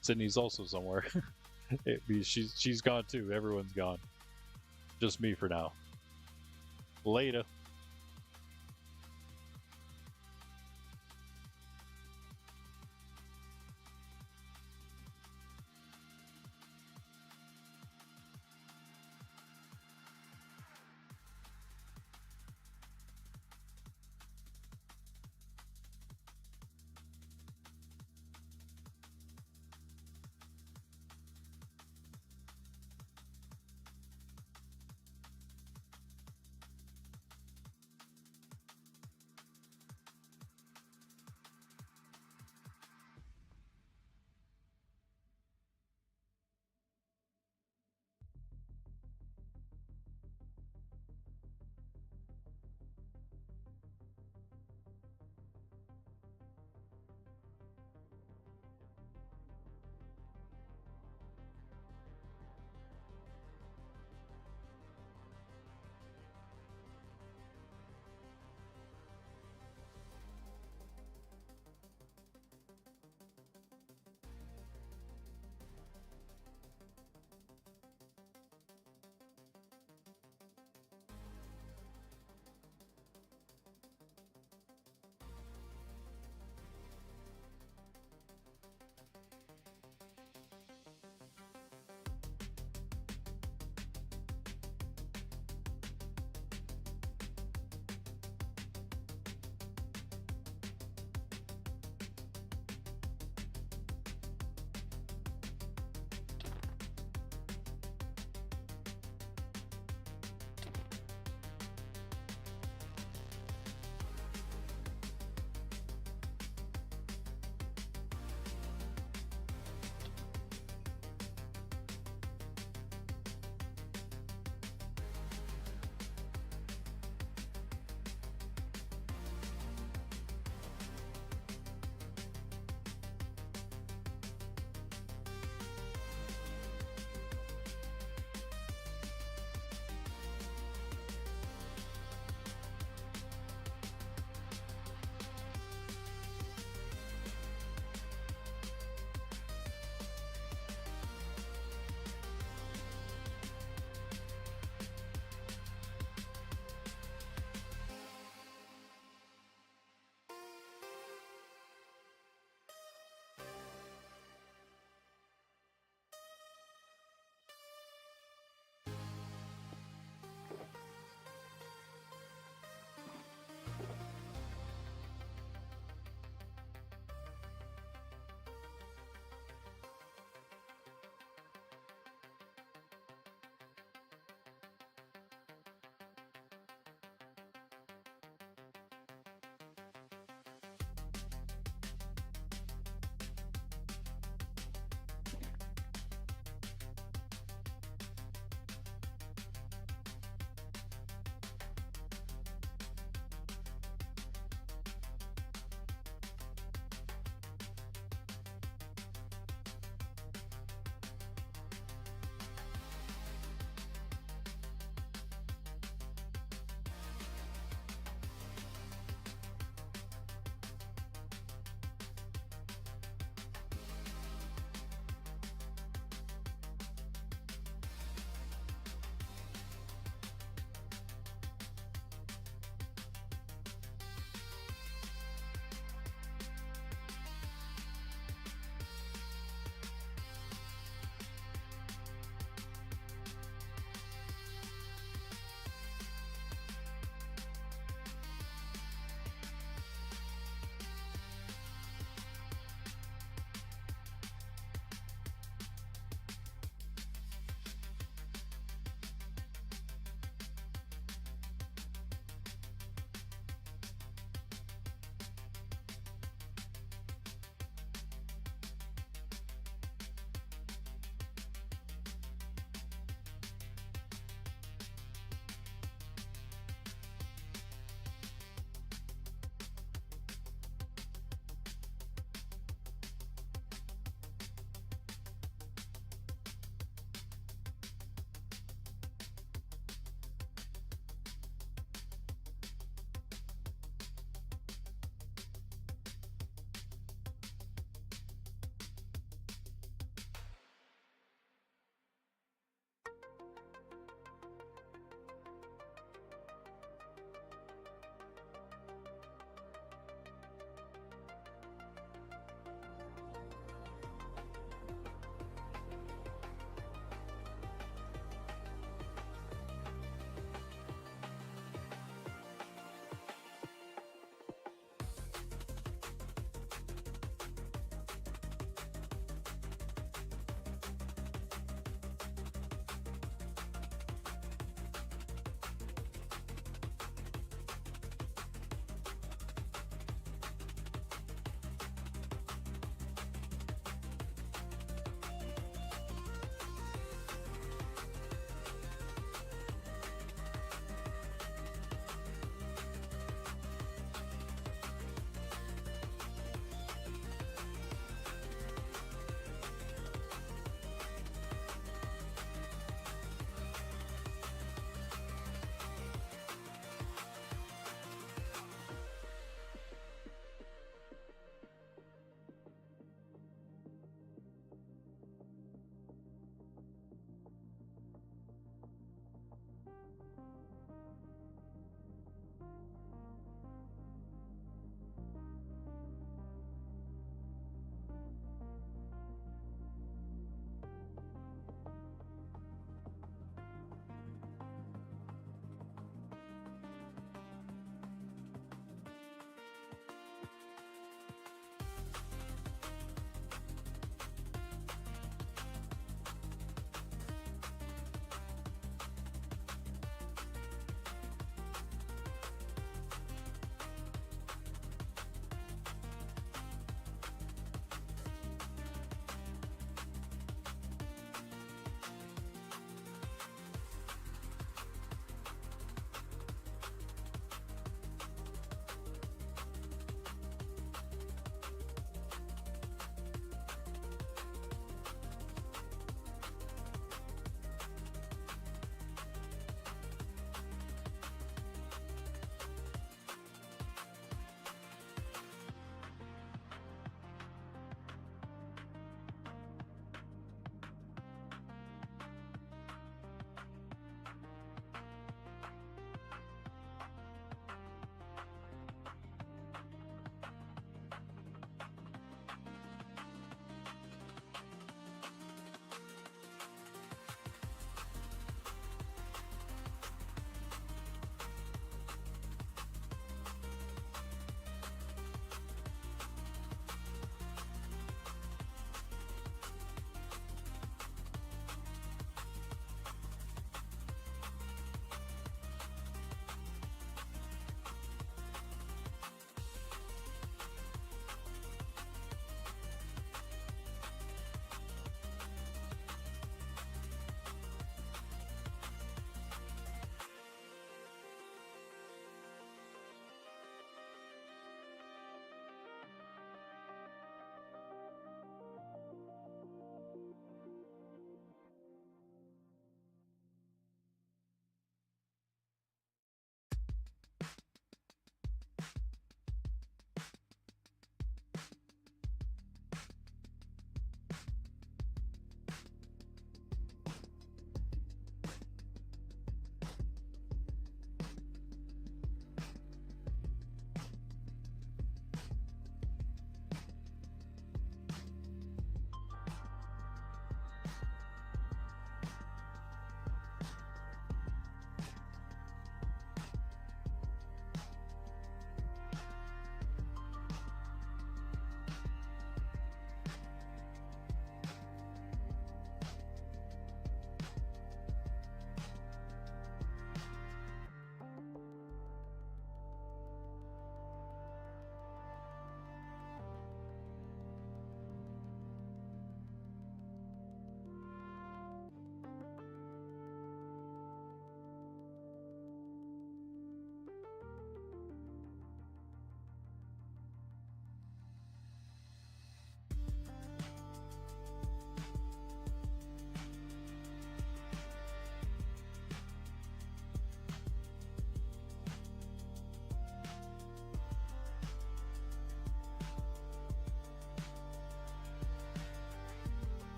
A: Sydney's also somewhere. She's gone too. Everyone's gone. Just me for now. Later.